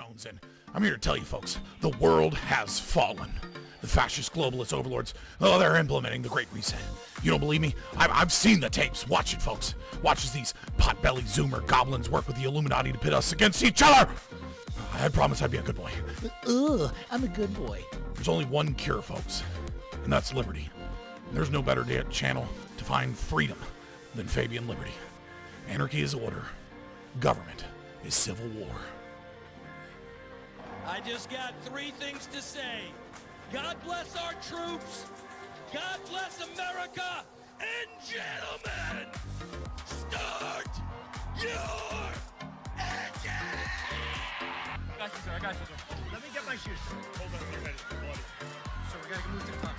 Jones, and I'm here to tell you folks, the world has fallen. The fascist globalist overlords, oh, they're implementing the Great Reset. You don't believe me? I've seen the tapes. Watch it, folks. Watch as these pot-bellied Zoomer goblins work with the Illuminati to pit us against each other. I promised I'd be a good boy. Ugh, I'm a good boy. There's only one cure, folks, and that's liberty. And there's no better channel to find freedom than Fabian Liberty. Anarchy is order. Government is civil war. I just got 3 things to say. God bless our troops. God bless America. And gentlemen, start your engine! I got you, sir. Let me get my shoes. Hold on, get ready. So we gotta move to the top.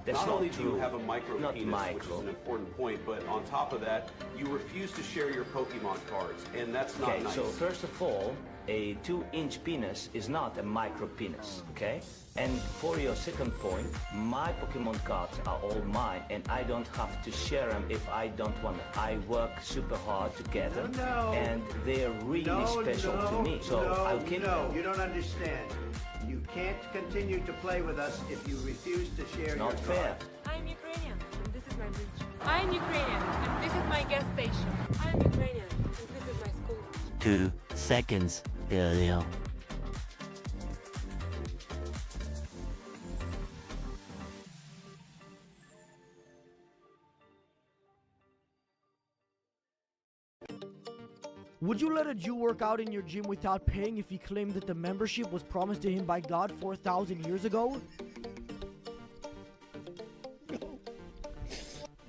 Not only do you have a micro penis, which is an important point, but on top of that, you refuse to share your Pokemon cards, and that's not nice. So first of all, a 2-inch penis is not a micro penis, okay? And for your second point, my Pokemon cards are all mine, and I don't have to share them if I don't want them. I work super hard to get them, and they're really special to me. So I'll keep them. You don't understand. You can't continue to play with us if you refuse to share your Not fair. I'm Ukrainian, and this is my bridge. I'm Ukrainian, and this is my gas station. I'm Ukrainian, and this is my school. 2 seconds, Ilya. Would you let a Jew work out in your gym without paying if he claimed that the membership was promised to him by God 4,000 years ago?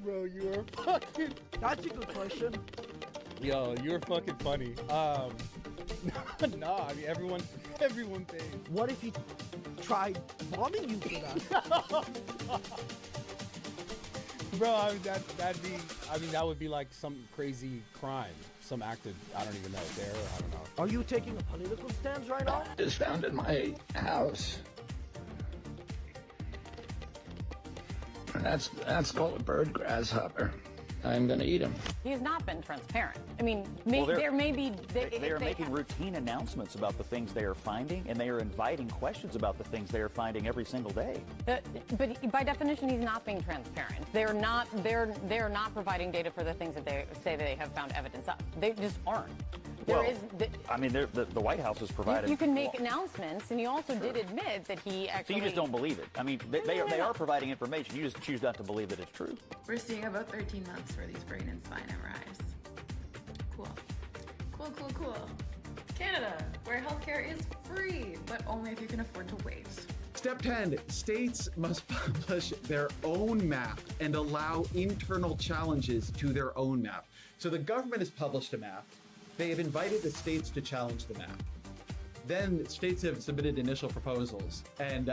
Bro, you are fucking... That's a good question. Yo, you're fucking funny. No, I mean, everyone pays. What if he tried bombing you for that? Bro, I mean, that would be like some crazy crime. Some acted, I don't even know, there, I don't know. Are you taking a political stance right now? Is found in my house. And that's called a bird grasshopper. I'm gonna eat him. He's not been transparent. I mean, there may be... They are making routine announcements about the things they are finding, and they are inviting questions about the things they are finding every single day. But by definition, he's not being transparent. They're not providing data for the things that they say they have found evidence of. They just aren't. I mean, the White House has provided... You can make announcements, and you also did admit that he actually... So you just don't believe it. I mean, they are providing information. You just choose not to believe that it's true. We're seeing about 13 months for these brain and spine MRIs. Cool. Cool. Canada, where healthcare is free, but only if you can afford to wait. Step 10, states must publish their own map and allow internal challenges to their own map. So the government has published a map. They have invited the states to challenge the map. Then states have submitted initial proposals, and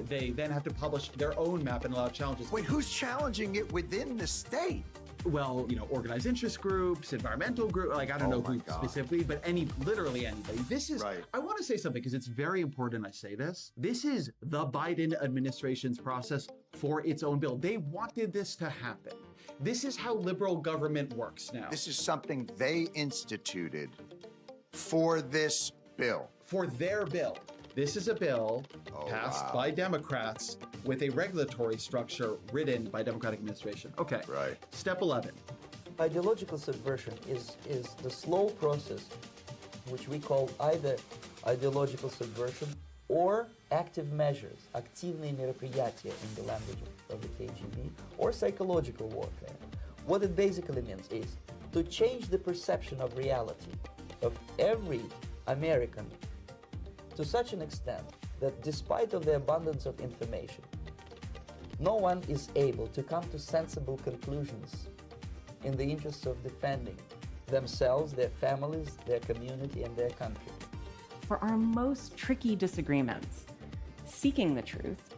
they then have to publish their own map and allow challenges. Wait, who's challenging it within the state? Well, organized interest groups, environmental groups, like I don't know who specifically, but literally anybody. This is, right. I want to say something because it's very important I say this. This is the Biden administration's process for its own bill. They wanted this to happen. This is how liberal government works now. This is something they instituted for this bill. For their bill. This is a bill passed by Democrats with a regulatory structure written by Democratic administration. Okay. Right. Step 11. Ideological subversion is the slow process which we call either ideological subversion or active measures, активные мероприятия in the language of the KGB, or psychological warfare. What it basically means is to change the perception of reality of every American to such an extent that despite of the abundance of information, no one is able to come to sensible conclusions in the interests of defending themselves, their families, their community, and their country. For our most tricky disagreements, seeking the truth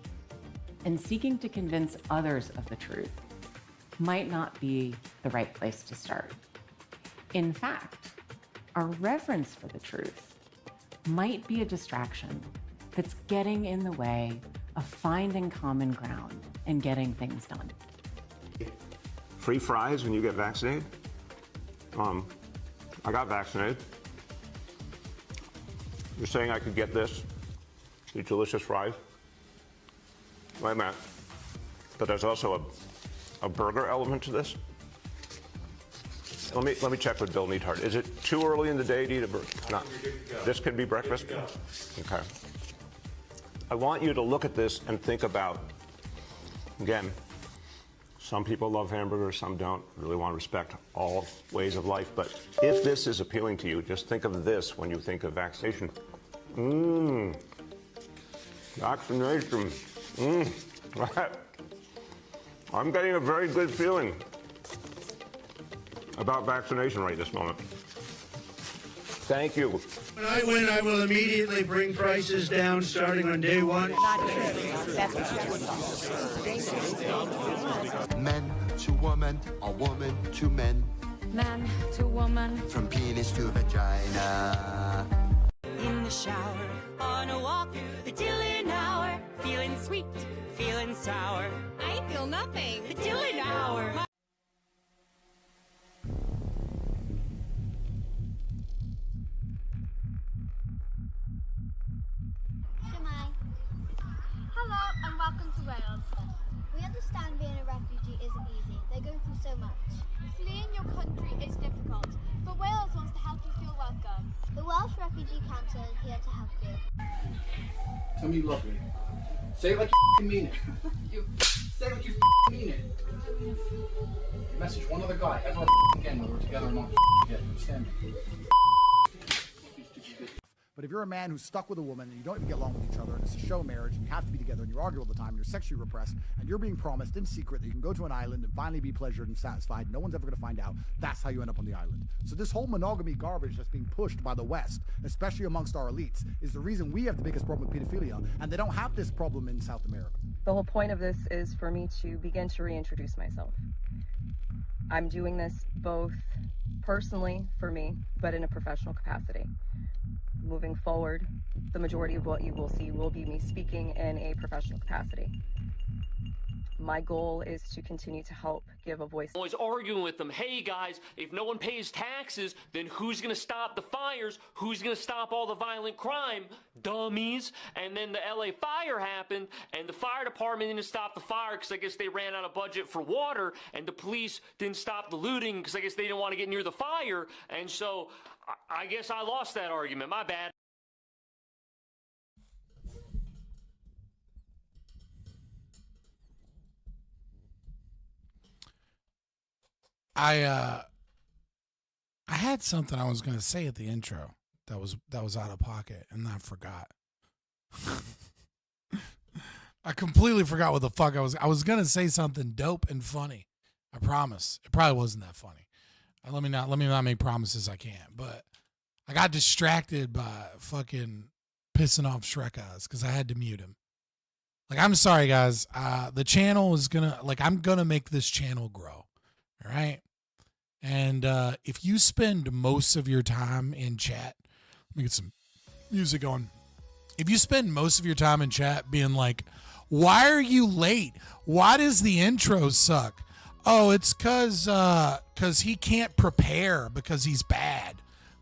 and seeking to convince others of the truth might not be the right place to start. In fact, our reverence for the truth might be a distraction that's getting in the way of finding common ground and getting things done. Free fries when you get vaccinated? I got vaccinated. You're saying I could get this? These delicious fries? Wait a minute. But there's also a burger element to this? Let me check with Bill Neathart. Is it too early in the day to eat a burger? No. This could be breakfast? Okay. I want you to look at this and think about, again, some people love hamburgers, some don't. Really want to respect all ways of life. But if this is appealing to you, just think of this when you think of vaccination. Vaccination. I'm getting a very good feeling about vaccination right this moment. Thank you. When I win, I will immediately bring prices down starting on day one. Men to woman, or woman to men. Man to woman. From penis to vagina. In the shower, on a walk, the Dylan hour. Feeling sweet, feeling sour. I feel nothing. The Dylan hour. Hello and welcome to Wales. We understand being a refugee isn't easy. They go through so much. Fleeing your country is difficult, but Wales wants to help you feel welcome. The Welsh Refugee Council is here to help you. Tell me you love me. Say it like you mean it. Say it like you mean it. Message one other guy ever again whether we're together or not. Again, understand me? But if you're a man who's stuck with a woman and you don't even get along with each other and it's a show marriage and you have to be together and you argue all the time and you're sexually repressed and you're being promised in secret that you can go to an island and finally be pleasured and satisfied, no one's ever going to find out, that's how you end up on the island. So this whole monogamy garbage that's being pushed by the West, especially amongst our elites, is the reason we have the biggest problem with pedophilia, and they don't have this problem in South America. The whole point of this is for me to begin to reintroduce myself. I'm doing this both personally for me, but in a professional capacity. Moving forward, the majority of what you will see will be me speaking in a professional capacity. My goal is to continue to help give a voice. Always arguing with them, hey guys, if no one pays taxes, then who's gonna stop the fires? Who's gonna stop all the violent crime? Dummies. And then the LA fire happened, and the fire department didn't stop the fire because I guess they ran out of budget for water, and the police didn't stop the looting because I guess they didn't want to get near the fire, and so I guess I lost that argument. My bad. I had something I was gonna say at the intro that was out of pocket, and I forgot. I completely forgot what the fuck I was gonna say something dope and funny. I promise. It probably wasn't that funny. Let me not make promises I can't. But I got distracted by fucking pissing off Shrek Eyes because I had to mute him. Like, I'm sorry, guys. The channel is I'm gonna make this channel grow. All right. And if you spend most of your time in chat, let me get some music on. If you spend most of your time in chat being like, why are you late? Why does the intro suck? Oh, it's cause he can't prepare because he's bad.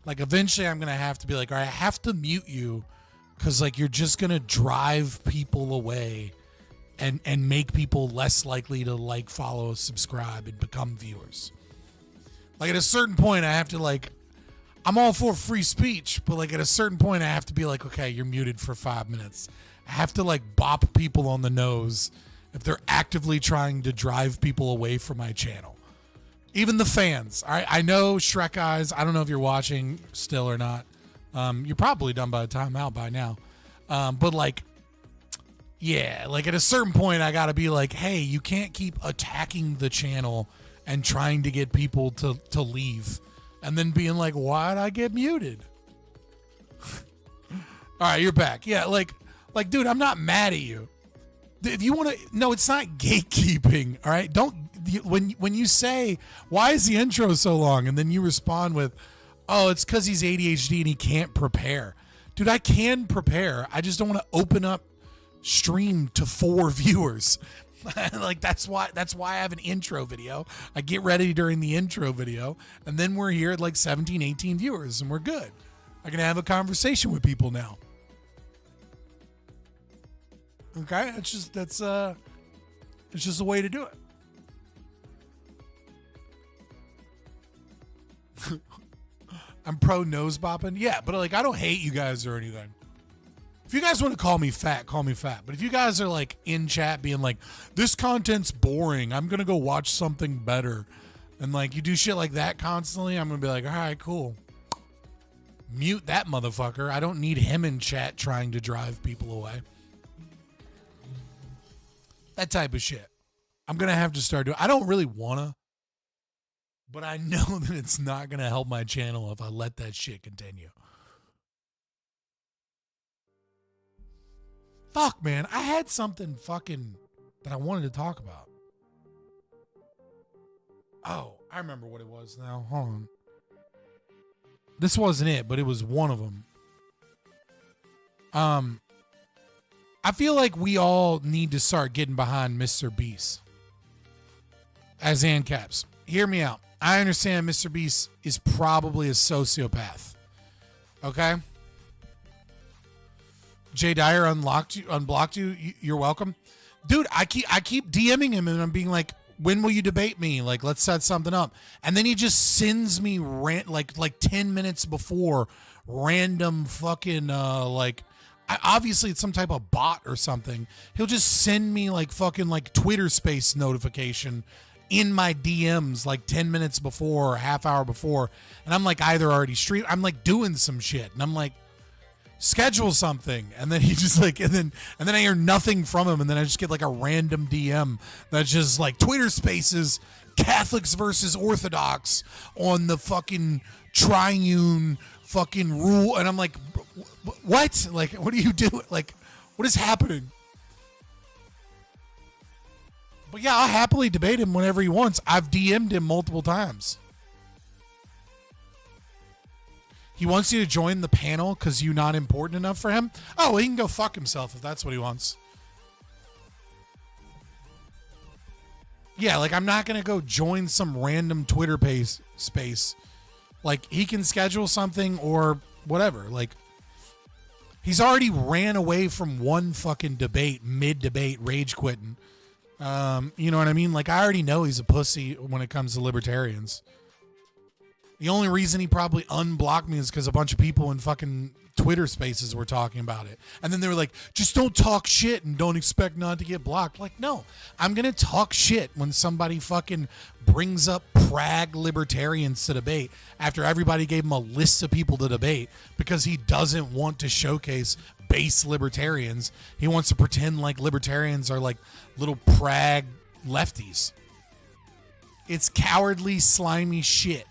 Like, eventually I'm gonna have to be like, all right, I have to mute you because like you're just gonna drive people away and make people less likely to like, follow, subscribe, and become viewers. Like, at a certain point, I have to like, I'm all for free speech, but like at a certain point I have to be like, okay, you're muted for 5 minutes. I have to like bop people on the nose if they're actively trying to drive people away from my channel. Even the fans. All right, I know Shrek Eyes. I don't know if you're watching still or not. You're probably done by the time out by now. But like, yeah, like at a certain point I gotta be like, hey, you can't keep attacking the channel and trying to get people to leave and then being like, why'd I get muted? All right, you're back. Yeah, like, dude, I'm not mad at you. If you want to, no, it's not gatekeeping. All right, don't, when you say, why is the intro so long? And then you respond with, oh, it's because he's ADHD and he can't prepare. Dude, I can prepare. I just don't want to open up stream to 4 viewers. Like that's why I have an intro video. I get ready during the intro video, and then we're here at like 17, 18 viewers, and we're good. I can have a conversation with people now. Okay, it's just the way to do it. I'm pro nose bopping. Yeah, but like I don't hate you guys or anything. If you guys want to call me fat, call me fat. But if you guys are like in chat being like, this content's boring, I'm gonna go watch something better, and like you do shit like that constantly, I'm gonna be like, all right, cool. Mute that motherfucker. I don't need him in chat trying to drive people away. That type of shit. I'm gonna have to start doing. I don't really wanna, but I know that it's not gonna help my channel if I let that shit continue. Fuck, man. I had something fucking that I wanted to talk about. Oh, I remember what it was now. Hold on. This wasn't it, but it was one of them. I feel like we all need to start getting behind MrBeast as ANCAPs. Hear me out. I understand MrBeast is probably a sociopath. Okay? Jay Dyer unblocked you. You're welcome. Dude, I keep DMing him and I'm being like, when will you debate me? Like, let's set something up. And then he just sends me like 10 minutes before random fucking obviously it's some type of bot or something. He'll just send me like fucking like Twitter space notification in my DMs like 10 minutes before or half hour before. And I'm like either already I'm like doing some shit. And I'm like, schedule something. And then he just like, and then I hear nothing from him. And then I just get like a random DM that's just like Twitter spaces, Catholics versus Orthodox on the fucking triune fucking rule. And I'm like, what? Like, what are you doing? Like, what is happening? But yeah, I'll happily debate him whenever he wants. I've DM'd him multiple times. He wants you to join the panel because you're not important enough for him? Oh, well, he can go fuck himself if that's what he wants. Yeah, like I'm not going to go join some random Twitter space. Like he can schedule something or whatever. Like he's already ran away from one fucking debate, mid-debate, rage quitting. You know what I mean? Like I already know he's a pussy when it comes to libertarians. The only reason he probably unblocked me is because a bunch of people in fucking Twitter spaces were talking about it. And then they were like, just don't talk shit and don't expect not to get blocked. Like, no, I'm going to talk shit when somebody fucking brings up prag libertarians to debate after everybody gave him a list of people to debate because he doesn't want to showcase base libertarians. He wants to pretend like libertarians are like little prag lefties. It's cowardly, slimy shit.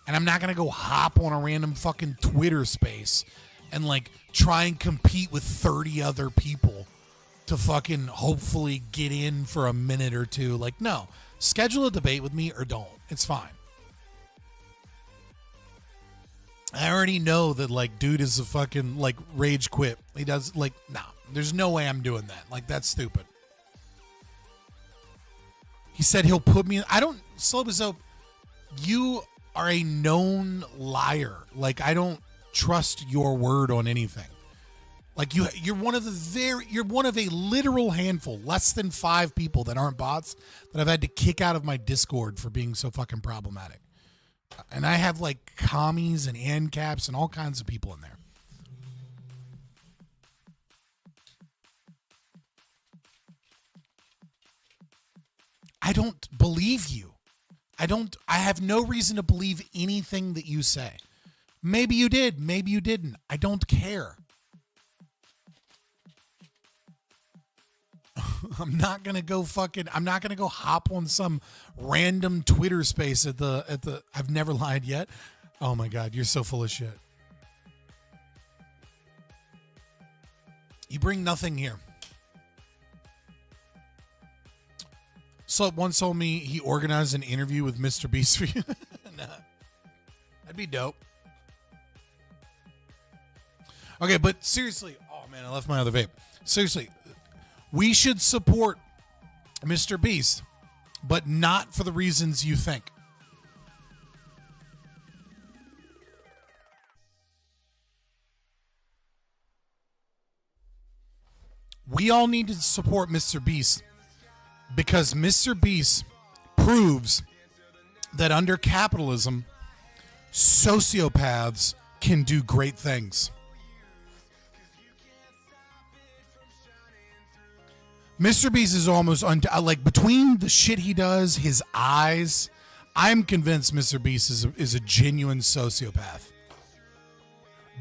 And I'm not going to go hop on a random fucking Twitter space and like try and compete with 30 other people to fucking hopefully get in for a minute or two. Like, no, schedule a debate with me or don't. It's fine. I already know that like dude is a fucking like rage quit. He does like, nah, there's no way I'm doing that. Like that's stupid. He said he'll put me in. I don't, Slobozope, you are a known liar. Like I don't trust your word on anything. Like you're one of a literal handful, less than 5 people that aren't bots that I've had to kick out of my Discord for being so fucking problematic. And I have like commies and ANCAPs and all kinds of people in there. I don't believe you. I have no reason to believe anything that you say. Maybe you did, maybe you didn't. I don't care. I'm not going to go hop on some random Twitter space at the I've never lied yet. Oh my God, you're so full of shit. You bring nothing here. Slope once told me he organized an interview with MrBeast for you. Nah. That'd be dope. Okay, but seriously, oh man, I left my other vape. Seriously, we should support MrBeast, but not for the reasons you think. We all need to support MrBeast because MrBeast proves that under capitalism, sociopaths can do great things. MrBeast is almost like between the shit he does, his eyes. I'm convinced MrBeast is a genuine sociopath.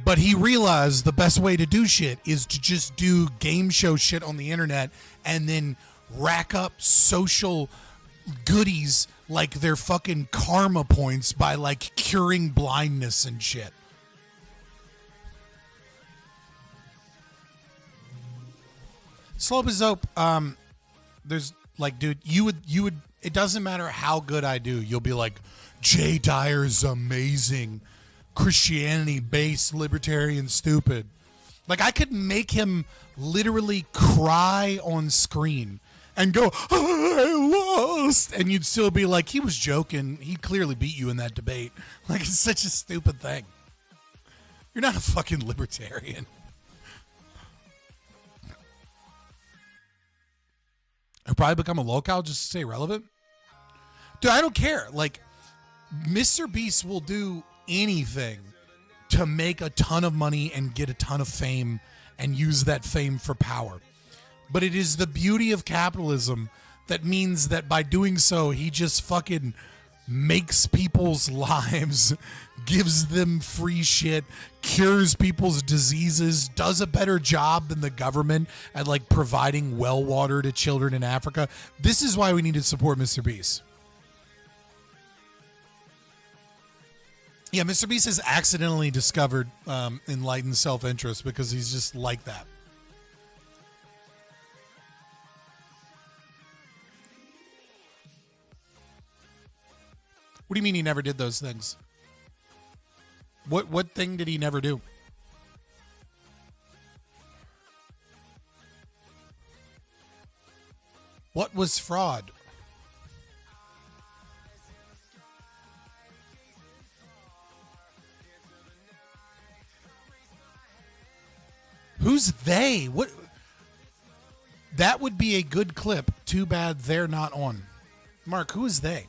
But he realized the best way to do shit is to just do game show shit on the internet and then rack up social goodies like their fucking karma points by like curing blindness and shit. Slope is dope. There's like, dude, you would, it doesn't matter how good I do. You'll be like, Jay Dyer's amazing. Christianity-based, libertarian, stupid. Like, I could make him literally cry on screen and go, I lost. And you'd still be like, he was joking. He clearly beat you in that debate. Like, it's such a stupid thing. You're not a fucking libertarian. I'll probably become a locale just to stay relevant. Dude, I don't care. Like, MrBeast will do anything to make a ton of money and get a ton of fame and use that fame for power. But it is the beauty of capitalism that means that by doing so, he just fucking makes people's lives, gives them free shit, cures people's diseases, does a better job than the government at like providing well water to children in Africa. This is why we need to support MrBeast. Yeah, MrBeast has accidentally discovered enlightened self-interest because he's just like that. What do you mean he never did those things? What thing did he never do? What was fraud? Who's they? What? That would be a good clip. Too bad they're not on. Mark, who is they?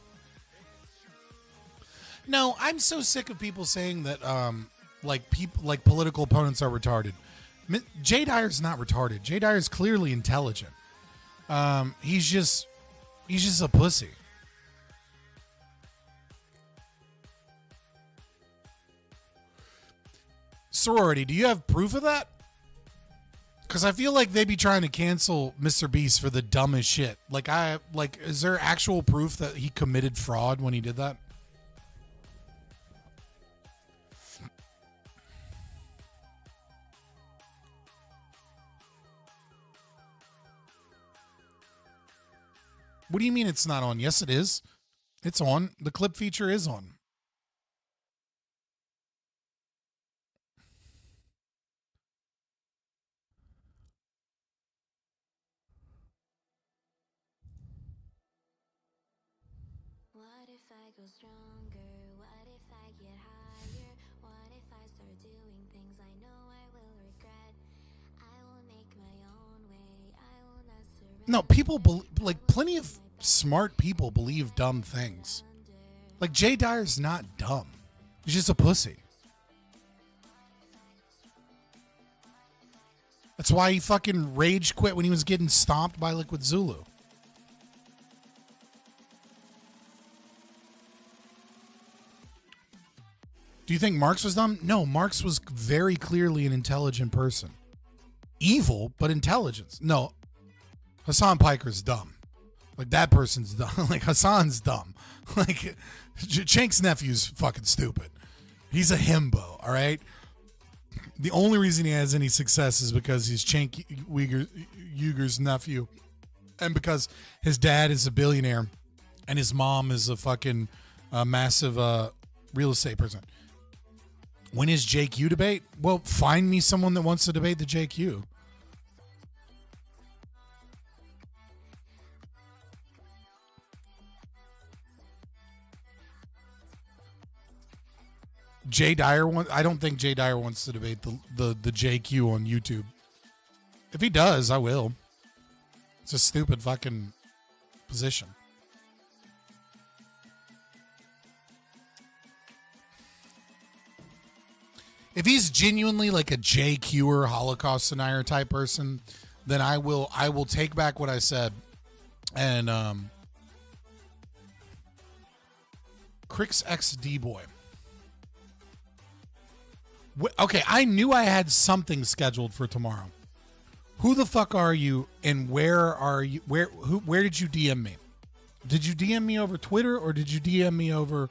No, I'm so sick of people saying that like political opponents are retarded. Jay Dyer's not retarded. Jay Dyer's clearly intelligent. He's just a pussy. Sorority, do you have proof of that? Because I feel like they'd be trying to cancel MrBeast for the dumbest shit. Is there actual proof that he committed fraud when he did that? What do you mean it's not on? Yes, it is. It's on. The clip feature is on. What if I go stronger? What if I get higher? What if I start doing things I know I will regret? I will make my own way. I will not surrender. No, people plenty of smart people believe dumb things. Like Jay Dyer's not dumb. He's just a pussy. That's why he fucking rage quit when he was getting stomped by Liquid Zulu. Do you think Marx was dumb? No, Marx was very clearly an intelligent person. Evil, but intelligence. No, Hassan Piker's dumb. Like, that person's dumb. Like, Hassan's dumb. Like, Chank's nephew's fucking stupid. He's a himbo, all right? The only reason he has any success is because he's Cenk Uyghur's nephew and because his dad is a billionaire and his mom is a fucking massive real estate person. When is JQ debate? Well, find me someone that wants to debate the JQ. Jay Dyer I don't think Jay Dyer wants to debate the JQ on YouTube. If he does, I will. It's a stupid fucking position. If he's genuinely like a JQer Holocaust denier type person, then I will take back what I said. And Crix XD boy. Okay, I knew I had something scheduled for tomorrow. Who the fuck are you, and where are you? Where did you DM me? Did you DM me over Twitter, or did you DM me over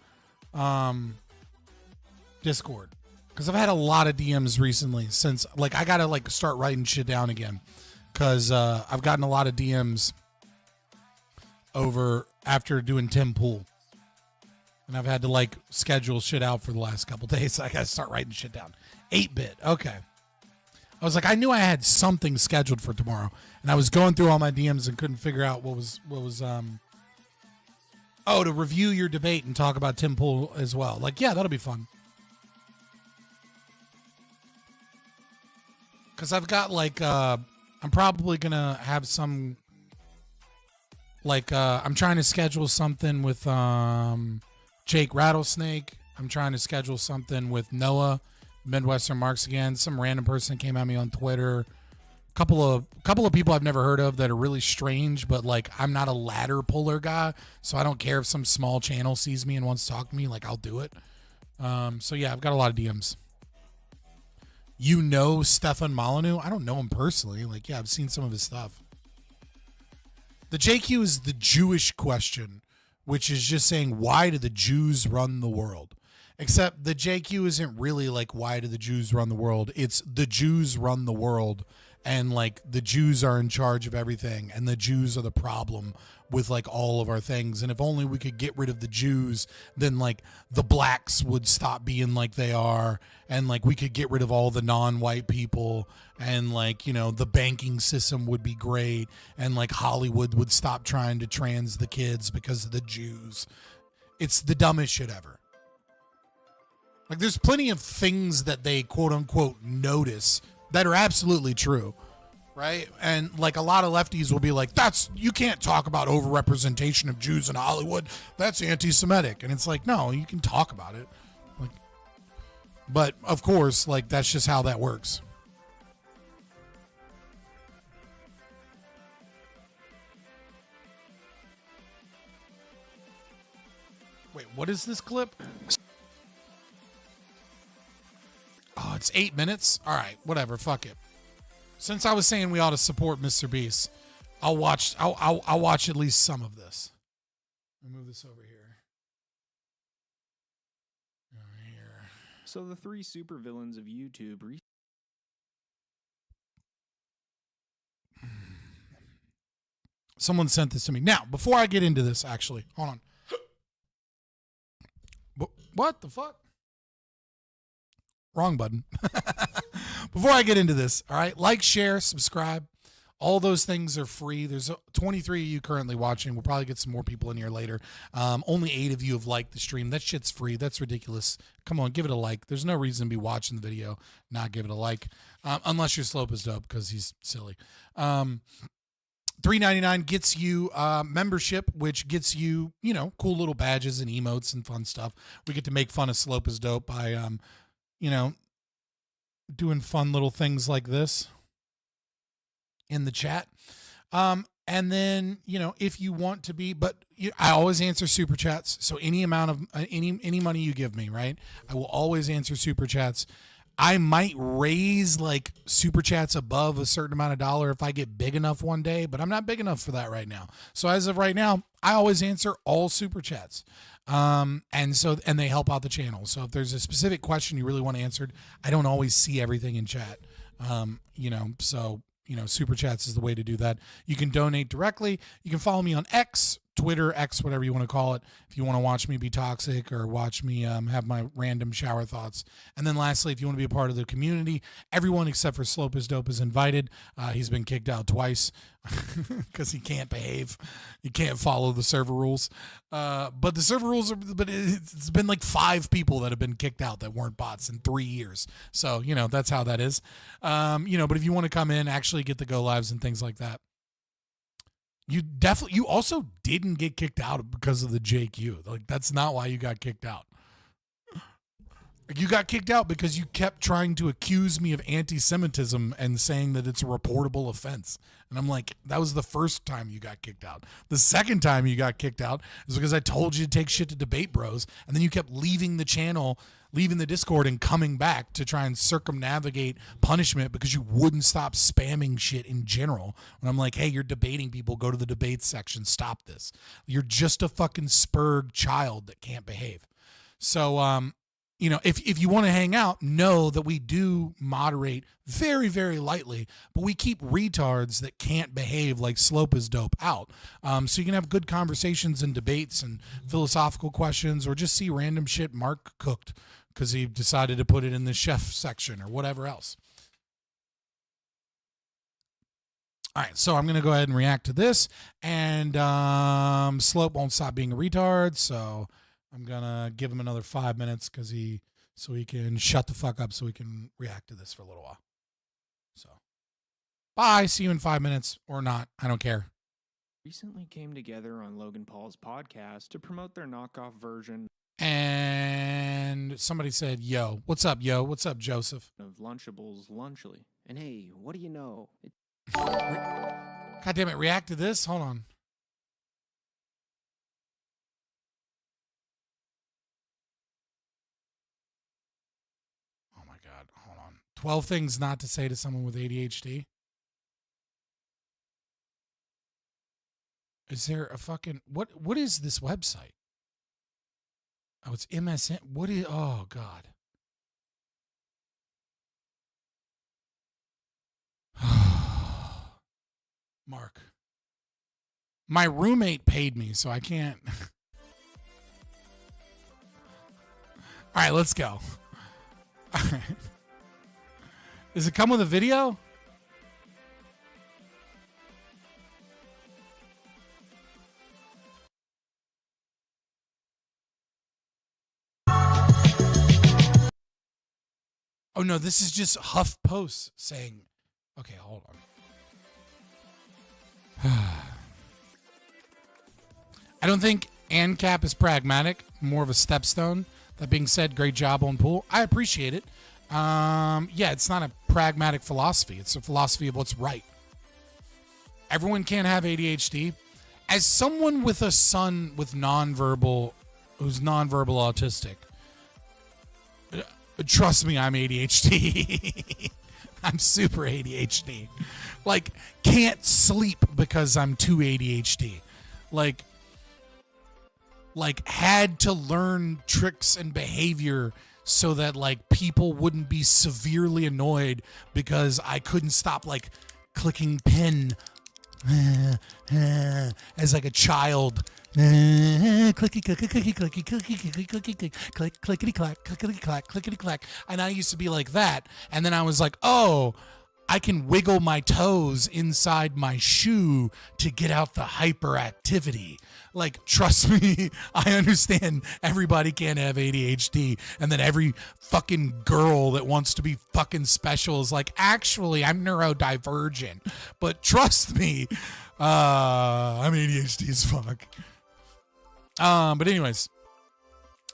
Discord? Because I've had a lot of DMs recently since, like, I gotta like start writing shit down again, because I've gotten a lot of DMs over after doing Tim Pool. And I've had to like schedule shit out for the last couple days. So I gotta start writing shit down. 8-bit. Okay. I was like, I knew I had something scheduled for tomorrow, and I was going through all my DMs and couldn't figure out what was to review your debate and talk about Tim Pool as well. Like, yeah, that'll be fun. Cause I've got like I'm probably gonna have some like I'm trying to schedule something with Jake Rattlesnake. I'm trying to schedule something with Noah, Midwestern Marks again. Some random person came at me on Twitter. Couple of people I've never heard of that are really strange, but like I'm not a ladder puller guy, so I don't care if some small channel sees me and wants to talk to me. Like, I'll do it. So yeah, I've got a lot of DMs. You know Stefan Molyneux? I don't know him personally. Like, yeah, I've seen some of his stuff. The JQ is the Jewish question, which is just saying, why do the Jews run the world? Except the JQ isn't really like, why do the Jews run the world? It's the Jews run the world, and like the Jews are in charge of everything, and the Jews are the problem with like all of our things. And if only we could get rid of the Jews, then like the blacks would stop being like they are, and like we could get rid of all the non-white people, and like, you know, the banking system would be great, and like Hollywood would stop trying to trans the kids because of the Jews. It's the dumbest shit ever. Like, there's plenty of things that they quote unquote notice that are absolutely true, right? And like a lot of lefties will be like, you can't talk about overrepresentation of Jews in Hollywood. That's anti-Semitic. And it's like, no, you can talk about it. Like, but of course, like, that's just how that works. Wait, what is this clip? Oh, it's 8 minutes? All right, whatever, fuck it. Since I was saying we ought to support MrBeast, I'll watch at least some of this. Let me move this over here. Over here. So the three supervillains of YouTube Someone sent this to me. Now, before I get into this, actually, hold on. What the fuck? Wrong button. Before I get into this, all right, like, share, subscribe. All those things are free. There's 23 of you currently watching. We'll probably get some more people in here later. Only 8 of you have liked the stream. That shit's free. That's ridiculous. Come on, give it a like. There's no reason to be watching the video, not give it a like. Unless your Slope is dope, because he's silly. $3.99 gets you membership, which gets you, you know, cool little badges and emotes and fun stuff. We get to make fun of Slope is dope by you know, doing fun little things like this in the chat. And then, you know, if you want to be, but I always answer super chats. So any amount of any money you give me, right? I will always answer super chats. I might raise like super chats above a certain amount of dollar if I get big enough one day, but I'm not big enough for that right now. So as of right now, I always answer all super chats. And they help out the channel. So if there's a specific question you really want answered, I don't always see everything in chat. You know, super chats is the way to do that. You can donate directly. You can follow me on X, Twitter, X, whatever you want to call it, if you want to watch me be toxic or watch me have my random shower thoughts. And then lastly, if you want to be a part of the community, everyone except for Slope is Dope is invited. He's been kicked out twice because he can't behave. He can't follow the server rules. But the server rules but it's been like 5 people that have been kicked out that weren't bots in 3 years. So, that's how that is. But if you want to come in, actually get the go lives and things like that. You also didn't get kicked out because of the JQ. Like, that's not why you got kicked out. You got kicked out because you kept trying to accuse me of anti-Semitism and saying that it's a reportable offense. And I'm like, that was the first time you got kicked out. The second time you got kicked out is because I told you to take shit to Debate Bros, and then you kept leaving the channel, leaving the Discord, and coming back to try and circumnavigate punishment because you wouldn't stop spamming shit in general. When I'm like, hey, you're debating people, go to the debate section, stop this. You're just a fucking spurg child that can't behave. So, if you want to hang out, know that we do moderate very, very lightly, but we keep retards that can't behave like Slope is Dope out. So you can have good conversations and debates and philosophical questions, or just see random shit Mark cooked because he decided to put it in the chef section or whatever else. All right, so I'm going to go ahead and react to this, and Slope won't stop being a retard, so I'm going to give him another 5 minutes so he can shut the fuck up so we can react to this for a little while. So, bye. See you in 5 minutes or not. I don't care. Recently came together on Logan Paul's podcast to promote their knockoff version. And somebody said, yo. What's up, yo? What's up, Joseph? Of Lunchables Lunchly. And hey, what do you know? God damn it. React to this? Hold on. Oh my God. Hold on. 12 things not to say to someone with ADHD. Is there a fucking what is this website? Oh, it's MSN. What is oh God. Mark. My roommate paid me, so I can't. All right, let's go. All right. Does it come with a video? Oh no, this is just Huff Post saying, okay, hold on. I don't think ANCAP is pragmatic, more of a stepstone. That being said, great job on pool. I appreciate it. Yeah, it's not a pragmatic philosophy. It's a philosophy of what's right. Everyone can't have ADHD. As someone with a son with who's nonverbal autistic, trust me, I'm ADHD. I'm super ADHD. Like, can't sleep because I'm too ADHD. Like had to learn tricks and behavior so that like people wouldn't be severely annoyed because I couldn't stop like clicking pen as like a child. Clicky clicky clicky clicky clicky clicky clicky click clickety clack clickety clack clickety clack. And I used to be like that, and then I was like, oh, I can wiggle my toes inside my shoe to get out the hyperactivity. Like, trust me, I understand everybody can't have ADHD, and then every fucking girl that wants to be fucking special is like, actually, I'm neurodivergent. But trust me, I'm ADHD as fuck. But anyways,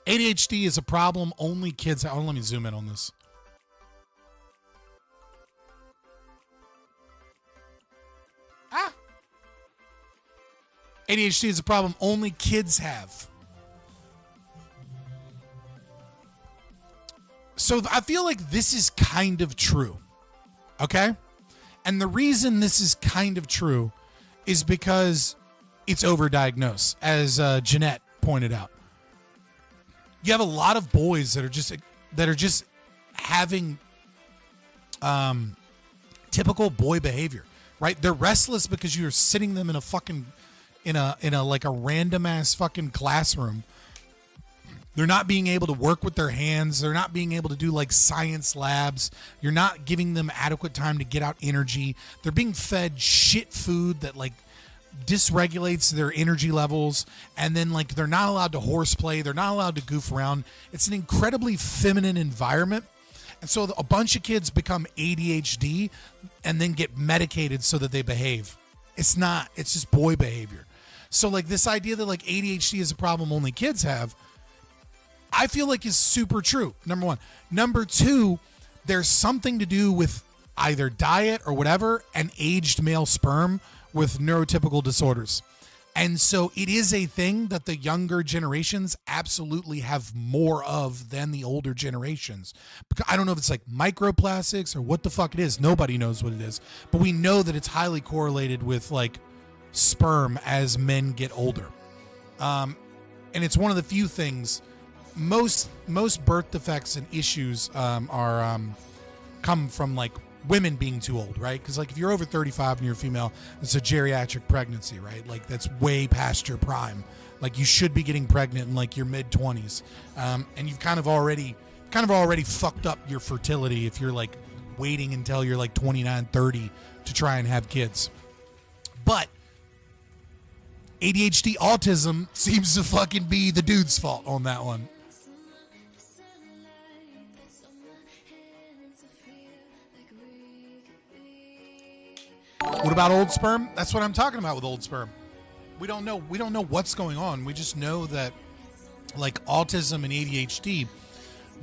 ADHD is a problem only kids have. Oh, let me zoom in on this. ADHD is a problem only kids have. So I feel like this is kind of true. Okay? And the reason this is kind of true is because it's overdiagnosed, as Jeanette pointed out. You have a lot of boys that are just having typical boy behavior, right? They're restless because you're sitting them in a fucking in a like a random ass fucking classroom. They're not being able to work with their hands. They're not being able to do like science labs. You're not giving them adequate time to get out energy. They're being fed shit food that like dysregulates their energy levels, and then like they're not allowed to horseplay. They're not allowed to goof around. It's an incredibly feminine environment. And so a bunch of kids become ADHD and then get medicated so that they behave. It's not. It's just boy behavior. So like this idea that like ADHD is a problem only kids have, I feel like is super true. Number one. Number two, there's something to do with either diet or whatever and aged male sperm with neurotypical disorders. And so it is a thing that the younger generations absolutely have more of than the older generations. I don't know if it's like microplastics or what the fuck it is. Nobody knows what it is. But we know that it's highly correlated with like sperm as men get older. And it's one of the few things. Most birth defects and issues are come from like women being too old, right? Because like if you're over 35 and you're a female, it's a geriatric pregnancy, right? Like that's way past your prime. Like you should be getting pregnant in like your mid 20s, and you've kind of already fucked up your fertility if you're like waiting until you're like 29, 30 to try and have kids. But ADHD autism seems to fucking be the dude's fault on that one. What about old sperm? That's what I'm talking about with old sperm. We don't know what's going on. We just know that like autism and ADHD,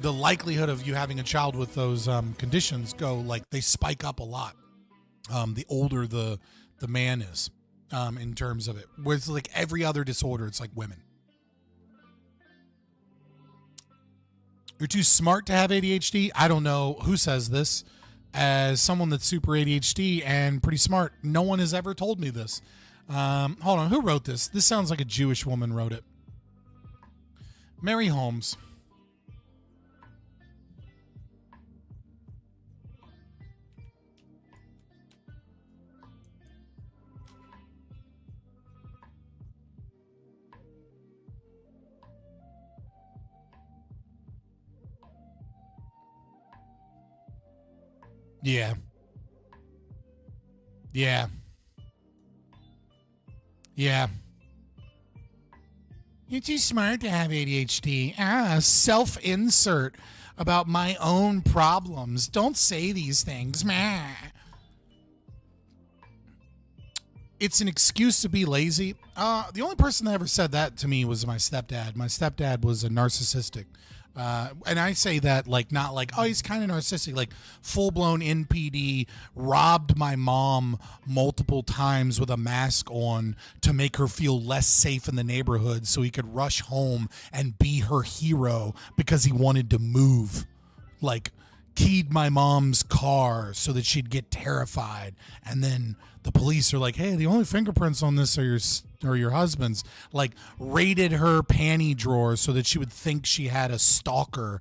the likelihood of you having a child with those conditions go like they spike up a lot. The older the man is in terms of it. Whereas like every other disorder, it's like women. You're too smart to have ADHD? I don't know who says this. As someone that's super ADHD and pretty smart, no one has ever told me this. Hold on, who wrote this? This sounds like a Jewish woman wrote it. Mary Holmes. Yeah. Yeah. Yeah. You're too smart to have ADHD. Self-insert about my own problems. Don't say these things. Meh. It's an excuse to be lazy. The only person that ever said that to me was my stepdad. My stepdad was a narcissistic. And I say that like not like, oh, he's kind of narcissistic, like full-blown NPD, robbed my mom multiple times with a mask on to make her feel less safe in the neighborhood so he could rush home and be her hero because he wanted to move. Like keyed my mom's car so that she'd get terrified. And then the police are like, hey, the only fingerprints on this are your husband's. Like raided her panty drawer so that she would think she had a stalker,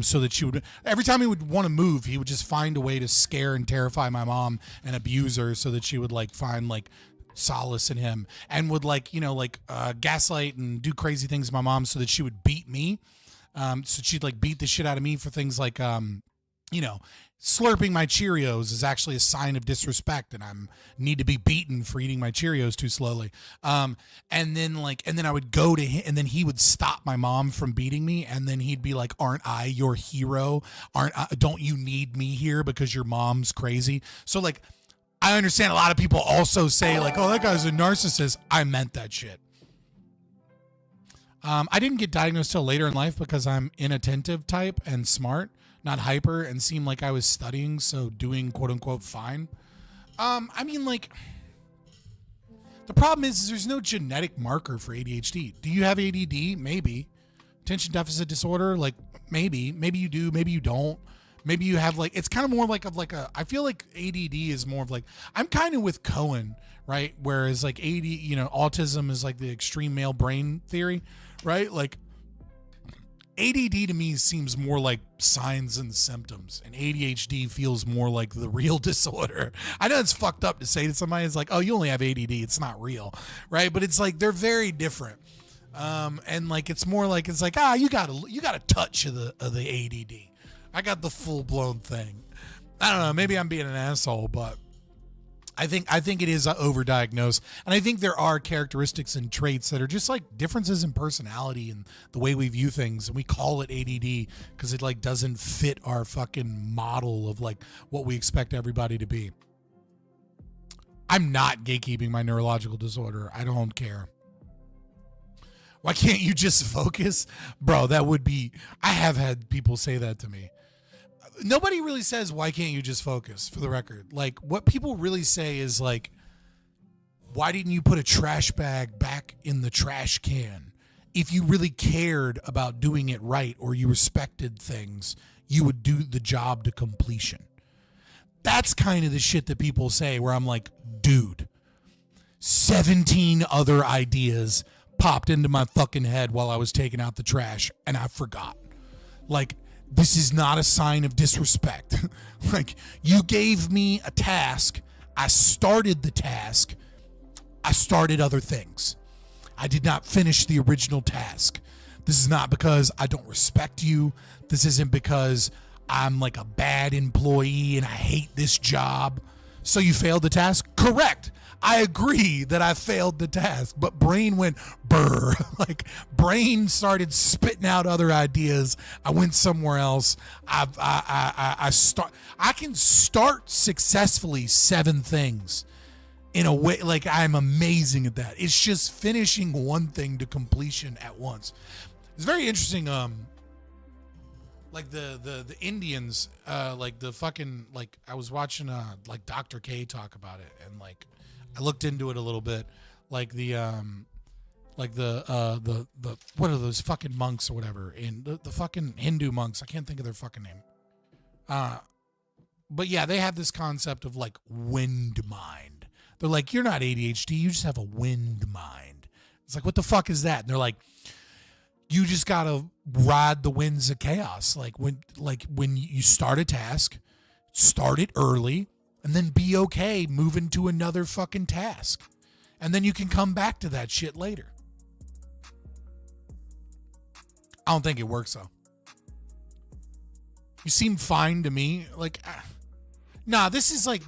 so that she would, every time he would want to move, he would just find a way to scare and terrify my mom and abuse her so that she would like find like solace in him, and would like, you know, like gaslight and do crazy things to my mom so that she would beat me. So she'd like beat the shit out of me for things like, you know, slurping my Cheerios is actually a sign of disrespect, and I'm need to be beaten for eating my Cheerios too slowly. And then I would go to him, and then he would stop my mom from beating me, and then he'd be like, "Aren't I your hero? Don't you need me here because your mom's crazy?" So like, I understand a lot of people also say like, "Oh, that guy's a narcissist." I meant that shit. I didn't get diagnosed till later in life because I'm inattentive type and smart, not hyper, and seemed like I was studying, so doing quote unquote fine. I mean, like, the problem is there's no genetic marker for ADHD. Do you have ADD? Maybe. Attention deficit disorder? Like, maybe you do, maybe you don't. Maybe you have like, it's kind of more like I feel like ADD is more of like, I'm kind of with Cohen, right? Whereas like autism is like the extreme male brain theory, right? Like ADD to me seems more like signs and symptoms, and ADHD feels more like the real disorder. I know it's fucked up to say to somebody, it's like, oh, you only have ADD, it's not real, right? But it's like they're very different, and like it's more like you got a touch of the ADD. I got the full blown thing. I don't know. Maybe I'm being an asshole, but I think it is overdiagnosed, and I think there are characteristics and traits that are just like differences in personality and the way we view things, and we call it ADD because it like doesn't fit our fucking model of like what we expect everybody to be. I'm not gatekeeping my neurological disorder. I don't care. Why can't you just focus? Bro, that would be, I have had people say that to me. Nobody really says, why can't you just focus, for the record? Like, what people really say is like, why didn't you put a trash bag back in the trash can? If you really cared about doing it right or you respected things, you would do the job to completion. That's kind of the shit that people say where I'm like, dude, 17 other ideas popped into my fucking head while I was taking out the trash and I forgot. Like, this is not a sign of disrespect. Like, you gave me a task. I started the task. I started other things. I did not finish the original task. This is not because I don't respect you. This isn't because I'm like a bad employee and I hate this job. So you failed the task? Correct. I agree that I failed the task, but brain went brr. Like, brain started spitting out other ideas. I went somewhere else. I can start successfully 7 things in a way. Like, I'm amazing at that. It's just finishing one thing to completion at once. It's very interesting. Like the Indians, like the fucking, like I was watching like Dr. K talk about it, and like I looked into it a little bit, like the what are those fucking monks or whatever, in the fucking Hindu monks, I can't think of their fucking name. But yeah, they have this concept of like wind mind. They're like, you're not ADHD, you just have a wind mind. It's like, what the fuck is that? And they're like, you just gotta ride the winds of chaos. Like when you start a task, start it early, and then be okay moving to another fucking task. And then you can come back to that shit later. I don't think it works though. You seem fine to me. Like, nah, this is like,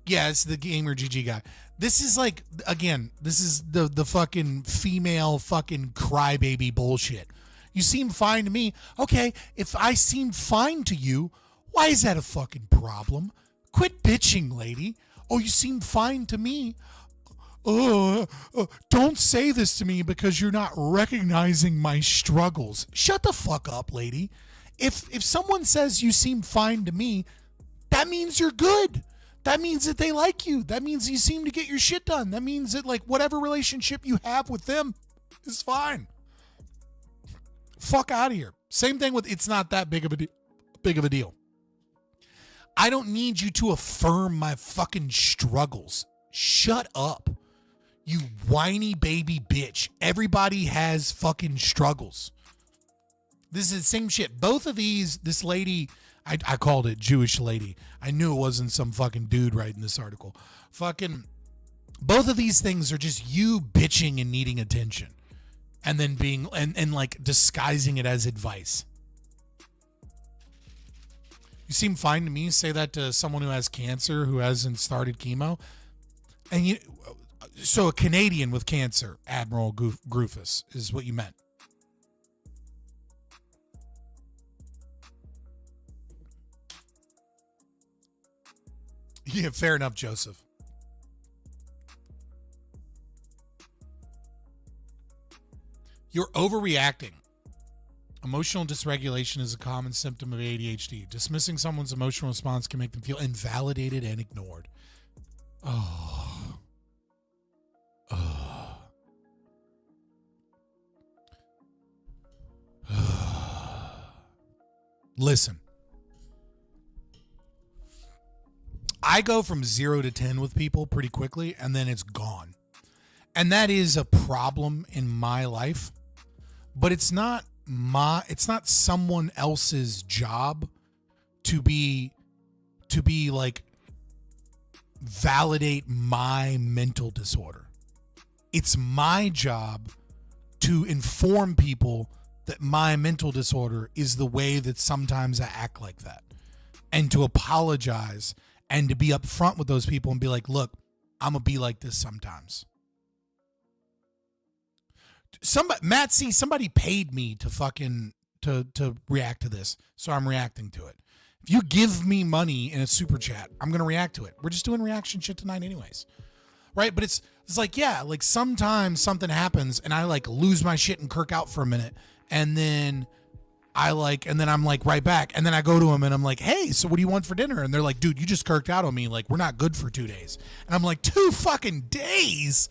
yeah, it's the Gamer GG guy. This is like, again, this is the fucking female fucking crybaby bullshit. You seem fine to me. Okay, if I seem fine to you, why is that a fucking problem? Quit bitching, lady. Oh, you seem fine to me. Don't say this to me because you're not recognizing my struggles. Shut the fuck up, lady. If someone says you seem fine to me, that means you're good. That means that they like you. That means you seem to get your shit done. That means that like whatever relationship you have with them is fine. Fuck out of here. Same thing with, it's not that big of a deal. I don't need you to affirm my fucking struggles. Shut up. You whiny baby bitch. Everybody has fucking struggles. This is the same shit. Both of these, this lady, I called it Jewish lady. I knew it wasn't some fucking dude writing this article. Fucking, both of these things are just you bitching and needing attention. And then being, and like disguising it as advice. You seem fine to me. Say that to someone who has cancer, who hasn't started chemo. And you, so a Canadian with cancer, Admiral Groofus, is what you meant. Yeah, fair enough, Joseph. You're overreacting. Emotional dysregulation is a common symptom of ADHD. Dismissing someone's emotional response can make them feel invalidated and ignored. Listen. I go from 0 to 10 with people pretty quickly, and then it's gone. And that is a problem in my life. but it's not someone else's job to be like validate my mental disorder. It's my job to inform people that my mental disorder is the way that sometimes I act like that, and to apologize and to be upfront with those people and be like, look, I'm gonna be like this sometimes. Somebody paid me to fucking to react to this, so I'm reacting to it. If you give me money in a super chat, I'm gonna react to it. We're just doing reaction shit tonight anyways, right? But it's like, yeah, like sometimes something happens and I like lose my shit and kirk out for a minute, and then I'm like right back, and then I go to them and I'm like, hey, so what do you want for dinner? And they're like, dude, you just kirked out on me, like we're not good for 2 days. And I'm like, 2 fucking days?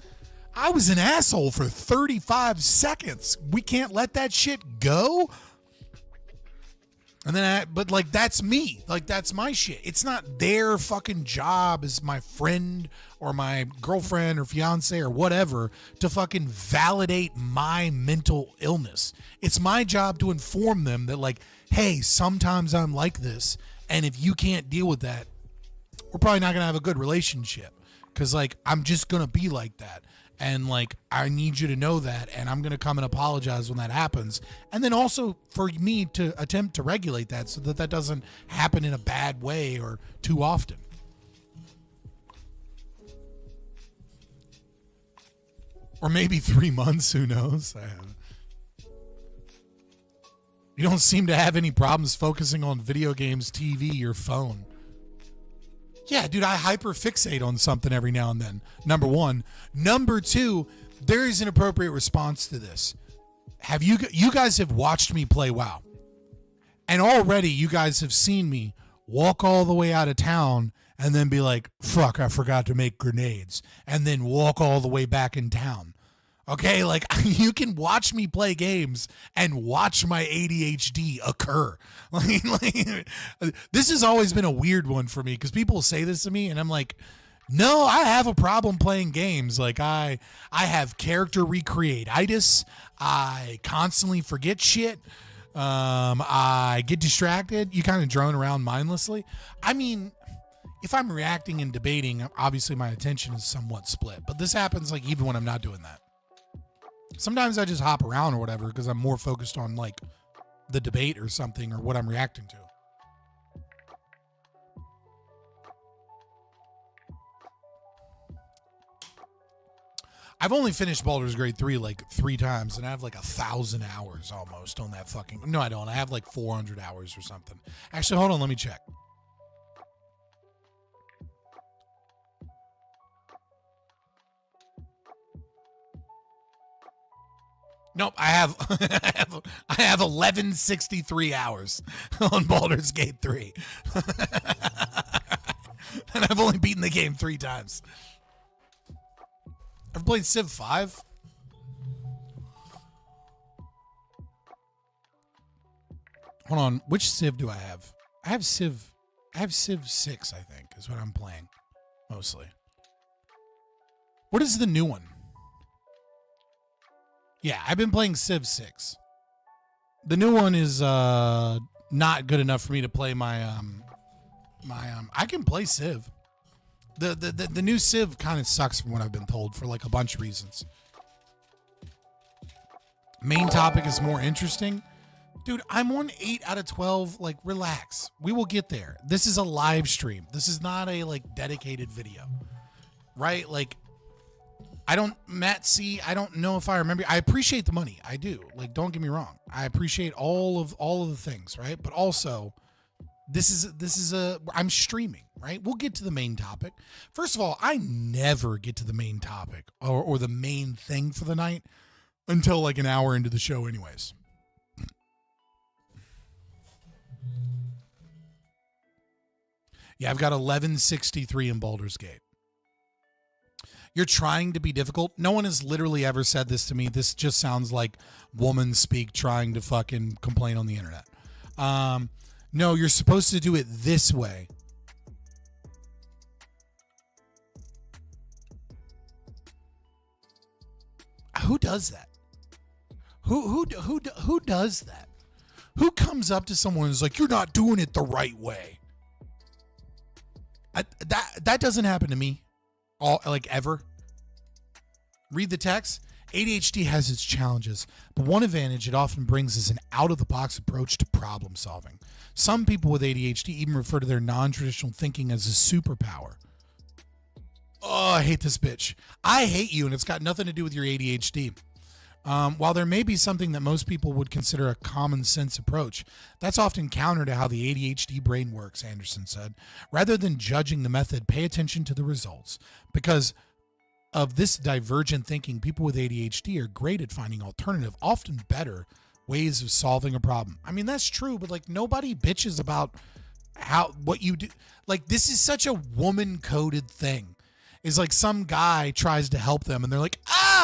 I was an asshole for 35 seconds. We can't let that shit go? And then but like, that's me. Like, that's my shit. It's not their fucking job as my friend or my girlfriend or fiance or whatever to fucking validate my mental illness. It's my job to inform them that, like, hey, sometimes I'm like this, and if you can't deal with that, we're probably not going to have a good relationship, because, like, I'm just going to be like that. And, like, I need you to know that, and I'm going to come and apologize when that happens. And then also for me to attempt to regulate that so that that doesn't happen in a bad way or too often. Or maybe 3 months, who knows? You don't seem to have any problems focusing on video games, TV, or phone. Yeah, dude, I hyperfixate on something every now and then. Number one. Number two, there is an appropriate response to this. Have you guys have watched me play WoW, and already you guys have seen me walk all the way out of town and then be like, fuck, I forgot to make grenades, and then walk all the way back in town. Okay, like, you can watch me play games and watch my ADHD occur. Like, this has always been a weird one for me, because people say this to me and I'm like, no, I have a problem playing games. Like, I have character recreatitis. I constantly forget shit. I get distracted. You kind of drone around mindlessly. I mean, if I'm reacting and debating, obviously my attention is somewhat split, but this happens like even when I'm not doing that. Sometimes I just hop around or whatever because I'm more focused on like the debate or something or what I'm reacting to. I've only finished Baldur's Gate 3 like 3 times, and I have like 1,000 hours almost on that fucking... No, I don't. I have like 400 hours or something. Actually, hold on. Let me check. Nope, I have I have 1163 hours on Baldur's Gate 3. And I've only beaten the game 3 times. Ever played Civ 5? Hold on, which Civ do I have? I have Civ 6, I think, is what I'm playing mostly. What is the new one? Yeah, I've been playing Civ 6. The new one is not good enough for me to play my I can play Civ. The new Civ kind of sucks from what I've been told for like a bunch of reasons. Main topic is more interesting. Dude, I'm on 8 out of 12. Like, relax. We will get there. This is a live stream. This is not a like dedicated video. Right? Like, Matt C, I don't know if I remember. I appreciate the money. I do. Like, don't get me wrong. I appreciate all of the things, right? But also, I'm streaming, right? We'll get to the main topic. First of all, I never get to the main topic or the main thing for the night until like an hour into the show anyways. Yeah, I've got 1163 in Baldur's Gate. You're trying to be difficult. No one has literally ever said this to me. This just sounds like woman speak trying to fucking complain on the internet. No, you're supposed to do it this way. Who does that? Who does that? Who comes up to someone and is like, you're not doing it the right way? That doesn't happen to me, ever. Read the text. ADHD has its challenges, but one advantage it often brings is an out-of-the-box approach to problem solving. Some people with ADHD even refer to their non-traditional thinking as a superpower. Oh, I hate this bitch. I hate you, and it's got nothing to do with your ADHD. While there may be something that most people would consider a common sense approach, that's often counter to how the ADHD brain works, Anderson said. Rather than judging the method, pay attention to the results. Because of this divergent thinking, people with ADHD are great at finding alternative, often better ways of solving a problem. I mean, that's true, but like nobody bitches about what you do. Like, this is such a woman-coded thing. Is like some guy tries to help them and they're like,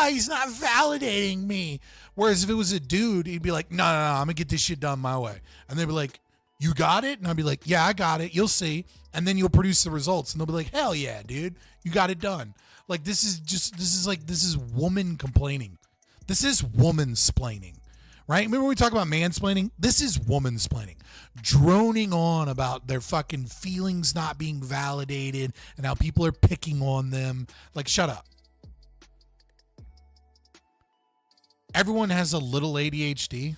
he's not validating me. Whereas if it was a dude, he'd be like, no, I'm gonna get this shit done my way. And they'd be like, you got it? And I'd be like, yeah, I got it. You'll see. And then you'll produce the results. And they'll be like, hell yeah, dude, you got it done. Like, this is woman complaining. This is woman-splaining, right? Remember when we talk about mansplaining? This is woman-splaining. Droning on about their fucking feelings not being validated and how people are picking on them. Like, shut up. Everyone has a little ADHD.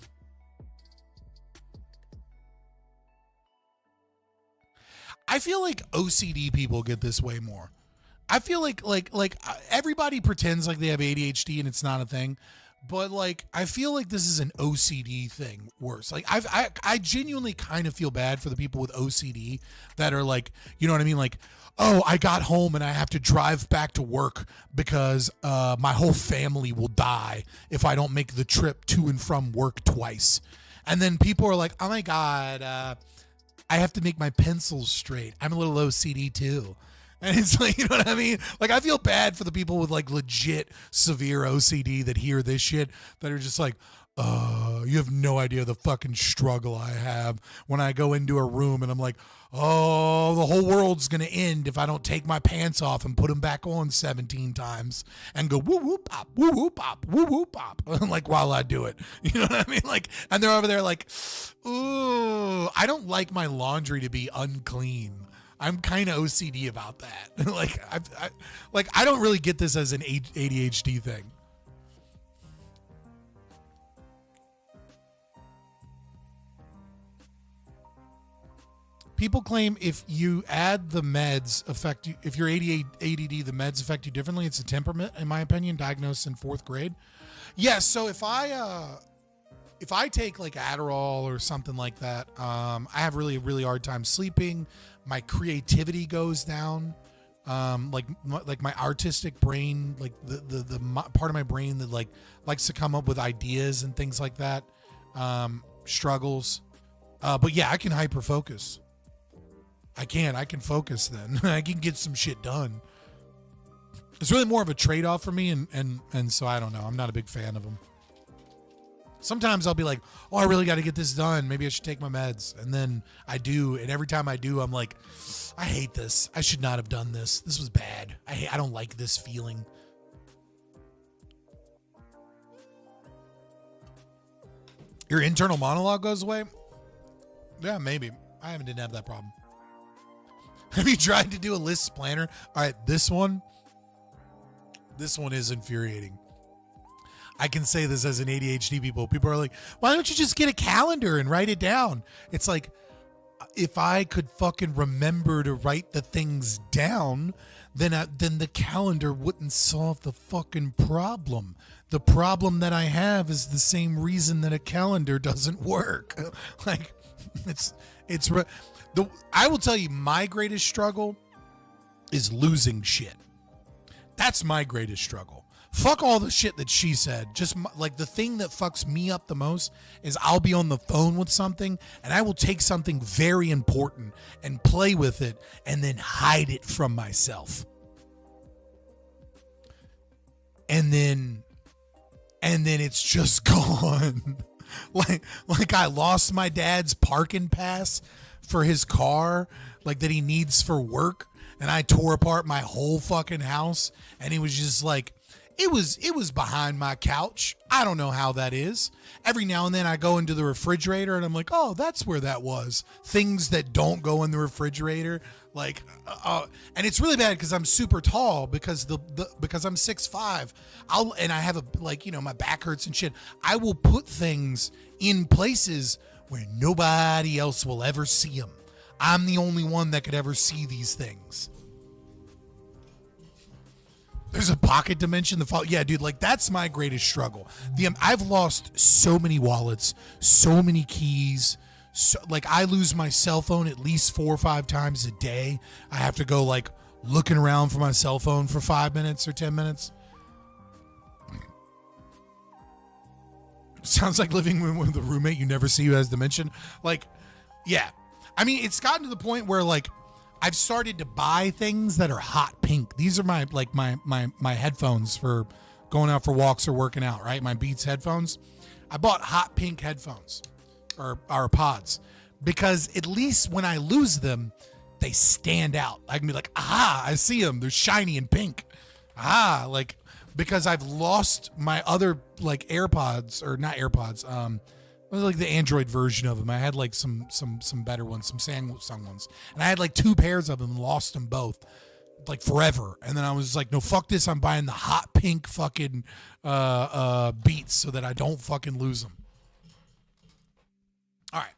I feel like OCD people get this way more. I feel like everybody pretends like they have ADHD and it's not a thing, but like I feel like this is an OCD thing worse. Like I genuinely kind of feel bad for the people with OCD that are like, you know what I mean? Like, oh, I got home and I have to drive back to work because my whole family will die if I don't make the trip to and from work twice. And then people are like, oh my God, I have to make my pencils straight. I'm a little OCD too. And it's like, you know what I mean? Like, I feel bad for the people with like legit severe OCD that hear this shit that are just like, you have no idea the fucking struggle I have when I go into a room and I'm like, oh, the whole world's going to end if I don't take my pants off and put them back on 17 times and go woo woo pop, woo woo pop, woo woo pop. Like, while I do it, you know what I mean? Like, and they're over there like, ooh, I don't like my laundry to be unclean. I'm kind of OCD about that. I don't really get this as an ADHD thing. People claim if you add the meds affect you, if you're ADD, the meds affect you differently. It's a temperament, in my opinion, diagnosed in 4th grade. Yes. So if I take like Adderall or something like that, I have really hard time sleeping. My creativity goes down. Like my artistic brain, like the part of my brain that likes to come up with ideas and things like that, struggles. But yeah, I can hyper focus. I can focus then. I can get some shit done. It's really more of a trade-off for me, and so I don't know. I'm not a big fan of them. Sometimes I'll be like, oh, I really got to get this done. Maybe I should take my meds. And then I do. And every time I do, I'm like, I hate this. I should not have done this. This was bad. I don't like this feeling. Your internal monologue goes away? Yeah, maybe. I didn't have that problem. Have you tried to do a list planner? All right, this one is infuriating. I can say this as an ADHD people. People are like, why don't you just get a calendar and write it down? It's like, if I could fucking remember to write the things down, then the calendar wouldn't solve the fucking problem. The problem that I have is the same reason that a calendar doesn't work. Like, I will tell you, my greatest struggle is losing shit. That's my greatest struggle. Fuck all the shit that she said. Just like the thing that fucks me up the most is I'll be on the phone with something and I will take something very important and play with it and then hide it from myself. And then it's just gone. like I lost my dad's parking pass for his car, like that he needs for work, and I tore apart my whole fucking house, and he was just like, It was behind my couch. I don't know how that is. Every now and then I go into the refrigerator and I'm like, oh, that's where that was. Things that don't go in the refrigerator, like, and it's really bad because I'm super tall because because I'm 6'5". And I have my back hurts and shit. I will put things in places where nobody else will ever see them. I'm the only one that could ever see these things. There's a pocket dimension. Yeah, dude, like that's my greatest struggle. I've lost so many wallets, so many keys. Like I lose my cell phone at least 4 or 5 times a day. I have to go like looking around for my cell phone for 5 minutes or 10 minutes. Sounds like living with a roommate you never see who has dementia. Like, yeah. I mean, it's gotten to the point where like I've started to buy things that are hot pink. These are my headphones for going out for walks or working out, right? My Beats headphones. I bought hot pink headphones or pods because at least when I lose them, they stand out. I can be like, aha, I see them. They're shiny and pink. Ah, like because I've lost my other like AirPods or not AirPods. Like the Android version of them. I had like some better ones, some Samsung ones. And I had like 2 pairs of them and lost them both like forever. And then I was like, no, fuck this. I'm buying the hot pink fucking Beats so that I don't fucking lose them. All right.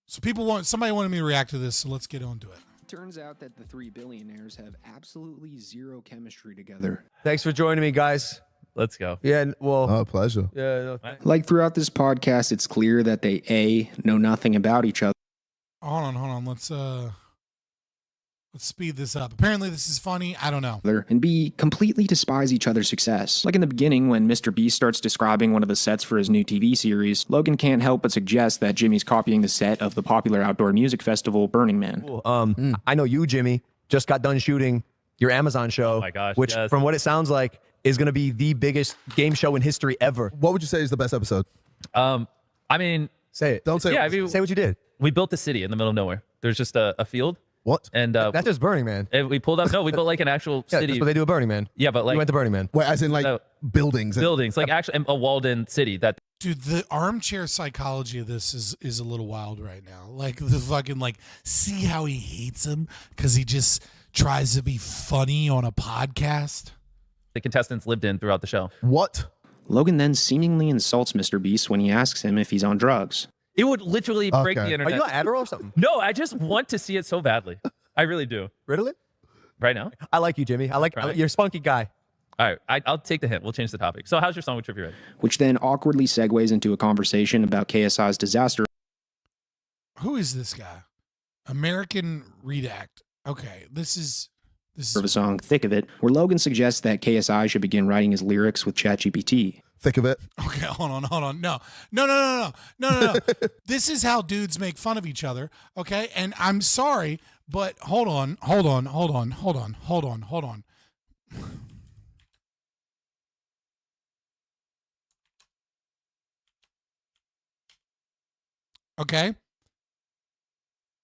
So somebody wanted me to react to this, so let's get on to it. Turns out that the 3 billionaires have absolutely zero chemistry together. Thanks for joining me, guys. Let's go. Yeah, well. Oh, pleasure. Yeah. No, like throughout this podcast, it's clear that they A, know nothing about each other. Hold on. Let's speed this up. Apparently this is funny. I don't know. And B, completely despise each other's success. Like in the beginning, when MrBeast starts describing one of the sets for his new TV series, Logan can't help but suggest that Jimmy's copying the set of the popular outdoor music festival, Burning Man. Cool. I know you, Jimmy, just got done shooting your Amazon show, oh my gosh, which, yes. from what it sounds like, is going to be the biggest game show in history ever. What would you say is the best episode? I mean, say it. Don't say yeah, it. Say what you did. We built a city in the middle of nowhere. There's just a field. What? And that's just Burning Man. We pulled up. No, we built like an actual Yeah, city. that's what they do at Burning Man. Yeah, but like we went to Burning Man. Wait, as in like buildings. Buildings, like actually a walled-in city. That dude, the armchair psychology of this is a little wild right now. Like the fucking like, see how he hates him because he just tries to be funny on a podcast. The contestants lived in throughout the show. What? Logan then seemingly insults MrBeast when he asks him if he's on drugs. It would literally break the Are internet. you on Adderall or something? No, I just want to see it so badly. I really do. Ritalin? Right now? I like you, Jimmy. I like you're a spunky guy. All right, I'll take the hint. We'll change the topic. So how's your song with Trivia Red? Which then awkwardly segues into a conversation about KSI's disaster. Who is this guy? American Redact. Okay, this is of a song, Thick of It, where Logan suggests that KSI should begin writing his lyrics with ChatGPT. Thick of it. Okay, hold on. No. This is how dudes make fun of each other, okay? And I'm sorry, but hold on. Okay?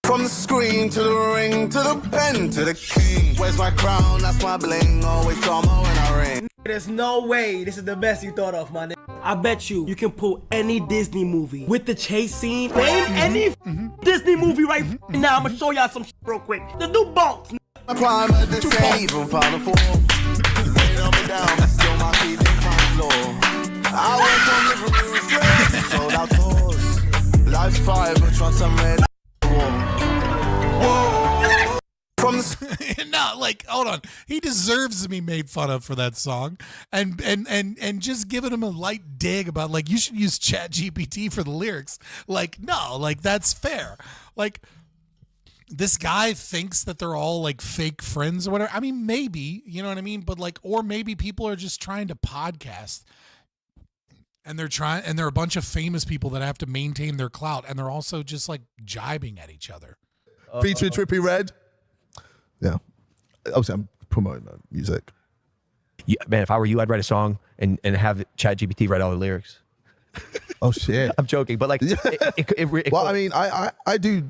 From the screen to the ring, to the pen, to the king. Where's my crown? That's my bling. Always drama when I ring. There's no way this is the best you thought of, my nigga. I bet you can pull any Disney movie with the chase scene. Name any Disney movie right now. I'm gonna show y'all some shit real quick. The new bolts. I climb at the save from Final Four. Rain up and down, but still my feet in front floor. I went from living room straight, sold out tours. Life's fire, but trust I'm ready. From the no, like, hold on. He deserves to be made fun of for that song, and just giving him a light dig about like you should use ChatGPT for the lyrics. Like, no, like that's fair. Like, this guy thinks that they're all like fake friends or whatever. I mean, maybe, you know what I mean, but like, or maybe people are just trying to podcast. And they're a bunch of famous people that have to maintain their clout, and they're also just like jibing at each other. Featuring Trippie Redd. Yeah. Obviously, I'm promoting that music. Yeah, man, if I were you, I'd write a song and have ChatGPT write all the lyrics. Oh, shit. I'm joking, but like... well, I mean, I do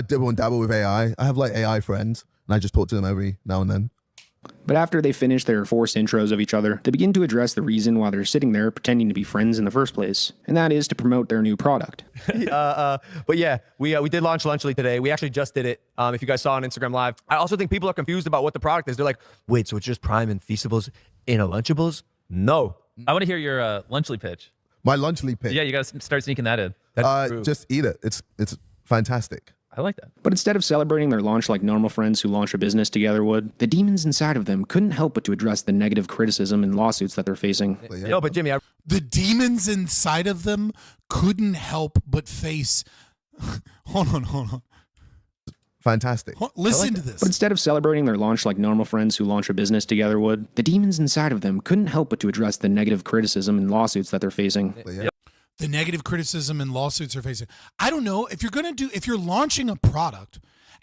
dibble and dabble with AI. I have like AI friends, and I just talk to them every now and then. But after they finish their forced intros of each other, they begin to address the reason why they're sitting there pretending to be friends in the first place, and that is to promote their new product. But yeah, we did launch Lunchly today. We actually just did it. If you guys saw on Instagram Live, I also think people are confused about what the product is. They're like, wait, so it's just Prime and Feastables in a Lunchables? No. I want to hear your Lunchly pitch. My Lunchly pitch. Yeah, you got to start sneaking that in. Just eat it. It's fantastic. I like that. But instead of celebrating their launch like normal friends who launch a business together would, the demons inside of them couldn't help but to address the negative criticism and lawsuits that they're facing. No, but Jimmy, the demons inside of them couldn't help but face. Hold on. Fantastic. Listen to this. But instead of celebrating their launch like normal friends who launch a business together would, the demons inside of them couldn't help but to address the negative criticism and lawsuits that they're facing. The negative criticism and lawsuits are facing. I don't know if you're launching a product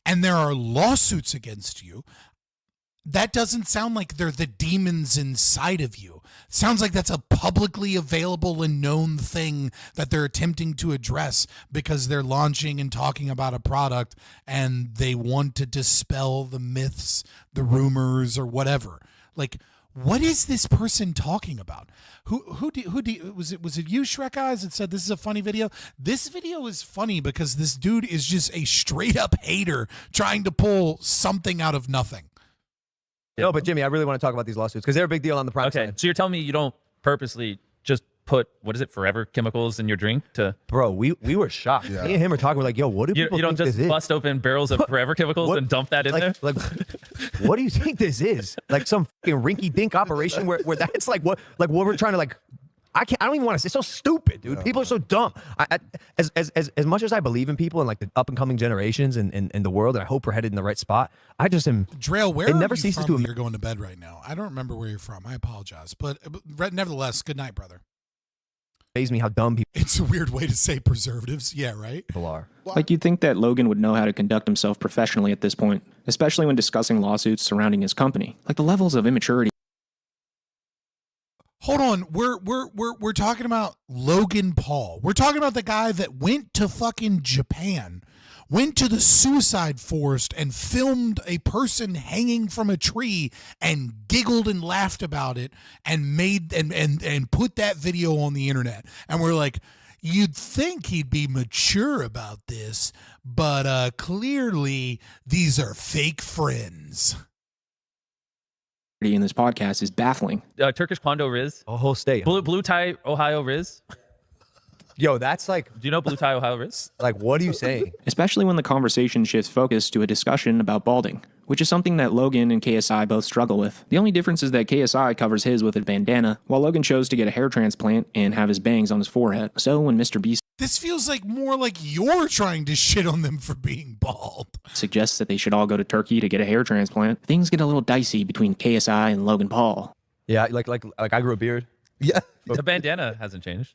and there are lawsuits against you, that doesn't sound like they're the demons inside of you. It sounds like that's a publicly available and known thing that they're attempting to address because they're launching and talking about a product and they want to dispel the myths, the rumors, or whatever. Like, what is this person talking about? Who was it you, Shrek Eyes, that said this is a funny video? This video is funny because this dude is just a straight up hater trying to pull something out of nothing. No, but Jimmy, I really want to talk about these lawsuits because they're a big deal on the private side. So you're telling me you don't purposely just put, what is it, forever chemicals in your drink to... Bro, we were shocked. Me and him were talking, we're like, yo, what do people You don't think just this is? bust open barrels of forever chemicals and dump that in there? Like, what do you think this is? Like some fucking rinky-dink operation where that's like what we're trying to like... I don't even want to say. It's so stupid, dude. People are so dumb. As much as I believe in people and like the up and coming generations and the world, and I hope we're headed in the right spot, I just am. Drail, where it are never you ceases from to that you're going to bed right now? I don't remember where you're from. I apologize, but nevertheless, good night, brother. Amaze me how dumb people. It's a weird way to say preservatives. Yeah, right. People are. Like you'd think that Logan would know how to conduct himself professionally at this point, especially when discussing lawsuits surrounding his company. Like the levels of immaturity. Hold on, we're talking about Logan Paul. We're talking about the guy that went to fucking Japan, went to the suicide forest and filmed a person hanging from a tree and giggled and laughed about it and made and put that video on the internet. And we're like, you'd think he'd be mature about this, but clearly these are fake friends. In this podcast is baffling. Turkish Quando Riz. A whole state. Blue Tie Ohio Riz. Yo, that's like... Do you know Blue Tie Ohio Riz? Like, what are you saying? Especially when the conversation shifts focus to a discussion about balding, which is something that Logan and KSI both struggle with. The only difference is that KSI covers his with a bandana, while Logan chose to get a hair transplant and have his bangs on his forehead. So when MrBeast This feels like more like you're trying to shit on them for being bald. suggests that they should all go to Turkey to get a hair transplant, things get a little dicey between KSI and Logan Paul. Yeah, like I grew a beard. Yeah. The bandana hasn't changed.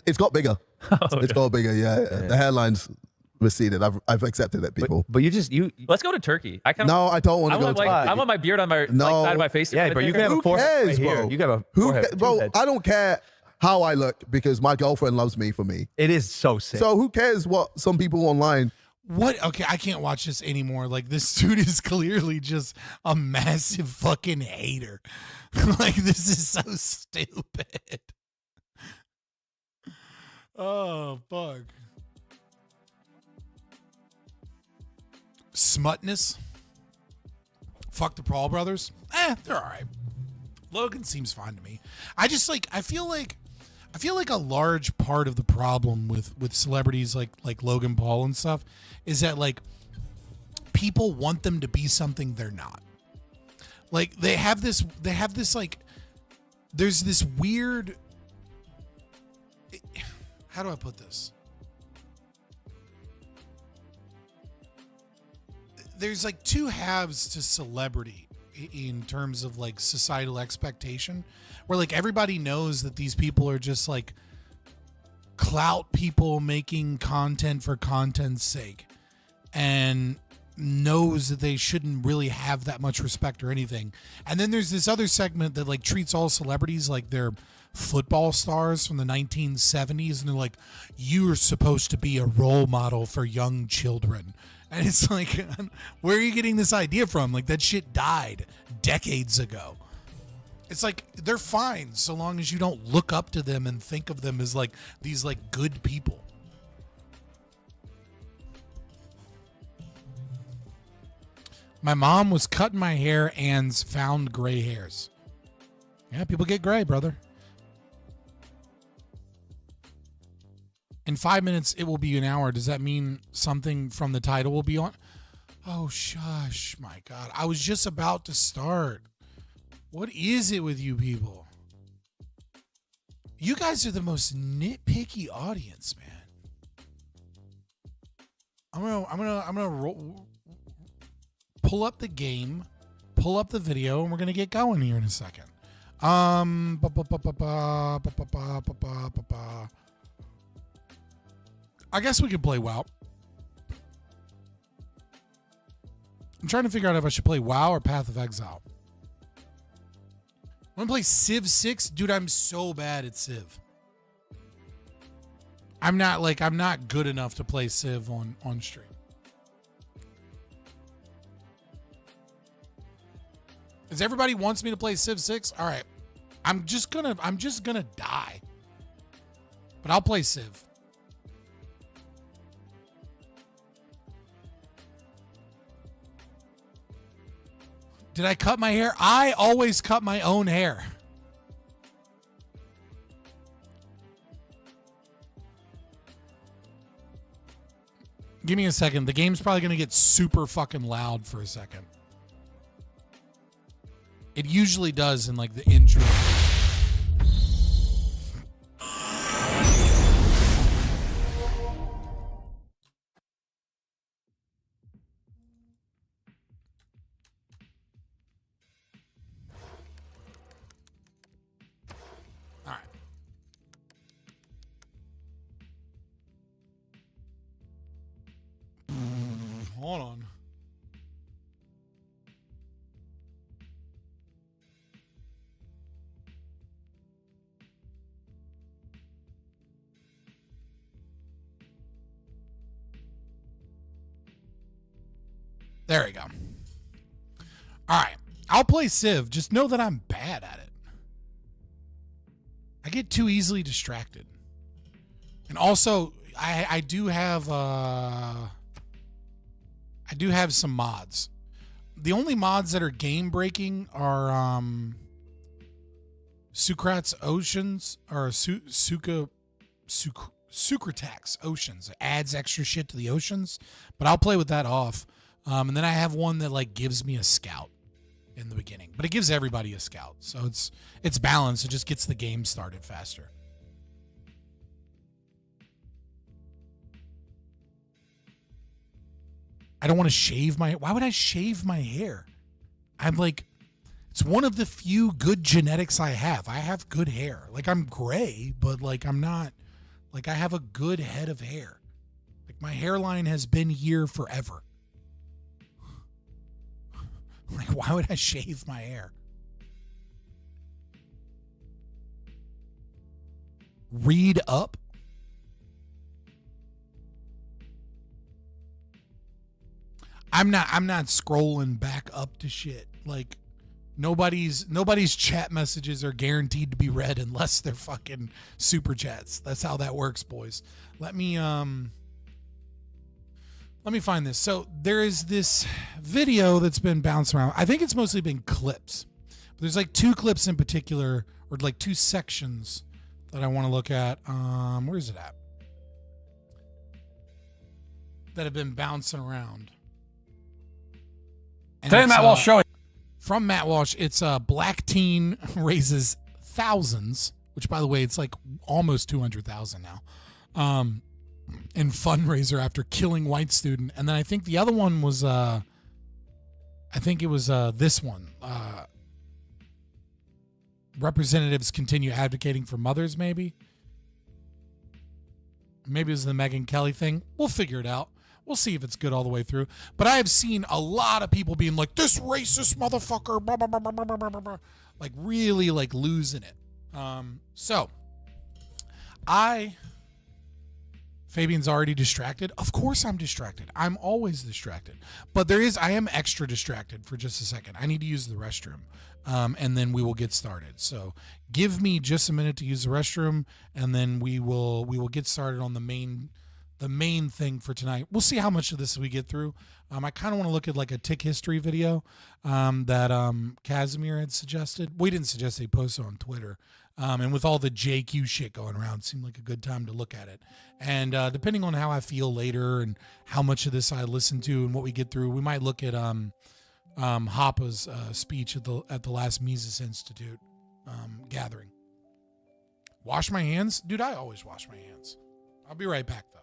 It's got bigger. It's got bigger, yeah. The hairline's receded. I've accepted it, people. But you Let's go to Turkey. No, I don't want to go to Turkey. I want my beard on my side of my face. Yeah, but you can have a forehead right here. You can have a forehead. Bro, I don't care how I look because my girlfriend loves me for me. It is so sick. So who cares what some people online... What? Okay, I can't watch this anymore. Like, this dude is clearly just a massive fucking hater. Like, this is so stupid. Oh, fuck. Smutness. Fuck the Paul brothers. They're all right. Logan seems fine to me. I feel like a large part of the problem with celebrities like Logan Paul and stuff is that like people want them to be something they're not. Like they have this like there's this weird, how do I put this? There's like two halves to celebrity in terms of like societal expectation, where like everybody knows that these people are just like clout people making content for content's sake and knows that they shouldn't really have that much respect or anything. And then there's this other segment that like treats all celebrities like they're football stars from the 1970s, and they're like, you're supposed to be a role model for young children. And it's like, where are you getting this idea from? Like, that shit died decades ago. It's like, they're fine so long as you don't look up to them and think of them as like these like good people. My mom was cutting my hair and found gray hairs. Yeah, people get gray, brother. In 5 minutes, it will be an hour. Does that mean something from the title will be on? Oh, shush. My God. I was just about to start. What is it with you people? You guys are the most nitpicky audience, man. I'm gonna pull up the game, pull up the video, and we're gonna get going here in a second. I guess we could play WoW. I'm trying to figure out if I should play WoW or Path of Exile. I want to play Civ 6? Dude, I'm so bad at Civ. I'm not good enough to play Civ on stream. As everybody wants me to play Civ 6? All right. I'm just gonna die. But I'll play Civ. Did I cut my hair? I always cut my own hair. Give me a second. The game's probably going to get super fucking loud for a second. It usually does in like the intro. Hold on. There we go. All right. I'll play Civ. Just know that I'm bad at it. I get too easily distracted. And also, I do have some mods. The only mods that are game breaking are Sukrat's Oceans or Sukratax Oceans. It adds extra shit to the oceans, but I'll play with that off. And then I have one that like gives me a scout in the beginning, but it gives everybody a scout, so it's balanced. It just gets the game started faster. I don't want to shave my... Why would I shave my hair? I'm like... It's one of the few good genetics I have. I have good hair. Like, I'm gray, but, like, I'm not... Like, I have a good head of hair. Like, my hairline has been here forever. Like, why would I shave my hair? Read up? I'm not scrolling back up to shit. Like, nobody's chat messages are guaranteed to be read unless they're fucking super chats. That's how that works, boys. Let me find this. So there is this video that's been bouncing around. I think it's mostly been clips. But there's like two clips in particular, or like two sections that I want to look at. Where is it at? That have been bouncing around. And today Matt Walsh showing. From Matt Walsh, it's a black teen raises thousands, which by the way, it's like almost 200,000 now. In fundraiser after killing white student. And then I think the other one was this one. Representatives continue advocating for mothers, maybe. Maybe it was the Megyn Kelly thing. We'll figure it out. We'll see if it's good all the way through. But I have seen a lot of people being like, this racist motherfucker, blah, blah, blah, blah, blah, blah, blah, like really like losing it. So I Fabian's already distracted. Of course I'm distracted. I'm always distracted. But I am extra distracted for just a second. I need to use the restroom. And then we will get started. So give me just a minute to use the restroom, and then we will get started on the main thing for tonight. We'll see how much of this we get through. I kind of want to look at like a TikHistory video that Casimir had suggested. We didn't suggest he posted on Twitter. And with all the JQ shit going around, it seemed like a good time to look at it. And depending on how I feel later and how much of this I listen to and what we get through, we might look at Hoppe's speech at the last Mises Institute gathering. Wash my hands? Dude, I always wash my hands. I'll be right back, though.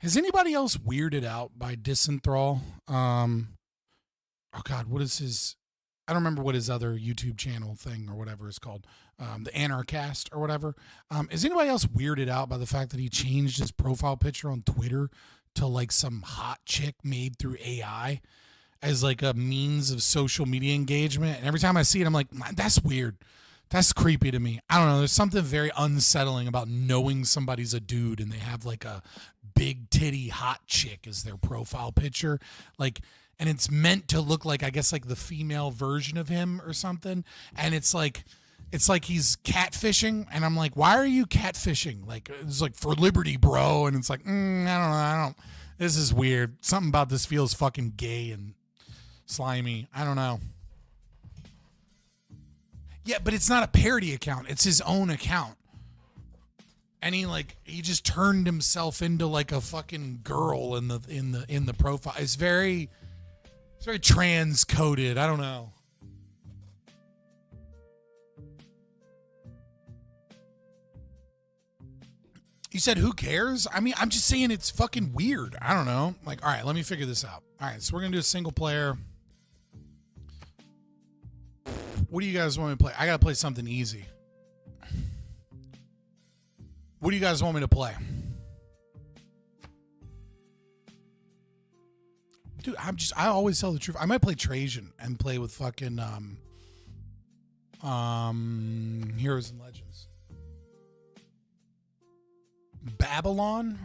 Has anybody else weirded out by Disenthrall? Oh God, what is his? I don't remember what his other YouTube channel thing or whatever is called. The Anarchast or whatever. Is anybody else weirded out by the fact that he changed his profile picture on Twitter to like some hot chick made through AI as like a means of social media engagement? And every time I see it, I'm like, that's weird. That's creepy to me. I don't know. There's something very unsettling about knowing somebody's a dude and they have like a big titty hot chick as their profile picture. Like, and it's meant to look like, I guess, like the female version of him or something. And it's like he's catfishing. And I'm like, why are you catfishing? Like, it's like for liberty, bro. And it's like, I don't, this is weird. Something about this feels fucking gay and slimy. I don't know. Yeah, but it's not a parody account. It's his own account. And he just turned himself into like a fucking girl in the profile. It's very trans-coded. I don't know. You said who cares? I mean, I'm just saying it's fucking weird. I don't know. Like, all right, let me figure this out. All right, so we're going to do a single player. What do you guys want me to play? I got to play something easy. What do you guys want me to play? Dude, I always tell the truth. I might play Trajan and play with fucking Heroes and Legends. Babylon?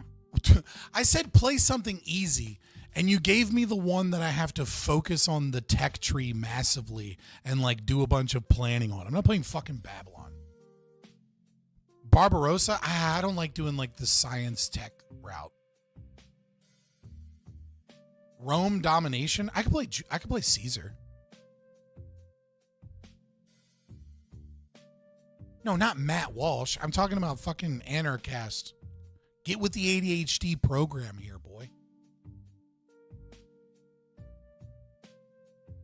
I said play something easy. And you gave me the one that I have to focus on the tech tree massively and like do a bunch of planning on. I'm not playing fucking Babylon. Barbarossa? I don't like doing like the science tech route. Rome domination? I could play Caesar. No, not Matt Walsh. I'm talking about fucking Anarchast. Get with the ADHD program here, boy.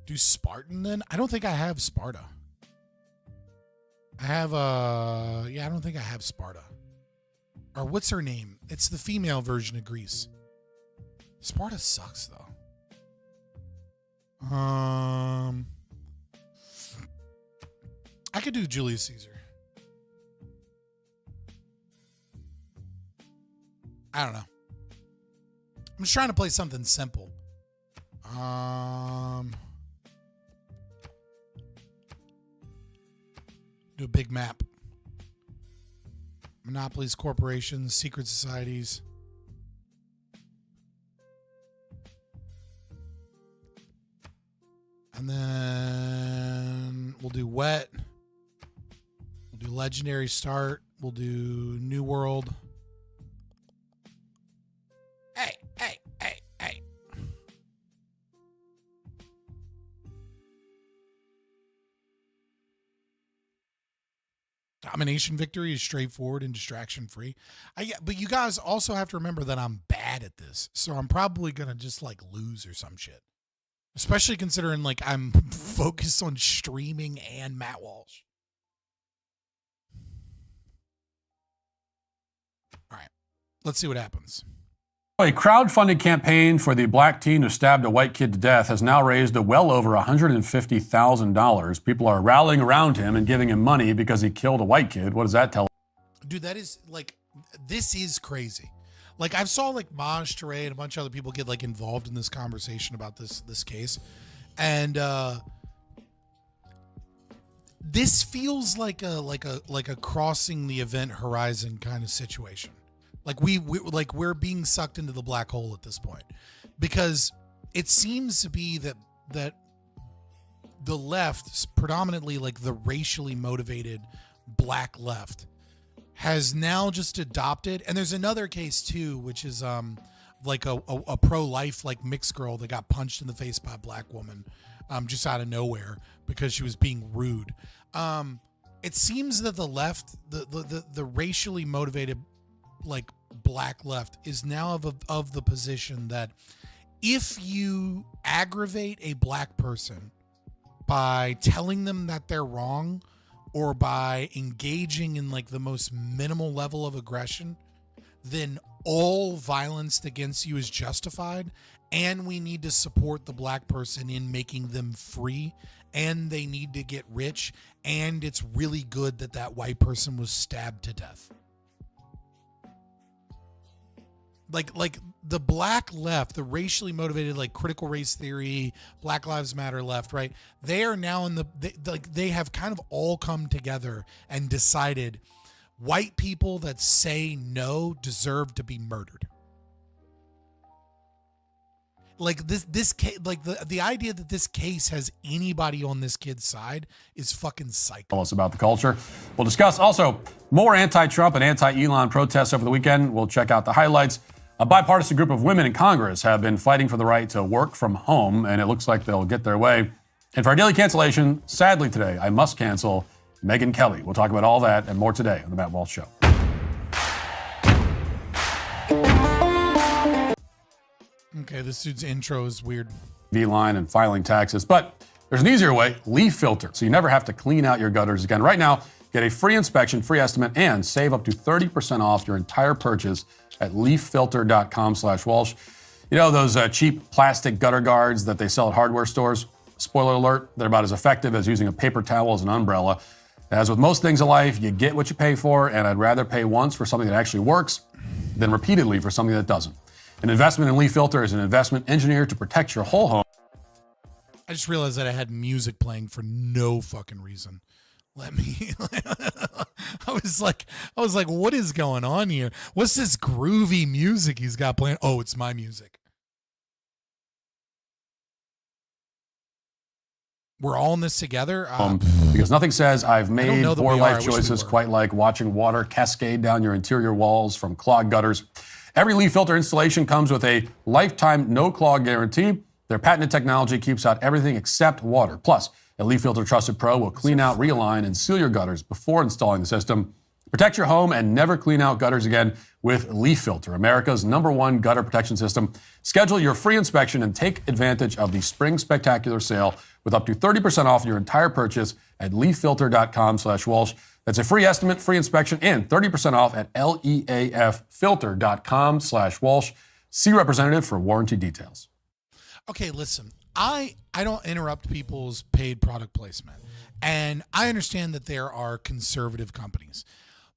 Do Spartan then? I don't think I have Sparta. I have I don't think I have Sparta. Or what's her name? It's the female version of Greece. Sparta sucks though. I could do Julius Caesar. I don't know. I'm just trying to play something simple. Do a big map. Monopolies, corporations, secret societies. And then we'll do wet. We'll do legendary start. We'll do new world. Hey. Domination victory is straightforward and distraction free. But you guys also have to remember that I'm bad at this. So I'm probably going to just like lose or some shit. Especially considering like I'm focused on streaming and Matt Walsh. All right, let's see what happens. A crowdfunding campaign for the black teen who stabbed a white kid to death has now raised well over $150,000. People are rallying around him and giving him money because he killed a white kid. What does that tell? Dude, that is like, this is crazy. Like I saw like Maj Touré and a bunch of other people get like involved in this conversation about this case. And this feels like a crossing the event horizon kind of situation. Like we're being sucked into the black hole at this point, because it seems to be that the left, predominantly like the racially motivated black left, has now just adopted. And there's another case too, which is like a pro-life like mixed girl that got punched in the face by a black woman just out of nowhere because she was being rude. It seems that the left, the racially motivated like black left, is now of the position that if you aggravate a black person by telling them that they're wrong or by engaging in like the most minimal level of aggression, then all violence against you is justified, and we need to support the black person in making them free, and they need to get rich, and it's really good that that white person was stabbed to death. Like the black left, the racially motivated, like critical race theory, Black Lives Matter left, right? They are now they have kind of all come together and decided white people that say no deserve to be murdered. Like this case, like the idea that this case has anybody on this kid's side is fucking psycho. Tell us about the culture. We'll discuss also more anti-Trump and anti-Elon protests over the weekend. We'll check out the highlights. A bipartisan group of women in Congress have been fighting for the right to work from home, and it looks like they'll get their way. And for our daily cancellation, sadly today, I must cancel Megyn Kelly. We'll talk about all that and more today on The Matt Walsh Show. Okay, this dude's intro is weird. V-line and filing taxes, but there's an easier way, leaf filter, so you never have to clean out your gutters again. Right now, get a free inspection, free estimate, and save up to 30% off your entire purchase at leaffilter.com/Walsh. You know those cheap plastic gutter guards that they sell at hardware stores? Spoiler alert, they're about as effective as using a paper towel as an umbrella. As with most things in life, you get what you pay for, and I'd rather pay once for something that actually works than repeatedly for something that doesn't. An investment in Leaf Filter is an investment engineered to protect your whole home. I just realized that I had music playing for no fucking reason. I was like, what is going on here? What's this groovy music he's got playing? Oh, it's my music. We're all in this together. Because nothing says I've made poor life choices quite like watching water cascade down your interior walls from clogged gutters. Every Leaf Filter installation comes with a lifetime no-clog guarantee. Their patented technology keeps out everything except water. Plus, a Leaf Filter Trusted Pro will clean out, realign, and seal your gutters before installing the system. Protect your home and never clean out gutters again with Leaf Filter, America's #1 gutter protection system. Schedule your free inspection and take advantage of the Spring Spectacular sale with up to 30% off your entire purchase at leaffilter.com/Walsh. That's a free estimate, free inspection, and 30% off at leaffilter.com/Walsh. See representative for warranty details. Okay, listen, I don't interrupt people's paid product placement. And I understand that there are conservative companies,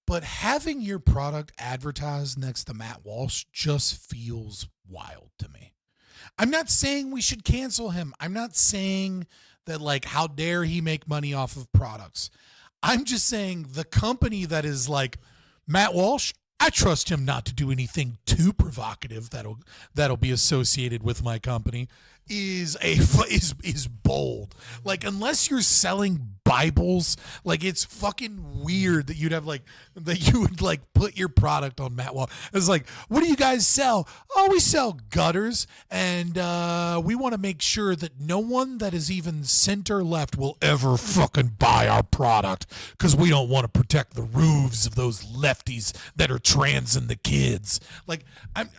but having your product advertised next to Matt Walsh just feels wild to me. I'm not saying we should cancel him. I'm not saying that, like, how dare he make money off of products. I'm just saying the company that is like Matt Walsh, I trust him not to do anything too provocative that'll be associated with my company, is bold. Like, unless you're selling Bibles, like, it's fucking weird that you'd have that you would put your product on Matt Walsh. It's like, what do you guys sell? Oh, we sell gutters, and we want to make sure that no one that is even center left will ever fucking buy our product because we don't want to protect the roofs of those lefties that are transing the kids. Like, I'm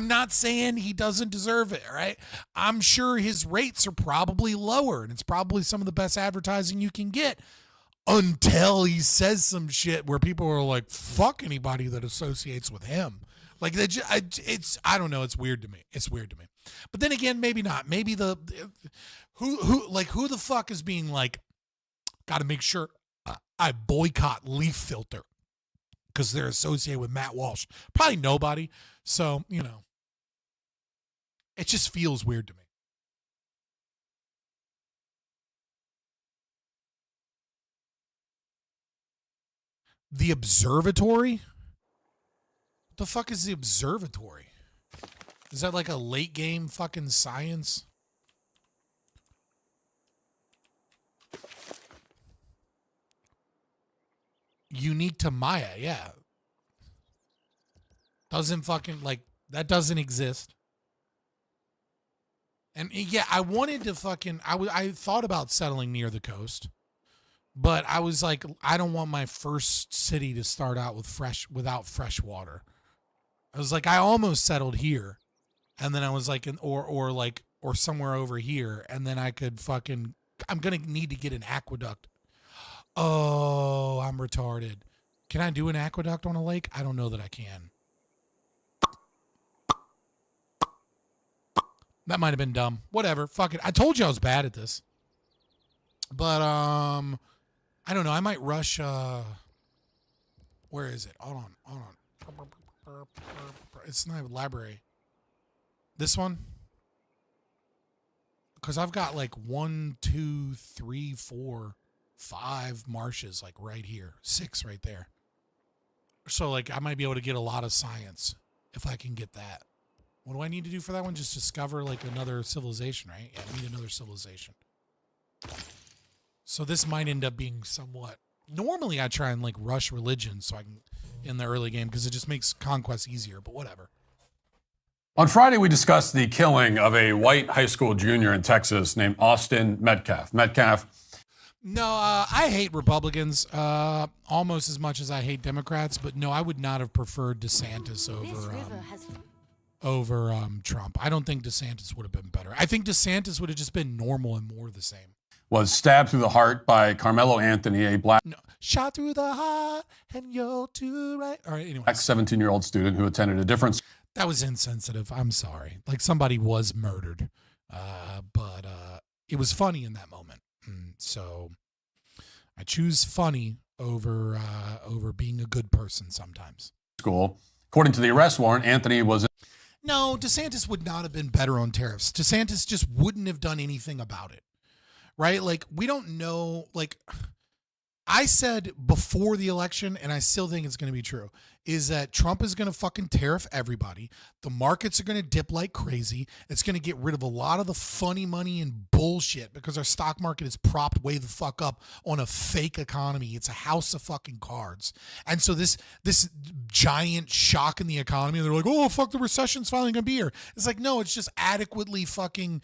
not saying he doesn't deserve it, right? I'm sure his rates are probably lower, and it's probably some of the best advertising you can get until he says some shit where people are like, fuck anybody that associates with him. Like, I don't know. It's weird to me. But then again, maybe not. Maybe who the fuck is being like, got to make sure I boycott Leaf Filter because they're associated with Matt Walsh? Probably nobody. So, it just feels weird to me. The observatory? What the fuck is the observatory? Is that like a late game fucking science? Unique to Maya, yeah. Doesn't fucking, that doesn't exist. And yeah, I wanted to fucking, I thought about settling near the coast, but I was like, I don't want my first city to start out without fresh water. I was like, I almost settled here, and then I was like, or somewhere over here, and then I could fucking, I'm gonna need to get an aqueduct. Oh, I'm retarded. Can I do an aqueduct on a lake? I don't know that I can. That might have been dumb. Whatever. Fuck it. I told you I was bad at this. But I don't know. I might rush where is it? Hold on. It's not a library. This one? Because I've got 1, 2, 3, 4, 5 marshes right here. 6 right there. So I might be able to get a lot of science if I can get that. What do I need to do for that one? Just discover another civilization, right? Yeah, I need another civilization. So this might end up being somewhat. Normally I try and rush religion so I can in the early game because it just makes conquest easier, but whatever. On Friday, we discussed the killing of a white high school junior in Texas named Austin Metcalf. No, I hate Republicans almost as much as I hate Democrats, but no, I would not have preferred DeSantis over Trump. I don't think DeSantis would have been better. I think DeSantis would have just been normal and more the same. Was stabbed through the heart by Carmelo Anthony, a black shot through the heart and you're too right. All right, anyway. 17-year-old student who attended a different. That was insensitive. I'm sorry. Somebody was murdered, but it was funny in that moment. So I choose funny over being a good person sometimes. School. According to the arrest warrant, Anthony was. No, DeSantis would not have been better on tariffs. DeSantis just wouldn't have done anything about it, right? We don't know. I said before the election, and I still think it's going to be true, is that Trump is going to fucking tariff everybody. The markets are going to dip like crazy. It's going to get rid of a lot of the funny money and bullshit because our stock market is propped way the fuck up on a fake economy. It's a house of fucking cards. And so this giant shock in the economy, they're like, oh, fuck, the recession's finally going to be here. It's no, it's just adequately fucking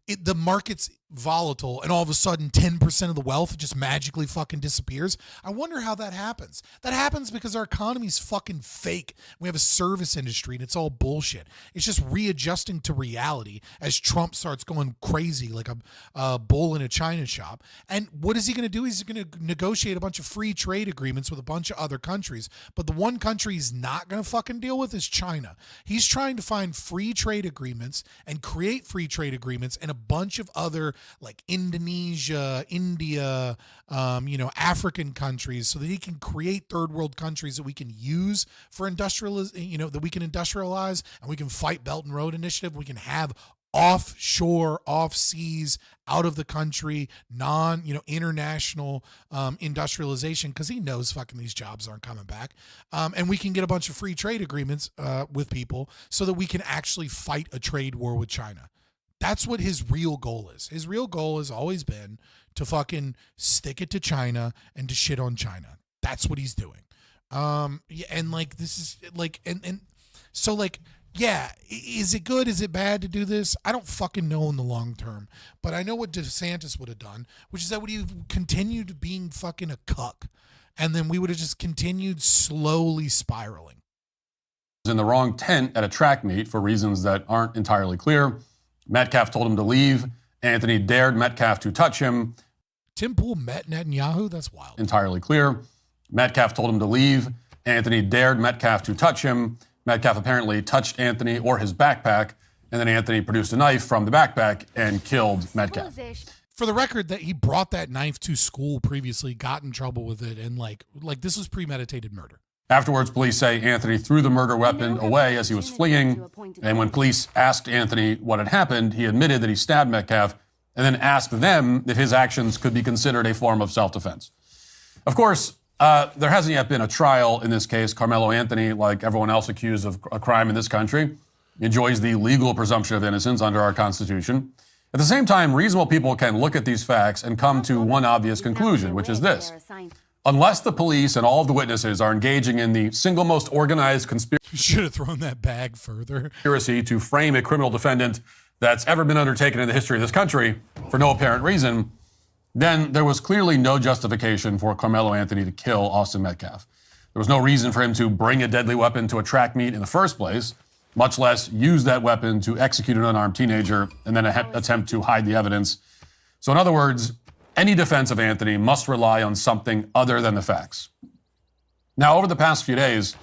the market's volatile and all of a sudden 10% of the wealth just magically fucking disappears. I wonder how that happens. That happens because our economy's fucking fake. We have a service industry and it's all bullshit. It's just readjusting to reality as Trump starts going crazy like a bull in a china shop. And what is he going to do? He's going to negotiate a bunch of free trade agreements with a bunch of other countries. But the one country he's not going to fucking deal with is China. He's trying to find free trade agreements and create free trade agreements in a bunch of other like Indonesia, India, African countries, so that he can create third world countries that we can use for that we can industrialize, and we can fight Belt and Road Initiative. We can have offshore, off seas, out of the country, international industrialization, because he knows fucking these jobs aren't coming back. And we can get a bunch of free trade agreements with people so that we can actually fight a trade war with China. That's what his real goal is. His real goal has always been to fucking stick it to China and to shit on China. That's what he's doing. And like, this is like, and so like, yeah, is it good? Is it bad to do this? I don't fucking know in the long term. But I know what DeSantis would have done, which is that would have continued being fucking a cuck. And then we would have just continued slowly spiraling. In the wrong tent at a track meet for reasons that aren't entirely clear. Metcalf told him to leave. Anthony dared Metcalf to touch him. Tim Pool met Netanyahu? That's wild. Entirely clear. Metcalf told him to leave. Anthony dared Metcalf to touch him. Metcalf apparently touched Anthony or his backpack, and then Anthony produced a knife from the backpack and killed Metcalf. For the record, that he brought that knife to school previously, got in trouble with it, and like this was premeditated murder. Afterwards, police say Anthony threw the murder weapon away as he was fleeing, and when police asked Anthony what had happened, he admitted that he stabbed Metcalf and then asked them if his actions could be considered a form of self-defense. Of course, there hasn't yet been a trial in this case. Carmelo Anthony, like everyone else accused of a crime in this country, enjoys the legal presumption of innocence under our Constitution. At the same time, reasonable people can look at these facts and come to one obvious conclusion, which is this. Unless the police and all of the witnesses are engaging in the single most organized conspiracy You should have thrown that bag further. To frame a criminal defendant that's ever been undertaken in the history of this country for no apparent reason, then there was clearly no justification for Carmelo Anthony to kill Austin Metcalf. There was no reason for him to bring a deadly weapon to a track meet in the first place, much less use that weapon to execute an unarmed teenager and then attempt to hide the evidence. So in other words, any defense of Anthony must rely on something other than the facts. Now, over the past few days,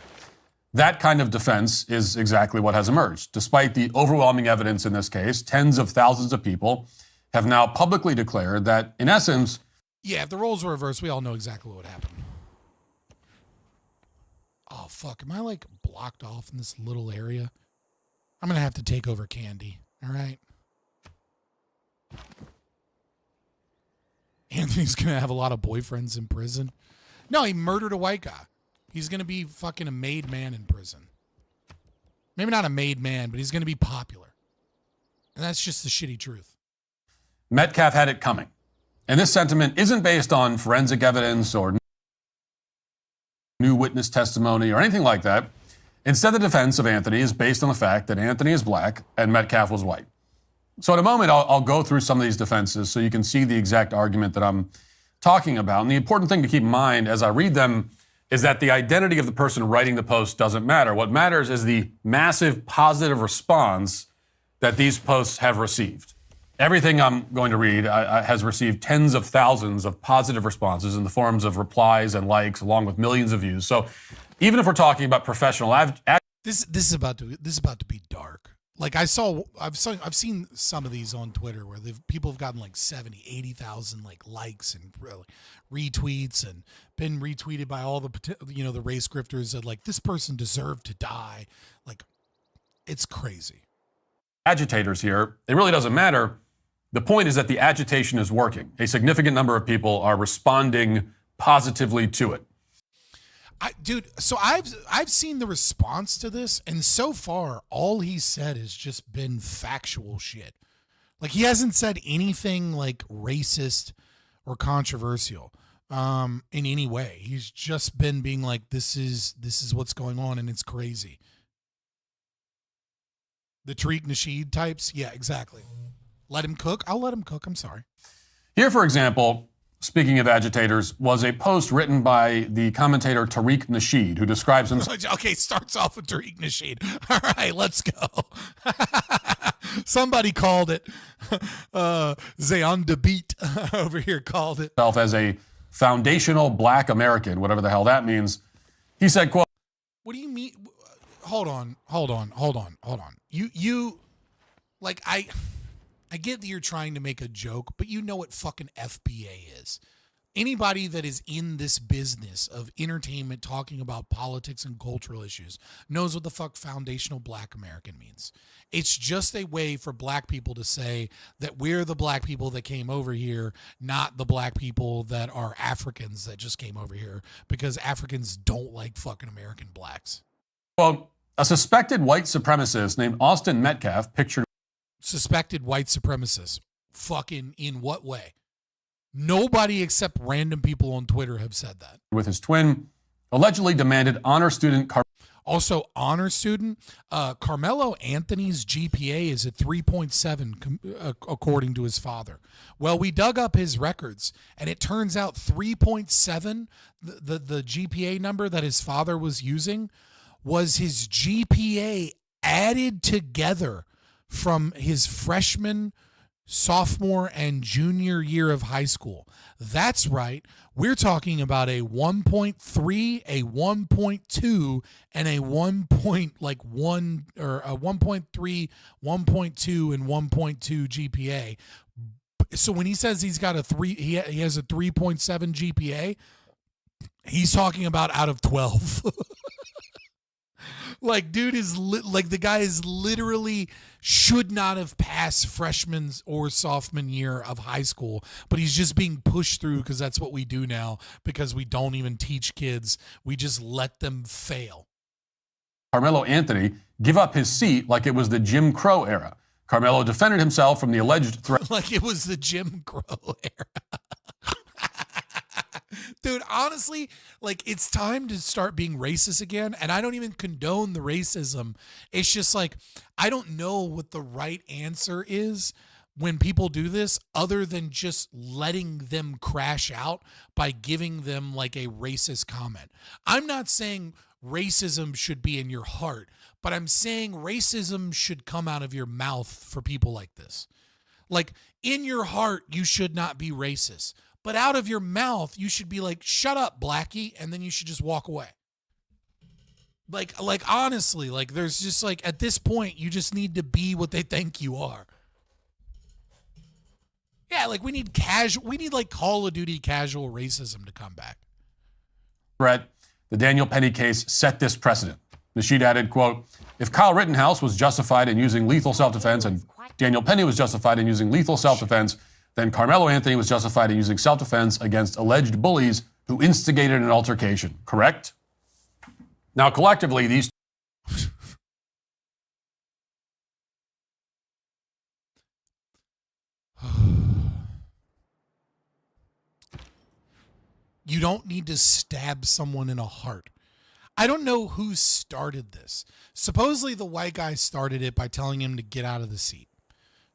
that kind of defense is exactly what has emerged. Despite the overwhelming evidence in this case, tens of thousands of people have now publicly declared that, in essence... Yeah, if the roles were reversed, we all know exactly what would happen. Oh, fuck. Am I, like, blocked off in this little area? I'm going to have to take over Candy. All right? Anthony's going to have a lot of boyfriends in prison. No, he murdered a white guy. He's going to be fucking a made man in prison. Maybe not a made man, but he's going to be popular. And that's just the shitty truth. Metcalf had it coming. And this sentiment isn't based on forensic evidence or new witness testimony or anything like that. Instead, the defense of Anthony is based on the fact that Anthony is black and Metcalf was white. So in a moment, I'll go through some of these defenses so you can see the exact argument that I'm talking about. And the important thing to keep in mind as I read them is that the identity of the person writing the post doesn't matter. What matters is the massive positive response that these posts have received. Everything I'm going to read has received tens of thousands of positive responses in the forms of replies and likes, along with millions of views. So even if we're talking about professional, this is about to be dark. Like I've seen some of these on Twitter where people have gotten like 70, 80,000 like likes and retweets and been retweeted by all the the race grifters that like this person deserved to die. Like it's crazy. Agitators here, it really doesn't matter. The point is that the agitation is working. A significant number of people are responding positively to it. So I've seen the response to this, and so far all he said has just been factual shit. Like he hasn't said anything like racist or controversial in any way. He's just been being like, this is what's going on, and it's crazy. The Tariq Nasheed types, yeah, exactly. Let him cook. I'll let him cook. I'm sorry. Here, for example, speaking of agitators, was a post written by the commentator Tariq Nasheed, who describes himself... Okay, starts off with Tariq Nasheed. All right, let's go. Somebody called it. Zayon DeBeat over here called it. ...as a foundational black American, whatever the hell that means. He said, quote... What do you mean? Hold on. You, like, I get that you're trying to make a joke, but you know what fucking FBA is. Anybody that is in this business of entertainment talking about politics and cultural issues knows what the fuck foundational black American means. It's just a way for black people to say that we're the black people that came over here, not the black people that are Africans that just came over here, because Africans don't like fucking American blacks. Well, a suspected white supremacist named Austin Metcalf pictured... Suspected white supremacists. Fucking in what way? Nobody except random people on Twitter have said that. ...with his twin, allegedly demanded honor student... Also, honor student, Carmelo Anthony's GPA is at 3.7, according to his father. Well, we dug up his records, and it turns out 3.7, the GPA number that his father was using, was his GPA added together from his freshman, sophomore, and junior year of high school. That's right. We're talking about a 1.3, a 1.2, and a 1.1 or a 1.3, 1.2, and 1.2 GPA. So when he says he's got a 3, he has a 3.7 GPA, he's talking about out of 12. Like, dude is like, the guy is literally should not have passed freshman or sophomore year of high school, but he's just being pushed through because that's what we do now, because we don't even teach kids. We just let them fail. Carmelo Anthony give up his seat like it was the Jim Crow era. Carmelo defended himself from the alleged threat. Like it was the Jim Crow era. Dude, honestly, like, it's time to start being racist again. And I don't even condone the racism. It's just like, I don't know what the right answer is when people do this, other than just letting them crash out by giving them like a racist comment. I'm not saying racism should be in your heart, but I'm saying racism should come out of your mouth for people like this. Like, in your heart, you should not be racist. But out of your mouth, you should be like, shut up, Blackie, and then you should just walk away. Like honestly, like, there's just like, at this point, you just need to be what they think you are. Yeah, like, we need like Call of Duty casual racism to come back. Threat, the Daniel Penny case set this precedent. The sheet added, quote, if Kyle Rittenhouse was justified in using lethal self-defense and Daniel Penny was justified in using lethal self-defense, then Carmelo Anthony was justified in using self-defense against alleged bullies who instigated an altercation, correct? Now, collectively, these... You don't need to stab someone in a heart. I don't know who started this. Supposedly the white guy started it by telling him to get out of the seat.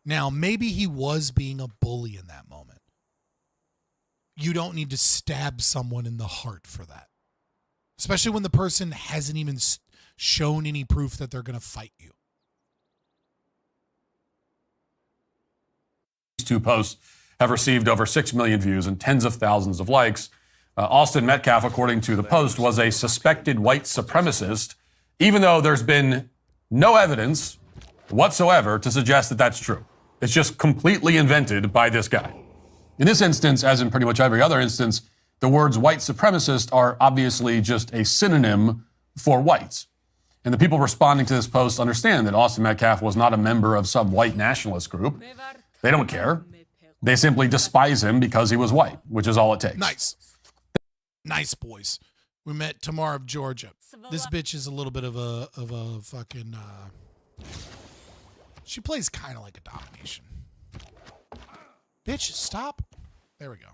Now, maybe he was being a bully in that moment. You don't need to stab someone in the heart for that. Especially when the person hasn't even shown any proof that they're going to fight you. These two posts have received over 6 million views and tens of thousands of likes. Austin Metcalf, according to the Post, was a suspected white supremacist, even though there's been no evidence whatsoever to suggest that that's true. It's just completely invented by this guy. In this instance, as in pretty much every other instance, the words white supremacist are obviously just a synonym for whites. And the people responding to this post understand that Austin Metcalf was not a member of some white nationalist group. They don't care. They simply despise him because he was white, which is all it takes. Nice. Nice, boys. We met Tamar of Georgia. This bitch is a little bit of a fucking... She plays kind of like a domination. Bitch, stop. There we go.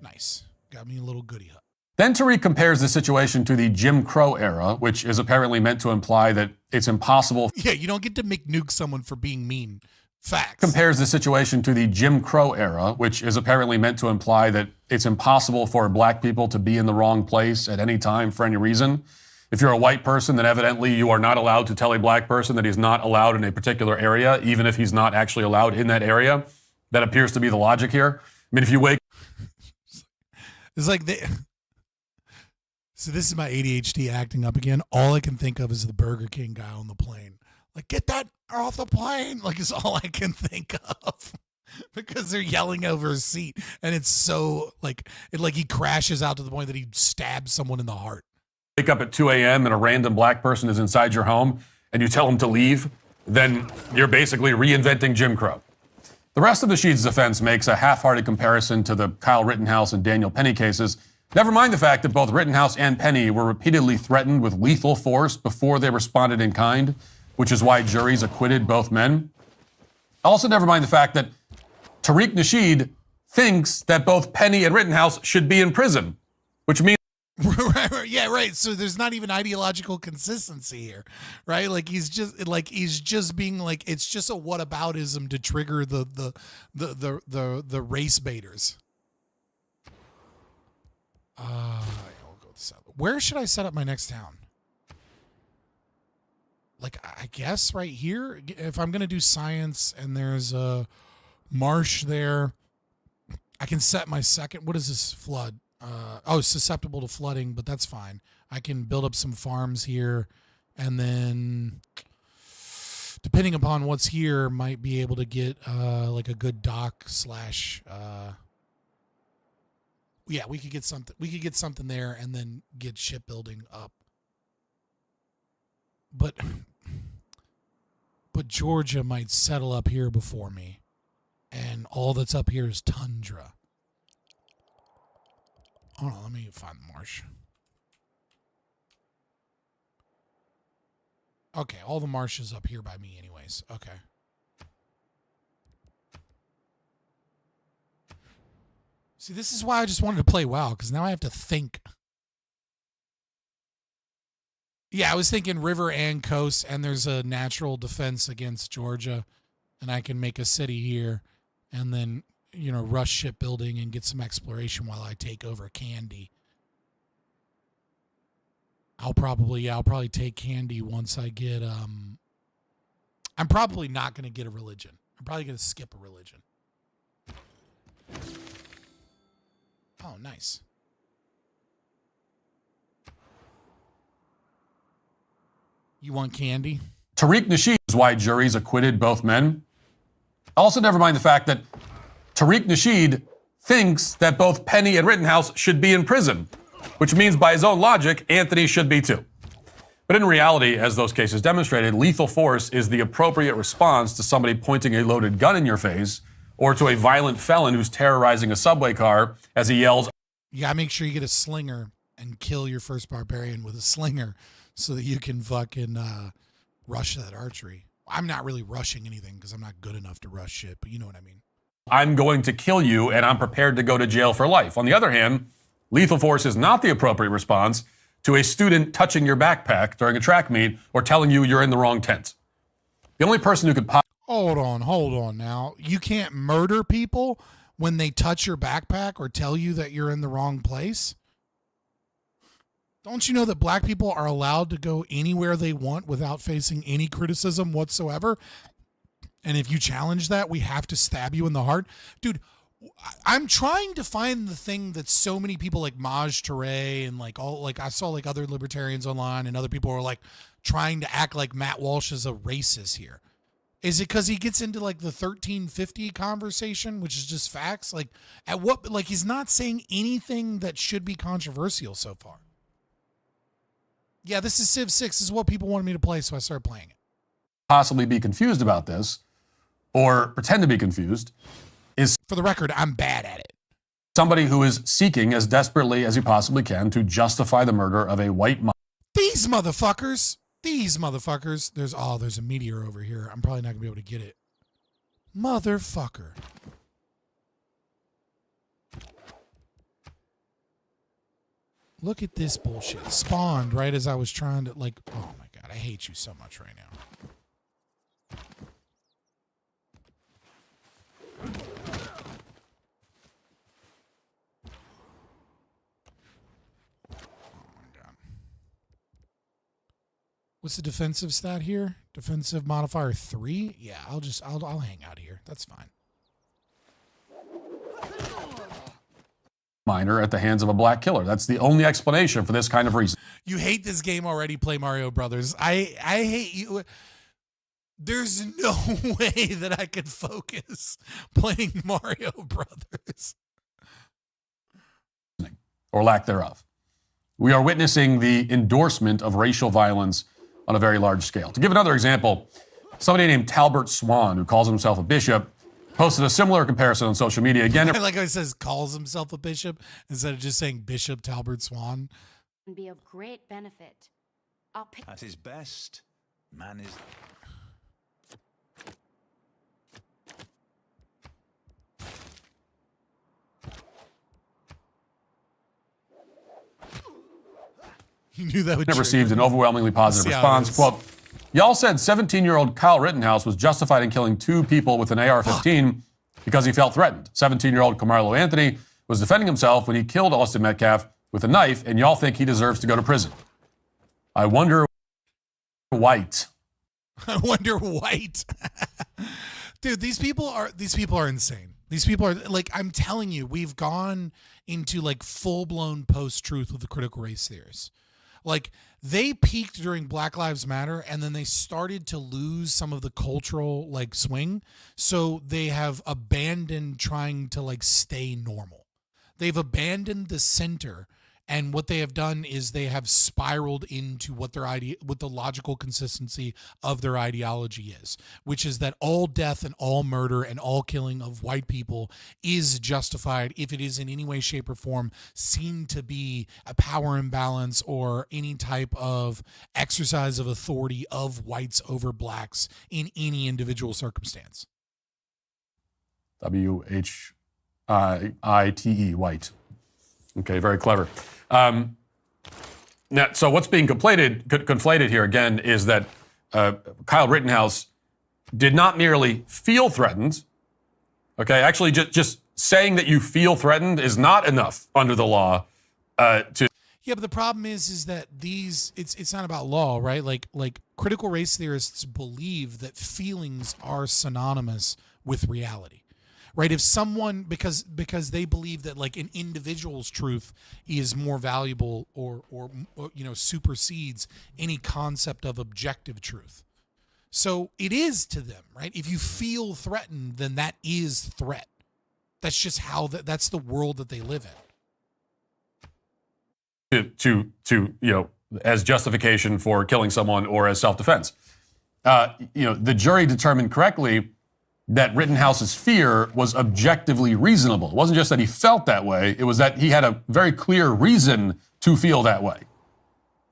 Nice. Got me a little goodie hut. Then Tariq compares the situation to the Jim Crow era, which is apparently meant to imply that it's impossible. Yeah, you don't get to McNuke someone for being mean. Facts. Compares the situation to the Jim Crow era, which is apparently meant to imply that it's impossible for black people to be in the wrong place at any time for any reason. If you're a white person, then evidently you are not allowed to tell a black person that he's not allowed in a particular area, even if he's not actually allowed in that area. That appears to be the logic here. I mean, if you wake... It's like they... So this is my ADHD acting up again. All I can think of is the Burger King guy on the plane. Like, get that off the plane. Like, it's all I can think of. Because they're yelling over his seat. And it's so, like he crashes out to the point that he stabs someone in the heart. Wake up at 2 a.m. and a random black person is inside your home and you tell them to leave, then you're basically reinventing Jim Crow. The rest of the Sheed's defense makes a half-hearted comparison to the Kyle Rittenhouse and Daniel Penny cases. Never mind the fact that both Rittenhouse and Penny were repeatedly threatened with lethal force before they responded in kind, which is why juries acquitted both men. Also, never mind the fact that Tariq Nasheed thinks that both Penny and Rittenhouse should be in prison, which means... Right. Yeah, right. So there's not even ideological consistency here, right? Like he's just being like, it's just a whataboutism to trigger the race baiters. I'll go this out. Where should I set up my next town? Like, I guess right here, if I'm going to do science and there's a marsh there, I can set my second. What is this flood? Susceptible to flooding, but that's fine. I can build up some farms here and then depending upon what's here, might be able to get like a good dock slash yeah, we could get something. We could get something there and then get shipbuilding up. But Georgia might settle up here before me, and all that's up here is tundra. Hold on, let me find the marsh. Okay, all the marsh is up here by me anyways. Okay. See, this is why I just wanted to play WoW, because now I have to think. Yeah, I was thinking river and coast, and there's a natural defense against Georgia, and I can make a city here, and then, you know, rush shipbuilding and get some exploration while I take over Candy. I'll probably take Candy once I get, I'm probably not going to get a religion. I'm probably going to skip a religion. Oh, nice. You want Candy? Tariq Nasheed is why juries acquitted both men. Also, never mind the fact that Tariq Nasheed thinks that both Penny and Rittenhouse should be in prison, which means by his own logic, Anthony should be too. But in reality, as those cases demonstrated, lethal force is the appropriate response to somebody pointing a loaded gun in your face or to a violent felon who's terrorizing a subway car as he yells. You gotta make sure you get a slinger and kill your first barbarian with a slinger so that you can fucking rush that archery. I'm not really rushing anything because I'm not good enough to rush shit, but you know what I mean. I'm going to kill you and I'm prepared to go to jail for life. On the other hand, lethal force is not the appropriate response to a student touching your backpack during a track meet or telling you you're in the wrong tent. The only person who could Hold on now. You can't murder people when they touch your backpack or tell you that you're in the wrong place? Don't you know that black people are allowed to go anywhere they want without facing any criticism whatsoever? And if you challenge that, we have to stab you in the heart? Dude, I'm trying to find the thing that so many people like Maj Touré and like all, like I saw like other libertarians online and other people were like trying to act like Matt Walsh is a racist here. Is it because he gets into like the 1350 conversation, which is just facts? Like at what, like he's not saying anything that should be controversial so far. Yeah, this is Civ 6. This is what people wanted me to play, so I started playing it. Possibly be confused about this or pretend to be confused is, for the record, I'm bad at it. Somebody who is seeking as desperately as he possibly can to justify the murder of a white These motherfuckers. There's a meteor over here. I'm probably not gonna be able to get it. Motherfucker. Look at this bullshit. Spawned right as I was trying to, like, oh my God, I hate you so much right now. What's the defensive stat here? Defensive modifier 3? Yeah, I'll hang out here. That's fine. minor at the hands of a black killer. That's the only explanation for this kind of reason. You hate this game already, Play Mario Brothers. I hate you. There's no way that I could focus playing Mario Brothers. Or lack thereof. We are witnessing the endorsement of racial violence on a very large scale. To give another example, somebody named Talbert Swan, who calls himself a bishop, posted a similar comparison on social media. Again, I like how he says calls himself a bishop instead of just saying Bishop Talbert Swan. And be of great benefit. I'll pick. At his best, man is. You knew that would received an overwhelmingly positive response. Quote, y'all said 17-year-old Kyle Rittenhouse was justified in killing 2 people with an AR-15 because he felt threatened. 17-year-old Carmelo Anthony was defending himself when he killed Austin Metcalf with a knife, and y'all think he deserves to go to prison. I wonder white. I wonder white. Dude, these people are insane. These people are like, I'm telling you, we've gone into like full-blown post-truth with the critical race theorists. Like, they peaked during Black Lives Matter, and then they started to lose some of the cultural like swing. So they have abandoned trying to like stay normal. They've abandoned the center, and what they have done is they have spiraled into what the logical consistency of their ideology is, which is that all death and all murder and all killing of white people is justified if it is in any way, shape, or form seen to be a power imbalance or any type of exercise of authority of whites over blacks in any individual circumstance. W-H-I-T-E, white. Okay, very clever. Now, so what's being conflated here again is that Kyle Rittenhouse did not merely feel threatened. Okay, actually, just saying that you feel threatened is not enough under the law to. Yeah, but the problem is that it's not about law, right? Like critical race theorists believe that feelings are synonymous with reality. Right, if someone because they believe that like an individual's truth is more valuable or supersedes any concept of objective truth. So it is to them, right? If you feel threatened, then that is threat. That's just how that's the world that they live in. To as justification for killing someone or as self-defense. The jury determined correctly that Rittenhouse's fear was objectively reasonable. It wasn't just that he felt that way, it was that he had a very clear reason to feel that way.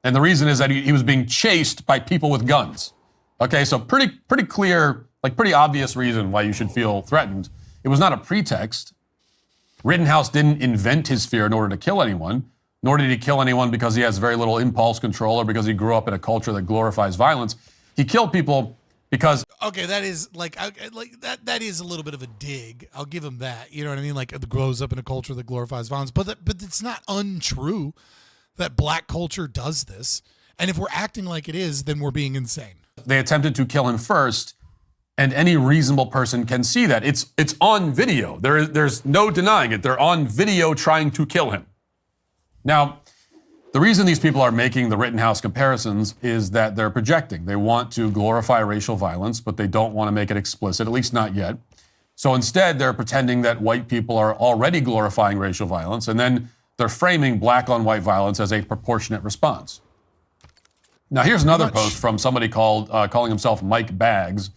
And the reason is that he was being chased by people with guns. Okay, so pretty clear, like pretty obvious reason why you should feel threatened. It was not a pretext. Rittenhouse didn't invent his fear in order to kill anyone, nor did he kill anyone because he has very little impulse control or because he grew up in a culture that glorifies violence. He killed people because that is that is a little bit of a dig. I'll give him that. You know what I mean? Like, it grows up in a culture that glorifies violence, but it's not untrue that black culture does this. And if we're acting like it is, then we're being insane. They attempted to kill him first, and any reasonable person can see that. It's on video. There's no denying it. They're on video trying to kill him. Now, the reason these people are making the Rittenhouse comparisons is that they're projecting. They want to glorify racial violence, but they don't want to make it explicit, at least not yet. So instead, they're pretending that white people are already glorifying racial violence, and then they're framing black on white violence as a proportionate response. Now, here's another post from somebody calling himself Mike Baggs.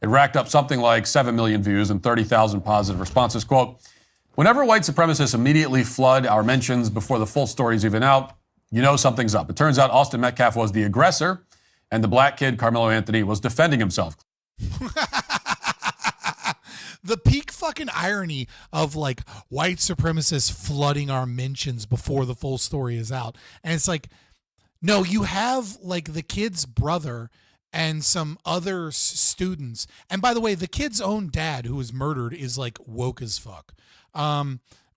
It racked up something like 7 million views and 30,000 positive responses. Quote, whenever white supremacists immediately flood our mentions before the full story is even out, you know something's up. It turns out Austin Metcalf was the aggressor, and the black kid, Carmelo Anthony, was defending himself. The peak fucking irony of like white supremacists flooding our mentions before the full story is out. And it's like, no, you have like the kid's brother and some other students. And by the way, the kid's own dad who was murdered is like woke as fuck.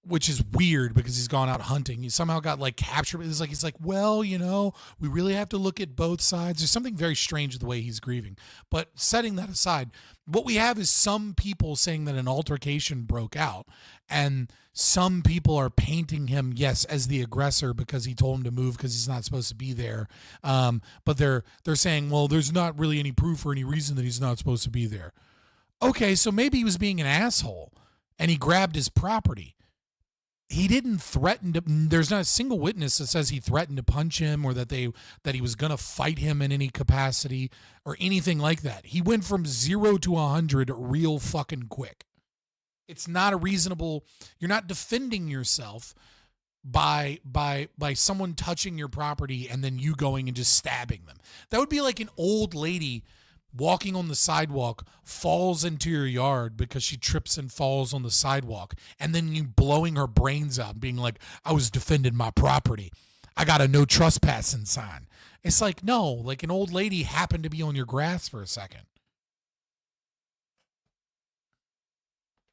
which is weird because he's gone out hunting. He somehow got like captured. It's like he's like, well, you know, we really have to look at both sides. There's something very strange with the way he's grieving. But setting that aside, what we have is some people saying that an altercation broke out, and some people are painting him, yes, as the aggressor because he told him to move because he's not supposed to be there. But they're saying, well, there's not really any proof or any reason that he's not supposed to be there. Okay, so maybe he was being an asshole and he grabbed his property. He didn't threaten to. There's not a single witness that says he threatened to punch him or that he was going to fight him in any capacity or anything like that. He went from 0 to 100 real fucking quick. It's not a reasonable. You're not defending yourself by someone touching your property and then you going and just stabbing them. That would be like an old lady walking on the sidewalk, falls into your yard because she trips and falls on the sidewalk, and then you blowing her brains out and being like, I was defending my property. I got a no trespassing sign. It's like, no, like an old lady happened to be on your grass for a second.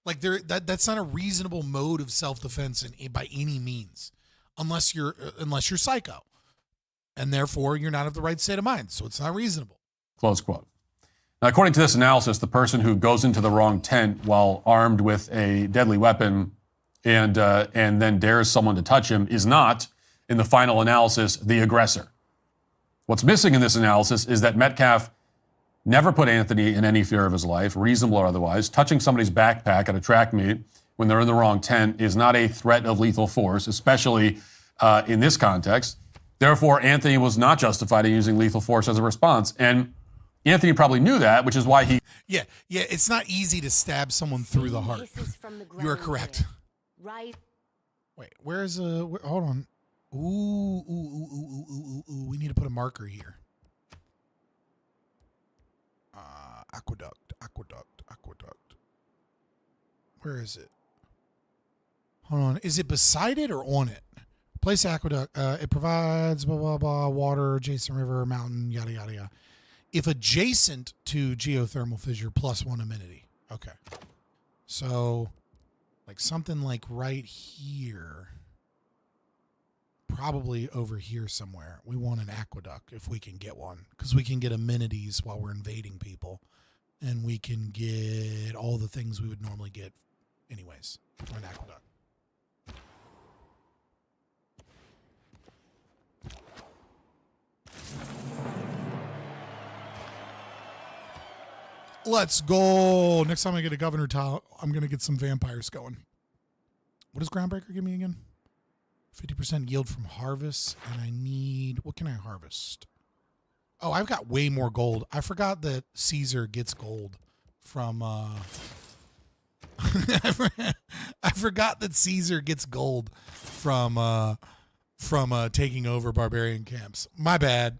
Like that's not a reasonable mode of self-defense by any means, unless you're psycho. And therefore you're not of the right state of mind. So it's not reasonable. Close quote. Now, according to this analysis, the person who goes into the wrong tent while armed with a deadly weapon and then dares someone to touch him is not, in the final analysis, the aggressor. What's missing in this analysis is that Metcalf never put Anthony in any fear of his life, reasonable or otherwise. Touching somebody's backpack at a track meet when they're in the wrong tent is not a threat of lethal force, especially in this context. Therefore, Anthony was not justified in using lethal force as a response. And Anthony probably knew that, which is why he... Yeah, it's not easy to stab someone through the heart. You are correct. Right. Wait, where's hold on. Ooh, we need to put a marker here. Aqueduct. Where is it? Hold on. Is it beside it or on it? Place aqueduct. It provides blah, blah, blah, water, adjacent river, mountain, yada, yada, yada. If adjacent to geothermal fissure plus 1 amenity. Okay. So, like something like right here. Probably over here somewhere. We want an aqueduct if we can get one. Because we can get amenities while we're invading people. And we can get all the things we would normally get anyways from an aqueduct. Let's go. Next time I get a governor tile, I'm going to get some vampires going. What does Groundbreaker give me again? 50% yield from harvest. And I need... What can I harvest? Oh, I've got way more gold. I forgot that Caesar gets gold from... I forgot that Caesar gets gold from taking over barbarian camps. My bad.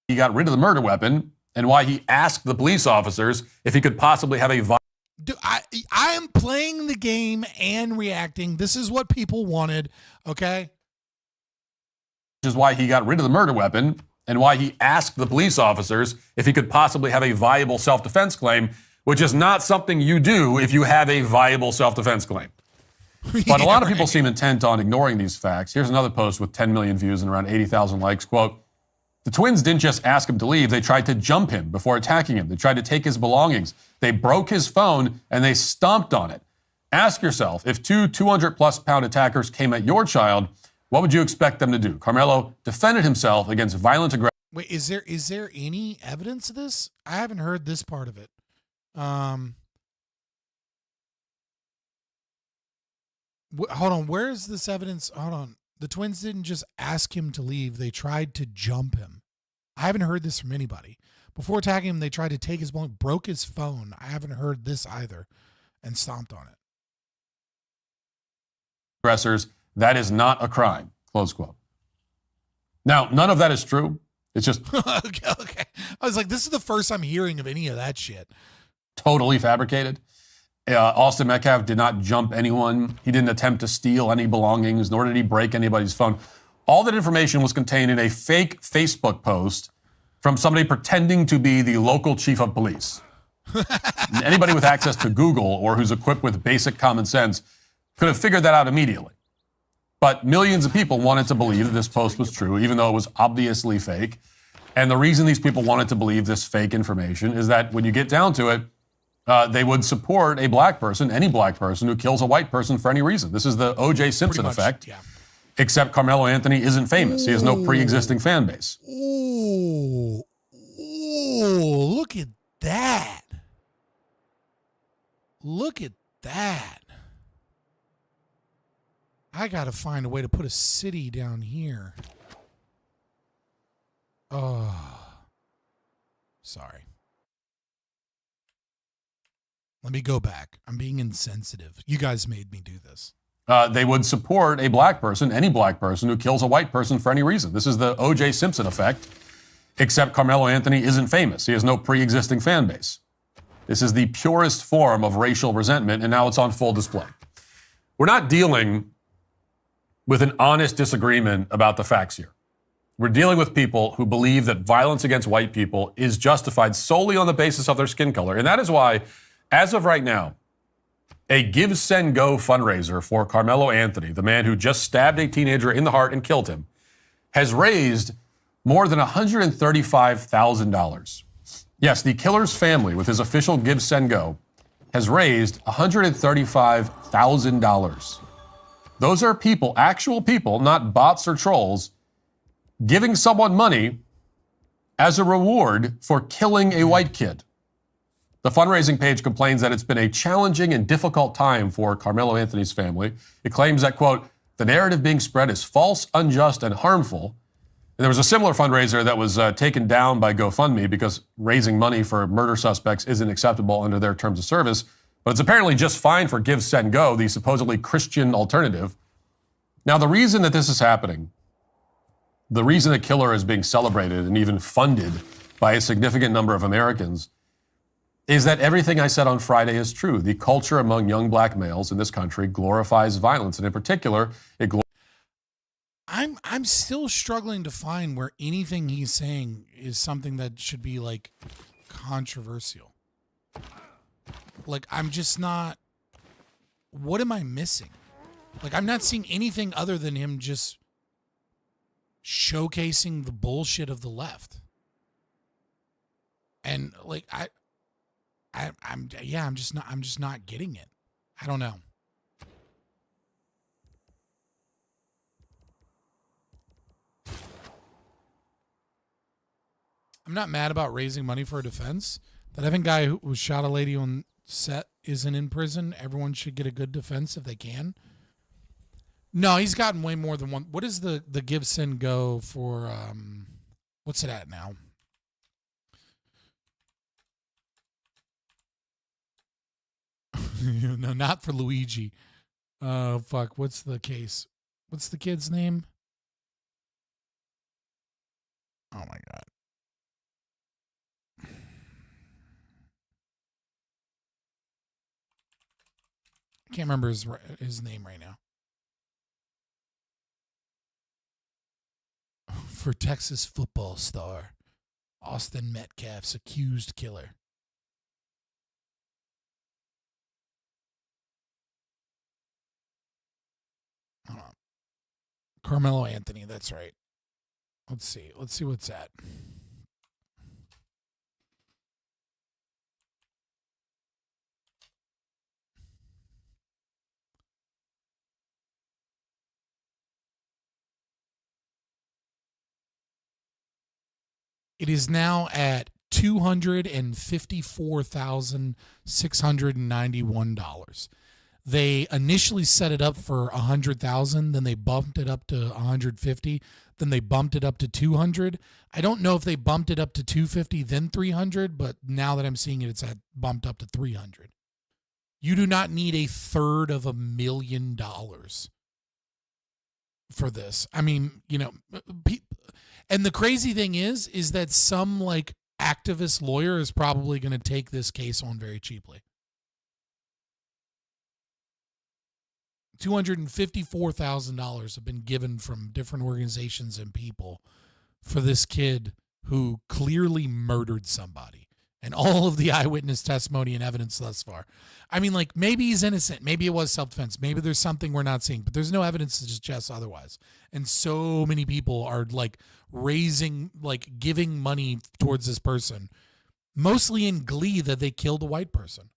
He got rid of the murder weapon and why he asked the police officers if he could possibly have a Dude, I am playing the game and reacting. This is what people wanted, okay? Which is why he got rid of the murder weapon and why he asked the police officers if he could possibly have a viable self-defense claim, which is not something you do if you have a viable self-defense claim. But a lot of people seem intent on ignoring these facts. Here's another post with 10 million views and around 80,000 likes. Quote, the twins didn't just ask him to leave. They tried to jump him before attacking him. They tried to take his belongings. They broke his phone and they stomped on it. Ask yourself, if two 200-plus pound attackers came at your child, what would you expect them to do? Carmelo defended himself against violent aggression. Wait, is there any evidence of this? I haven't heard this part of it. Hold on. Where is this evidence? Hold on. The twins didn't just ask him to leave. They tried to jump him. I haven't heard this from anybody. Before attacking him, they tried to take his belongings, broke his phone. I haven't heard this either, and stomped on it. Aggressors, that is not a crime. Close quote. Now, none of that is true. It's just okay. I was like, this is the first I'm hearing of any of that shit. Totally fabricated. Austin Metcalf did not jump anyone. He didn't attempt to steal any belongings, nor did he break anybody's phone. All that information was contained in a fake Facebook post from somebody pretending to be the local chief of police. Anybody with access to Google or who's equipped with basic common sense could have figured that out immediately. But millions of people wanted to believe that this post was true, even though it was obviously fake. And the reason these people wanted to believe this fake information is that when you get down to it, they would support a black person, any black person, who kills a white person for any reason. This is the O.J. Simpson effect, except Carmelo Anthony isn't famous. He has no pre-existing fan base. Ooh, look at that. Look at that. I got to find a way to put a city down here. Oh, sorry. Let me go back. I'm being insensitive. You guys made me do this. They would support a black person, any black person, who kills a white person for any reason. This is the O.J. Simpson effect, except Carmelo Anthony isn't famous. He has no pre-existing fan base. This is the purest form of racial resentment, and now it's on full display. We're not dealing with an honest disagreement about the facts here. We're dealing with people who believe that violence against white people is justified solely on the basis of their skin color. And that is why, as of right now, a Give, Send, Go fundraiser for Carmelo Anthony, the man who just stabbed a teenager in the heart and killed him, has raised more than $135,000. Yes, the killer's family, with his official Give, Send, Go, has raised $135,000. Those are people, actual people, not bots or trolls, giving someone money as a reward for killing a white kid. The fundraising page complains that it's been a challenging and difficult time for Carmelo Anthony's family. It claims that, quote, the narrative being spread is false, unjust, and harmful. And there was a similar fundraiser that was taken down by GoFundMe because raising money for murder suspects isn't acceptable under their terms of service. But it's apparently just fine for Give, Send, Go, the supposedly Christian alternative. Now, the reason that this is happening, the reason the killer is being celebrated and even funded by a significant number of Americans is that everything I said on Friday is true. The culture among young black males in this country glorifies violence, and in particular, it I'm still struggling to find where anything he's saying is something that should be like controversial. Like, I'm just not. What am I missing? Like, I'm not seeing anything other than him just showcasing the bullshit of the left. And like, I'm just not getting it. I don't know. I'm not mad about raising money for a defense. That Evan guy who shot a lady on set isn't in prison. Everyone should get a good defense if they can. No, he's gotten way more than one. What is the Give, Send, Go for, what's it at now? No, not for Luigi. Fuck, what's the case? What's the kid's name? Oh my God. I can't remember his name right now. For Texas football star, Austin Metcalf's accused killer. Hold on. Carmelo Anthony, that's right. Let's see what's at. It is now at $254,691. They initially set it up for $100,000, then they bumped it up to $150,000, then they bumped it up to $200,000. I don't know if they bumped it up to $250,000 then $300,000, but now that I'm seeing it, it's bumped up to $300,000. You do not need $350,000 for this. I mean, you know, and the crazy thing is that some like activist lawyer is probably going to take this case on very cheaply. $254,000 have been given from different organizations and people for this kid who clearly murdered somebody and all of the eyewitness testimony and evidence thus far. I mean, like, maybe he's innocent. Maybe it was self-defense. Maybe there's something we're not seeing, but there's no evidence to suggest otherwise. And so many people are like giving money towards this person, mostly in glee that they killed a white person.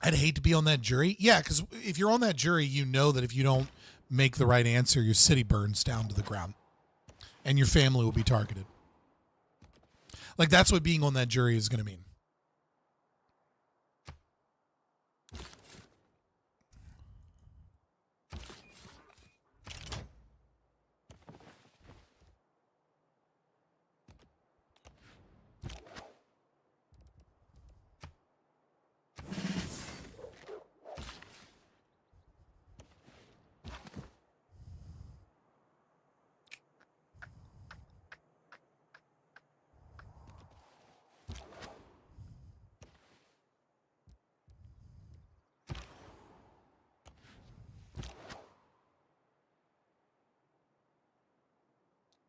I'd hate to be on that jury. Yeah, because if you're on that jury, you know that if you don't make the right answer, your city burns down to the ground and your family will be targeted. Like, that's what being on that jury is going to mean.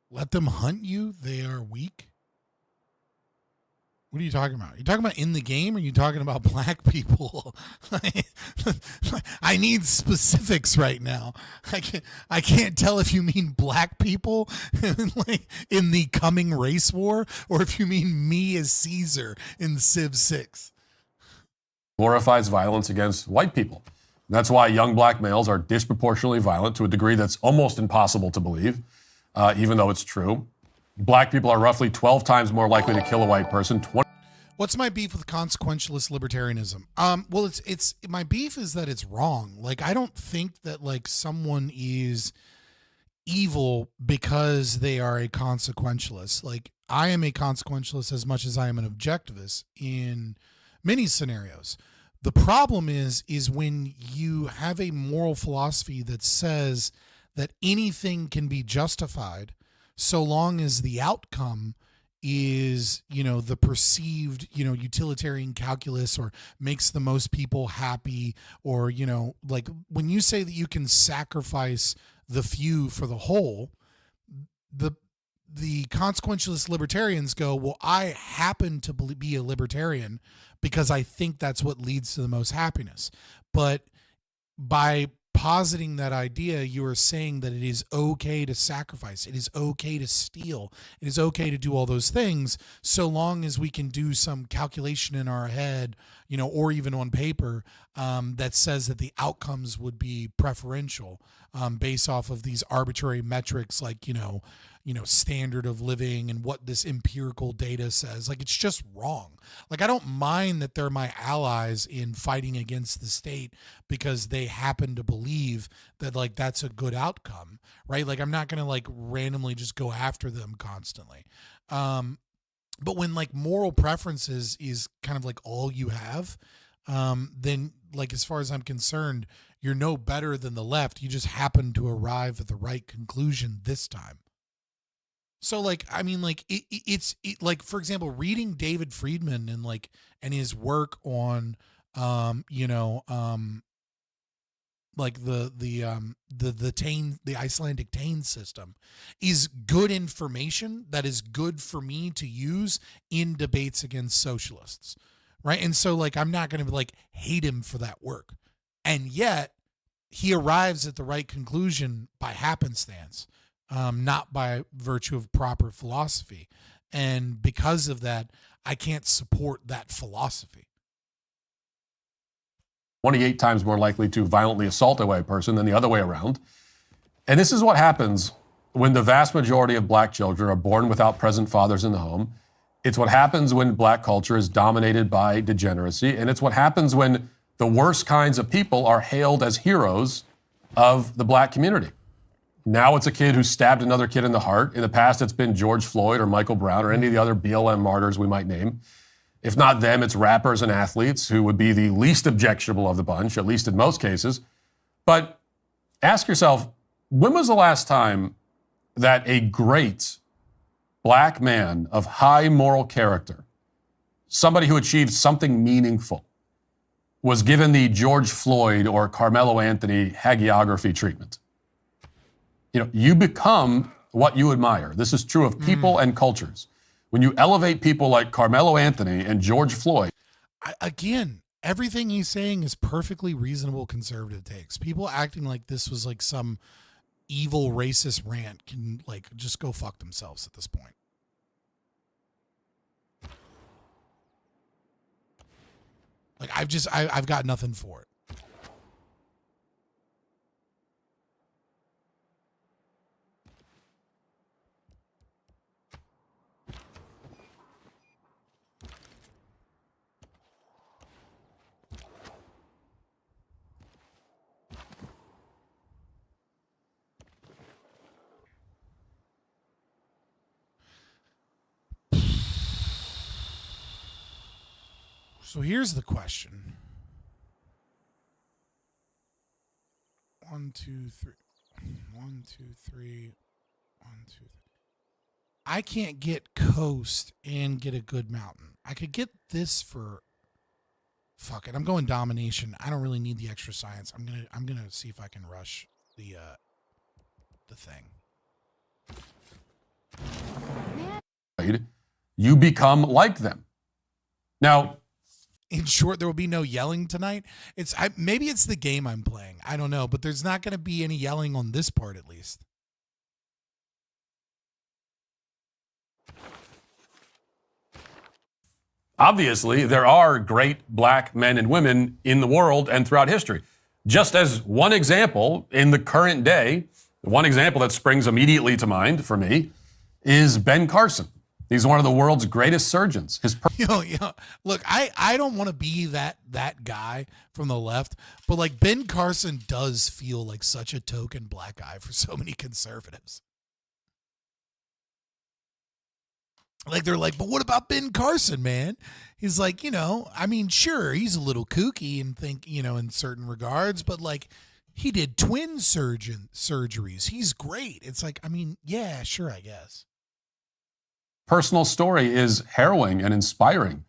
Let them hunt you? They are weak? What are you talking about? Are you talking about in the game, or are you talking about black people? I need specifics right now. I can't tell if you mean black people like in the coming race war, or if you mean me as Caesar in Civ 6. Glorifies violence against white people. That's why young black males are disproportionately violent to a degree that's almost impossible to believe. Even though it's true. Black people are roughly 12 times more likely to kill a white person. What's my beef with consequentialist libertarianism? Well, it's my beef is that it's wrong. Like, I don't think that like someone is evil because they are a consequentialist. Like, I am a consequentialist as much as I am an objectivist in many scenarios. The problem is when you have a moral philosophy that says that anything can be justified so long as the outcome is, the perceived, utilitarian calculus, or makes the most people happy, or, like when you say that you can sacrifice the few for the whole, the consequentialist libertarians go, well, I happen to be a libertarian because I think that's what leads to the most happiness. But by positing that idea, you are saying that it is okay to sacrifice, it is okay to steal, it is okay to do all those things, so long as we can do some calculation in our head, or even on paper, that says that the outcomes would be preferential, based off of these arbitrary metrics, like, standard of living and what this empirical data says. Like, it's just wrong. Like, I don't mind that they're my allies in fighting against the state because they happen to believe that, like, that's a good outcome, right? Like, I'm not going to, like, randomly just go after them constantly. But when, like, moral preferences is kind of like all you have, then, like, as far as I'm concerned, you're no better than the left. You just happen to arrive at the right conclusion this time. So, like, I mean, like, it's like, for example, reading David Friedman and his work on, like the Icelandic Tane system is good information that is good for me to use in debates against socialists, right? And so, like, I'm not going to like hate him for that work, and yet he arrives at the right conclusion by happenstance. Not by virtue of proper philosophy. And because of that, I can't support that philosophy. 28 times more likely to violently assault a white person than the other way around. And this is what happens when the vast majority of black children are born without present fathers in the home. It's what happens when black culture is dominated by degeneracy. And it's what happens when the worst kinds of people are hailed as heroes of the black community. Now it's a kid who stabbed another kid in the heart. In the past, it's been George Floyd or Michael Brown or any of the other BLM martyrs we might name. If not them, it's rappers and athletes who would be the least objectionable of the bunch, at least in most cases. But ask yourself, when was the last time that a great black man of high moral character, somebody who achieved something meaningful, was given the George Floyd or Carmelo Anthony hagiography treatment? You become what you admire. This is true of people and cultures. When you elevate people like Carmelo Anthony and George Floyd. Again, everything he's saying is perfectly reasonable conservative takes. People acting like this was like some evil racist rant can like just go fuck themselves at this point. Like I've got nothing for it. So here's the question. 1, 2, 3. 1, 2, 3. 1, 2, 3. I can't get coast and get a good mountain. I could get this for fuck it. I'm going domination. I don't really need the extra science. I'm gonna see if I can rush the thing. You become like them. Now, in short, there will be no yelling tonight. Maybe it's the game I'm playing. I don't know, but there's not going to be any yelling on this part, at least. Obviously, there are great black men and women in the world and throughout history. Just as one example, in the current day, one example that springs immediately to mind for me is Ben Carson. He's one of the world's greatest surgeons. Look, I don't want to be that guy from the left, but like Ben Carson does feel like such a token black guy for so many conservatives. Like they're like, but what about Ben Carson, man? He's like, I mean, sure, he's a little kooky and in certain regards, but like he did twin surgeries. He's great. It's like, I mean, yeah, sure, I guess. Personal story is harrowing and inspiring,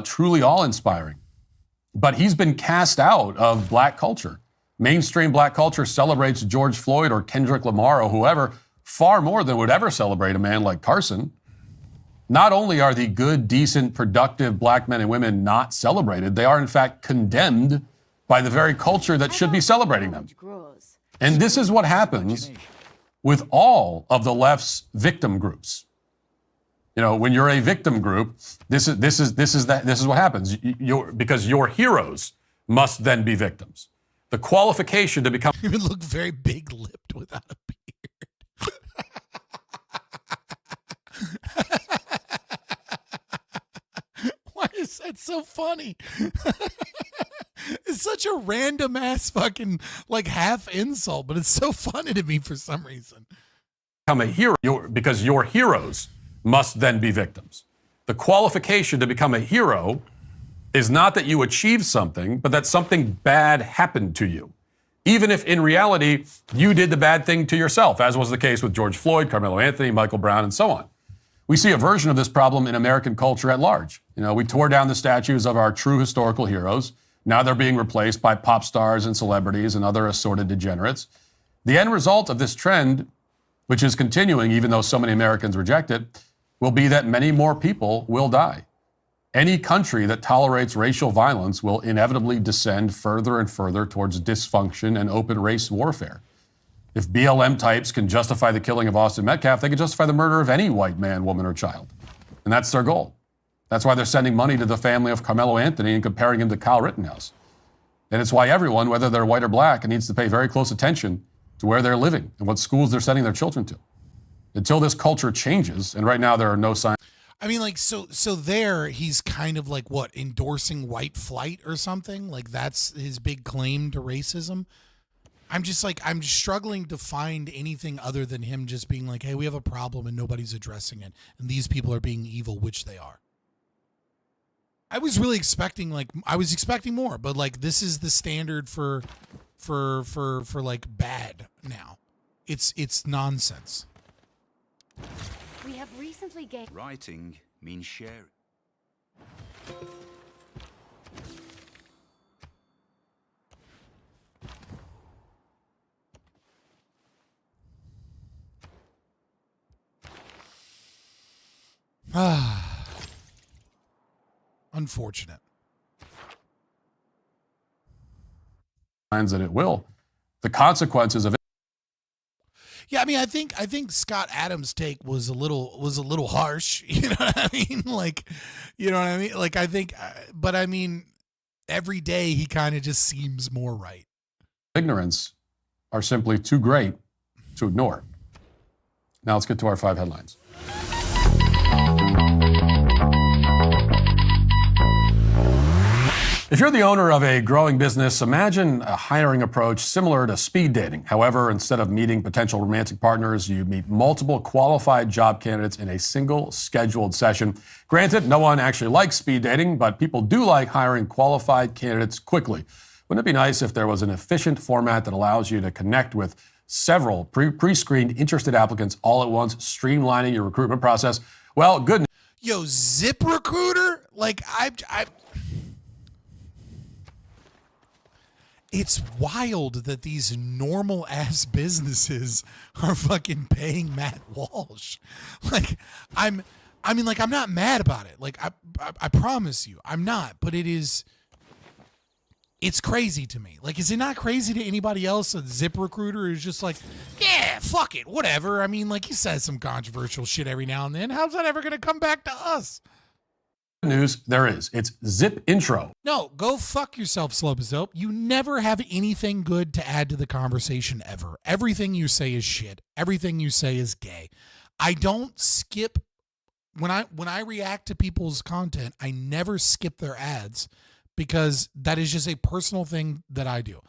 truly awe-inspiring. But he's been cast out of black culture. Mainstream black culture celebrates George Floyd or Kendrick Lamar or whoever far more than would ever celebrate a man like Carson. Not only are the good, decent, productive black men and women not celebrated, they are in fact condemned by the very culture that should be celebrating them. And this is what happens with all of the left's victim groups. When you're a victim group, this is what happens. Because your heroes must then be victims. The qualification to become you look very big-lipped without a beard. Why is that so funny? It's such a random ass fucking like half insult, but it's so funny to me for some reason. Become a hero because your heroes must then be victims. The qualification to become a hero is not that you achieve something, but that something bad happened to you. Even if in reality, you did the bad thing to yourself, as was the case with George Floyd, Carmelo Anthony, Michael Brown, and so on. We see a version of this problem in American culture at large. We tore down the statues of our true historical heroes. Now they're being replaced by pop stars and celebrities and other assorted degenerates. The end result of this trend, which is continuing even though so many Americans reject it, will be that many more people will die. Any country that tolerates racial violence will inevitably descend further and further towards dysfunction and open race warfare. If BLM types can justify the killing of Austin Metcalf, they can justify the murder of any white man, woman, or child. And that's their goal. That's why they're sending money to the family of Carmelo Anthony and comparing him to Kyle Rittenhouse. And it's why everyone, whether they're white or black, needs to pay very close attention to where they're living and what schools they're sending their children to. Until this culture changes, and right now there are no signs. I mean, like, so there he's kind of like what, endorsing white flight or something? Like that's his big claim to racism. I'm just struggling to find anything other than him just being like, hey, we have a problem and nobody's addressing it. And these people are being evil, which they are. I was really expecting more, but like this is the standard for like bad now. It's nonsense. We have recently gained. Writing means sharing. Unfortunate. That it will. The consequences of it. Yeah, I mean, I think Scott Adams' take was a little harsh. You know what I mean? Like, you know what I mean? Like, I think, but I mean, every day he kind of just seems more right. Ignorance are simply too great to ignore. Now let's get to our 5 headlines. If you're the owner of a growing business, imagine a hiring approach similar to speed dating. However, instead of meeting potential romantic partners, you meet multiple qualified job candidates in a single scheduled session. Granted, no one actually likes speed dating, but people do like hiring qualified candidates quickly. Wouldn't it be nice if there was an efficient format that allows you to connect with several pre-screened interested applicants all at once, streamlining your recruitment process? Well, good news. Yo, ZipRecruiter? Like, it's wild that these normal ass businesses are fucking paying Matt Walsh. Like, I'm not mad about it. Like, I promise you, I'm not. But it's crazy to me. Like, is it not crazy to anybody else? A ZipRecruiter is just like, yeah, fuck it, whatever. I mean, like, he says some controversial shit every now and then. How's that ever gonna come back to us? News there is. It's Zip Intro. No, go fuck yourself, Slope. You never have anything good to add to the conversation ever. Everything you say is shit. Everything you say is gay. I don't skip when I react to people's content, I never skip their ads because that is just a personal thing that I do.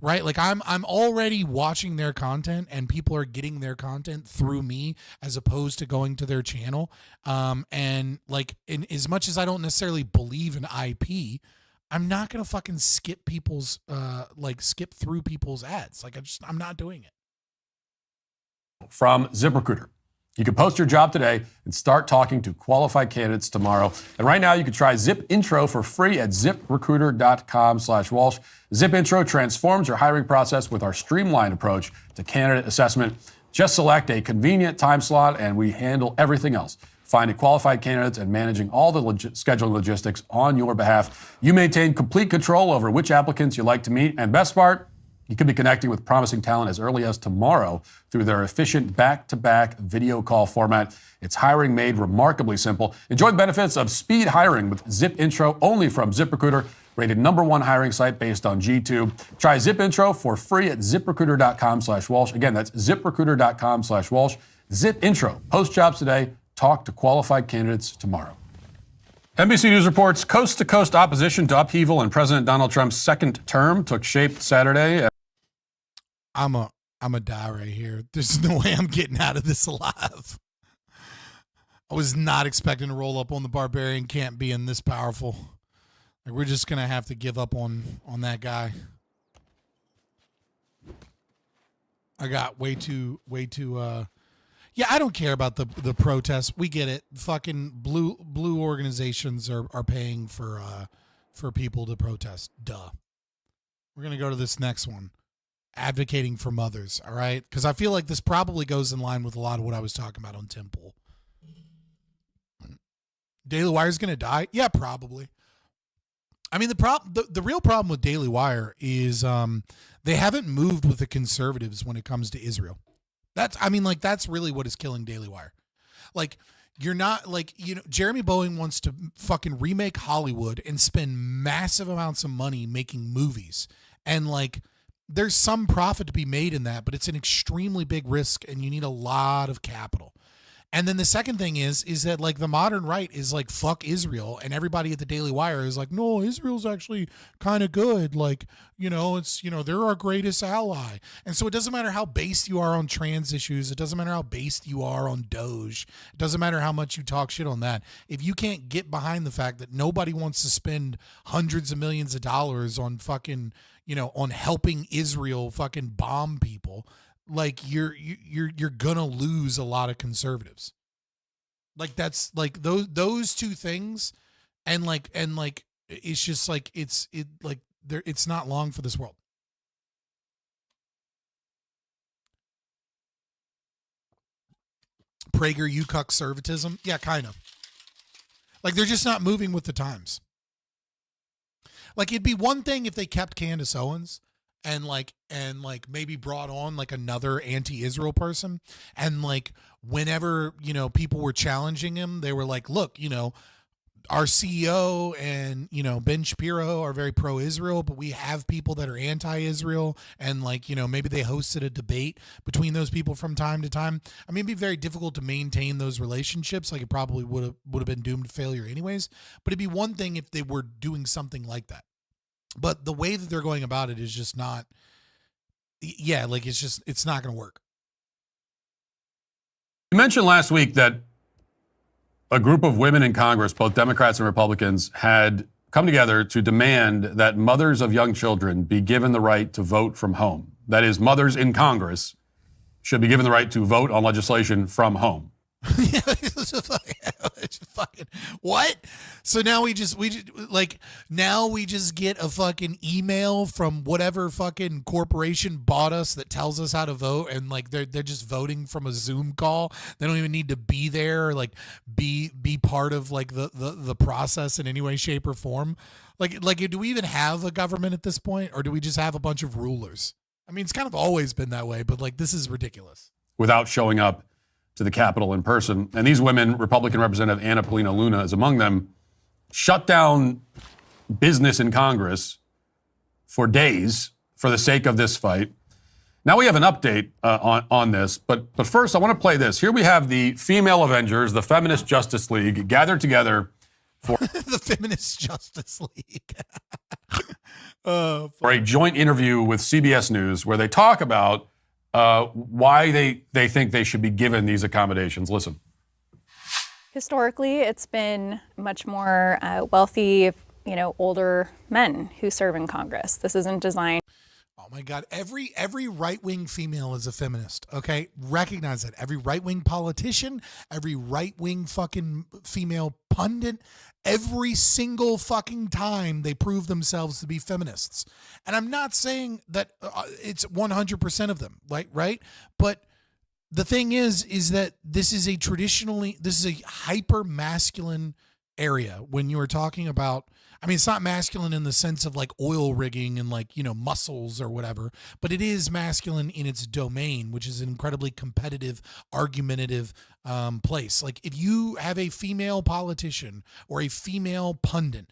Right? Like I'm already watching their content and people are getting their content through me as opposed to going to their channel. And like in as much as I don't necessarily believe in IP, I'm not going to fucking skip people's skip through people's ads. Like I'm not doing it. From ZipRecruiter. You can post your job today and start talking to qualified candidates tomorrow. And right now you can try Zip Intro for free at ziprecruiter.com/Walsh. Zip Intro transforms your hiring process with our streamlined approach to candidate assessment. Just select a convenient time slot and we handle everything else. Finding qualified candidates and managing all the scheduling logistics on your behalf. You maintain complete control over which applicants you like to meet. And best part, you could be connecting with promising talent as early as tomorrow through their efficient back-to-back video call format. It's hiring made remarkably simple. Enjoy the benefits of speed hiring with Zip Intro only from ZipRecruiter, rated #1 hiring site based on G2. Try Zip Intro for free at ziprecruiter.com/Walsh. Again, that's ziprecruiter.com/Walsh. Zip Intro. Post jobs today. Talk to qualified candidates tomorrow. NBC News reports coast-to-coast opposition to upheaval in President Donald Trump's second term took shape Saturday. I'm a die right here. There's no way I'm getting out of this alive. I was not expecting to roll up on the barbarian camp being this powerful. Like we're just gonna have to give up on that guy. I got way too yeah, I don't care about the protests. We get it. Fucking blue organizations are paying for people to protest. Duh. We're gonna go to this next one. Advocating for mothers, all right? Because I feel like this probably goes in line with a lot of what I was talking about on Temple. Daily Wire's going to die? Yeah, probably. I mean, the real problem with Daily Wire is they haven't moved with the conservatives when it comes to Israel. That's really what is killing Daily Wire. Like, you're not, like, you know, Jeremy Boeing wants to fucking remake Hollywood and spend massive amounts of money making movies. And, like, there's some profit to be made in that, but it's an extremely big risk and you need a lot of capital. And then the second thing is that like the modern right is like, fuck Israel. And everybody at the Daily Wire is like, no, Israel's actually kind of good. Like, you know, it's, you know, they're our greatest ally. And so it doesn't matter how based you are on trans issues. It doesn't matter how based you are on Doge. It doesn't matter how much you talk shit on that. If you can't get behind the fact that nobody wants to spend hundreds of millions of dollars on fucking, you know, on helping Israel fucking bomb people, like you're gonna lose a lot of conservatives. Like that's like those two things, and like it's just like it's not long for this world. Prager, you cuck conservatism, yeah, kind of. Like they're just not moving with the times. Like, it'd be one thing if they kept Candace Owens and maybe brought on like another anti-Israel person, and like whenever, you know, people were challenging him, they were like, look, you know, our CEO and, you know, Ben Shapiro are very pro-Israel, but we have people that are anti-Israel, and like, you know, maybe they hosted a debate between those people from time to time. I mean, it'd be very difficult to maintain those relationships. Like, it probably would have been doomed to failure anyways, but it'd be one thing if they were doing something like that. But the way that they're going about it is just not, yeah, like it's not going to work. You mentioned last week that a group of women in Congress, both Democrats and Republicans, had come together to demand that mothers of young children be given the right to vote from home. That is, mothers in Congress should be given the right to vote on legislation from home. What? So now we just get a fucking email from whatever fucking corporation bought us that tells us how to vote, and like they're just voting from a Zoom call. They don't even need to be there, or like be part of like the process in any way, shape, or form. Like do we even have a government at this point, or do we just have a bunch of rulers? I mean, it's kind of always been that way, but like this is ridiculous. Without showing up to the Capitol in person. And these women, Republican Representative Anna Paulina Luna is among them, shut down business in Congress for days for the sake of this fight. Now we have an update on this, but first I want to play this. Here we have the female Avengers, the Feminist Justice League, gathered together for the Feminist Justice League. For a joint interview with CBS News where they talk about why they think they should be given these accommodations. Listen. Historically, it's been much more wealthy, older men who serve in Congress. This isn't designed. Oh my God, every right-wing female is a feminist, okay? Recognize that. Every right-wing politician, every right-wing fucking female pundit, every single fucking time they prove themselves to be feminists. And I'm not saying that it's 100% of them, right? But the thing is that this is a hyper-masculine area when you are talking about, I mean, it's not masculine in the sense of like oil rigging and like, muscles or whatever, but it is masculine in its domain, which is an incredibly competitive, argumentative place. Like if you have a female politician or a female pundit,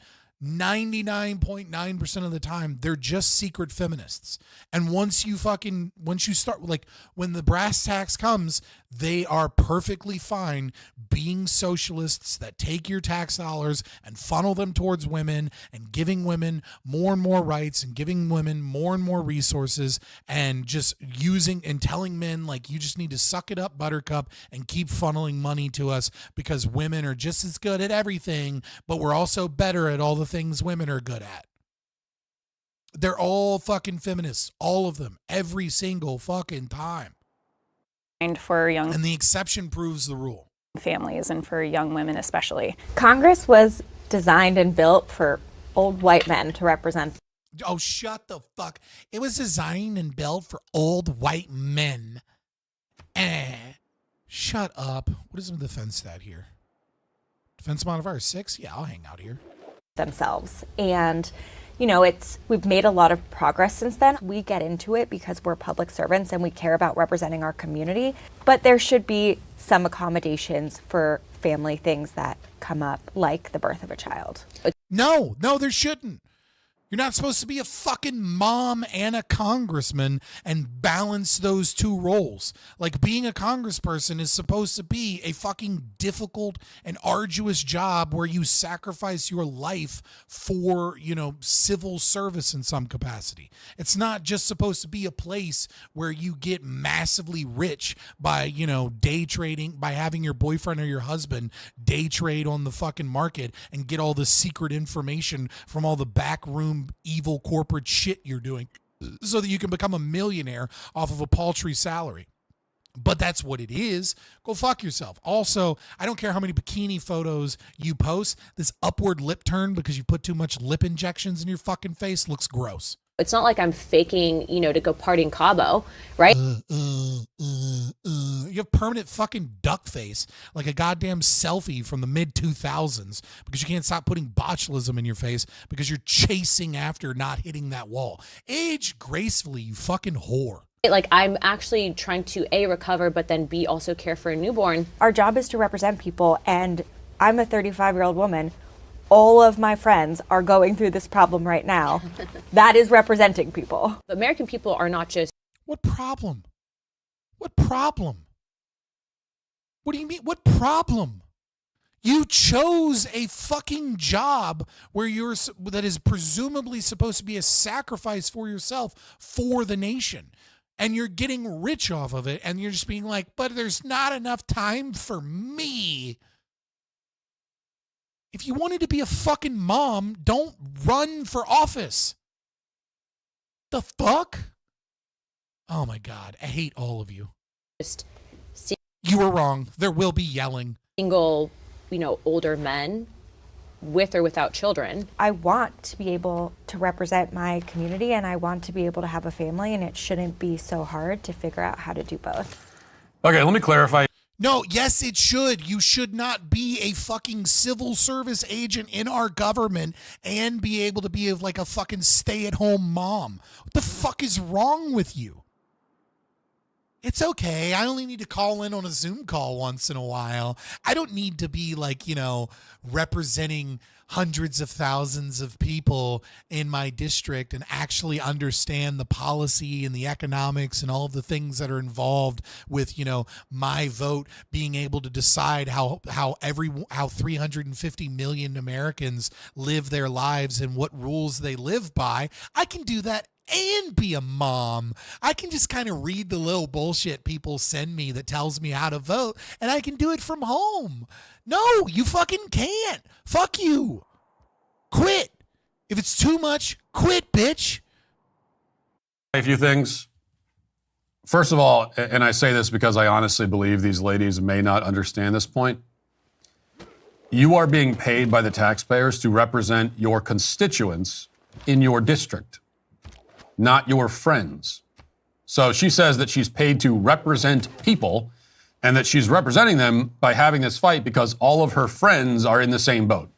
99.9% of the time, they're just secret feminists. And once you start, like when the brass tacks comes, they are perfectly fine being socialists that take your tax dollars and funnel them towards women and giving women more and more rights and giving women more and more resources and just using and telling men like, you just need to suck it up, buttercup, and keep funneling money to us because women are just as good at everything, but we're also better at all the things women are good at. They're all fucking feminists, all of them, every single fucking time. And for young, and the exception proves the rule. Families and for young women especially. Congress was designed and built for old white men to represent. Oh, shut the fuck. It was designed and built for old white men. Shut up. What is the defense stat here? Defense modifier 6? Yeah, I'll hang out here. Themselves. And we've made a lot of progress since then. We get into it because we're public servants and we care about representing our community, but there should be some accommodations for family things that come up, like the birth of a child. No, there shouldn't. You're not supposed to be a fucking mom and a congressman and balance those two roles. Like being a congressperson is supposed to be a fucking difficult and arduous job where you sacrifice your life for, civil service in some capacity. It's not just supposed to be a place where you get massively rich by, day trading, by having your boyfriend or your husband day trade on the fucking market and get all the secret information from all the backroom evil corporate shit you're doing so that you can become a millionaire off of a paltry salary. But that's what it is. Go fuck yourself. Also, I don't care how many bikini photos you post. This upward lip turn because you put too much lip injections in your fucking face looks gross. It's not like I'm faking, to go party in Cabo, right? You have permanent fucking duck face, like a goddamn selfie from the mid 2000s, because you can't stop putting botulism in your face because you're chasing after not hitting that wall. Age gracefully, you fucking whore. Like, I'm actually trying to A, recover, but then B, also care for a newborn. Our job is to represent people, and I'm a 35-year-old woman. All of my friends are going through this problem right now. That is representing people. The American people are not just... What problem? What problem? What do you mean? What problem? You chose a fucking job where that is presumably supposed to be a sacrifice for yourself, for the nation. And you're getting rich off of it, and you're just being like, but there's not enough time for me. If you wanted to be a fucking mom, don't run for office. The fuck? Oh my God, I hate all of you. You were wrong. There will be yelling. Single, older men with or without children. I want to be able to represent my community, and I want to be able to have a family, and it shouldn't be so hard to figure out how to do both. Okay, let me clarify. No, yes, it should. You should not be a fucking civil service agent in our government and be able to be like a fucking stay-at-home mom. What the fuck is wrong with you? It's okay. I only need to call in on a Zoom call once in a while. I don't need to be like, representing hundreds of thousands of people in my district and actually understand the policy and the economics and all of the things that are involved with, my vote being able to decide how 350 million Americans live their lives and what rules they live by. I can do that and be a mom. I can just kind of read the little bullshit people send me that tells me how to vote, and I can do it from home. No, you fucking can't. Fuck you. Quit. If it's too much, quit, bitch. A few things. First of all, and I say this because I honestly believe these ladies may not understand this point, you are being paid by the taxpayers to represent your constituents in your district, not your friends. So she says that she's paid to represent people and that she's representing them by having this fight because all of her friends are in the same boat.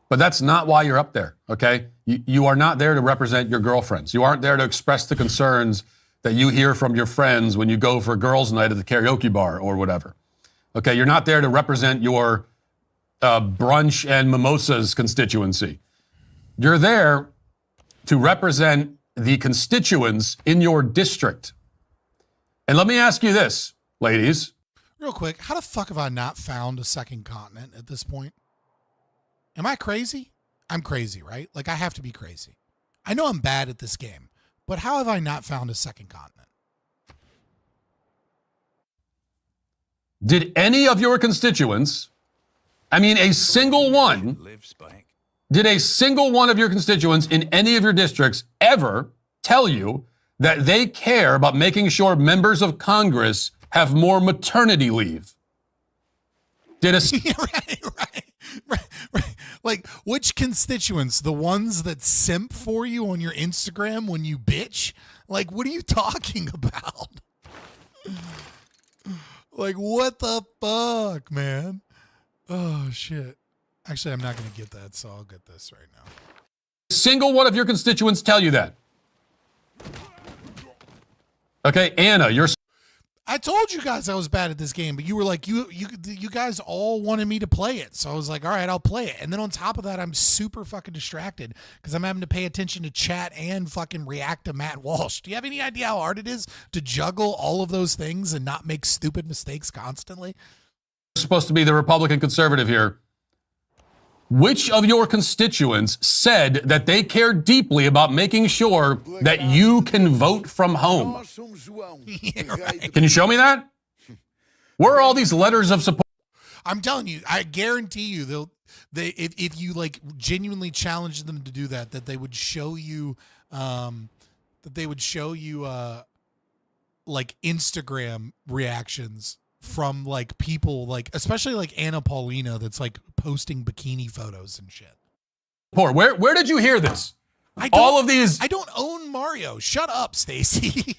But that's not why you're up there, okay? You are not there to represent your girlfriends. You aren't there to express the concerns that you hear from your friends when you go for girls' night at the karaoke bar or whatever. Okay, you're not there to represent your brunch and mimosas constituency. You're there to represent the constituents in your district. And let me ask you this, ladies. Real quick, how the fuck have I not found a second continent at this point? Am I crazy? I'm crazy, right? Like, I have to be crazy. I know I'm bad at this game, but how have I not found a second continent? Did any of your constituents, a single one, did a single one of your constituents in any of your districts ever tell you that they care about making sure members of Congress have more maternity leave? Did a right. Like, which constituents? The ones that simp for you on your Instagram when you bitch? Like, what are you talking about? Like, what the fuck, man? Oh, shit. Actually, I'm not going to get that, so I'll get this right now. Single one of your constituents tell you that. Okay, Anna, you're... I told you guys I was bad at this game, but you were like, you guys all wanted me to play it. So I was like, all right, I'll play it. And then on top of that, I'm super fucking distracted because I'm having to pay attention to chat and fucking react to Matt Walsh. Do you have any idea how hard it is to juggle all of those things and not make stupid mistakes constantly? Supposed to be the Republican conservative here. Which of your constituents said that they care deeply about making sure that you can vote from home? Yeah, right. Can you show me that? Where are all these letters of support? I'm telling you, I guarantee you, if you like genuinely challenge them to do that they would show you, like Instagram reactions from like people, like especially like Anna Paulina, that's like posting bikini photos and shit. Where did you hear this? All of these. I don't own Mario. Shut up, Stacy.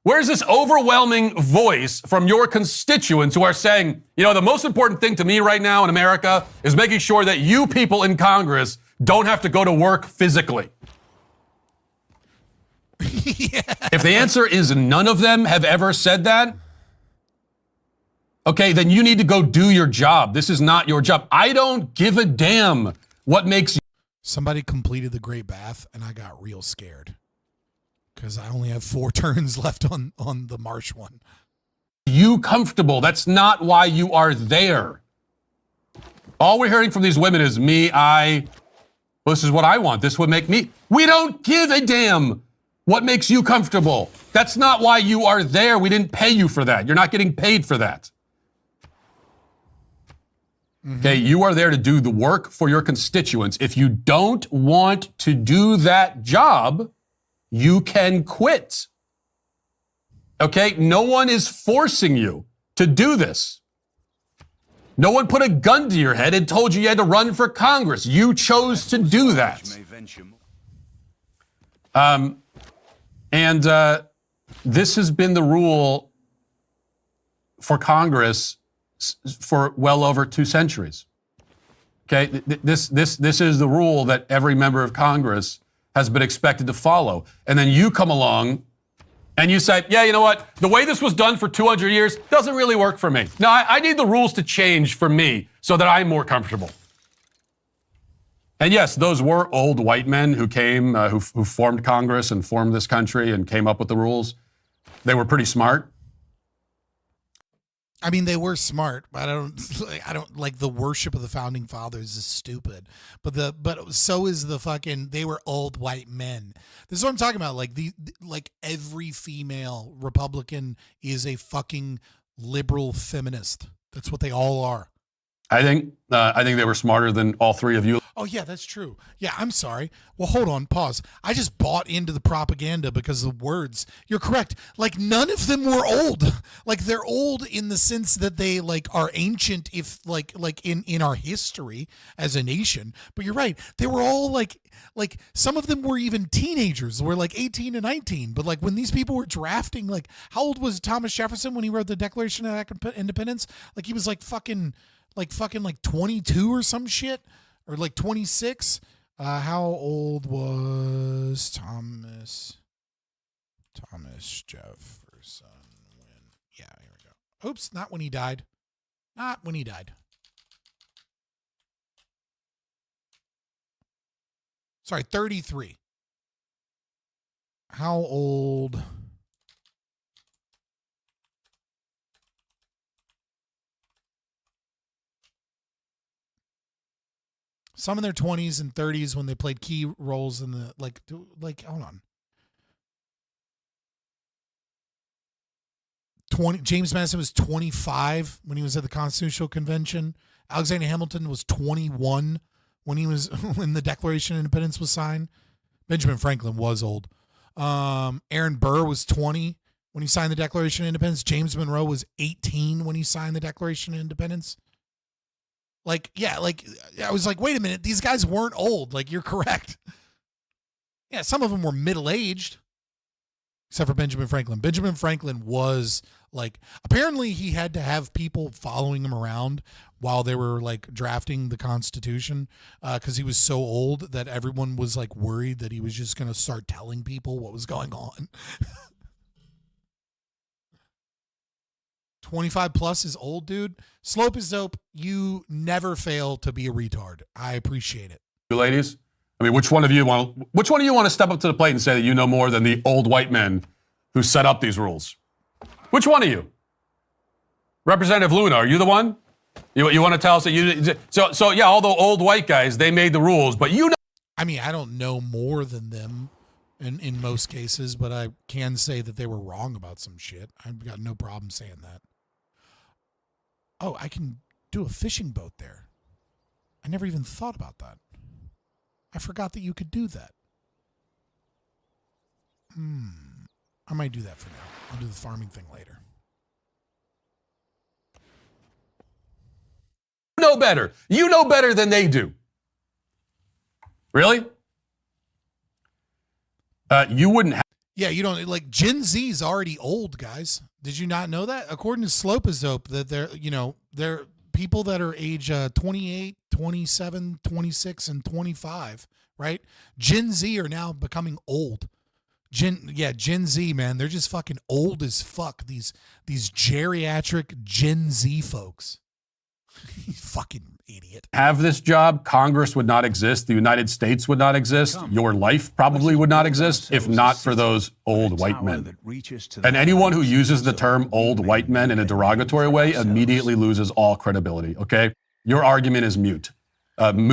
Where's this overwhelming voice from your constituents who are saying, you know, the most important thing to me right now in America is making sure that you people in Congress don't have to go to work physically? If the answer is none of them have ever said that, okay, then you need to go do your job. This is not your job. I don't give a damn what makes you. Somebody completed the Great Bath, and I got real scared because I only have 4 turns left on the Marsh one. You comfortable. That's not why you are there. All we're hearing from these women is well, this is what I want. This would make me. We don't give a damn what makes you comfortable. That's not why you are there. We didn't pay you for that. You're not getting paid for that. Okay, you are there to do the work for your constituents. If you don't want to do that job, you can quit. Okay, no one is forcing you to do this. No one put a gun to your head and told you had to run for Congress. You chose to do that. This has been the rule for Congress for well over 2 centuries. Okay, this is the rule that every member of Congress has been expected to follow. And then you come along and you say, yeah, you know what? The way this was done for 200 years doesn't really work for me. No, I need the rules to change for me so that I'm more comfortable. And yes, those were old white men who came, who formed Congress and formed this country and came up with the rules. They were pretty smart. I mean, they were smart, but I don't like the worship of the founding fathers is stupid. But so is the fucking, they were old white men. This is what I'm talking about. Like every female Republican is a fucking liberal feminist. That's what they all are. I think they were smarter than all 3 of you. Oh, yeah, that's true. Yeah, I'm sorry. Well, hold on, pause. I just bought into the propaganda because of the words. You're correct. Like, none of them were old. Like, they're old in the sense that they, like, are ancient if, like in our history as a nation. But you're right. They were all, like some of them were even teenagers. Were, like, 18 and 19. But, like, when these people were drafting, like, how old was Thomas Jefferson when he wrote the Declaration of Independence? Like, he was, like, fucking 22 or some shit. Or like 26. How old was Thomas Jefferson when? Yeah, here we go. Oops, not when he died. Not when he died. Sorry, 33. How old? Some in their 20s and 30s when they played key roles in the, like, hold on. James Madison was 25 when he was at the Constitutional Convention. Alexander Hamilton was 21 when the Declaration of Independence was signed. Benjamin Franklin was old. Aaron Burr was 20 when he signed the Declaration of Independence. James Monroe was 18 when he signed the Declaration of Independence. Like, yeah, like, I was like, wait a minute, these guys weren't old. Like, you're correct. Yeah, some of them were middle-aged, except for Benjamin Franklin. Benjamin Franklin was, like, apparently he had to have people following him around while they were, like, drafting the Constitution, because he was so old that everyone was, like, worried that he was just going to start telling people what was going on. 25 plus is old, dude. Slope is dope. You never fail to be a retard. I appreciate it. You ladies, I mean, which one of you want to step up to the plate and say that you know more than the old white men who set up these rules? Which one of you? Representative Luna, are you the one? You want to tell us that you? So yeah, all the old white guys, they made the rules, but you know. I mean, I don't know more than them in most cases, but I can say that they were wrong about some shit. I've got no problem saying that. Oh, I can do a fishing boat there. I never even thought about that. I forgot that you could do that. I might do that for now. I'll do the farming thing later. You know better. You know better than they do. Really? You wouldn't have. Yeah, you don't like Gen Z is already old, guys. Did you not know that? According to Slopazope, that they're people that are age 28, 27, 26, and 25, right? Gen Z are now becoming old. Gen Z, man, they're just fucking old as fuck. These geriatric Gen Z folks. You fucking idiot. Have this job, Congress would not exist. The United States would not exist. Your life probably would not exist if not for those old white men. And anyone who uses the term old white men in a derogatory way immediately loses all credibility, okay? Your argument is mute.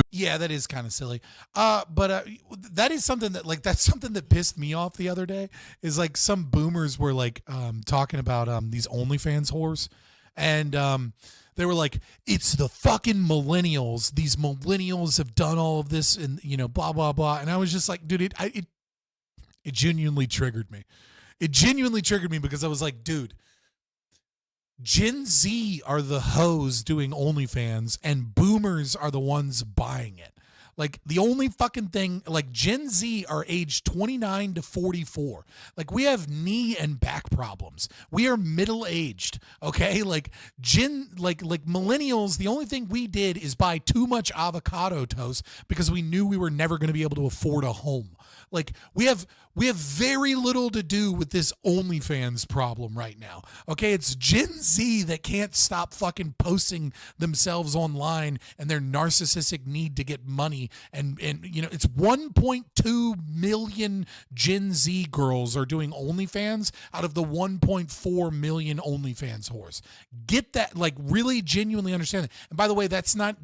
Yeah, that is kind of silly. But that is something that that's something that pissed me off the other day is like some boomers were like talking about these OnlyFans whores, and they were like, it's the fucking millennials. These millennials have done all of this and blah blah blah. And I was just like, dude, it genuinely triggered me. It genuinely triggered me because I was like, dude, Gen Z are the hoes doing OnlyFans and boomers are the ones buying it. Like the only fucking thing, like Gen Z are age 29 to 44. Like we have knee and back problems. We are middle-aged, okay? Like millennials, the only thing we did is buy too much avocado toast because we knew we were never going to be able to afford a home. Like we have very little to do with this OnlyFans problem right now. Okay, it's Gen Z that can't stop fucking posting themselves online and their narcissistic need to get money. And it's 1.2 million Gen Z girls are doing OnlyFans out of the 1.4 million OnlyFans whores. Get that, like really genuinely understand it. And by the way, that's not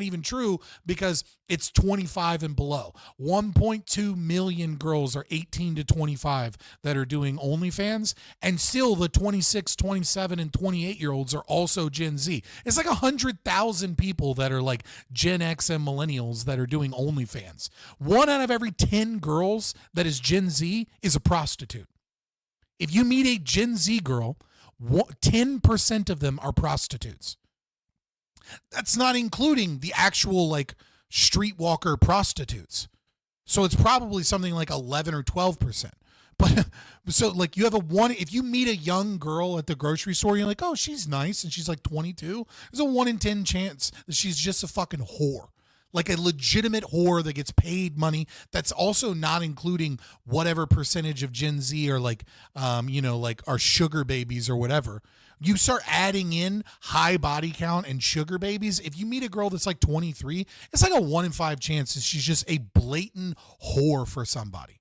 even true because it's 25 and below. 1.2 million girls are 18 to 25 that are doing OnlyFans, and still the 26, 27, and 28-year-olds are also Gen Z. It's like 100,000 people that are like Gen X and millennials that are doing OnlyFans. 1 out of every 10 girls that is Gen Z is a prostitute. If you meet a Gen Z girl, 10% of them are prostitutes. That's not including the actual like streetwalker prostitutes. So it's probably something like 11 or 12%. But so like you have if you meet a young girl at the grocery store, you're like, oh, she's nice and she's like 22. There's a 1 in 10 chance that she's just a fucking whore. Like a legitimate whore that gets paid money. That's also not including whatever percentage of Gen Z are like, like are sugar babies or whatever. You start adding in high body count and sugar babies. If you meet a girl that's like 23, it's like a 1 in 5 chance that she's just a blatant whore for somebody.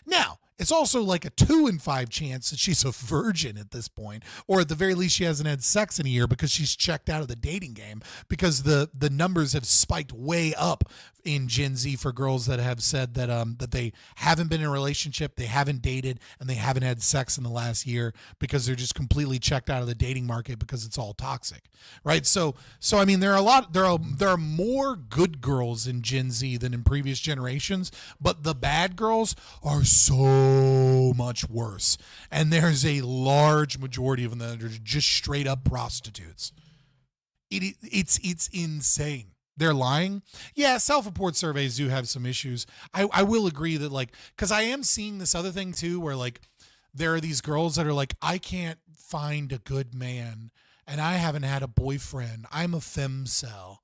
Now, it's also like a 2 in 5 chance that she's a virgin at this point, or at the very least she hasn't had sex in a year because she's checked out of the dating game, because the numbers have spiked way up in Gen Z for girls that have said that that they haven't been in a relationship, they haven't dated, and they haven't had sex in the last year because they're just completely checked out of the dating market because it's all toxic, right? So I mean, there are more good girls in Gen Z than in previous generations, but the bad girls are so much worse, and there's a large majority of them that are just straight up prostitutes. It's insane. They're lying. Yeah, self-report surveys do have some issues. I will agree that, like, because I am seeing this other thing too, where like there are these girls that are like, I can't find a good man and I haven't had a boyfriend. I'm a femcel.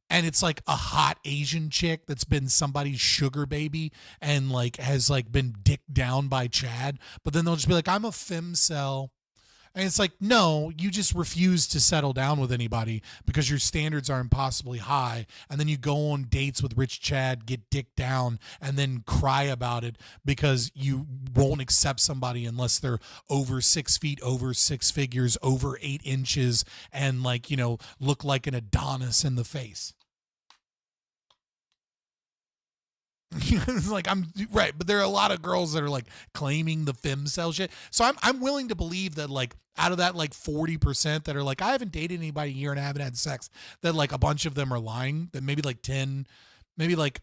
And it's like a hot Asian chick that's been somebody's sugar baby and like has like been dicked down by Chad. But then they'll just be like, I'm a femcel. And it's like, no, you just refuse to settle down with anybody because your standards are impossibly high. And then you go on dates with Rich Chad, get dicked down, and then cry about it because you won't accept somebody unless they're over 6 feet, over 6 figures, over 8 inches, and like, look like an Adonis in the face. It's like, I'm right, but there are a lot of girls that are like claiming the femcel shit. So I'm willing to believe that like out of that like 40% that are like, I haven't dated anybody in a year and I haven't had sex, that like a bunch of them are lying. That maybe like 10, maybe like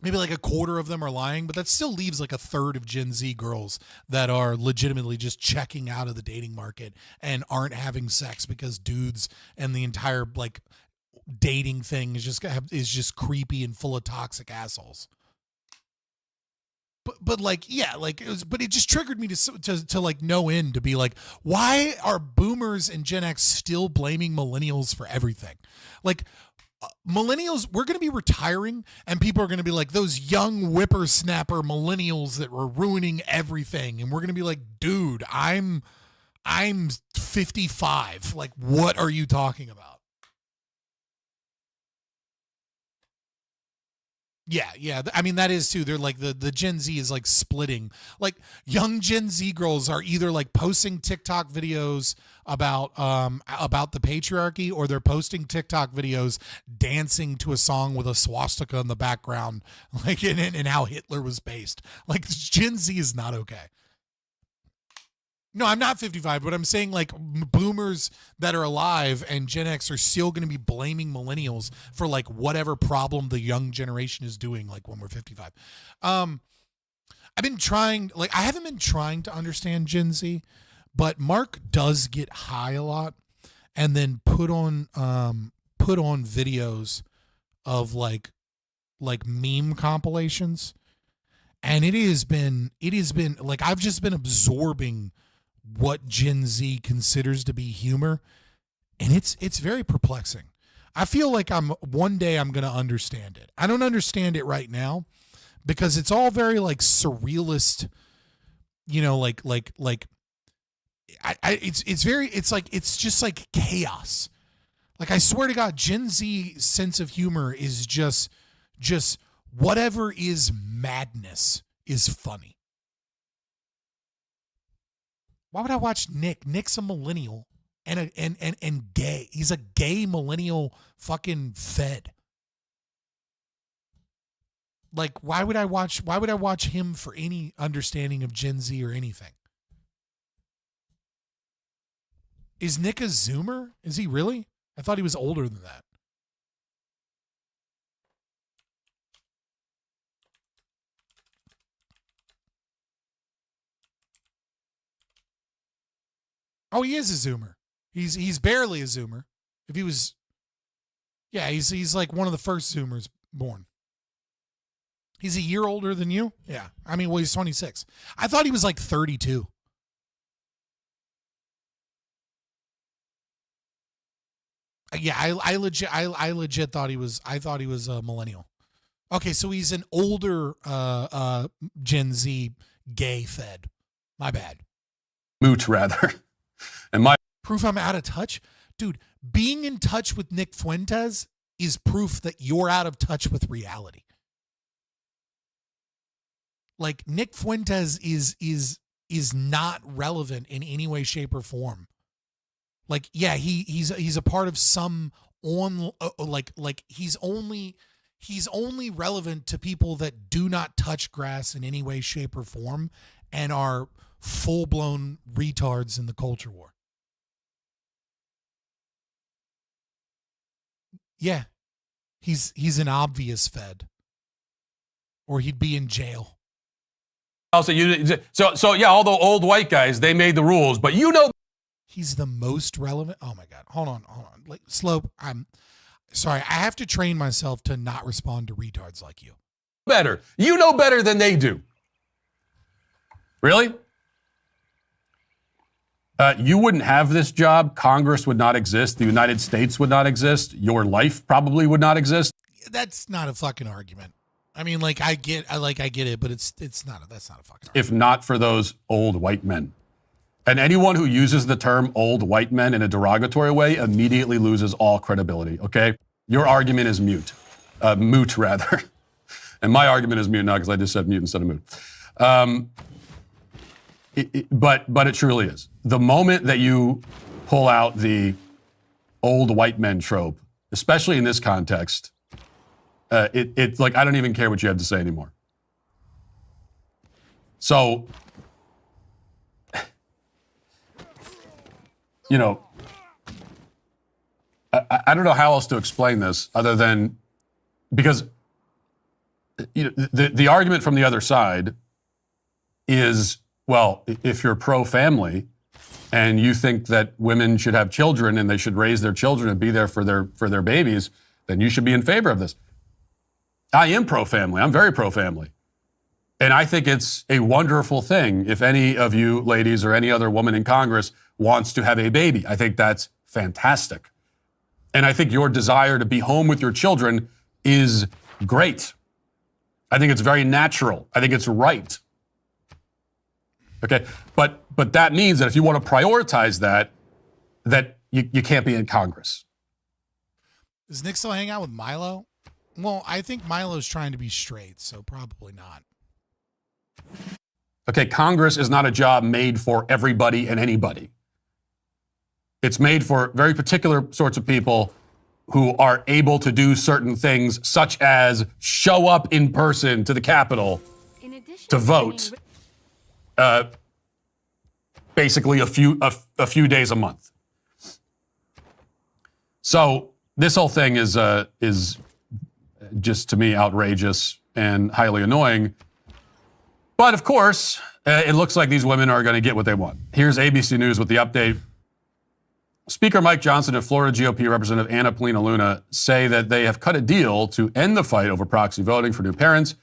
a quarter of them are lying, but that still leaves like a third of Gen Z girls that are legitimately just checking out of the dating market and aren't having sex because dudes and the entire like dating thing is just creepy and full of toxic assholes. but like, yeah, like it was, but it just triggered me to like no end to be like, why are boomers and Gen X still blaming millennials for everything? Like, millennials, we're going to be retiring and people are going to be like those young whippersnapper millennials that were ruining everything. And we're going to be like, dude, I'm 55. Like, what are you talking about? Yeah. I mean, that is too. They're like the Gen Z is like splitting. Like young Gen Z girls are either like posting TikTok videos about the patriarchy, or they're posting TikTok videos dancing to a song with a swastika in the background, like in how Hitler was based. Like Gen Z is not okay. No, I'm not 55, but I'm saying like boomers that are alive and Gen X are still going to be blaming millennials for like whatever problem the young generation is doing, like when we're 55. I've been trying, like, I haven't been trying to understand Gen Z, but Mark does get high a lot and then put on videos of like meme compilations. And it has been like, I've just been absorbing what Gen Z considers to be humor, and it's very perplexing. I feel like one day I'm going to understand it. I don't understand it right now because it's all very like surrealist, you know, it's just like chaos. Like, I swear to God, Gen Z sense of humor is just whatever is madness is funny. Why would I watch Nick? Nick's a millennial and gay. He's a gay millennial fucking fed. Like, why would I watch him for any understanding of Gen Z or anything? Is Nick a Zoomer? Is he really? I thought he was older than that. Oh, he is a Zoomer. He's barely a Zoomer. If he was, yeah, he's like one of the first Zoomers born. He's a year older than you? Yeah. I mean, well, he's 26. I thought he was like 32. Yeah, I legit thought he was a millennial. Okay, so he's an older Gen Z gay fed. My bad. Moot, rather. And my proof I'm out of touch? Dude, being in touch with Nick Fuentes is proof that you're out of touch with reality. Like, Nick Fuentes is not relevant in any way, shape, or form. Like, yeah, he's a part of some he's only relevant to people that do not touch grass in any way, shape, or form and are full-blown retards in the culture war. Yeah, he's an obvious fed, or he'd be in jail. Also, so yeah, all the old white guys, they made the rules, but you know, he's the most relevant. Oh my God, hold on. Like, Slope, I'm sorry, I have to train myself to not respond to retards like you. Better, you know better than they do. Really? You wouldn't have this job. Congress would not exist. The United States would not exist. Your life probably would not exist. That's not a fucking argument. I mean, like, I get it, but that's not a fucking argument. If not for those old white men. And anyone who uses the term old white men in a derogatory way immediately loses all credibility, okay? Your argument is moot, rather. And my argument is mute now because I just said mute instead of moot. But it truly is. The moment that you pull out the old white men trope, especially in this context, it's like, I don't even care what you have to say anymore. So, you know, I don't know how else to explain this other than because, you know, the argument from the other side is, well, if you're pro-family and you think that women should have children and they should raise their children and be there for their babies, then you should be in favor of this. I am pro-family. I'm very pro-family. And I think it's a wonderful thing if any of you ladies or any other woman in Congress wants to have a baby. I think that's fantastic. And I think your desire to be home with your children is great. I think it's very natural. I think it's right. Okay, but that means that if you want to prioritize that you can't be in Congress. Does Nick still hang out with Milo? Well, I think Milo's trying to be straight, so probably not. Okay, Congress is not a job made for everybody and anybody. It's made for very particular sorts of people who are able to do certain things, such as show up in person to the Capitol to vote. Basically a few days a month. So this whole thing is just to me outrageous and highly annoying. But of course, it looks like these women are going to get what they want. Here's ABC News with the update. Speaker Mike Johnson and Florida GOP Representative Anna Paulina Luna say that they have cut a deal to end the fight over proxy voting for new parents,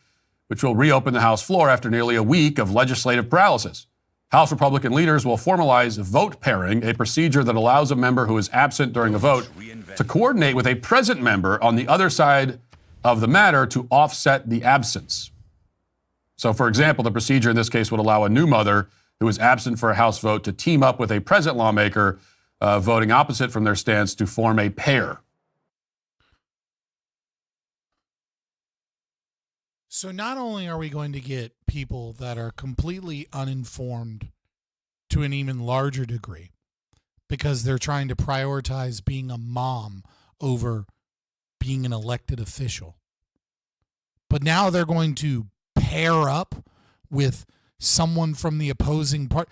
which will reopen the House floor after nearly a week of legislative paralysis. House Republican leaders will formalize vote pairing, a procedure that allows a member who is absent during a vote to coordinate with a present member on the other side of the matter to offset the absence. So, for example, the procedure in this case would allow a new mother who is absent for a House vote to team up with a present lawmaker voting opposite from their stance to form a pair. So not only are we going to get people that are completely uninformed to an even larger degree because they're trying to prioritize being a mom over being an elected official, but now they're going to pair up with someone from the opposing part.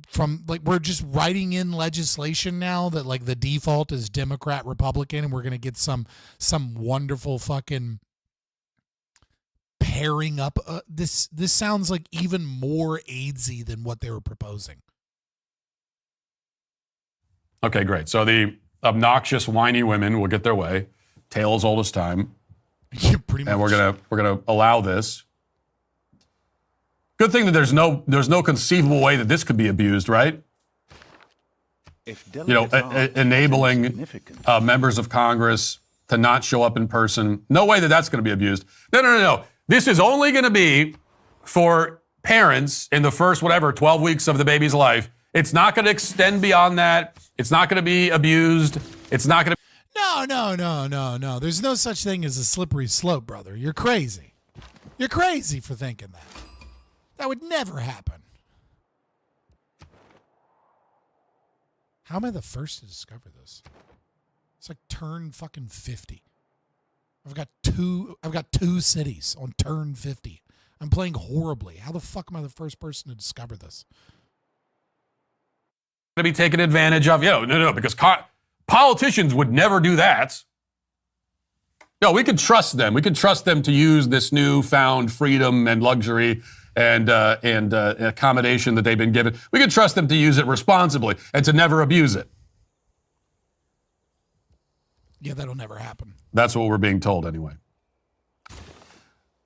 From like, we're just writing in legislation now that like the default is Democrat, Republican, and we're going to get some wonderful fucking pairing up. This sounds like even more AIDSy than what they were proposing. Okay, great. So the obnoxious, whiny women will get their way. Tale as old as time. Yeah, pretty much. And we're gonna allow this. Good thing that there's no conceivable way that this could be abused, right? Enabling members of Congress to not show up in person. No way that that's going to be abused. No. This is only going to be for parents in the first, 12 weeks of the baby's life. It's not going to extend beyond that. It's not going to be abused. It's not going to. No. There's no such thing as a slippery slope, brother. You're crazy. You're crazy for thinking that. That would never happen. How am I the first to discover this? It's like turn fucking 50. I've got two cities on turn 50. I'm playing horribly. How the fuck am I the first person to discover this? To be taken advantage of. No, because politicians would never do that. No, we can trust them. We can trust them to use this newfound freedom and luxury and accommodation that they've been given. We can trust them to use it responsibly and to never abuse it. Yeah, that'll never happen. That's what we're being told anyway.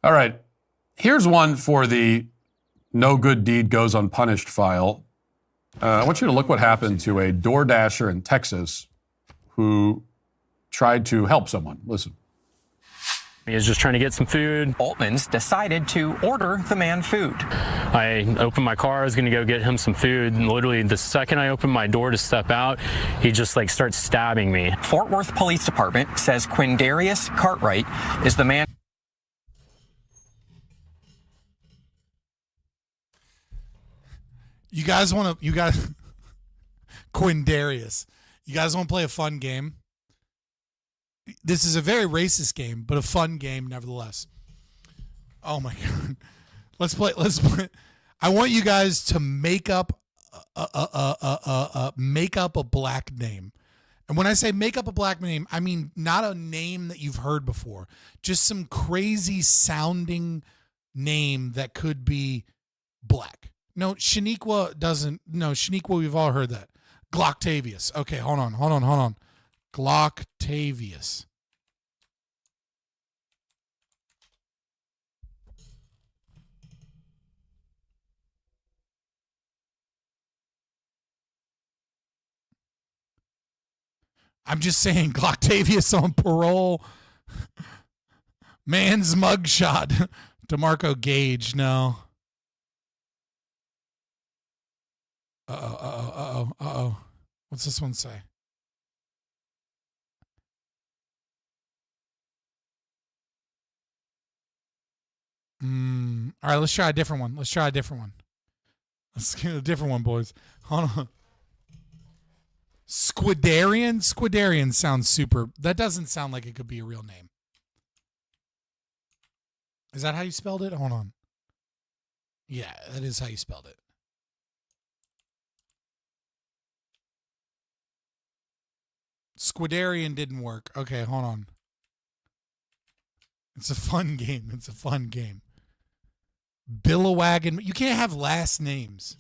All right. Here's one for the no good deed goes unpunished file. I want you to look what happened to a DoorDasher in Texas who tried to help someone. Listen. He was just trying to get some food. Altman's decided to order the man food. I opened my car, I was gonna go get him some food, and literally the second I opened my door to step out, he just starts stabbing me. Fort Worth Police Department says Quindarius Cartwright is the man. Quindarius. You guys want to play a fun game? This is a very racist game, but a fun game nevertheless. Oh my God. Let's play. I want you guys to make up a black name. And when I say make up a black name, I mean not a name that you've heard before. Just some crazy sounding name that could be black. No, Shaniqua doesn't. No, Shaniqua, we've all heard that. Glocktavius. Okay, hold on. Glocktavius. I'm just saying, Octavius on parole. Man's mugshot. DeMarco Gage, no. Uh-oh. What's this one say? All right, let's try a different one. Let's get a different one, boys. Hold on. Squidarian? Squidarian sounds super. That doesn't sound like it could be a real name. Is that how you spelled it? Hold on. Yeah, that is how you spelled it. Squidarian didn't work. Okay, hold on. It's a fun game. Billawagon. You can't have last names.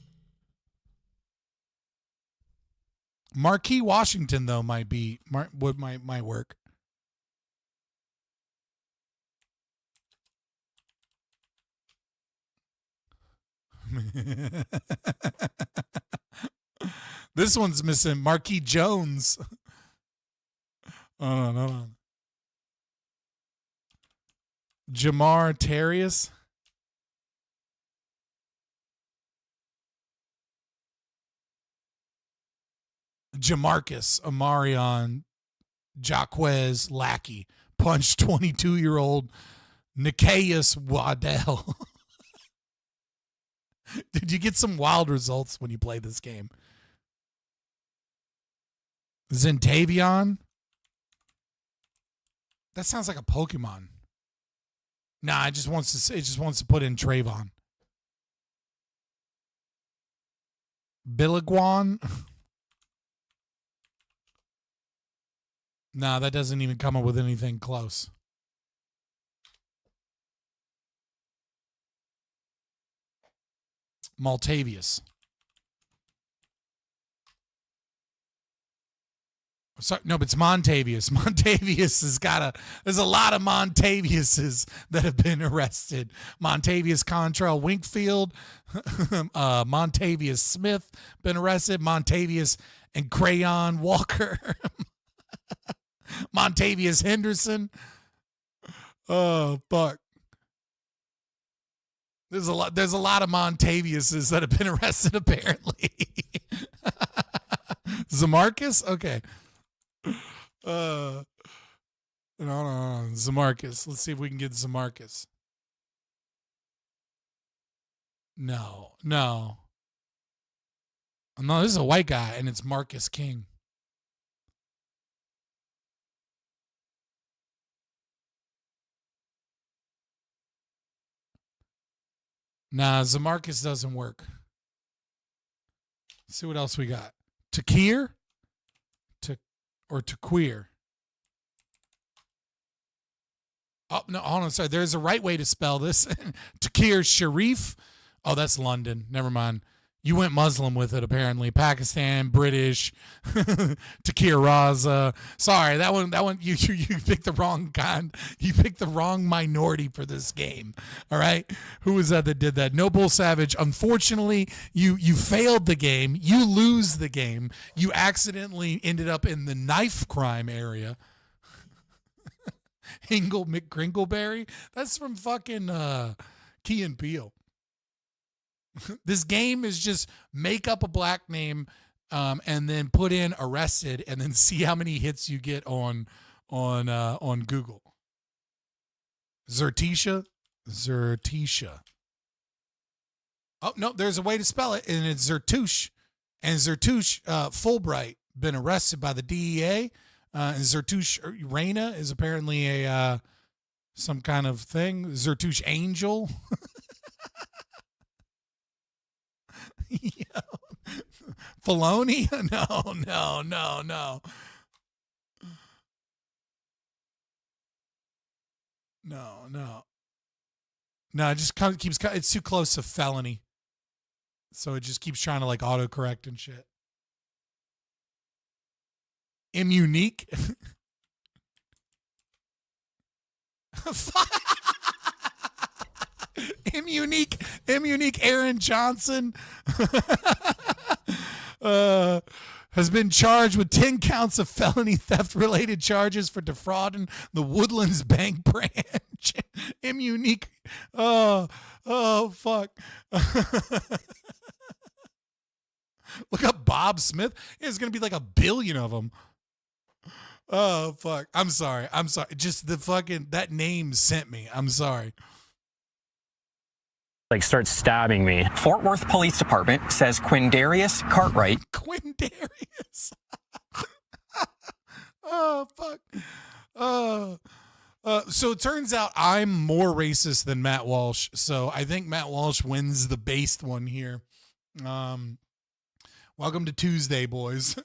Marquis Washington, though, might work. This one's missing Marquis Jones. Hold on. Jamar Terrius. Jamarcus Amarion Jaquez Lackey punched 22-year-old Nicaeus Waddell. Did you get some wild results when you play this game? Zentavion? That sounds like a Pokemon. Nah, it just wants to put in Trayvon. Billiguan? Nah, that doesn't even come up with anything close. Maltavius. Sorry, no, but it's Montavious. Montavious has there's a lot of Montaviuses that have been arrested. Montavious Contrail Winkfield, Montavious Smith been arrested. Montavious and Crayon Walker. Montavious Henderson. Oh, fuck. There's a lot of Montaviuses that have been arrested, apparently. Zamarcus? Okay. No. Zamarcus. Let's see if we can get Zamarcus. No, this is a white guy, and it's Marcus King. Nah, Zamarcus doesn't work. Let's see what else we got. Takir? Or Taquir? Oh, no, hold on. Sorry. There's a right way to spell this. Takir Sharif. Oh, that's London. Never mind. You went Muslim with it, apparently. Pakistan, British, Takir Raza. Sorry, that one. You picked the wrong kind. You picked the wrong minority for this game. All right. Who was that did that? Noble Savage. Unfortunately, you failed the game. You lose the game. You accidentally ended up in the knife crime area. Hingle McCrinkleberry. That's from fucking Key and Peele. This game is just make up a black name and then put in arrested and then see how many hits you get on Google. Zertisha. Oh, no, there's a way to spell it, and it's Zertush. And Zertush Fulbright been arrested by the DEA. And Zertush Reina is apparently a some kind of thing. Zertush Angel. Filoni? No. No, it just keeps, it's too close to felony. So it just keeps trying to like autocorrect and shit. Immunique? Immunique Aaron Johnson. has been charged with 10 counts of felony theft-related charges for defrauding the Woodlands Bank branch. Unique. Oh, fuck. Look up Bob Smith. There's going to be like 1 billion of them. Oh, fuck. I'm sorry. Just the fucking, that name sent me. I'm sorry. Like, start stabbing me. Fort Worth Police Department says Quindarius Cartwright. Quindarius. Oh, fuck. So it turns out I'm more racist than Matt Walsh. So I think Matt Walsh wins the based one here. Welcome to Tuesday, boys.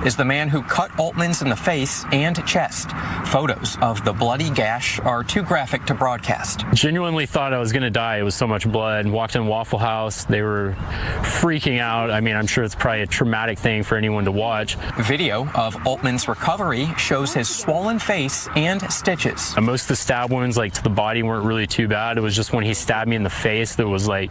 Is the man who cut Altman's in the face and chest. Photos of the bloody gash are too graphic to broadcast. Genuinely thought I was going to die. It was so much blood. Walked in Waffle House. They were freaking out. I mean, I'm sure it's probably a traumatic thing for anyone to watch. Video of Altman's recovery shows his swollen face and stitches. Most of the stab wounds, like, to the body weren't really too bad. It was just when he stabbed me in the face that was like...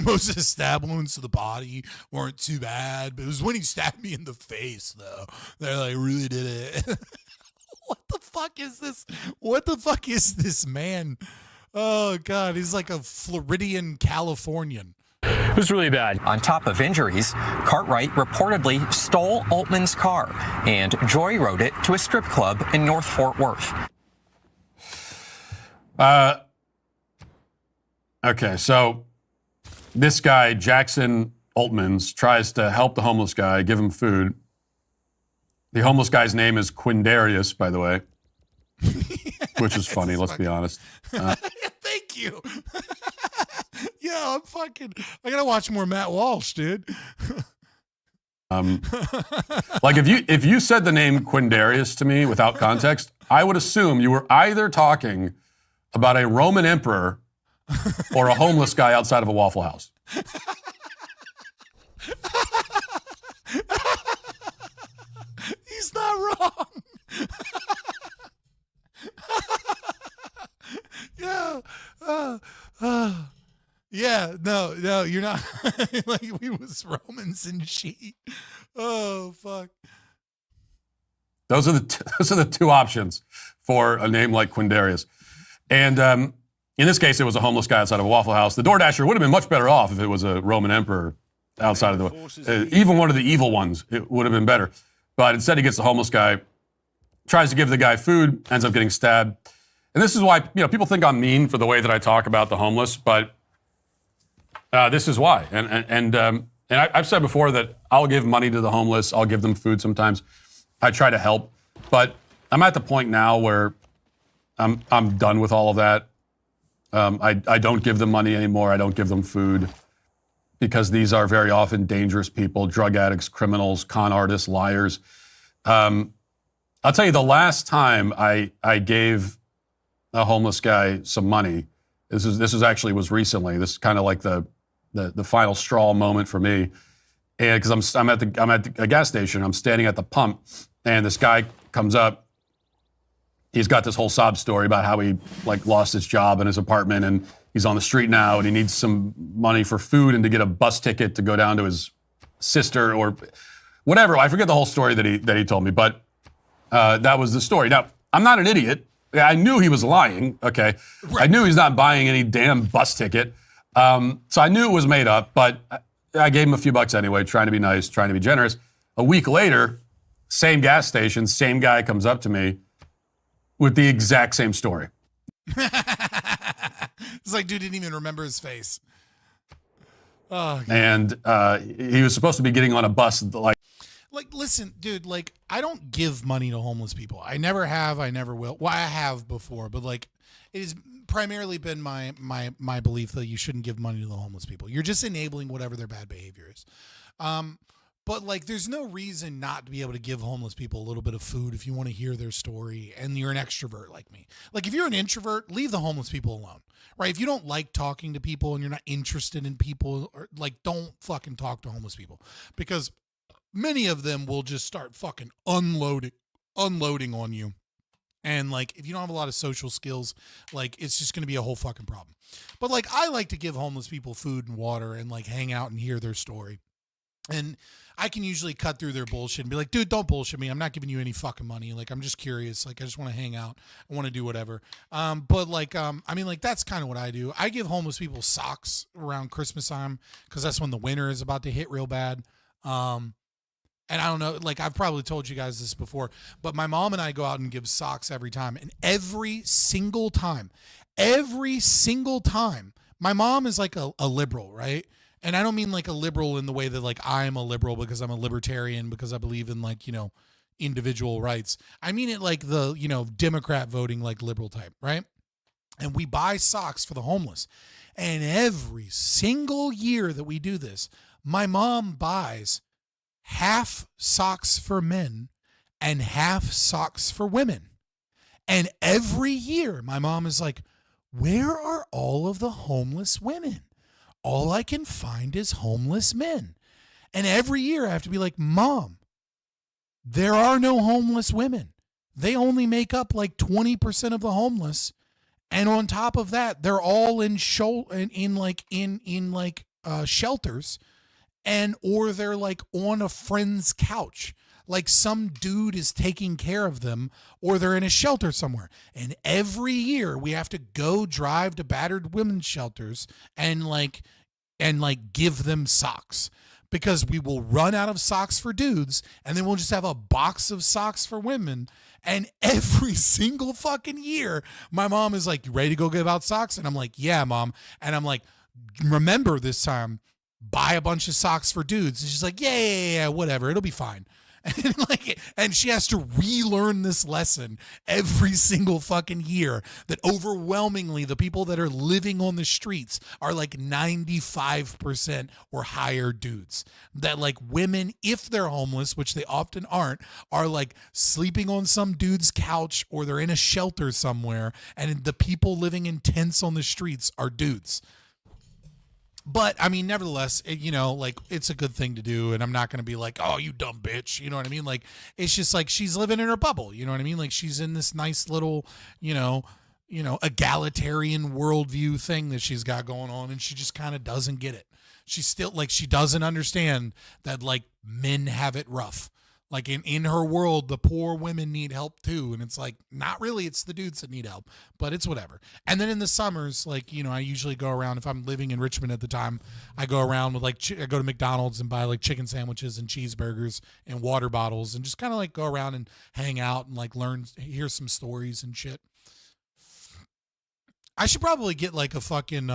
Most of the stab wounds to the body weren't too bad, but it was when he stabbed me in the face, though. They're like, really did it. What the fuck is this? What the fuck is this man? Oh, God. He's like a Floridian Californian. It was really bad. On top of injuries, Cartwright reportedly stole Altman's car and joyrode it to a strip club in North Fort Worth. Okay, so this guy, Jackson Altmans, tries to help the homeless guy, give him food. The homeless guy's name is Quindarius, by the way, which is funny, let's be honest. Thank you. Yeah, I gotta watch more Matt Walsh, dude. Like if you said the name Quindarius to me without context, I would assume you were either talking about a Roman emperor or a homeless guy outside of a Waffle House. He's not wrong. Yeah. No, you're not. Like, we was Romans and sheet. Oh, fuck. Those are the two options for a name like Quindarius. And in this case, it was a homeless guy outside of a Waffle House. The DoorDasher would have been much better off if it was a Roman emperor outside of the... even one of the evil ones, it would have been better. But instead, he gets the homeless guy, tries to give the guy food, ends up getting stabbed. And this is why, people think I'm mean for the way that I talk about the homeless, but this is why. And I've said before that I'll give money to the homeless. I'll give them food sometimes. I try to help. But I'm at the point now where I'm done with all of that. I don't give them money anymore. I don't give them food because these are very often dangerous people, drug addicts, criminals, con artists, liars. I'll tell you, the last time I gave a homeless guy some money, this was recently. This is kind of like the final straw moment for me, and because I'm at a gas station, I'm standing at the pump, and this guy comes up. He's got this whole sob story about how he lost his job in his apartment and he's on the street now and he needs some money for food and to get a bus ticket to go down to his sister or whatever. I forget the whole story that he told me, but that was the story. Now, I'm not an idiot. I knew he was lying. Okay. Right. I knew he's not buying any damn bus ticket. So I knew it was made up, but I gave him a few bucks anyway, trying to be nice, trying to be generous. A week later, same gas station, same guy comes up to me with the exact same story. It's like dude didn't even remember his face. Oh, God. And he was supposed to be getting on a bus listen, dude, I don't give money to homeless people. I never have, I never will. Well, I have before, but it has primarily been my belief that you shouldn't give money to the homeless people. You're just enabling whatever their bad behavior is. But there's no reason not to be able to give homeless people a little bit of food if you want to hear their story and you're an extrovert like me. If you're an introvert, leave the homeless people alone, right? If you don't like talking to people and you're not interested in people, or don't fucking talk to homeless people, because many of them will just start fucking unloading on you And like, if you don't have a lot of social skills, like, it's just going to be a whole fucking problem. But like, I like to give homeless people food and water and like hang out and hear their story. And I can usually cut through their bullshit and be like, dude, don't bullshit me. I'm not giving you any fucking money. Like, I'm just curious. Like, I just want to hang out. I want to do whatever. But like, I mean, like, that's kind of what I do. I give homeless people socks around Christmas time because that's when the winter is about to hit real bad. And I don't know, like, I've probably told you guys this before, but my mom and I go out and give socks every time. And every single time, my mom is like a liberal, right? And I don't mean like a liberal in the way that like I'm a liberal because I'm a libertarian because I believe in like, you know, individual rights. I mean it like the, you know, Democrat voting like liberal type, right? And we buy socks for the homeless. And every single year that we do this, my mom buys half socks for men and half socks for women. And every year my mom is like, where are all of the homeless women? All I can find is homeless men. And every year I have to be like, Mom, there are no homeless women. They only make up like 20% of the homeless. And on top of that, they're all in shelters. And or they're like on a friend's couch, like some dude is taking care of them, or they're in a shelter somewhere. And every year we have to go drive to battered women's shelters and give them socks, because we will run out of socks for dudes and then we'll just have a box of socks for women. And every single fucking year my mom is like, you ready to go give out socks? And I'm like, yeah, Mom. And I'm like, remember this time, buy a bunch of socks for dudes. And she's like, yeah, whatever, it'll be fine. And she has to relearn this lesson every single fucking year, that overwhelmingly the people that are living on the streets are like 95% or higher dudes. That like women, if they're homeless, which they often aren't, are like sleeping on some dude's couch or they're in a shelter somewhere, and the people living in tents on the streets are dudes. But I mean, nevertheless, it's a good thing to do. And I'm not going to be like, oh, you dumb bitch. You know what I mean? Like, it's just like, she's living in her bubble. You know what I mean? Like, she's in this nice little, egalitarian worldview thing that she's got going on. And she just kind of doesn't get it. She's still like, she doesn't understand that like men have it rough. Like in her world, the poor women need help too. And it's like, not really, it's the dudes that need help, but it's whatever. And then in the summers, like, I usually go around, if I'm living in Richmond at the time, I go around with like, I go to McDonald's and buy like chicken sandwiches and cheeseburgers and water bottles and just kind of like go around and hang out and like hear some stories and shit. I should probably get like a fucking,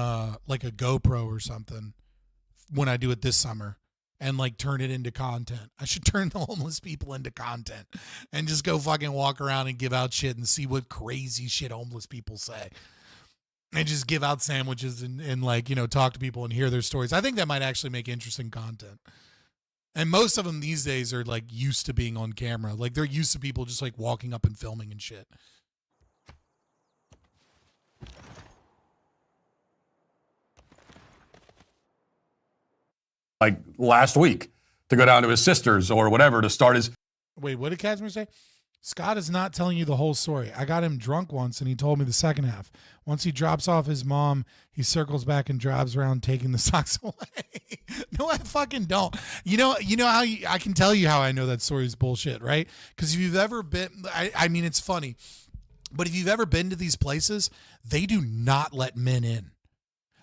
like a GoPro or something when I do it this summer. And like turn it into content. I should turn the homeless people into content and just go fucking walk around and give out shit and see what crazy shit homeless people say. And just give out sandwiches and like, talk to people and hear their stories. I think that might actually make interesting content. And most of them these days are like used to being on camera. Like they're used to people just like walking up and filming and shit. Like last week, to go down to his sister's or whatever to start his. Wait, what did Casimir say? Scott is not telling you the whole story. I got him drunk once and he told me the second half. Once he drops off his mom, he circles back and drives around taking the socks away. No, I fucking don't. You know how I can tell you how I know that story is bullshit, right? Because if you've ever been, I mean, it's funny, but if you've ever been to these places, they do not let men in.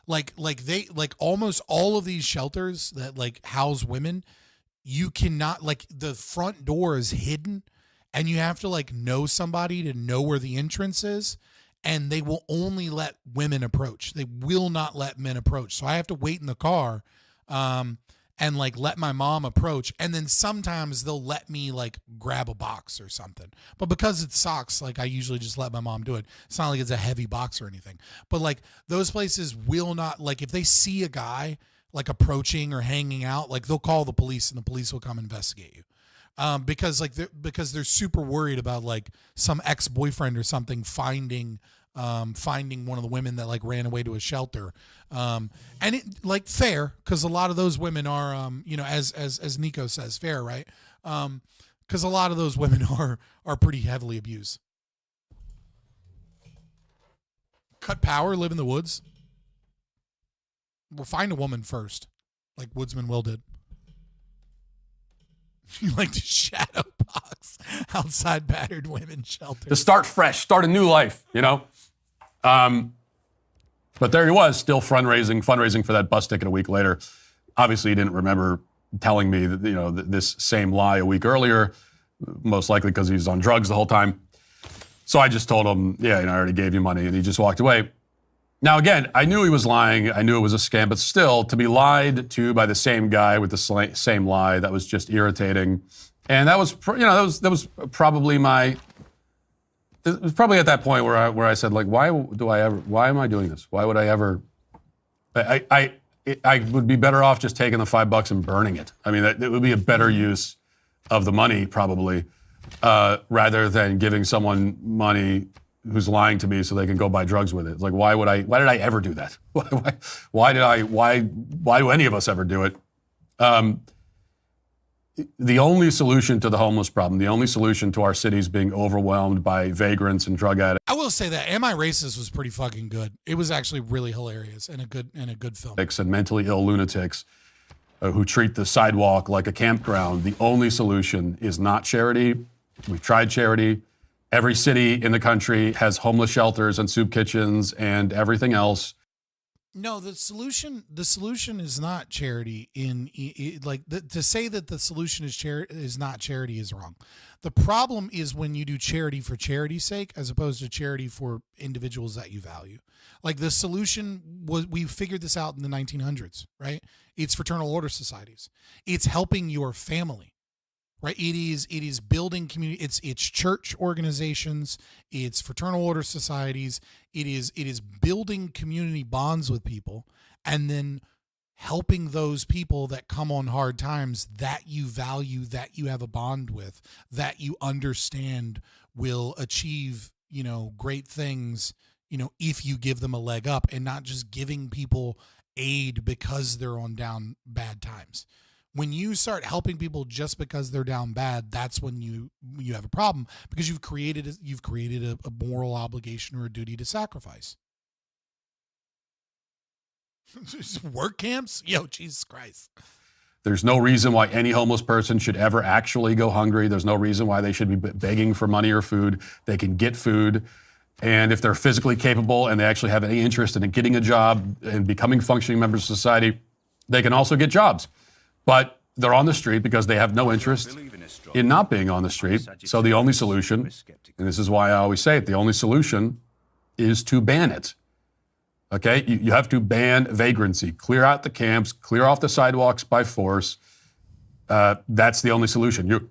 Like almost all of these shelters that like house women, you cannot, like, the front door is hidden and you have to like know somebody to know where the entrance is, and they will only let women approach. They will not let men approach. So I have to wait in the car and like let my mom approach, and then sometimes they'll let me like grab a box or something. But because it's socks, like I usually just let my mom do it. It's not like it's a heavy box or anything. But like those places will not, like if they see a guy like approaching or hanging out, like they'll call the police and the police will come investigate you. Because they're super worried about like some ex-boyfriend or something finding one of the women that like ran away to a shelter. And it like fair, because a lot of those women are, as Nico says, fair, right? Because a lot of those women are pretty heavily abused. Cut power, live in the woods. We'll find a woman first, like Woodsman Will did. You like to shadow box outside battered women's shelters. To start fresh, start a new life, you know? But there he was, still fundraising for that bus ticket a week later. Obviously, he didn't remember telling me that, you know, this same lie a week earlier, most likely because he was on drugs the whole time. So I just told him, yeah, you know, I already gave you money, and he just walked away. Now, again, I knew he was lying. I knew it was a scam, but still, to be lied to by the same guy with the same lie, that was just irritating. And that was, you know, that was probably my. It was probably at that point where I said, like, why am I doing this? Why would I ever? I would be better off just taking the $5 and burning it. I mean, it would be a better use of the money, probably, rather than giving someone money who's lying to me so they can go buy drugs with it. It's like, why did I ever do that? Why do any of us ever do it? The only solution to the homeless problem, the only solution to our cities being overwhelmed by vagrants and drug addicts. I will say that Am I Racist was pretty fucking good. It was actually really hilarious and a good film. And mentally ill lunatics who treat the sidewalk like a campground. The only solution is not charity. We've tried charity. Every city in the country has homeless shelters and soup kitchens and everything else. No, the solution is not charity. To say that the solution is not charity is wrong. The problem is when you do charity for charity's sake as opposed to charity for individuals that you value. Like the solution was, we figured this out in the 1900s, right? It's fraternal order societies. It's helping your family. Right, it is building community. It's church organizations, it's fraternal order societies. It is building community bonds with people, and then helping those people that come on hard times that you value, that you have a bond with, that you understand will achieve, you know, great things, you know, if you give them a leg up, and not just giving people aid because they're on down bad times. When you start helping people just because they're down bad, that's when you have a problem, because you've created a moral obligation or a duty to sacrifice. Work camps? Yo, Jesus Christ. There's no reason why any homeless person should ever actually go hungry. There's no reason why they should be begging for money or food. They can get food. And if they're physically capable and they actually have any interest in getting a job and becoming functioning members of society, they can also get jobs. But they're on the street because they have no interest in not being on the street. So the only solution, and this is why I always say it, the only solution is to ban it. Okay? You have to ban vagrancy. Clear out the camps, clear off the sidewalks by force. That's the only solution. You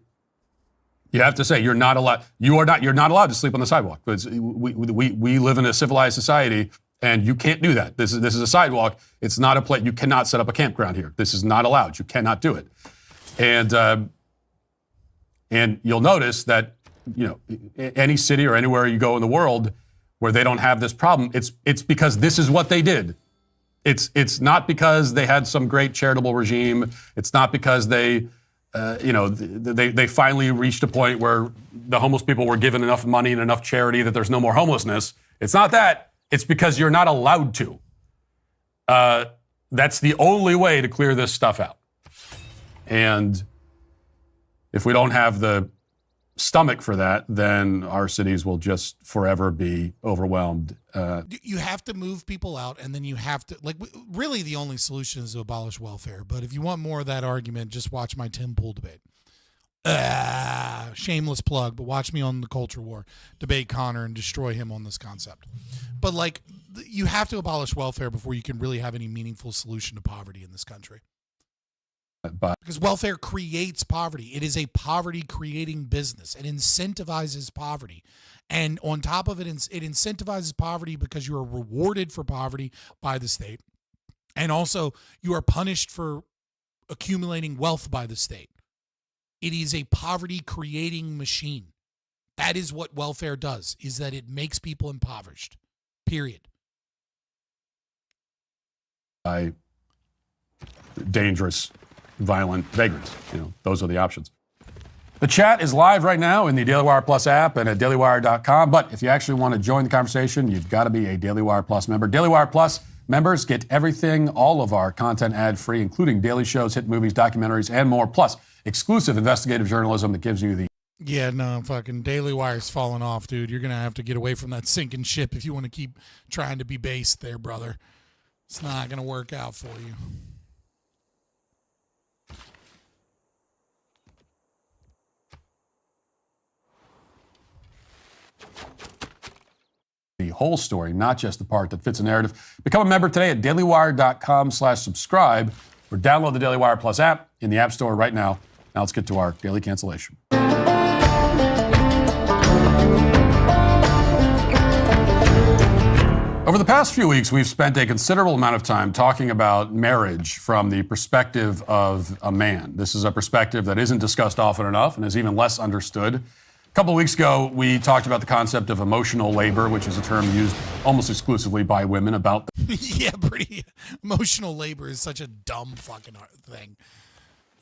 have to say you're not allowed to sleep on the sidewalk. We live in a civilized society. And you can't do that. This is a sidewalk. It's not a place. You cannot set up a campground here. This is not allowed. You cannot do it. And you'll notice that, you know, any city or anywhere you go in the world where they don't have this problem, it's because this is what they did. It's not because they had some great charitable regime. It's not because they finally reached a point where the homeless people were given enough money and enough charity that there's no more homelessness. It's not that. It's because you're not allowed to. That's the only way to clear this stuff out. And if we don't have the stomach for that, then our cities will just forever be overwhelmed. You have to move people out, and then you have to, like, really the only solution is to abolish welfare. But if you want more of that argument, just watch my Tim Pool debate. Shameless plug, but watch me on the culture war, debate Connor and destroy him on this concept. But like, you have to abolish welfare before you can really have any meaningful solution to poverty in this country. Because welfare creates poverty. It is a poverty creating business. It incentivizes poverty. And on top of it, it incentivizes poverty because you are rewarded for poverty by the state. And also you are punished for accumulating wealth by the state. It is a poverty creating machine. That is what welfare does, is that it makes people impoverished. Period. By dangerous, violent vagrants. You know, those are the options. The chat is live right now in the Daily Wire Plus app and at dailywire.com. But if you actually want to join the conversation, you've got to be a Daily Wire Plus member. Daily Wire Plus members get everything, all of our content ad-free, including daily shows, hit movies, documentaries, and more. Plus, exclusive investigative journalism that gives you the... Yeah, no, fucking Daily Wire's falling off, dude. You're going to have to get away from that sinking ship if you want to keep trying to be based there, brother. It's not going to work out for you. The whole story, not just the part that fits a narrative. Become a member today at dailywire.com/subscribe or download the Daily Wire Plus app in the App Store right now. Now let's get to our daily cancellation. Over the past few weeks, we've spent a considerable amount of time talking about marriage from the perspective of a man. This is a perspective that isn't discussed often enough and is even less understood. A couple of weeks ago, we talked about the concept of emotional labor, which is a term used almost exclusively by women about... Yeah, pretty. Emotional labor is such a dumb fucking thing.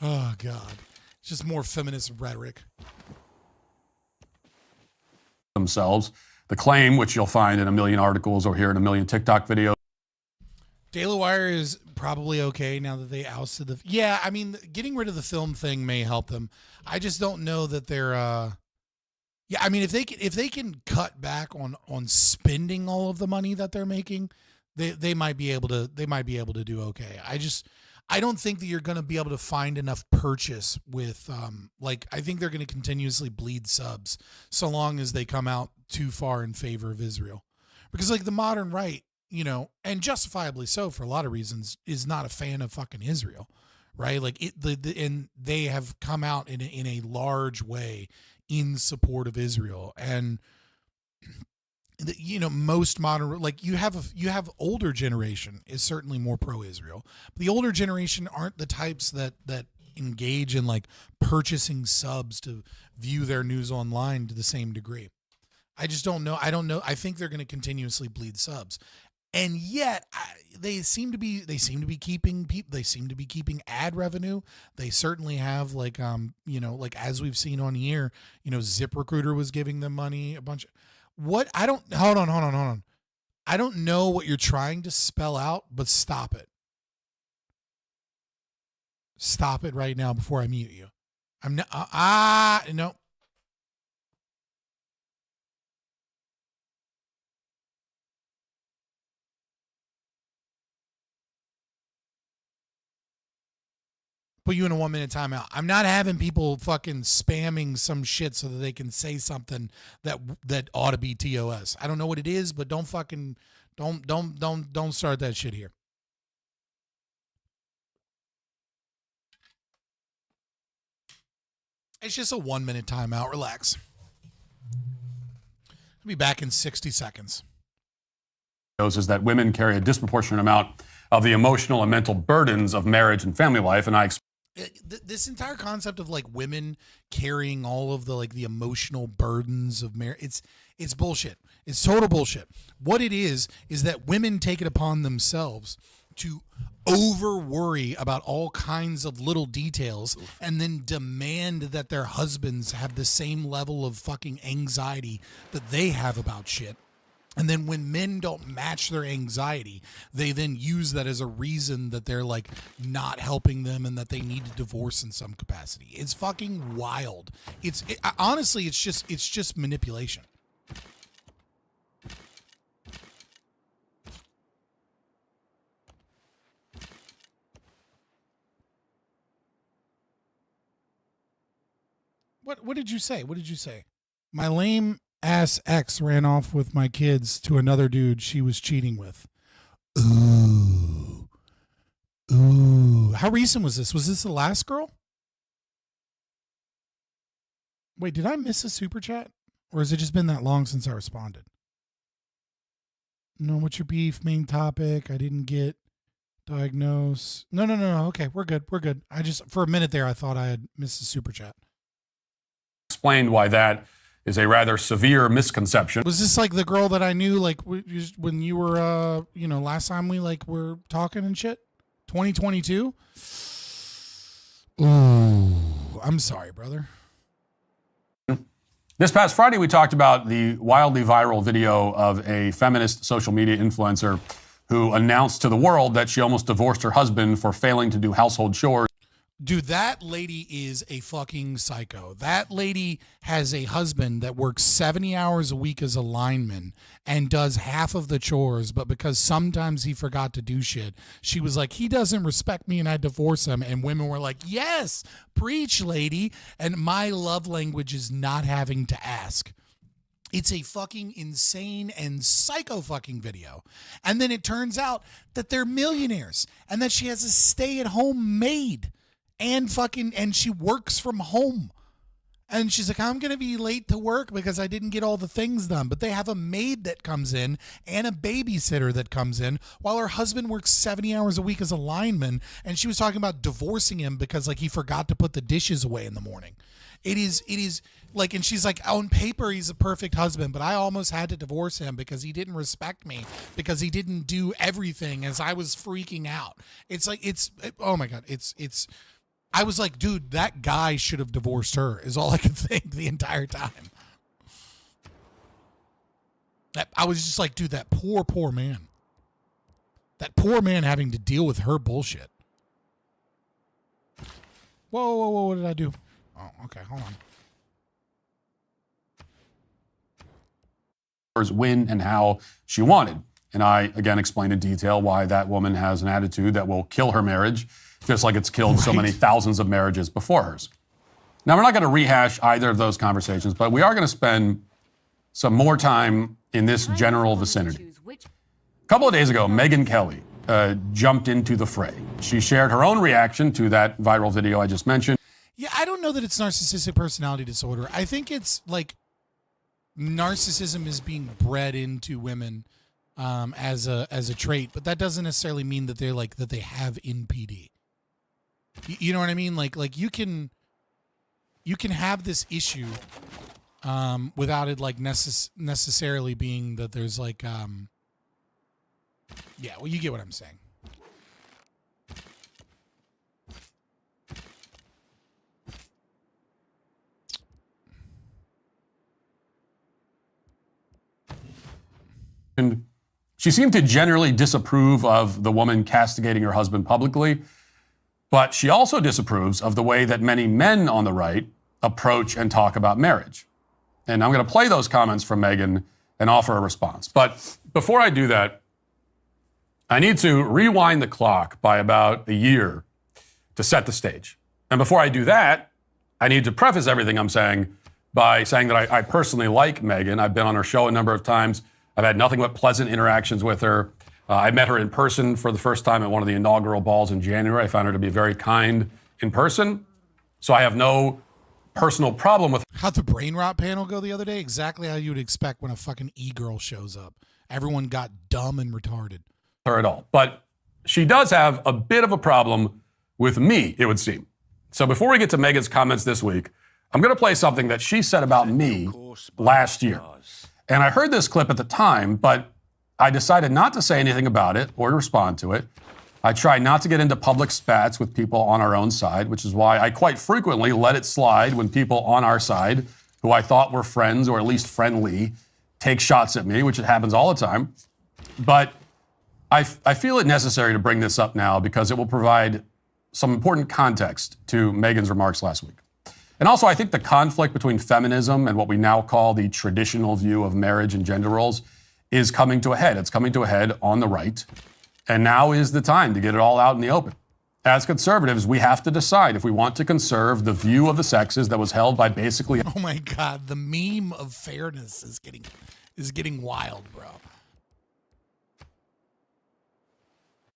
Oh, God. It's just more feminist rhetoric. ...themselves. The claim, which you'll find in a million articles or hear in a million TikTok videos. Daily Wire is probably okay now that they ousted the... Yeah, I mean, getting rid of the film thing may help them. I just don't know that they're... Yeah, I mean, if they can cut back on spending all of the money that they're making, they might be able to do okay. I don't think that you're going to be able to find enough purchase with I think they're going to continuously bleed subs so long as they come out too far in favor of Israel, because like the modern right, you know, and justifiably so for a lot of reasons, is not a fan of fucking Israel, right? Like and they have come out in a large way in support of Israel. And you know, most modern, like you have older generation is certainly more pro-Israel, but the older generation aren't the types that engage in like purchasing subs to view their news online to the same degree. I just don't know. I don't know. I think they're going to continuously bleed subs, and yet they seem to be keeping ad revenue. They certainly have like you know, like as we've seen on here, you know, ZipRecruiter was giving them money, a bunch of what I don't hold on. I don't know what you're trying to spell out, but stop it. Stop it right now before I mute you. I'm not no. Put you in a 1 minute timeout. I'm not having people fucking spamming some shit so that they can say something that ought to be TOS. I don't know what it is, but don't start that shit here. It's just a 1 minute timeout. Relax. I'll be back in 60 seconds. Is that women carry a disproportionate amount of the emotional and mental burdens of marriage and family life, and this entire concept of like women carrying all of the like the emotional burdens of marriage, it's bullshit. It's total bullshit. What it is that women take it upon themselves to over worry about all kinds of little details and then demand that their husbands have the same level of fucking anxiety that they have about shit. And then when men don't match their anxiety, they then use that as a reason that they're like not helping them and that they need to divorce in some capacity. It's fucking wild. Honestly, it's just manipulation. What did you say? What did you say? My lame ass ex ran off with my kids to another dude she was cheating with. Ooh. How recent was this? Was this the last girl? Wait, did I miss a super chat? Or has it just been that long since I responded? No, what's your beef? Main topic. I didn't get diagnosed. No. Okay, we're good. I just, for a minute there, I thought I had missed a super chat. Explained why that is a rather severe misconception. Was this like the girl that I knew, like when you were, last time we like were talking and shit? 2022? Ooh, I'm sorry, brother. This past Friday, we talked about the wildly viral video of a feminist social media influencer who announced to the world that she almost divorced her husband for failing to do household chores. Dude, that lady is a fucking psycho. That lady has a husband that works 70 hours a week as a lineman and does half of the chores, but because sometimes he forgot to do shit, she was like, he doesn't respect me and I divorce him. And women were like, yes, preach, lady. And my love language is not having to ask. It's a fucking insane and psycho fucking video. And then it turns out that they're millionaires and that she has a stay-at-home maid. And she works from home. And she's like, I'm going to be late to work because I didn't get all the things done. But they have a maid that comes in and a babysitter that comes in while her husband works 70 hours a week as a lineman. And she was talking about divorcing him because like he forgot to put the dishes away in the morning. It is like, and she's like, on paper, he's a perfect husband, but I almost had to divorce him because he didn't respect me, because he didn't do everything as I was freaking out. It's like, oh my God, I was like, dude, that guy should have divorced her, is all I could think the entire time. I was just like, dude, that poor man. That poor man having to deal with her bullshit. Whoa, what did I do? Oh, okay, hold on. When and how she wanted. And I, again, explained in detail why that woman has an attitude that will kill her marriage, just like it's killed so many thousands of marriages before hers. Now, we're not going to rehash either of those conversations, but we are going to spend some more time in this general vicinity. A couple of days ago, Megyn Kelly jumped into the fray. She shared her own reaction to that viral video I just mentioned. Yeah, I don't know that it's narcissistic personality disorder. I think it's like narcissism is being bred into women as a trait, but that doesn't necessarily mean that they're like that they have NPD. You know what I mean? Like you can have this issue without it like necessarily being that there's like yeah, well, you get what I'm saying. And she seemed to generally disapprove of the woman castigating her husband publicly, but she also disapproves of the way that many men on the right approach and talk about marriage. And I'm going to play those comments from Megyn and offer a response. But before I do that, I need to rewind the clock by about a year to set the stage. And before I do that, I need to preface everything I'm saying by saying that I personally like Megyn. I've been on her show a number of times. I've had nothing but pleasant interactions with her. I met her in person for the first time at one of the inaugural balls in January. I found her to be very kind in person. So I have no personal problem with How'd the brain rot panel go the other day? Exactly how you would expect when a fucking e-girl shows up. Everyone got dumb and retarded. Her at all. But she does have a bit of a problem with me, it would seem. So before we get to Megyn's comments this week, I'm going to play something that she said about me last year. And I heard this clip at the time, but I decided not to say anything about it or to respond to it. I try not to get into public spats with people on our own side, which is why I quite frequently let it slide when people on our side, who I thought were friends or at least friendly, take shots at me, which it happens all the time. But I feel it necessary to bring this up now because it will provide some important context to Megyn's remarks last week. And also, I think the conflict between feminism and what we now call the traditional view of marriage and gender roles is coming to a head. It's coming to a head on the right. And now is the time to get it all out in the open. As conservatives, we have to decide if we want to conserve the view of the sexes that was held by basically... Oh my God, the meme of fairness is getting wild, bro.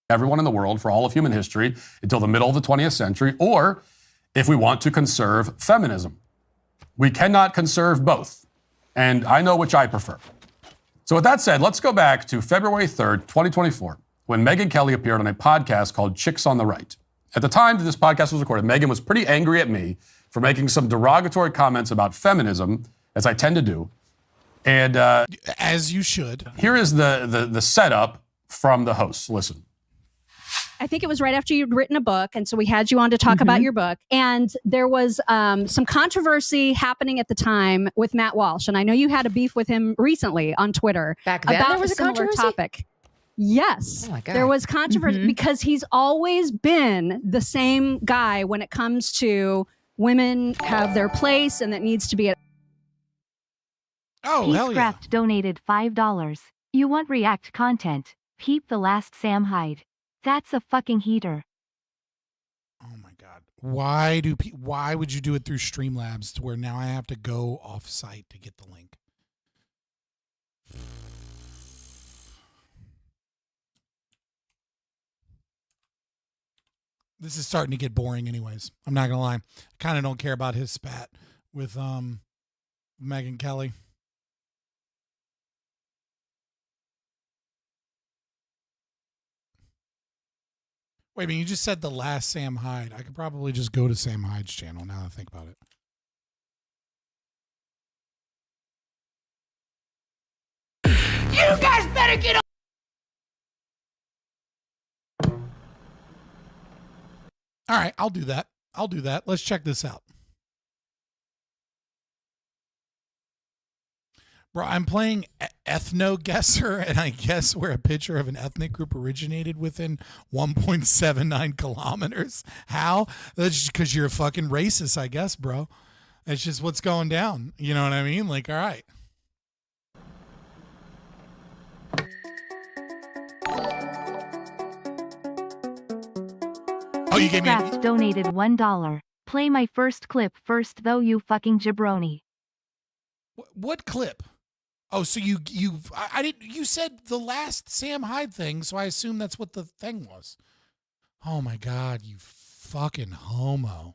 Everyone in the world for all of human history until the middle of the 20th century, or if we want to conserve feminism. We cannot conserve both. And I know which I prefer. So with that said, let's go back to February 3rd, 2024, when Megyn Kelly appeared on a podcast called Chicks on the Right. At the time that this podcast was recorded, Megyn was pretty angry at me for making some derogatory comments about feminism, as I tend to do. And as you should. Here is the setup from the host. Listen. I think it was right after you'd written a book. And so we had you on to talk about your book. And there was some controversy happening at the time with Matt Walsh. And I know you had a beef with him recently on Twitter. Back then about there was a a similar controversy? topic. Yes, Oh my God. there was controversy because he's always been the same guy when it comes to women have their place and that needs to be at. Oh, hell yeah. Peacecraft donated $5. You want React content? Peep the last Sam Hyde. That's a fucking heater. Why would you do it through Streamlabs to where now I have to go off site to get the link? This is starting to get boring anyways. I'm not gonna lie. I kind of don't care about his spat with Megyn Kelly. Wait a minute, you just said the last Sam Hyde. I could probably just go to Sam Hyde's channel now that I think about it. You guys better get on. All right, I'll do that. Let's check this out. Bro, I'm playing Ethno Guesser, and I guess where a picture of an ethnic group originated within 1.79 kilometers. How? That's just because you're a fucking racist, I guess, bro. That's just what's going down. You know what I mean? Like, all right. Oh, you gave me Peacecraft donated $1. Play my first clip first, though, you fucking jabroni. What clip? Oh, so I didn't. You said the last Sam Hyde thing, so I assume that's what the thing was. Oh my God, you fucking homo!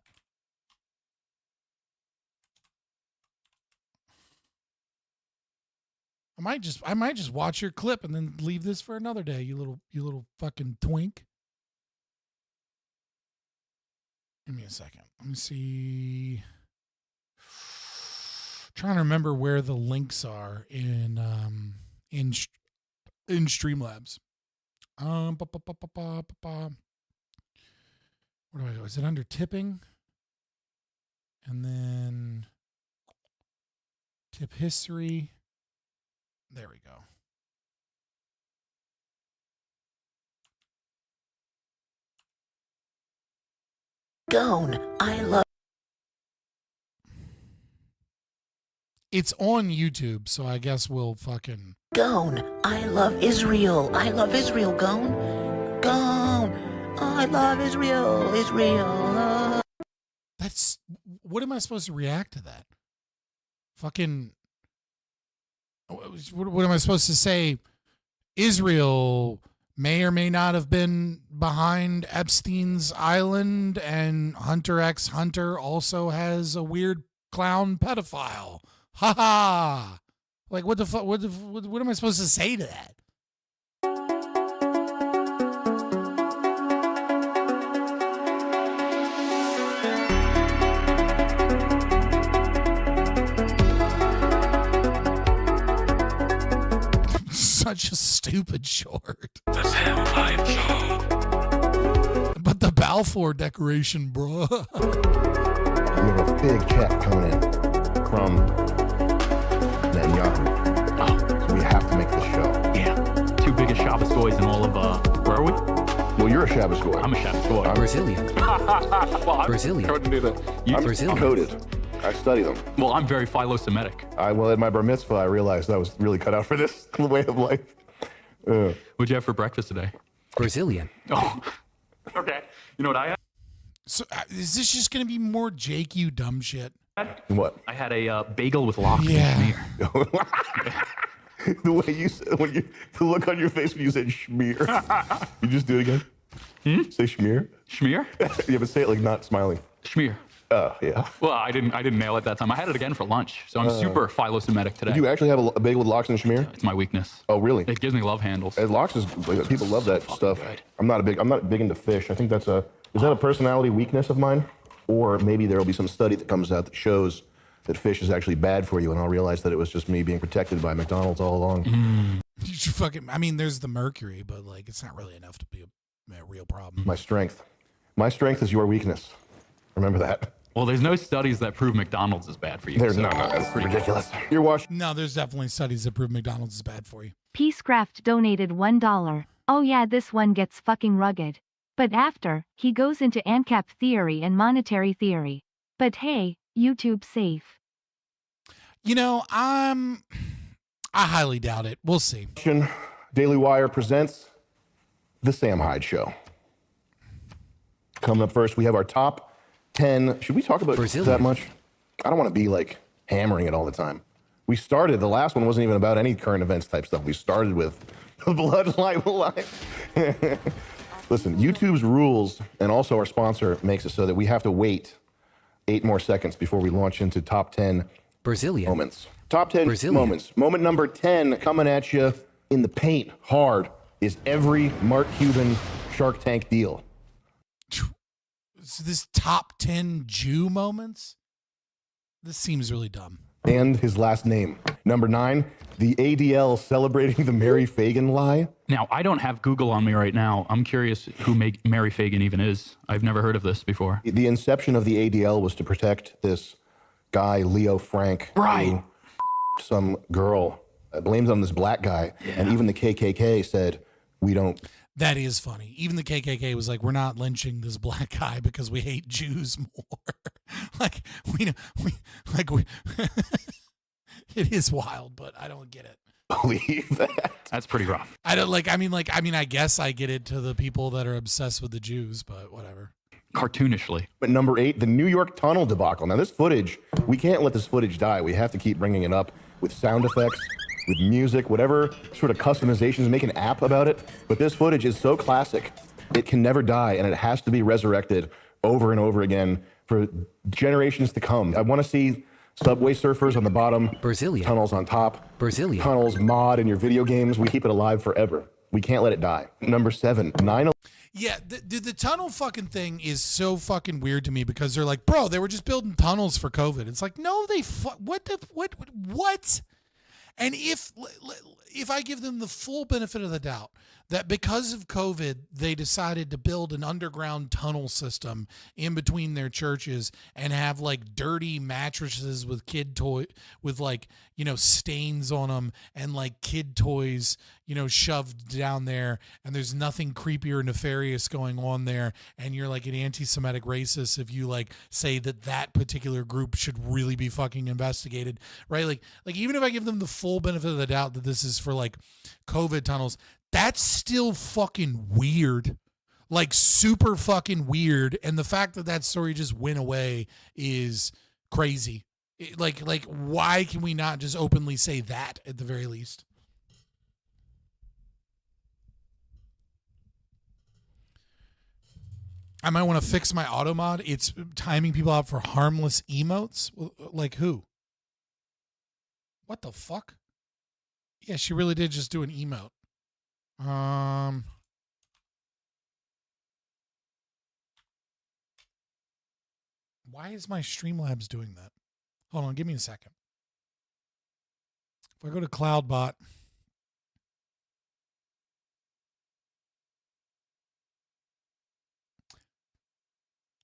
I might just watch your clip and then leave this for another day. You little fucking twink. Give me a second. Let me see. Trying to remember where the links are in Streamlabs. Where do I go? Is it under tipping? And then tip history. There we go. Gone. I love. It's on YouTube, so I guess we'll fucking. Gone. I love Israel. I love Israel. Gone. Gone. I love Israel. Israel. That's. What am I supposed to react to that? Fucking. What am I supposed to say? Israel may or may not have been behind Epstein's island, and Hunter X Hunter also has a weird clown pedophile. Ha ha! Like, what the fuck? What am I supposed to say to that? Such a stupid short. The Sam Hyde Show. But the Balfour Declaration, bro. You have a big check coming in from Netanyahu. So we have to make this show. Yeah. Two biggest Shabbos boys in all of, where are we? Well, you're a Shabbos boy. I'm a Shabbos boy. I'm Brazilian. Well, Brazilian. Couldn't do that. I'm Brazilian. coded. I study them. Well, I'm very philo-Semitic. Well, at my bar mitzvah, I realized I was really cut out for this way of life. What'd you have for breakfast today? Brazilian. Oh, okay. You know what I had? So is this just going to be more Jake, you dumb shit? What? I had a bagel with lox Yeah. and schmear. The way you said, the look on your face when you said schmear. You just do it again? Say schmear? Schmear? Yeah, but say it like not smiling. Schmear. Yeah. Well, I didn't nail it that time. I had it again for lunch, so I'm super philo-Semitic today. Do you actually have a bagel with lox and schmear? It's my weakness. Oh, really? It gives me love handles. Lox is people love that stuff. Good. I'm not big into fish. I think is that a personality weakness of mine? Or maybe there will be some study that comes out that shows that fish is actually bad for you, and I'll realize that it was just me being protected by McDonald's all along. You should fucking. I mean, there's the mercury, but like, it's not really enough to be real problem. My strength. My strength is your weakness. Remember that. Well, there's no studies that prove McDonald's is bad for you. There's no, that's ridiculous. You're watching. No, there's definitely studies that prove McDonald's is bad for you. Peacecraft donated $1. Oh yeah, this one gets fucking rugged. But after, he goes into ANCAP theory and monetary theory. But hey, YouTube safe. You know, I highly doubt it. We'll see. Daily Wire presents The Sam Hyde Show. Coming up first, we have our top 10. Should we talk about that much? I don't want to be like hammering it all the time. We started, the last one wasn't even about any current events type stuff. We started with the Bloodline Line. Listen, YouTube's rules and also our sponsor makes it so that we have to wait 8 more seconds before we launch into top 10 Brazilian moments. Top 10 moments. Moment number 10 coming at you in the paint hard is every Mark Cuban Shark Tank deal. So this top 10 Jew moments? This seems really dumb. And his last name. Number 9, the ADL celebrating the Mary Fagan lie. Now, I don't have Google on me right now. I'm curious who Mary Fagan even is. I've never heard of this before. The inception of the ADL was to protect this guy, Leo Frank. Right. Who some girl blamed on this black guy. Yeah. And even the KKK said, we don't. That is funny. Even the KKK was like, we're not lynching this black guy because we hate Jews more. It is wild, but I don't get it. Believe that. That's pretty rough. I guess I get it to the people that are obsessed with the Jews, but whatever. Cartoonishly. But number 8, the New York tunnel debacle. Now this footage, we can't let this footage die. We have to keep bringing it up with sound effects, with music, whatever sort of customizations, make an app about it. But this footage is so classic, it can never die, and it has to be resurrected over and over again for generations to come. I want to see subway surfers on the bottom, tunnels on top, tunnels mod in your video games. We keep it alive forever. We can't let it die. Number 7, 9/11. Yeah, the tunnel fucking thing is so fucking weird to me because they're like, bro, they were just building tunnels for COVID. It's like, no, what? And if I give them the full benefit of the doubt that because of COVID, they decided to build an underground tunnel system in between their churches and have like dirty mattresses with stains on them and like kid toys, shoved down there, and there's nothing creepy or nefarious going on there, and you're like an anti-Semitic racist if you like say that particular group should really be fucking investigated, right? Like even if I give them the full benefit of the doubt that this is for like COVID tunnels, that's still fucking weird, like super fucking weird. And the fact that story just went away is crazy. Like why can we not just openly say that at the very least? I might want to fix my auto mod. It's timing people out for harmless emotes. Like who? What the fuck? Yeah, she really did just do an emote. Why is my Streamlabs doing that? Hold on, give me a second. If I go to CloudBot,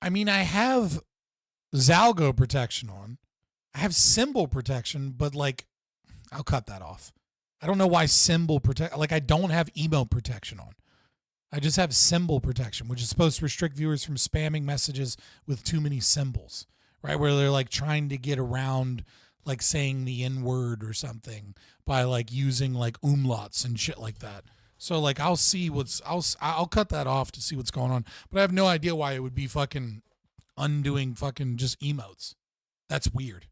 I have Zalgo protection on. I have symbol protection, but I'll cut that off. I don't know why symbol protect. I don't have email protection on. I just have symbol protection, which is supposed to restrict viewers from spamming messages with too many symbols, right? Where they're trying to get around saying the N-word or something by using umlauts and shit like that. So I'll see I'll cut that off to see what's going on, but I have no idea why it would be fucking undoing fucking just emotes. That's weird.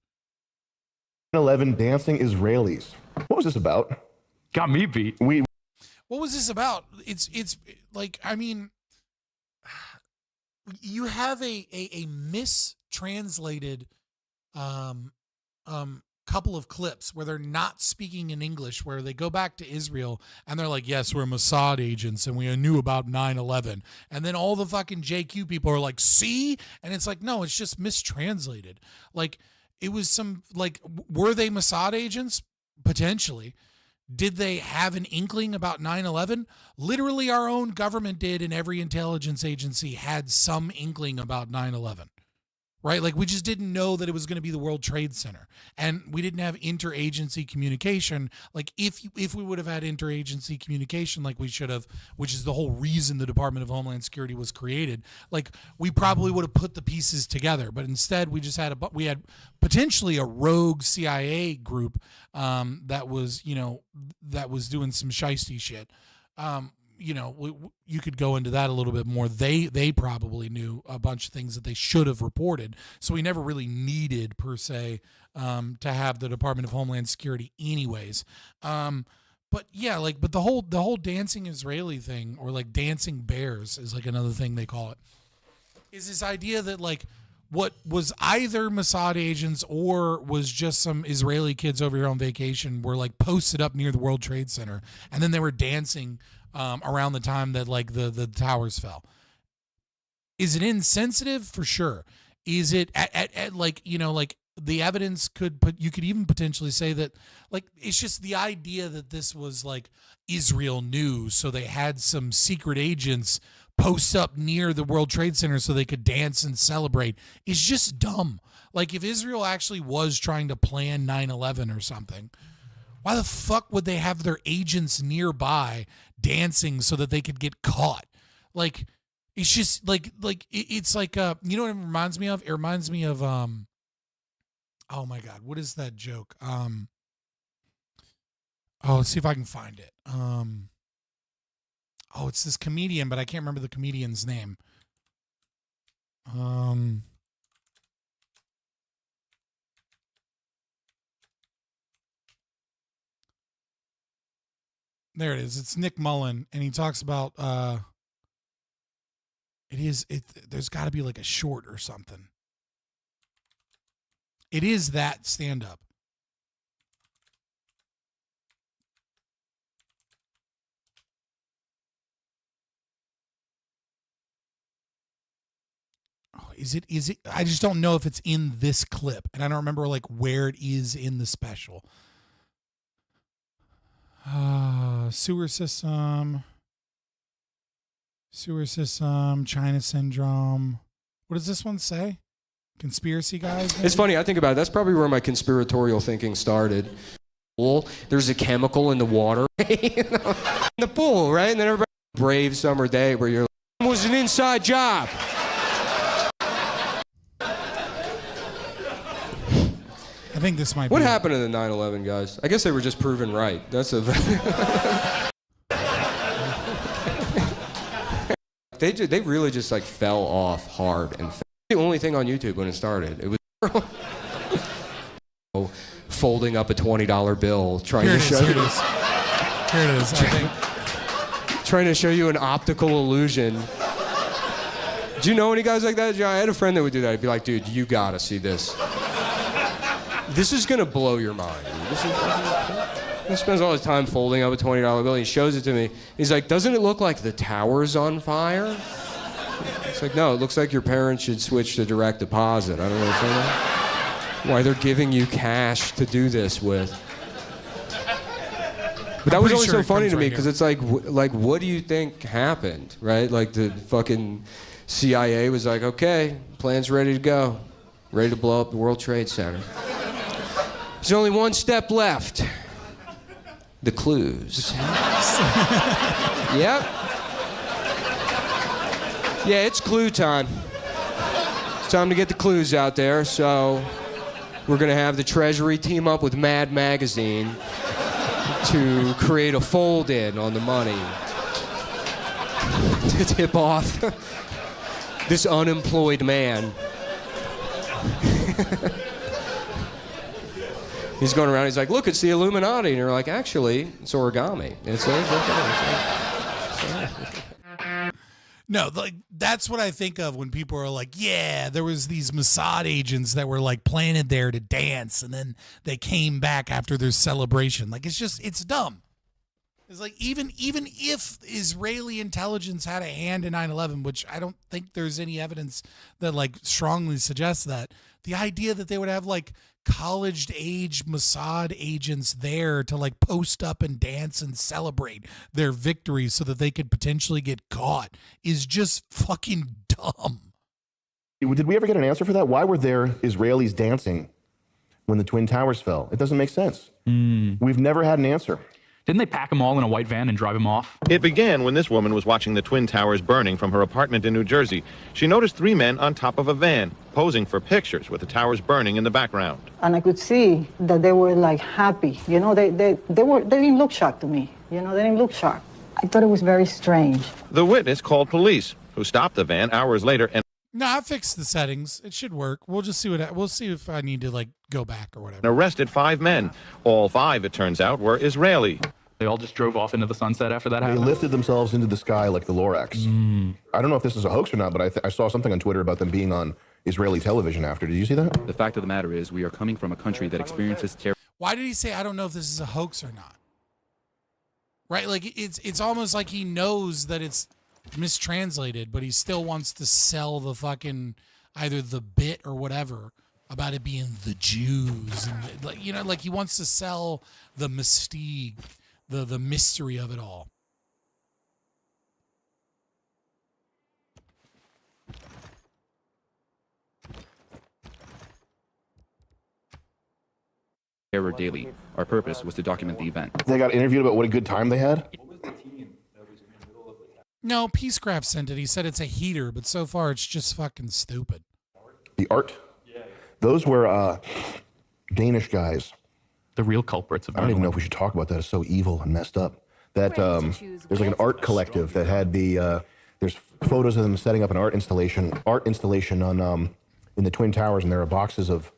11 dancing Israelis. What was this about? Got me beat. What was this about? It's you have a mistranslated couple of clips where they're not speaking in English, where they go back to Israel and they're like, yes, we're Mossad agents and we knew about 9/11. And then all the fucking JQ people are like, see? And it's like, no, it's just mistranslated. It was some, were they Mossad agents? Potentially. Did they have an inkling about 9/11? Literally, our own government did, and every intelligence agency had some inkling about 9/11. Right? Like, we just didn't know that it was going to be the World Trade Center. And we didn't have interagency communication. Like, if we would have had interagency communication like we should have, which is the whole reason the Department of Homeland Security was created, like, we probably would have put the pieces together. But instead, we just had we had potentially a rogue CIA group that was, you know, that was doing some shiesty shit. You know, you could go into that a little bit more. They probably knew a bunch of things that they should have reported. So we never really needed, per se, to have the Department of Homeland Security anyways. But yeah, like, but the whole dancing Israeli thing, or like dancing bears is like another thing they call it, is this idea that like what was either Mossad agents or was just some Israeli kids over here on vacation were like posted up near the World Trade Center, and then they were dancing around the time that like the towers fell. Is it insensitive? For sure. Is it at like, you know, like the evidence you could even potentially say that like it's just the idea that this was like Israel news, so they had some secret agents post up near the World Trade Center so they could dance and celebrate is just dumb. Like, if Israel actually was trying to plan 9/11 or something, why the fuck would they have their agents nearby dancing so that they could get caught? Like, it's just like it's like you know what it reminds me of? It reminds me of oh my God, what is that joke? Let's see if I can find it. It's this comedian, but I can't remember the comedian's name. There it is. It's Nick Mullen, and he talks about there's got to be like a short or something. It is that stand-up. Is it? I just don't know if it's in this clip, and I don't remember like where it is in the special. Sewer system, China syndrome. What does this one say? Conspiracy guys? Maybe? It's funny, I think about it. That's probably where my conspiratorial thinking started. There's a chemical in the water in the pool, right? And then everybody, brave summer day where you're like, it was an inside job. I think this might be. What happened to the 9/11 guys? I guess they were just proven right. That's a. They really just like fell off hard, and the only thing on YouTube when it started. It was folding up a $20 bill, trying to show you. Here it is. I think. Trying to show you an optical illusion. Do you know any guys like that? I had a friend that would do that. He'd be like, dude, you gotta see this. This is gonna blow your mind. He spends all his time folding up a $20 bill. He shows it to me. He's like, doesn't it look like the tower's on fire? It's like, no, it looks like your parents should switch to direct deposit. I don't know why they're giving you cash to do this with. But that was always so funny to me because it's like, what do you think happened, right? Like the fucking CIA was like, okay, plan's ready to go, ready to blow up the World Trade Center. There's only one step left. The clues. Yep. Yeah, it's clue time. It's time to get the clues out there. So we're going to have the Treasury team up with Mad Magazine to create a fold-in on the money to tip off this unemployed man. He's going around, he's like, look, it's the Illuminati. And you're like, actually, it's origami. No, like that's what I think of when people are like, yeah, there was these Mossad agents that were like planted there to dance, and then they came back after their celebration. Like, it's dumb. It's like even if Israeli intelligence had a hand in 9/11, which I don't think there's any evidence that like strongly suggests that, the idea that they would have like college-age Mossad agents there to like post up and dance and celebrate their victories so that they could potentially get caught is just fucking dumb. Did we ever get an answer for that? Why were there Israelis dancing when the Twin Towers fell? It doesn't make sense. We've never had an answer. Didn't they pack them all in a white van and drive them off? It began when this woman was watching the Twin Towers burning from her apartment in New Jersey. She noticed 3 men on top of a van, posing for pictures with the towers burning in the background. And I could see that they were like happy. You know, they didn't look shocked to me. You know, they didn't look shocked. I thought it was very strange. The witness called police, who stopped the van hours later and No, I fixed the settings. It should work. We'll just see we'll see if I need to like go back or whatever. arrested 5 men. All 5, it turns out, were Israeli. They all just drove off into the sunset after that They happened? lifted themselves into the sky like the Lorax. I don't know if this is a hoax or not, but I saw something on Twitter about them being on Israeli television after. Did you see that? The fact of the matter is we are coming from a country that experiences terror. Why did he say I don't know if this is a hoax or not? Right? Like it's almost like he knows that it's mistranslated, but he still wants to sell the fucking either the bit or whatever about it being the Jews and like like he wants to sell the mystique, the mystery of it all. Terror daily. Our purpose was to document the event. They got interviewed about what a good time they had. No, Peacecraft sent it. He said it's a heater, but so far it's just fucking stupid. The art. Those were Danish guys. The real culprits. I don't even know if we should talk about that. It's so evil and messed up. That there's like an art collective that had there's photos of them setting up an art installation on in the Twin Towers, and there are boxes of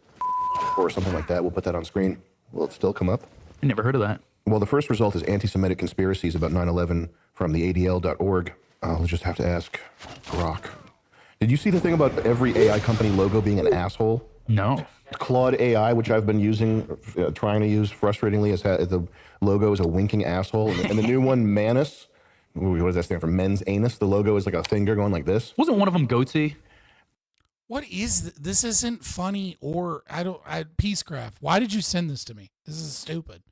or something like that. We'll put that on screen. Will it still come up? I never heard of that. Well, the first result is anti-Semitic conspiracies about 9/11 from the ADL.org. We'll just have to ask Grok. Did you see the thing about every AI company logo being an asshole? No. Claude AI, which I've been using, trying to use frustratingly, the logo is a winking asshole. And the new one, Manus, what does that stand for? Men's anus. The logo is like a finger going like this. Wasn't one of them goatee? What is this? Isn't funny or Peacecraft. Why did you send this to me? This is stupid.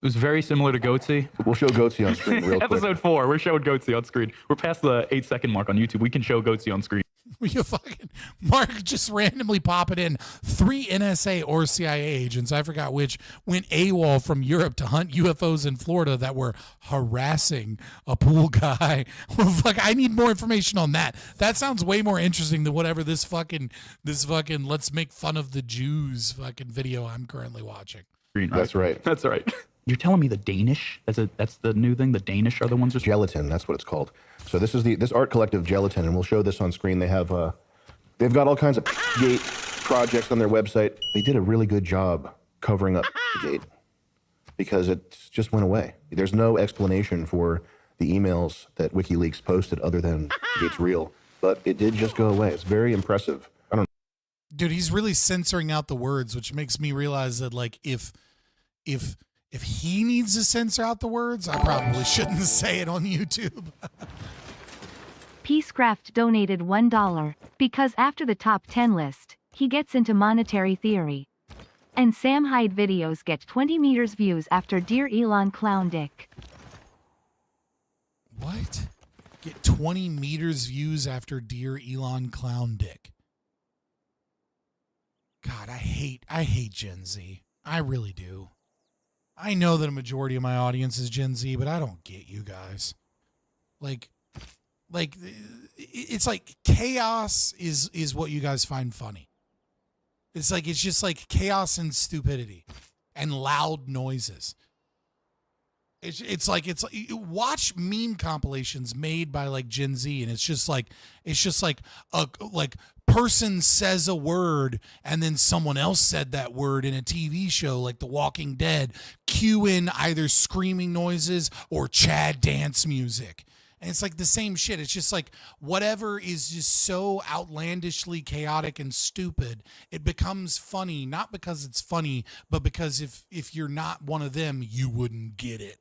It was very similar to Goatsy. We'll show Goatsy on screen real quick. Episode 4, we're showing Goatsy on screen. We're past the 8-second mark on YouTube. We can show Goatsy on screen. You fucking Mark just randomly popping in 3 NSA or CIA agents, I forgot which, went AWOL from Europe to hunt UFOs in Florida that were harassing a pool guy. Well, fuck, I need more information on that. That sounds way more interesting than whatever this fucking let's make fun of the Jews fucking video I'm currently watching. That's right. That's right. You're telling me the Danish? That's the new thing? The Danish are the ones? Gelatin, that's what it's called. So this is this art collective Gelatin, and we'll show this on screen. They have they've got all kinds of Gate projects on their website. They did a really good job covering up Gate because it just went away. There's no explanation for the emails that WikiLeaks posted other than Gate's real, but it did just go away. It's very impressive. I don't know. Dude, he's really censoring out the words, which makes me realize that like if he needs to censor out the words, I probably shouldn't say it on YouTube. Peacecraft donated $1 because after the top 10 list, he gets into monetary theory. And Sam Hyde videos get 20 meters views after Dear Elon Clown Dick. What? Get 20 meters views after Dear Elon Clown Dick. God, I hate Gen Z. I really do. I know that a majority of my audience is Gen Z, but I don't get you guys. Like it's like chaos is what you guys find funny. It's just like chaos and stupidity and loud noises. It's like watch meme compilations made by like Gen Z, and it's just like a person says a word and then someone else said that word in a TV show like The Walking Dead, cue in either screaming noises or Chad dance music. And it's like the same shit. It's just like whatever is just so outlandishly chaotic and stupid, it becomes funny, not because it's funny, but because if you're not one of them, you wouldn't get it.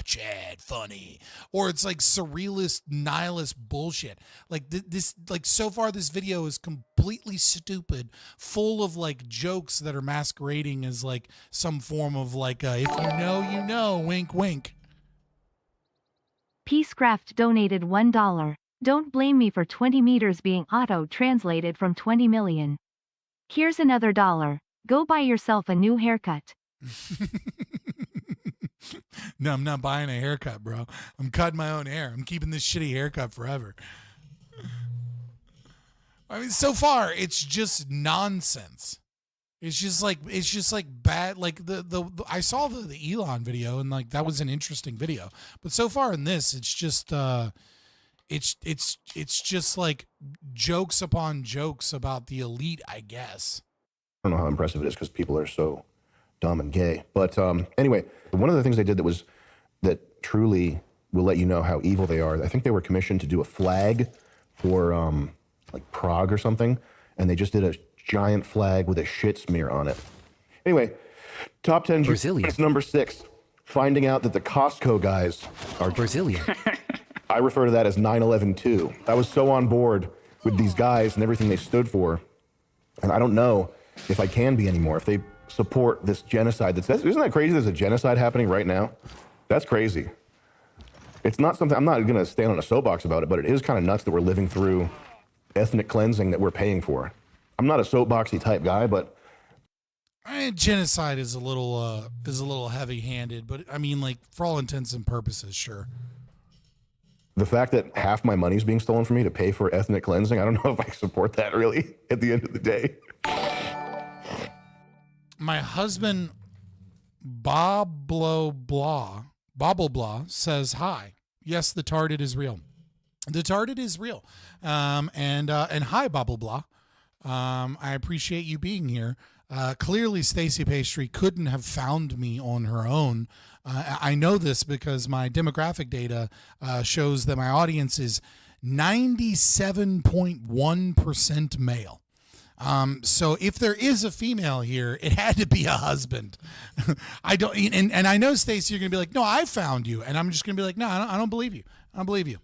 Chad, funny. Or it's like surrealist, nihilist bullshit. Like this, like so far this video is completely stupid, full of like jokes that are masquerading as like some form of like, if you know, you know, wink, wink. Peacecraft donated $1. Don't blame me for 20 meters being auto-translated from 20 million. Here's another $1. Go buy yourself a new haircut. No, I'm not buying a haircut, bro. I'm cutting my own hair. I'm keeping this shitty haircut forever. I mean, so far, it's just nonsense. It's just like bad. Like the I saw the Elon video, and like that was an interesting video. But so far in this, it's just it's just like jokes upon jokes about the elite, I guess. I don't know how impressive it is because people are so dumb and gay. But anyway, one of the things they did that truly will let you know how evil they are. I think they were commissioned to do a flag for like Prague or something, and they just did a giant flag with a shit smear on it. Anyway, top 10 Brazilian. It's number 6. Finding out that the Costco guys are Brazilian. I refer to that as 9/11-2. I was so on board with these guys and everything they stood for, and I don't know if I can be anymore. If they support this genocide, isn't that crazy? There's a genocide happening right now. That's crazy. It's not something, I'm not going to stand on a soapbox about it, but it is kind of nuts that we're living through ethnic cleansing that we're paying for. I'm not a soapboxy type guy, but genocide is a little heavy-handed, but I mean, like for all intents and purposes, sure. The fact that half my money is being stolen from me to pay for ethnic cleansing, I don't know if I support that really at the end of the day. My husband, Bobble Blah says hi. Yes, the tarded is real. The tarded is real. And hi, Bobble Blah. I appreciate you being here. Clearly, Stacey Pastry couldn't have found me on her own. I know this because my demographic data shows that my audience is 97.1% male. So if there is a female here, it had to be a husband. I don't, and I know, Stacey, you're gonna be like, no, I found you, and I'm just gonna be like, no, I don't believe you. I don't believe you.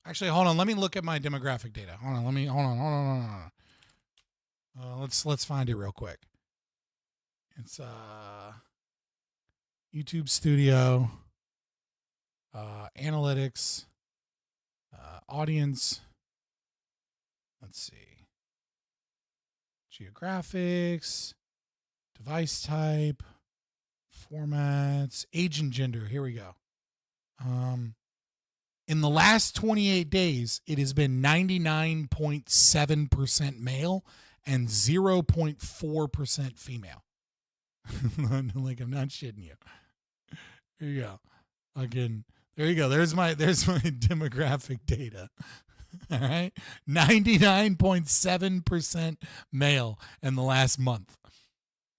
Actually, hold on. Let me look at my demographic data. Hold on. Let's find it real quick. It's YouTube Studio, analytics, audience. Let's see. Geographics, device type, formats, age and gender. Here we go. In the last 28 days, it has been 99.7% male and 0.4% female. Like, I'm not shitting you. Here you go. Again, there you go. There's my demographic data. All right. 99.7% male in the last month.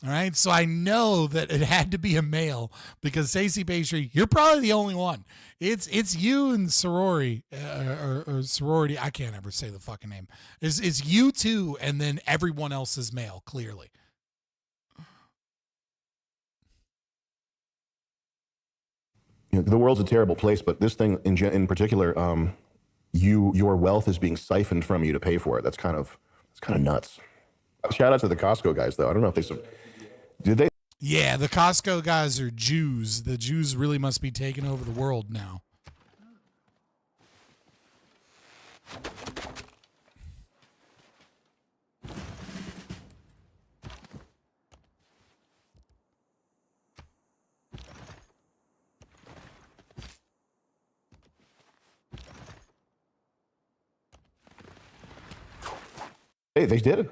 All right. So I know that it had to be a male because Stacey Pastry, you're probably the only one. It's you and sorority or sorority. I can't ever say the fucking name. It's you two, and then everyone else is male, clearly. You know, the world's a terrible place, but this thing in particular, your wealth is being siphoned from you to pay for it. It's kind of nuts. Shout out to the Costco guys, though. I don't know if did they? Yeah, the Costco guys are Jews. The Jews really must be taking over the world now. Hey, they did it.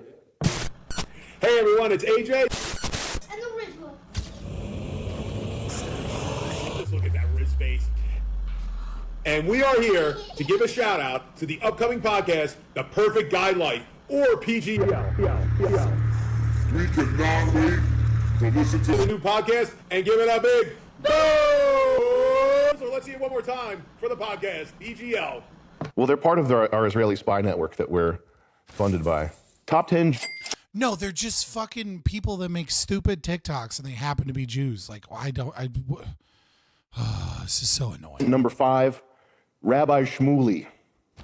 Hey everyone, it's AJ. And the Rizla. Let's look at that Riz face. And we are here to give a shout out to the upcoming podcast, The Perfect Guy Life, or PGL. We cannot wait to listen to the new podcast and give it a big boom! Counselor, let's see it one more time for the podcast. EGL. Well, they're part of our Israeli spy network that we're funded by. Top 10. No, they're just fucking people that make stupid TikToks and they happen to be Jews. Like, this is so annoying. Number 5, Rabbi Shmuley,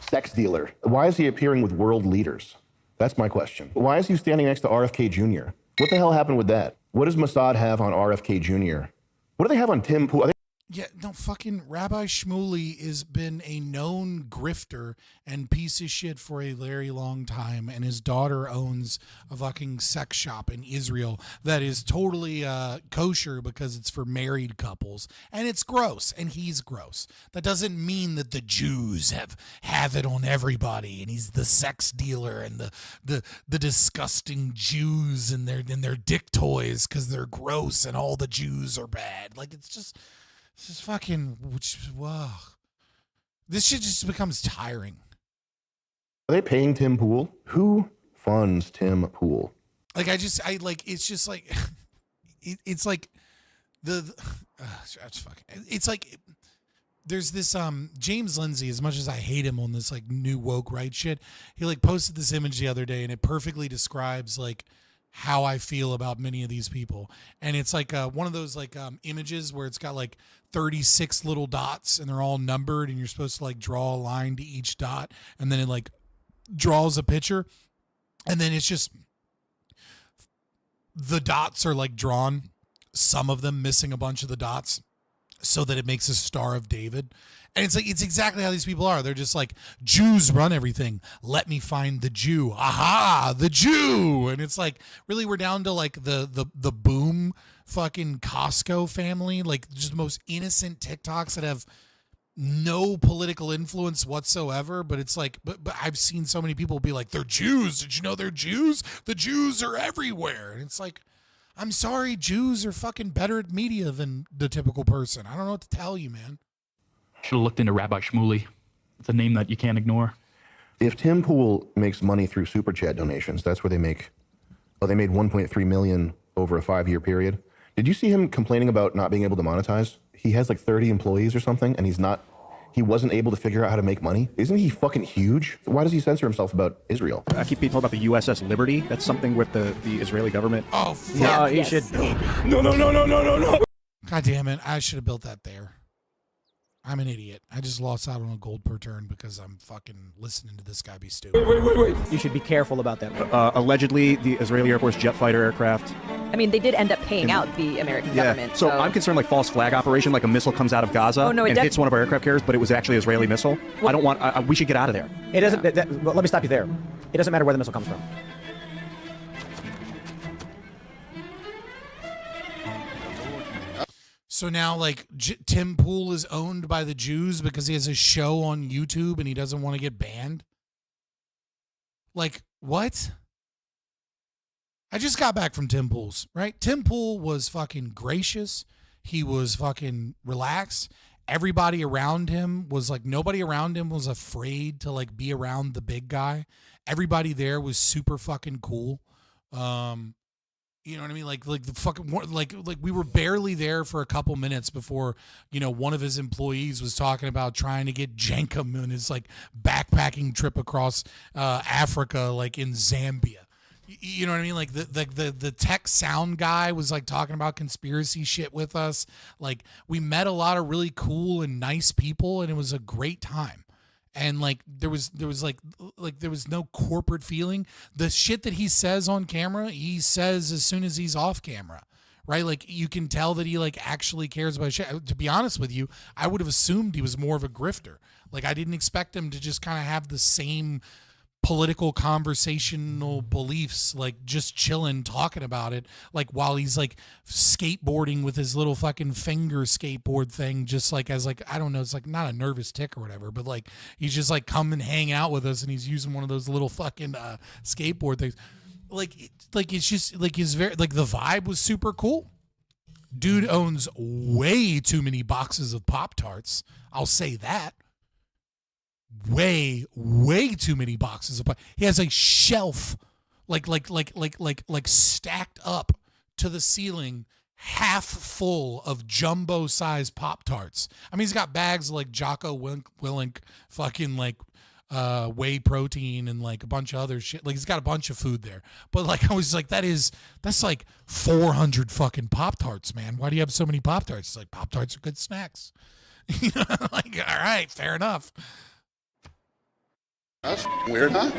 sex dealer. Why is he appearing with world leaders? That's my question. Why is he standing next to RFK Jr.? What the hell happened with that? What does Mossad have on RFK Jr.? What do they have on Tim Pool? Yeah, no, fucking Rabbi Shmuley has been a known grifter and piece of shit for a very long time, and his daughter owns a fucking sex shop in Israel that is totally kosher because it's for married couples, and it's gross, and he's gross. That doesn't mean that the Jews have it on everybody, and he's the sex dealer and the disgusting Jews and their dick toys because they're gross and all the Jews are bad. Like, it's just... This is fucking, wow. This shit just becomes tiring. Are they paying Tim Pool? Who funds Tim Pool? Like, it's just like, it's like it's like, there's this, James Lindsay, as much as I hate him on this like new woke right shit, he like posted this image the other day and it perfectly describes like how I feel about many of these people. And it's like one of those like images where it's got like 36 little dots and they're all numbered and you're supposed to like draw a line to each dot and then it like draws a picture and then it's just the dots are like drawn, some of them missing a bunch of the dots so that it makes a Star of David. And it's like, it's exactly how these people are. They're just like, Jews run everything. Let me find the Jew. Aha, the Jew. And it's like, really, we're down to like the boom fucking Costco family, like just the most innocent TikToks that have no political influence whatsoever. But it's like, but I've seen so many people be like, they're Jews. Did you know they're Jews? The Jews are everywhere. And it's like, I'm sorry, Jews are fucking better at media than the typical person. I don't know what to tell you, man. Should have looked into Rabbi Shmuley. It's a name that you can't ignore. If Tim Pool makes money through super chat donations, that's where they make. Oh, they made 1.3 million over a 5-year period. Did you see him complaining about not being able to monetize? He has like 30 employees or something, and he wasn't able to figure out how to make money. Isn't he fucking huge? Why does he censor himself about Israel? I keep being told about the USS Liberty. That's something with the Israeli government. Oh, fuck. Yeah, you should. No. God damn it. I should have built that there. I'm an idiot. I just lost out on a gold per turn because I'm fucking listening to this guy be stupid. Wait. You should be careful about that. Allegedly, the Israeli Air Force jet fighter aircraft. I mean, they did end up paying out the American government. So I'm concerned like false flag operation, like a missile comes out of Gaza and hits one of our aircraft carriers, but it was actually an Israeli missile. Well, I don't want, we should get out of there. It doesn't, well, let me stop you there. It doesn't matter where the missile comes from. So now, like, Tim Pool is owned by the Jews because he has a show on YouTube and he doesn't want to get banned? Like, what? I just got back from Tim Pool's, right? Tim Pool was fucking gracious. He was fucking relaxed. Everybody around him was like, nobody around him was afraid to like be around the big guy. Everybody there was super fucking cool. You know what I mean? Like the fucking, like we were barely there for a couple minutes before, you know, one of his employees was talking about trying to get Jankum in his like backpacking trip across Africa, like in Zambia. You know what I mean? Like the tech sound guy was like talking about conspiracy shit with us. Like we met a lot of really cool and nice people, and it was a great time. And like there was no corporate feeling. The shit that he says on camera, he says as soon as he's off camera, right? Like you can tell that he like actually cares about shit. To be honest with you, I would have assumed he was more of a grifter. Like I didn't expect him to just kind of have the same political conversational beliefs, like just chilling, talking about it, like while he's like skateboarding with his little fucking finger skateboard thing, just like as like, I don't know, it's like not a nervous tick or whatever, but like he's just like come and hang out with us and he's using one of those little fucking skateboard things. Like it's just like his very, like the vibe was super cool. Dude owns way too many boxes of Pop-Tarts. I'll say that. Way too many boxes of he has a shelf like stacked up to the ceiling half full of jumbo-sized Pop-Tarts. I mean, he's got bags of like Jocko Willink fucking like whey protein and like a bunch of other shit. Like he's got a bunch of food there. But like I was like, that's like 400 fucking Pop-Tarts, man. Why do you have so many Pop-Tarts? It's like Pop-Tarts are good snacks. You know, like, all right, fair enough. That's weird, huh?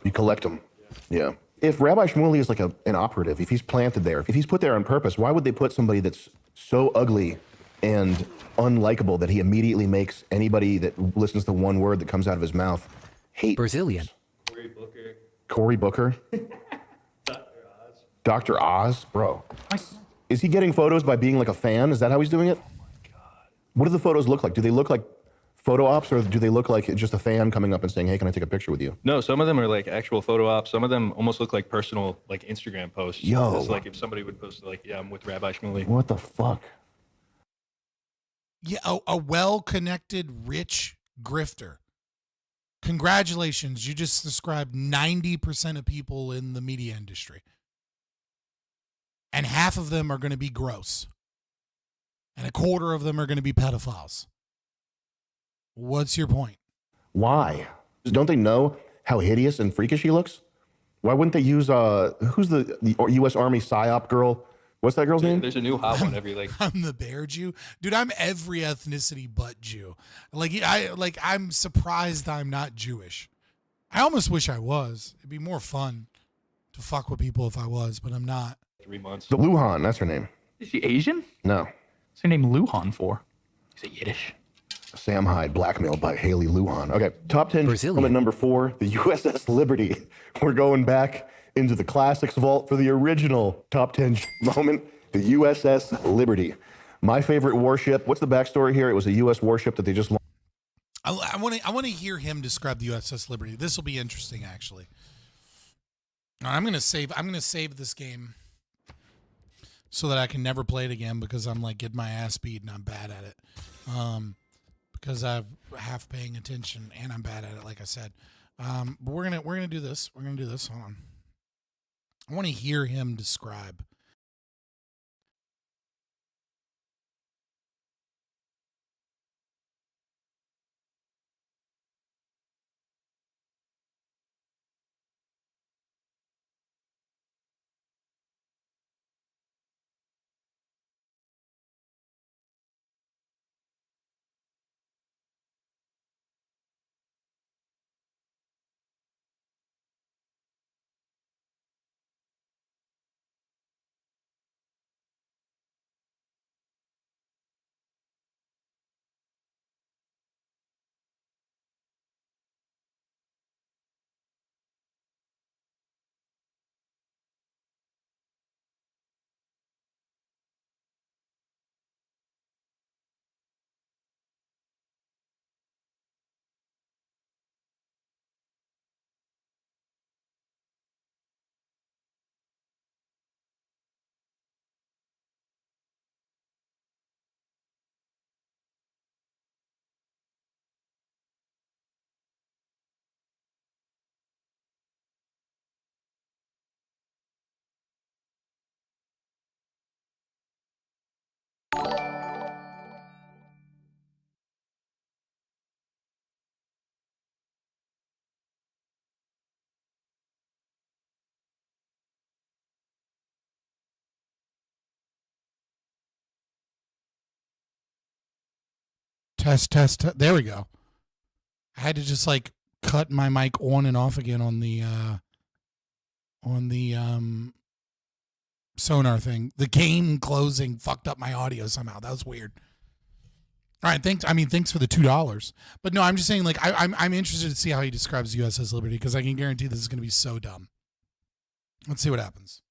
You collect them. Yeah. If Rabbi Shmuley is like an operative, if he's planted there, if he's put there on purpose, why would they put somebody that's so ugly and unlikable that he immediately makes anybody that listens to one word that comes out of his mouth hate? Brazilian. Cory Booker. Dr. Oz, bro. Is he getting photos by being like a fan? Is that how he's doing it? Oh my God. What do the photos look like? Do they look like photo ops, or do they look like just a fan coming up and saying, hey, can I take a picture with you? No, some of them are like actual photo ops. Some of them almost look like personal, like Instagram posts. Yo. It's like if somebody would post like, yeah, I'm with Rabbi Shmuley. What the fuck? Yeah, a well-connected, rich grifter. Congratulations, you just described 90% of people in the media industry. And half of them are going to be gross. And a quarter of them are going to be pedophiles. What's your point? Why? Don't they know how hideous and freakish he looks? Why wouldn't they use, who's the U.S. Army PSYOP girl? What's that girl's name? There's a new hot one every like. I'm the bear Jew. Dude, I'm every ethnicity but Jew. I'm surprised I'm not Jewish. I almost wish I was. It'd be more fun to fuck with people if I was, but I'm not. 3 months. The Luhan, that's her name. Is she Asian? No. What's her name Luhan for? Is it Yiddish? Sam Hyde blackmailed by Haley Luhan. Okay, top 10 Brazilian. Number 4, the USS Liberty. We're going back into the classics vault for the original top 10 moment, the USS Liberty. My favorite warship. What's the backstory here? It was a U.S. warship that they just launched. I want to hear him describe the USS Liberty. This will be interesting, actually. All right, I'm gonna save this game so that I can never play it again because I'm like getting my ass beat and I'm bad at it. Because I'm half paying attention and I'm bad at it, like I said. But we're gonna do this. We're gonna do this. Hold on. I want to hear him describe. Test. There we go. I had to just like cut my mic on and off again on the sonar thing. The game closing fucked up my audio somehow. That was weird. All right, thanks for the $2. But no, I'm just saying, like, I'm interested to see how he describes USS Liberty because I can guarantee this is going to be so dumb. Let's see what happens.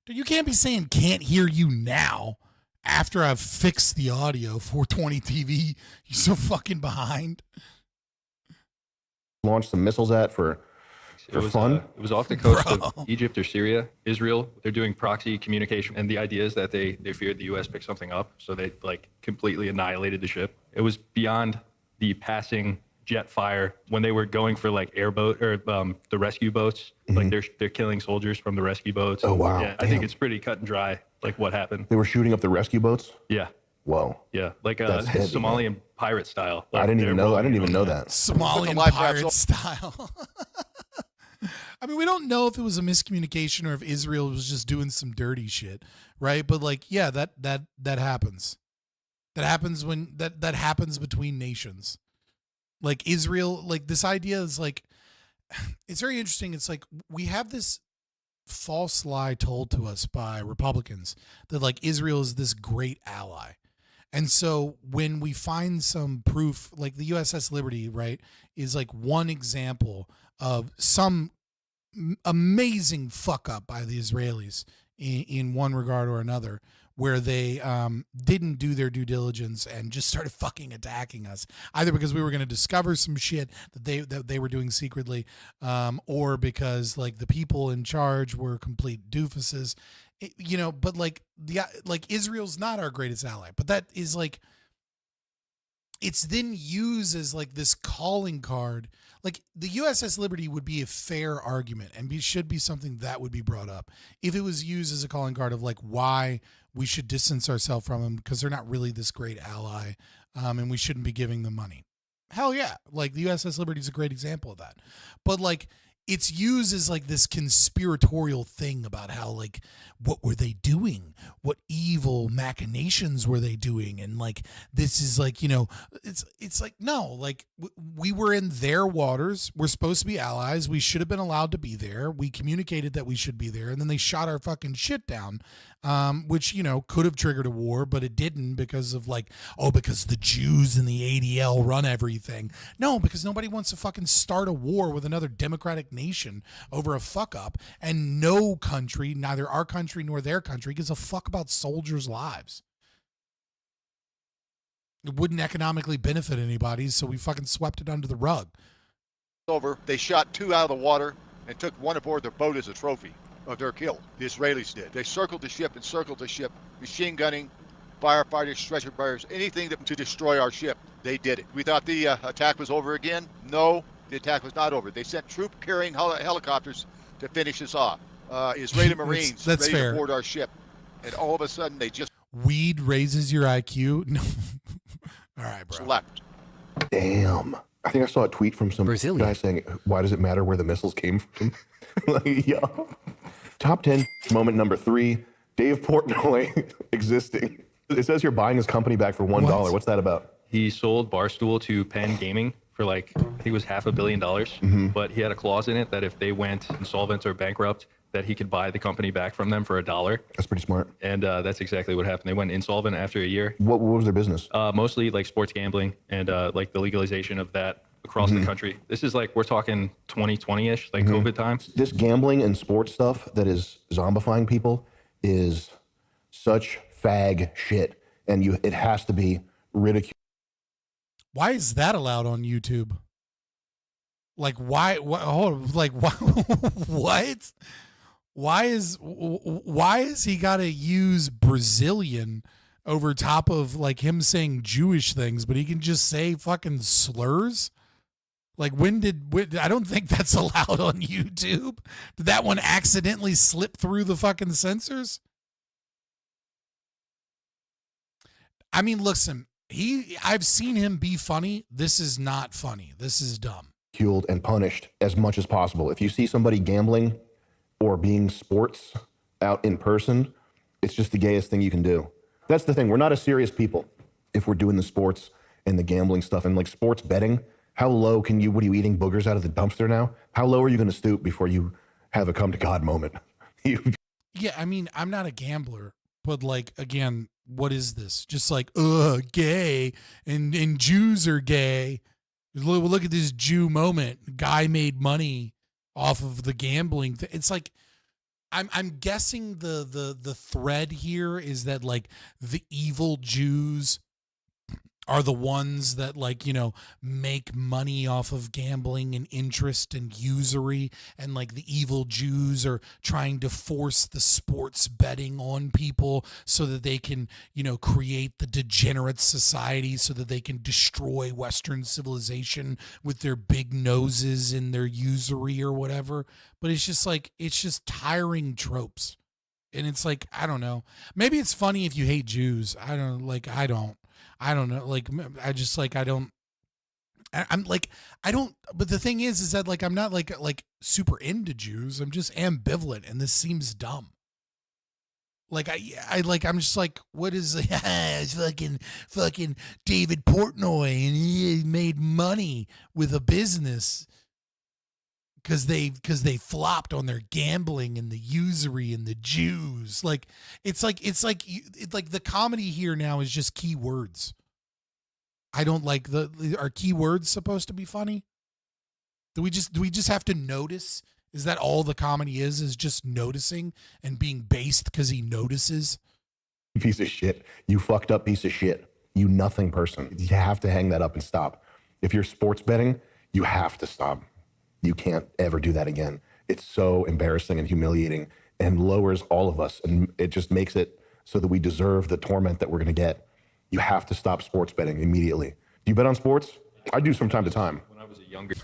Dude, you can't be saying "can't hear you now" after I've fixed the audio. 420 TV, you're so fucking behind. Launched some missiles at for fun. It was off the coast of Egypt or Syria, Israel. They're doing proxy communication, and the idea is that they feared the U.S. picked something up, so they like completely annihilated the ship. It was beyond the passing jet fire when they were going for like airboat or the rescue boats. Like they're killing soldiers from the rescue boats. Oh, wow. Yeah, I think it's pretty cut and dry, like what happened. They were shooting up the rescue boats? Yeah. Whoa. Yeah, like That's heavy, Somalian pirate style. Like I didn't even know rolling that. Somalian pirate style. I mean, we don't know if it was a miscommunication or if Israel was just doing some dirty shit, right? But like, yeah, that happens. That happens when that happens between nations. Like Israel, like this idea is like, it's very interesting. It's like we have this false lie told to us by Republicans that like Israel is this great ally. And so when we find some proof, like the USS Liberty, right, is like one example of some amazing fuck up by the Israelis in one regard or another, where they didn't do their due diligence and just started fucking attacking us, either because we were going to discover some shit that they were doing secretly, or because like the people in charge were complete doofuses, you know. But like Israel's not our greatest ally, but that is like, it's then used as like this calling card. Like the USS Liberty would be a fair argument and should be something that would be brought up if it was used as a calling card of like why we should distance ourselves from them because they're not really this great ally, and we shouldn't be giving them money. Hell yeah. Like the USS Liberty is a great example of that. But like it's used as like this conspiratorial thing about how like, what were they doing? What evil machinations were they doing? And like, this is like, you know, it's like, no, like we were in their waters. We're supposed to be allies. We should have been allowed to be there. We communicated that we should be there. And then they shot our fucking shit down, which, you know, could have triggered a war, but it didn't because of like, oh, because the Jews and the ADL run everything. No, because nobody wants to fucking start a war with another democratic nation over a fuck up, and no country, neither our country nor their country, gives a fuck about soldiers' lives. It wouldn't economically benefit anybody, so we fucking swept it under the rug. Over, they shot 2 out of the water and took 1 aboard their boat as a trophy of their kill. The Israelis did. They circled the ship, machine gunning, firefighters, stretcher bearers, anything to destroy our ship. They did it. We thought the attack was over again. No, the attack was not over. They sent troop-carrying helicopters to finish us off. Israeli Marines that's ready fair. to board our ship. And all of a sudden, they just Weed raises your IQ? No. All right, bro. left. Damn. I think I saw a tweet from some guy saying, why does it matter where the missiles came from? Like, yo. Top 10 moment number 3, Dave Portnoy existing. It says you're buying his company back for $1. What's that about? He sold Barstool to Penn Gaming for like, I think it was $500 million, but he had a clause in it that if they went insolvent or bankrupt, that he could buy the company back from them for $1. That's pretty smart. And that's exactly what happened. They went insolvent after a year. What was their business? Mostly like sports gambling and like the legalization of that across the country. This is like, we're talking 2020-ish, like COVID times. This gambling and sports stuff that is zombifying people is such fag shit, and it has to be ridiculed. Why is that allowed on YouTube? Like why like why, what? Why is he got to use Brazilian over top of like him saying Jewish things, but he can just say fucking slurs? Like when I don't think that's allowed on YouTube. Did that one accidentally slip through the fucking censors? I mean, listen, I've seen him be funny. This is not funny. This is dumb. And punished as much as possible. If you see somebody gambling or being sports out in person, it's just the gayest thing you can do. That's the thing. We're not a serious people if we're doing the sports and the gambling stuff and like sports betting. How low what are you eating boogers out of the dumpster now? How low are you going to stoop before you have a come to God moment? Yeah, I mean, I'm not a gambler, but like, again, what is this? Just like, gay and Jews are gay. Look at this Jew moment. Guy made money off of the gambling. It's like, I'm guessing the thread here is that like the evil Jews are the ones that, like, you know, make money off of gambling and interest and usury, and like the evil Jews are trying to force the sports betting on people so that they can, you know, create the degenerate society so that they can destroy Western civilization with their big noses and their usury or whatever. But it's just like, it's just tiring tropes. And it's like, I don't know. Maybe it's funny if you hate Jews. I don't know. Like, I just like, I'm like, I don't, but the thing is that like, I'm not like super into Jews. I'm just ambivalent, and this seems dumb. Like, I'm just like, what is it's fucking David Portnoy, and he made money with a business because they flopped on their gambling and the usury and the Jews. Like, it's like the comedy here now is just keywords. I don't like are keywords supposed to be funny? Do we just have to notice? Is that all the comedy is just noticing and being based because he notices? Piece of shit. You fucked up piece of shit. You nothing person. You have to hang that up and stop. If you're sports betting, you have to stop. You can't ever do that again. It's so embarrassing and humiliating and lowers all of us. And it just makes it so that we deserve the torment that we're going to get. You have to stop sports betting immediately. Do you bet on sports? I do from time to time. When I was a younger...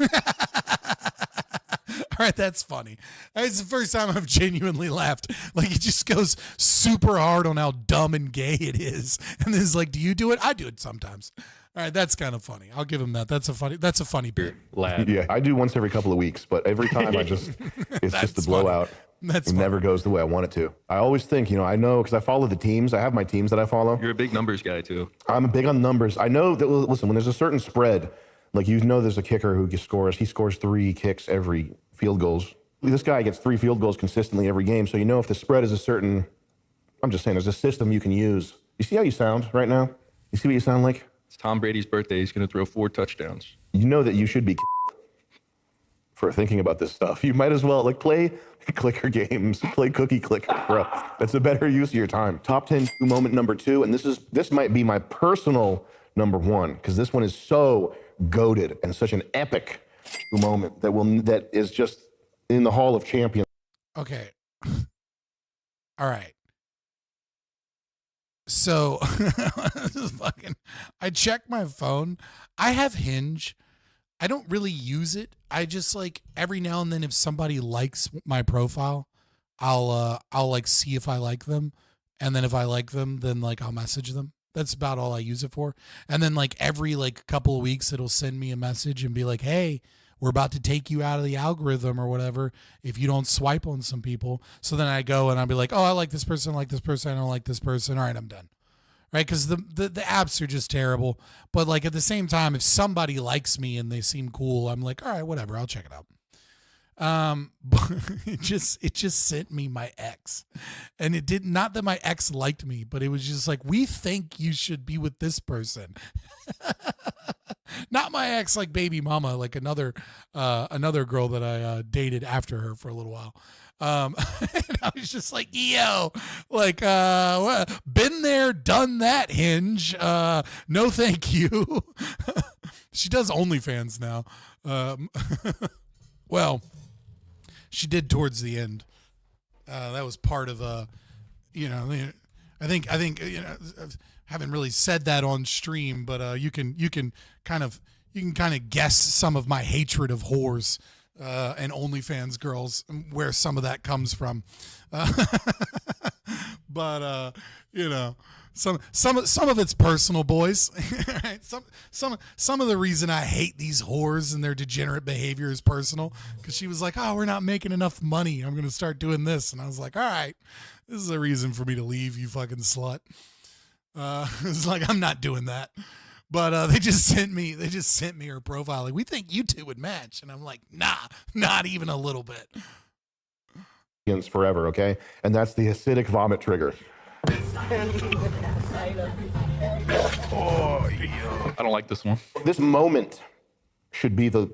All right, that's funny. It's the first time I've genuinely laughed. Like, it just goes super hard on how dumb and gay it is. And then it's like, do you do it? I do it sometimes. All right, that's kind of funny. I'll give him that. That's a funny bit. Yeah, I do once every couple of weeks, but every time it's just a blowout. It never goes the way I want it to. I always think, I know because I follow the teams. I have my teams that I follow. You're a big numbers guy too. I'm big on numbers. I know that, listen, when there's a certain spread, like, there's a kicker who he scores 3 kicks every field goals. This guy gets 3 field goals consistently every game. So if the spread is a certain, I'm just saying, there's a system you can use. You see how you sound right now? You see what you sound like? It's Tom Brady's birthday. He's going to throw 4 touchdowns. You know that you should be for thinking about this stuff. You might as well play clicker games, play cookie clicker, bro. That's a better use of your time. Top 10 moment number 2, and this might be my personal number 1 because this one is so goated and such an epic moment that is just in the Hall of Champions. Okay. All right. So I check my phone. I have Hinge. I don't really use it. I just every now and then if somebody likes my profile, I'll see if I like them. And then if I like them, then I'll message them. That's about all I use it for. And then every couple of weeks, it'll send me a message and be like, hey, we're about to take you out of the algorithm or whatever if you don't swipe on some people. So then I go and I'll be like, oh, I like this person, I don't like this person. All right, I'm done. Right? Because the apps are just terrible. But at the same time, if somebody likes me and they seem cool, I'm like, all right, whatever, I'll check it out. But it just sent me my ex, and it did not that my ex liked me, but it was just we think you should be with this person. Not my ex, baby mama, another girl that I dated after her for a little while. And I was just yo, been there, done that, Hinge. No, thank you. She does OnlyFans now. Well, she did towards the end. That was part of I think I haven't really said that on stream, but you can kind of guess some of my hatred of whores and OnlyFans girls, where some of that comes from. But some of it's personal, boys. Right? Some of the reason I hate these whores and their degenerate behavior is personal, because she was like, oh, we're not making enough money, I'm gonna start doing this, and I was like, all right, this is a reason for me to leave, you fucking slut. It's I'm not doing that. But they just sent me her profile. We think you two would match, and I'm like, nah, not even a little bit. Forever, okay? And that's the acidic vomit trigger. Oh, yeah. I don't like this one. This moment should be the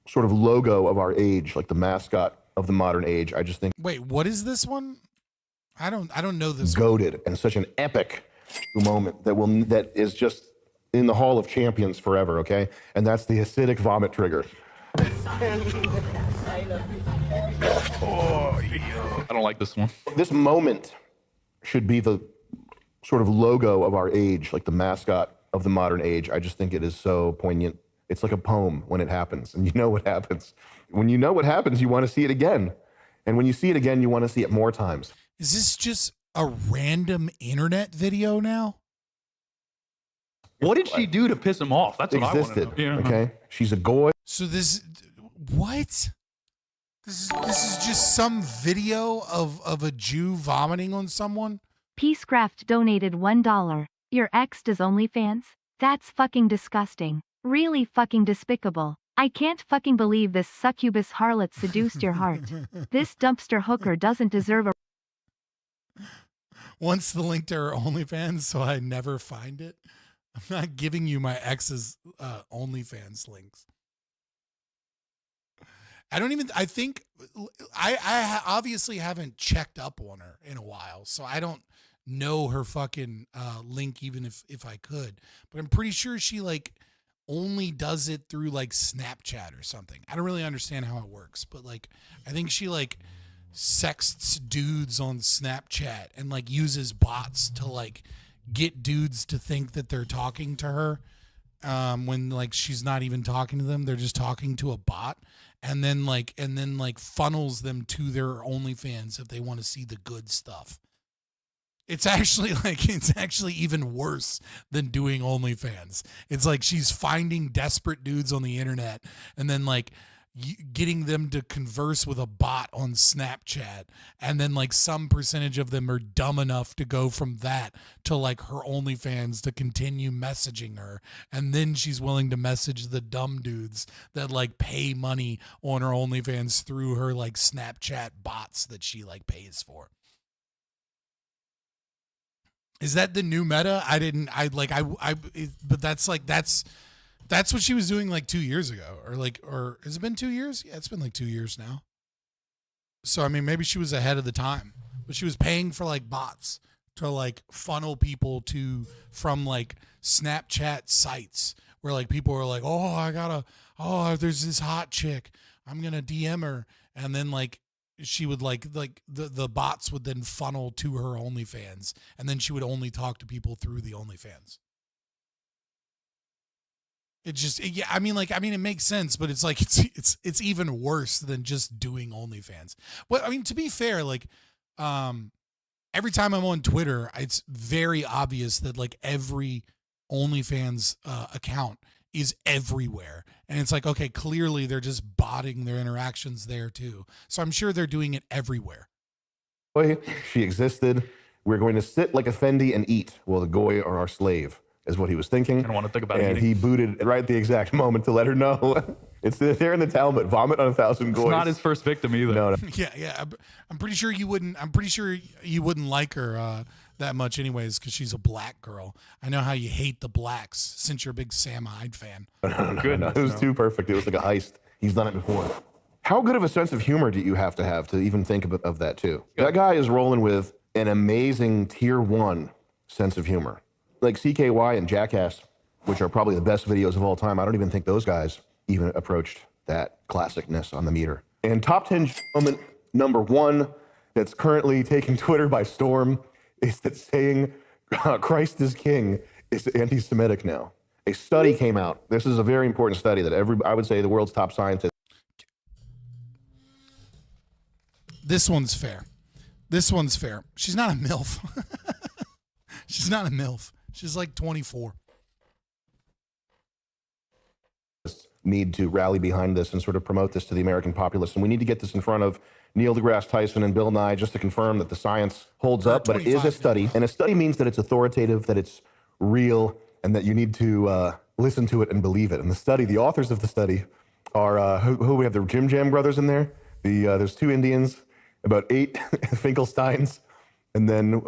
sort of logo of our age, the mascot of the modern age. I just think. Wait, what is this one? I don't know this. Goated and such an epic moment that is just in the Hall of Champions forever, okay? And that's the acidic vomit trigger. Oh, yeah. I don't like this one. This moment should be the sort of logo of our age, like the mascot of the modern age. I just think it is so poignant. It's like a poem when it happens, and you know what happens. When you know what happens, you want to see it again. And when you see it again, you want to see it more times. Is this just a random internet video now? What did she do to piss him off? That's what I want to know. Yeah. Okay, she's a goy. So this, what? This is just some video of a Jew vomiting on someone? Peacecraft donated $1. Your ex does OnlyFans? That's fucking disgusting. Really fucking despicable. I can't fucking believe this succubus harlot seduced your heart. This dumpster hooker doesn't deserve a... Wants the link to her OnlyFans so I never find it. I'm not giving you my ex's OnlyFans links. I think I obviously haven't checked up on her in a while, so I don't know her fucking link even if I could. But I'm pretty sure she like only does it through like Snapchat or something. I don't really understand how it works, but like I think she like sexts dudes on Snapchat and like uses bots to like get dudes to think that they're talking to her when like she's not even talking to them. They're just talking to a bot, and then funnels them to their OnlyFans if they want to see the good stuff. It's actually even worse than doing OnlyFans. It's like she's finding desperate dudes on the internet and then like getting them to converse with a bot on Snapchat, and then like some percentage of them are dumb enough to go from that to like her OnlyFans to continue messaging her, and then she's willing to message the dumb dudes that like pay money on her OnlyFans through her like Snapchat bots that she like pays for. Is that the new meta? But that's what she was doing like 2 years ago, or has it been 2 years? Yeah, it's been like 2 years now. So, I mean, maybe she was ahead of the time, but she was paying for like bots to like funnel people from like Snapchat sites where like people were like, there's this hot chick, I'm going to DM her. And then like, she would like the bots would then funnel to her OnlyFans, and then she would only talk to people through the OnlyFans. It makes sense, but it's like it's even worse than just doing OnlyFans. Well, I mean, to be fair, like every time I'm on Twitter, it's very obvious that like every OnlyFans account is everywhere. And it's like, okay, clearly they're just botting their interactions there too. So I'm sure they're doing it everywhere. She existed. We're going to sit like a Fendi and eat while the goy are our slave, is what he was thinking. I don't want to think about it. And he booted right at the exact moment to let her know. It's there in the Talmud, vomit on 1,000 goys. It's not his first victim either. No. Yeah. I'm pretty sure you wouldn't like her that much anyways, because she's a black girl. I know how you hate the blacks since you're a big Sam Hyde fan. No, it was too perfect. It was like a heist. He's done it before. How good of a sense of humor do you have to even think of that too? That guy is rolling with an amazing tier 1 sense of humor. Like CKY and Jackass, which are probably the best videos of all time. I don't even think those guys even approached that classicness on the meter. And top 10 moment number 1 that's currently taking Twitter by storm is that saying Christ is king is anti-Semitic now. A study came out. This is a very important study that I would say the world's top scientists. This one's fair. She's not a MILF. She's not a MILF. She's like 24. Need to rally behind this and sort of promote this to the American populace. And we need to get this in front of Neil deGrasse Tyson and Bill Nye just to confirm that the science holds up. But it is a study. And a study means that it's authoritative, that it's real, and that you need to listen to it and believe it. And the authors of the study are, who we have, the Jim Jam brothers in there. There's 2 Indians, about 8 Finkelsteins, and then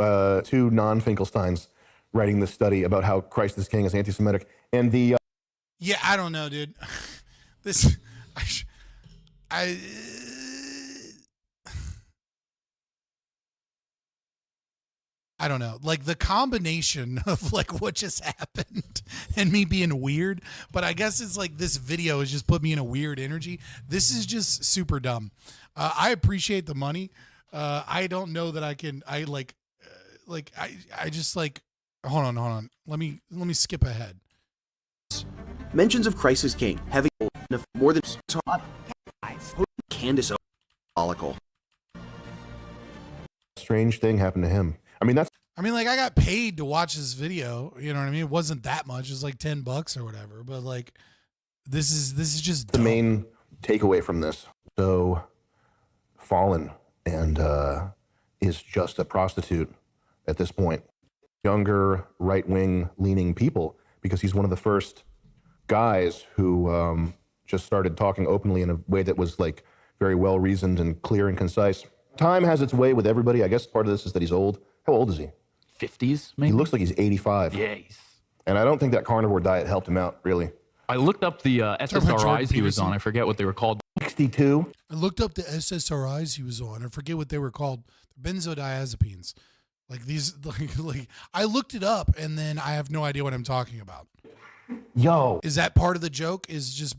2 non-Finkelsteins writing this study about how Christ is king is anti-Semitic. And yeah, I don't know, dude. I don't know, like the combination of like what just happened and me being weird, but I guess it's like this video has just put me in a weird energy. This is just super dumb. I appreciate the money. I don't know that I just like, hold on. Let me skip ahead. Mentions of Crisis King having more than Candace Ideological. Strange thing happened to him. I mean, like I got paid to watch this video. You know what I mean? It wasn't that much. It was like $10 or whatever. But like, this is just the main takeaway from this. So fallen and is just a prostitute at this point. Younger right-wing leaning people, because he's one of the first guys who just started talking openly in a way that was like very well reasoned and clear and concise. Time has its way with everybody. I guess part of this is that he's old. How old is he? 50s, maybe? He looks like he's 85. Yeah. And I don't think that carnivore diet helped him out, really. I looked up the SSRIs he was on. I forget what they were called. 62. I looked up the SSRIs he was on. I forget what they were called. Benzodiazepines. Like these, like I looked it up and then I have no idea what I'm talking about. Yo. Is that part of the joke? Is just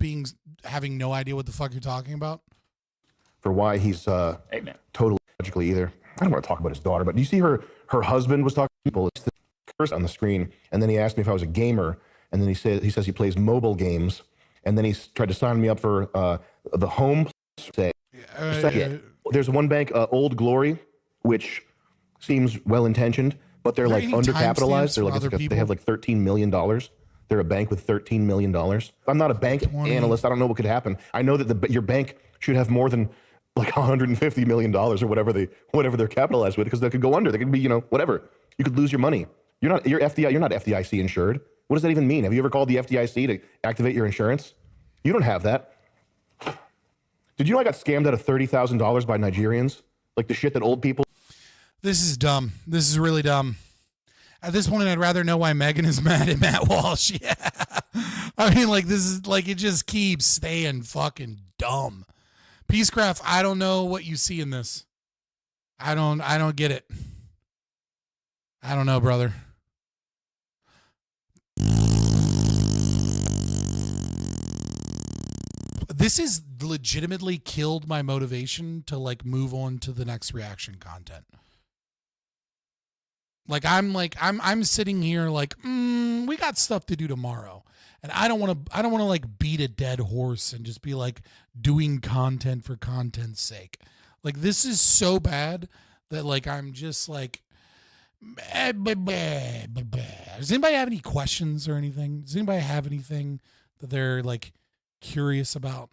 having no idea what the fuck you're talking about? For why he's totally logically either. I don't want to talk about his daughter, but do you see her husband was talking to people first on the screen, and then he asked me if I was a gamer, and then he says he plays mobile games, and then he tried to sign me up for the home. There's one bank, Old Glory, which seems well intentioned, but they're like undercapitalized. They're like they have like $13 million. They're a bank with $13 million. I'm not a bank analyst. I don't know what could happen. I know that your bank should have more than like $150 million or whatever they're capitalized with, because they could go under. They could be, whatever. You could lose your money. You're not FDIC insured. What does that even mean? Have you ever called the FDIC to activate your insurance? You don't have that. Did you know I got scammed out of $30,000 by Nigerians? Like the shit that old people. This is dumb. This is really dumb. At this point, I'd rather know why Megan is mad at Matt Walsh. Yeah. I mean, like, this is like, it just keeps staying fucking dumb. Peacecraft, I don't know what you see in this. I don't get it. I don't know, brother. This has legitimately killed my motivation to like move on to the next reaction content. I'm sitting here like, we got stuff to do tomorrow. And I don't want to like beat a dead horse and just be like doing content for content's sake. Like, this is so bad that like, I'm just like, does anybody have any questions or anything? Does anybody have anything that they're like curious about?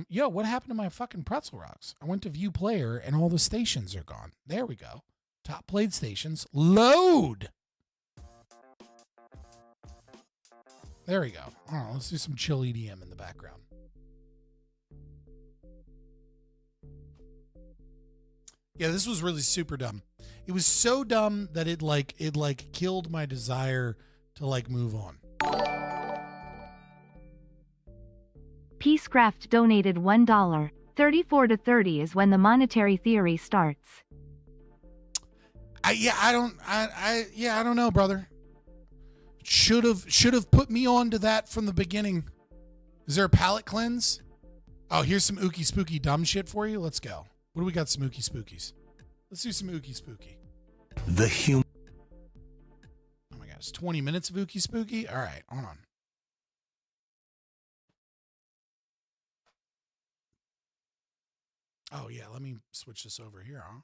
Yo, what happened to my fucking pretzel rocks? I went to view player and all the stations are gone. There we go. Top played stations. Load. There we go. All right, let's do some chill EDM in the background. Yeah, this was really super dumb. It was so dumb that it killed my desire to like move on. Peacecraft donated $1. 34 to 30 is when the monetary theory starts. I don't know, brother. Should have put me on to that from the beginning. Is there a palate cleanse? Oh, here's some ookie spooky dumb shit for you. Let's go. What do we got? Some ookie spookies. Let's do some ookie spooky. Oh my god, it's 20 minutes of ookie spooky. All right, hold on. Oh yeah, let me switch this over here, huh?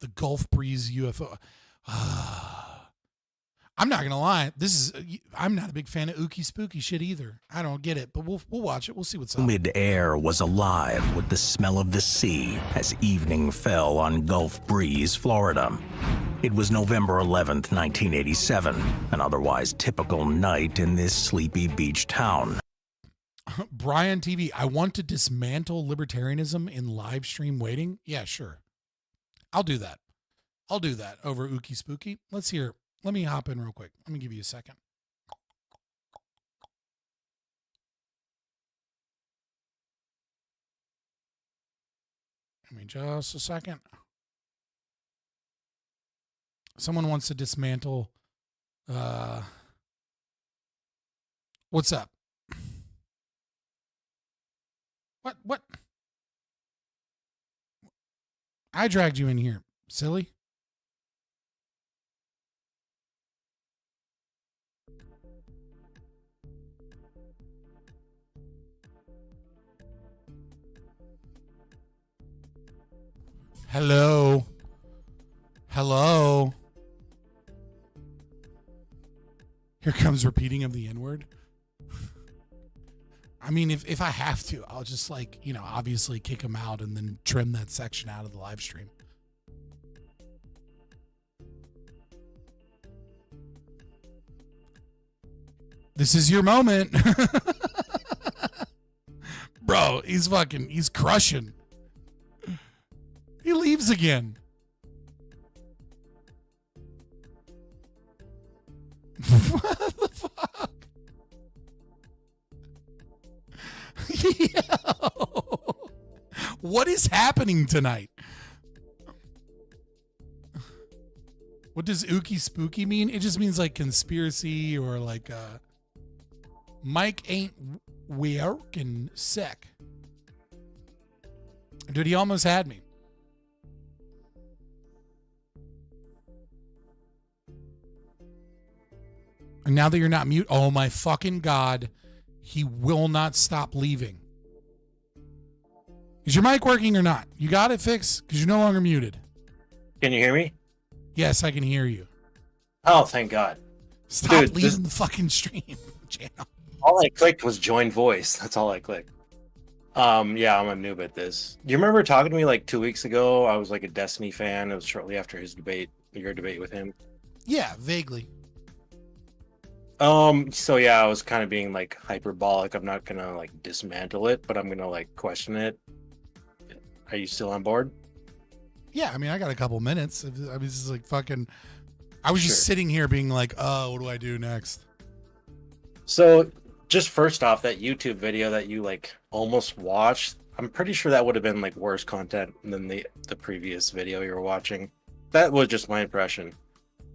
The Gulf Breeze UFO. I'm not gonna lie. I'm not a big fan of ookie spooky shit either. I don't get it, but we'll watch it. We'll see what's up. Mid-air was alive with the smell of the sea as evening fell on Gulf Breeze, Florida. It was November 11th, 1987, an otherwise typical night in this sleepy beach town. Brian TV, I want to dismantle libertarianism in live stream waiting. Yeah, sure. I'll do that. I'll do that over ookie spooky. Let's hear. Let me hop in real quick. Let me give you a second. Give me just a second. Someone wants to dismantle. What's up? What? I dragged you in here, silly. Hello. Hello. Here comes repeating of the N-word. I mean, if I have to, I'll just obviously kick him out and then trim that section out of the live stream. This is your moment. Bro, he's crushing. He leaves again. What the fuck? Yo. What is happening tonight? What does ookie spooky mean? It just means like conspiracy or like Mike ain't working sick. Dude, he almost had me. And now that you're not mute, oh my fucking God, he will not stop leaving. Is your mic working or not? You got it fixed? Because you're no longer muted. Can you hear me? Yes, I can hear you. Oh, thank God. Stop leaving the fucking stream channel. All I clicked was join voice. That's all I clicked. Yeah, I'm a noob at this. Do you remember talking to me like 2 weeks ago? I was like a Destiny fan. It was shortly after your debate with him. Yeah, vaguely. So yeah, I was kind of being like hyperbolic. I'm not gonna like dismantle it, but I'm gonna like question it. Are you still on board? Yeah, I mean, I got a couple minutes. I was just like fucking. I was just sitting here being like, oh, what do I do next? So, just first off, that YouTube video that you like almost watched, I'm pretty sure that would have been like worse content than the previous video you were watching. That was just my impression.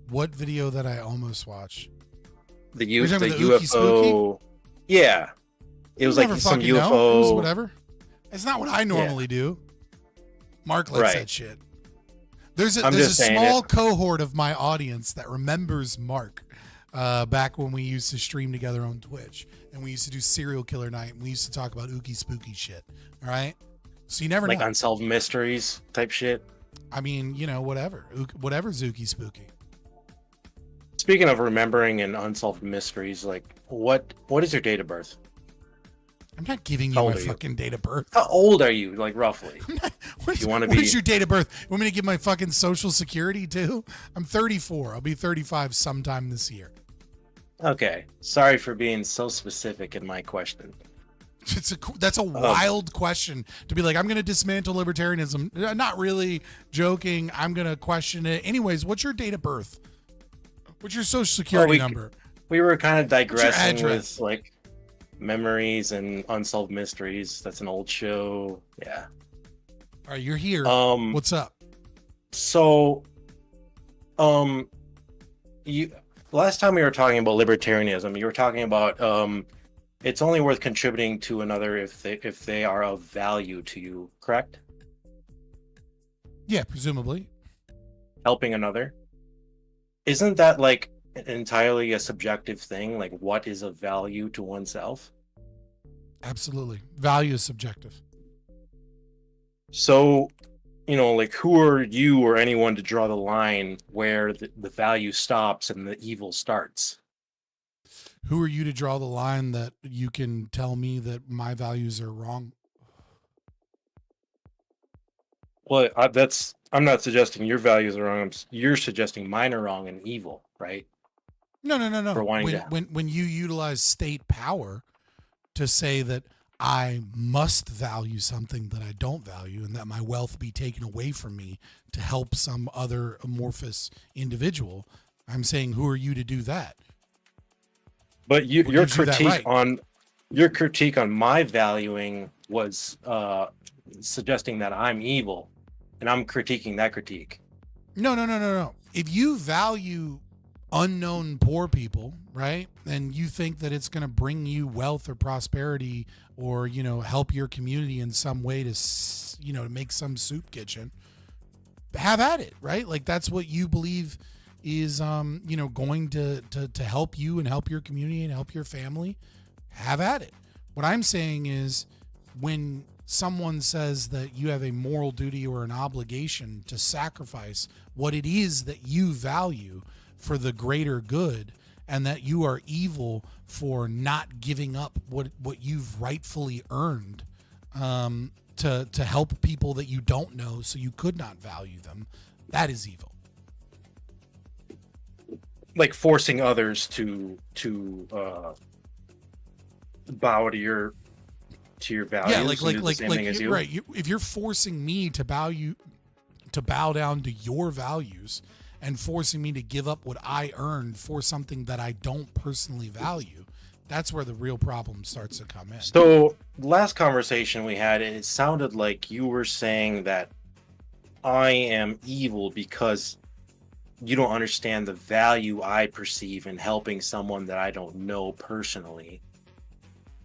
What video that I almost watched? The UFO. Yeah, it was like some UFO. It was whatever. It's not what I normally do. Mark likes that shit. There's a small cohort of my audience that remembers Mark back when we used to stream together on Twitch and we used to do serial killer night and we used to talk about ookie spooky shit. All right, so you never know. Like unsolved mysteries type shit. I mean, whatever's ookie spooky. Speaking of remembering and unsolved mysteries, like what is your date of birth? I'm not giving you my fucking date of birth. How old are you, like roughly? What is your date of birth? You want me to give my fucking social security too? I'm 34. I'll be 35 sometime this year. Okay. Sorry for being so specific in my question. That's a wild question to be like, I'm going to dismantle libertarianism. Not really joking. I'm going to question it. Anyways, what's your date of birth? What's your social security number? We were kind of digressing with like memories and unsolved mysteries. That's an old show. Yeah. All right, you're here. What's up? So, you last time we were talking about libertarianism, you were talking about it's only worth contributing to another if they are of value to you, correct? Yeah, presumably. Helping another. Isn't that like entirely a subjective thing? Like, what is of value to oneself? Absolutely. Value is subjective. So, like, who are you or anyone to draw the line where the value stops and the evil starts? Who are you to draw the line that you can tell me that my values are wrong? Well, I'm not suggesting your values are wrong. You're suggesting mine are wrong and evil, right? No. For wanting when you utilize state power to say that I must value something that I don't value and that my wealth be taken away from me to help some other amorphous individual, I'm saying, who are you to do that? But your critique on my valuing was suggesting that I'm evil, and I'm critiquing that critique. No. If you value unknown poor people, right, and you think that it's going to bring you wealth or prosperity, or help your community in some way to to make some soup kitchen, have at it, right? Like that's what you believe is going to help you and help your community and help your family. Have at it. What I'm saying is, when someone says that you have a moral duty or an obligation to sacrifice what it is that you value for the greater good, and that you are evil for not giving up what you've rightfully earned to help people that you don't know, so you could not value them, that is evil. Like forcing others to bow to your values. Yeah, like you. Right. If you're forcing me to bow down to your values, and forcing me to give up what I earned for something that I don't personally value, that's where the real problem starts to come in. So last conversation we had, it sounded like you were saying that I am evil because you don't understand the value I perceive in helping someone that I don't know personally.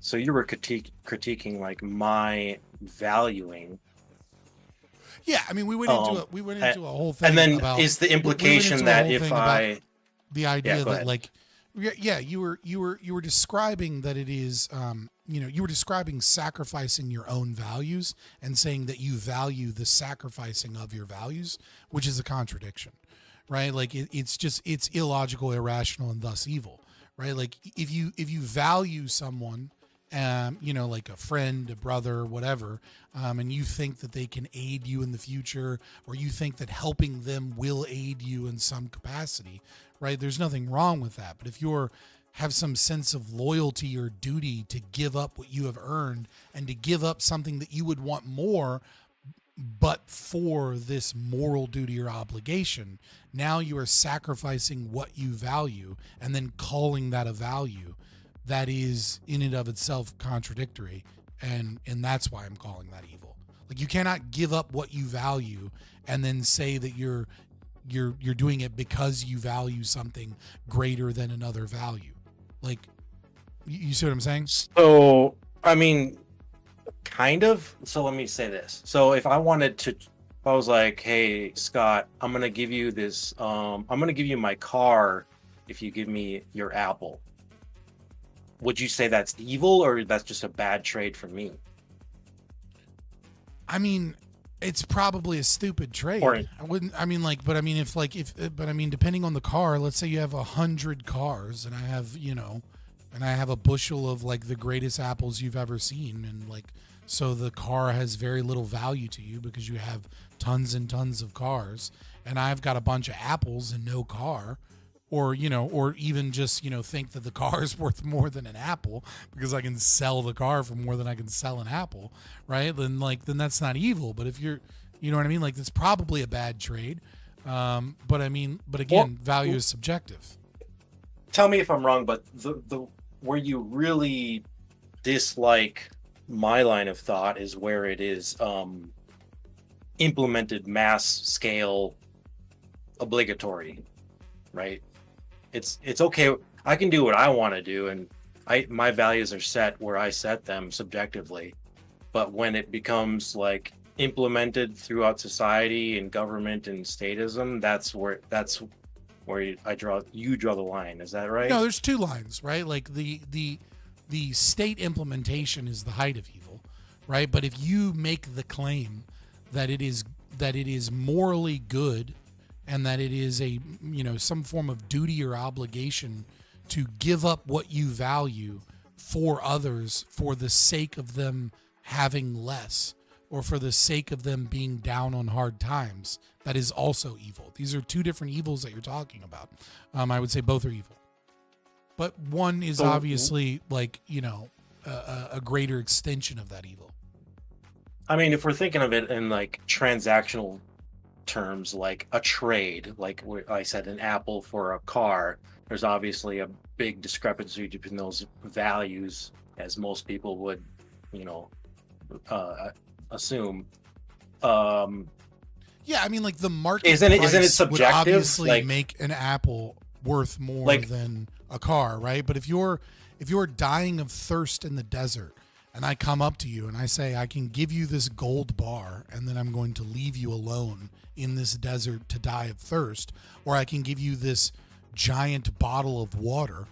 So you were critiquing like my valuing. Yeah, I mean, we went into a whole thing. And then about, is the implication that if the idea that ahead. like, yeah, you were describing that it is, you were describing sacrificing your own values and saying that you value the sacrificing of your values, which is a contradiction, right? Like it's illogical, irrational, and thus evil, right? Like if you value someone, like a friend, a brother, whatever, and you think that they can aid you in the future, or you think that helping them will aid you in some capacity, right? There's nothing wrong with that. But if you have some sense of loyalty or duty to give up what you have earned, and to give up something that you would want more, but for this moral duty or obligation, now you are sacrificing what you value and then calling that a value. That is in and of itself contradictory, and that's why I'm calling that evil. Like, you cannot give up what you value and then say that you're doing it because you value something greater than another value. Like, you see what I'm saying? So, I mean, kind of. So let me say this. So if I was like, hey, Scott, I'm going to give you this, I'm going to give you my car if you give me your Apple. Would you say that's evil, or that's just a bad trade for me? I mean, it's probably a stupid trade. Depending on the car, let's say you have 100 cars and I have a bushel of like the greatest apples you've ever seen. And like, so the car has very little value to you because you have tons and tons of cars, and I've got a bunch of apples and no car. Or even just, think that the car is worth more than an apple because I can sell the car for more than I can sell an apple, right? Then that's not evil. But if you know what I mean? Like, it's probably a bad trade. But again, value is subjective. Tell me if I'm wrong, but the where you really dislike my line of thought is where it is implemented mass scale obligatory, right? It's okay. I can do what I want to do, and my values are set where I set them subjectively. But when it becomes like implemented throughout society and government and statism, that's where you draw the line. Is that right? No, there's two lines, right? Like the state implementation is the height of evil, right? But if you make the claim that it is morally good, and that it is a some form of duty or obligation to give up what you value for others for the sake of them having less, or for the sake of them being down on hard times, that is also evil. These are two different evils that you're talking about. I would say both are evil, but one is obviously like a greater extension of that evil. I mean, if we're thinking of it in like transactional terms, like a trade, like I said, an apple for a car, there's obviously a big discrepancy between those values, as most people would assume. Yeah, I mean, like the market Isn't it price subjective? would obviously Like, make an apple worth more Like- than a car, right? But if you're dying of thirst in the desert, and I come up to you and I say I can give you this gold bar, and then I'm going to leave you alone in this desert to die of thirst, or I can give you this giant bottle of water,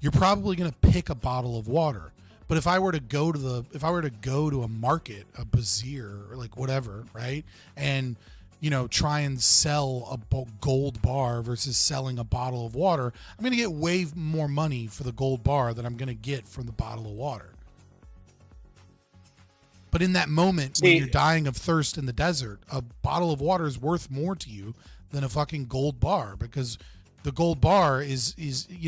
you're probably going to pick a bottle of water. But if I were to go to a market, a bazaar, or like whatever, right, and try and sell a gold bar versus selling a bottle of water, I'm going to get way more money for the gold bar than I'm going to get from the bottle of water. But in that moment, when you're dying of thirst in the desert, a bottle of water is worth more to you than a fucking gold bar, because the gold bar is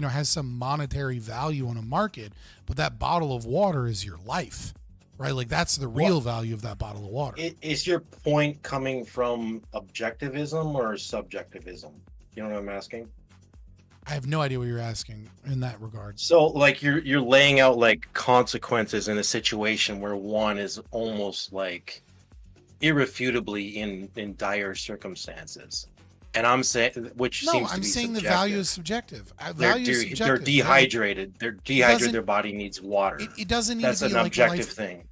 has some monetary value on a market, but that bottle of water is your life, right? Like that's the real value of that bottle of water. Is your point coming from objectivism or subjectivism? You know what I'm asking? I have no idea what you're asking in that regard. So, like, you're laying out like consequences in a situation where one is almost like irrefutably in dire circumstances, and I'm saying, which seems to be saying subjective. the value is subjective. They're dehydrated. They're dehydrated. Their body needs water. It doesn't need That's to be an like objective thing.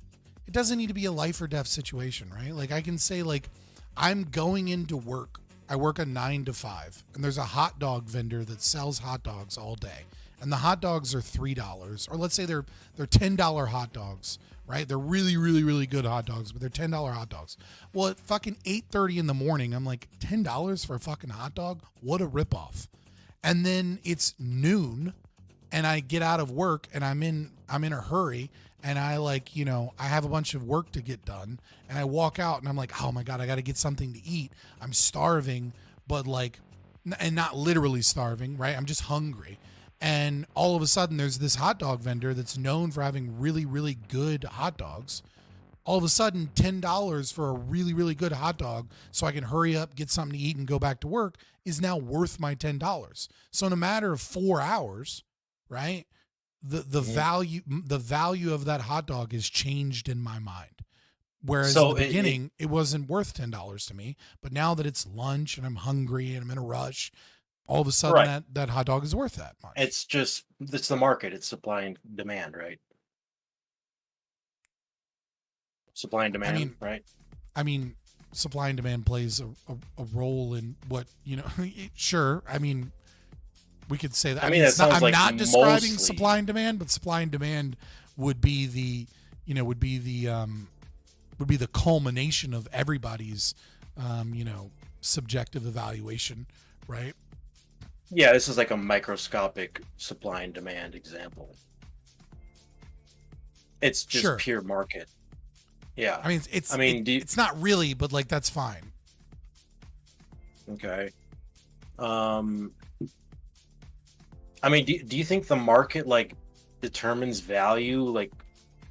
It doesn't need to be a life or death situation, right? Like I can say, like, I'm going into work. I work a 9 to 5, and there's a hot dog vendor that sells hot dogs all day, and the hot dogs are $3, or let's say they're $10 hot dogs, right? They're really, really, really good hot dogs, but they're $10 hot dogs. Well, at fucking 8:30 in the morning, I'm like, $10 for a fucking hot dog? What a ripoff! And then it's noon, and I get out of work, and I'm in a hurry. And I I have a bunch of work to get done, and I walk out and I'm like, oh my God, I got to get something to eat. I'm starving, but and not literally starving, right? I'm just hungry. And all of a sudden there's this hot dog vendor that's known for having really, really good hot dogs. All of a sudden, $10 for a really, really good hot dog so I can hurry up, get something to eat, and go back to work is now worth my $10. So in a matter of 4 hours, right? The value of that hot dog is changed in my mind. Whereas in the beginning, it wasn't worth $10 to me. But now that it's lunch and I'm hungry and I'm in a rush, all of a sudden that hot dog is worth that much. It's the market. It's supply and demand, right? Supply and demand, right? I mean, supply and demand plays a role in what, sure. I mean, we could say that. I mean, I'm not describing supply and demand, but supply and demand would be the culmination of everybody's, subjective evaluation, right? Yeah, this is like a microscopic supply and demand example. It's just pure market. Yeah. I mean, it's not really, but like that's fine. Okay. I mean, do you think the market determines value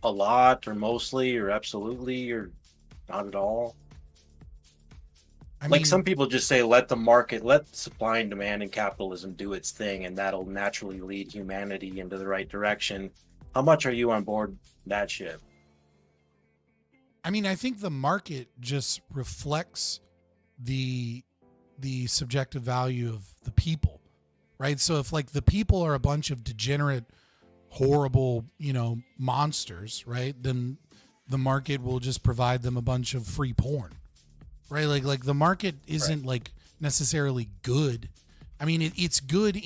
a lot or mostly or absolutely or not at all? I mean, some people just say let supply and demand and capitalism do its thing, and that'll naturally lead humanity into the right direction. How much are you on board that shit? I mean, I think the market just reflects the subjective value of the people. Right. So if the people are a bunch of degenerate, horrible, monsters, right, then the market will just provide them a bunch of free porn. Right. Like the market isn't necessarily good. I mean, it's good it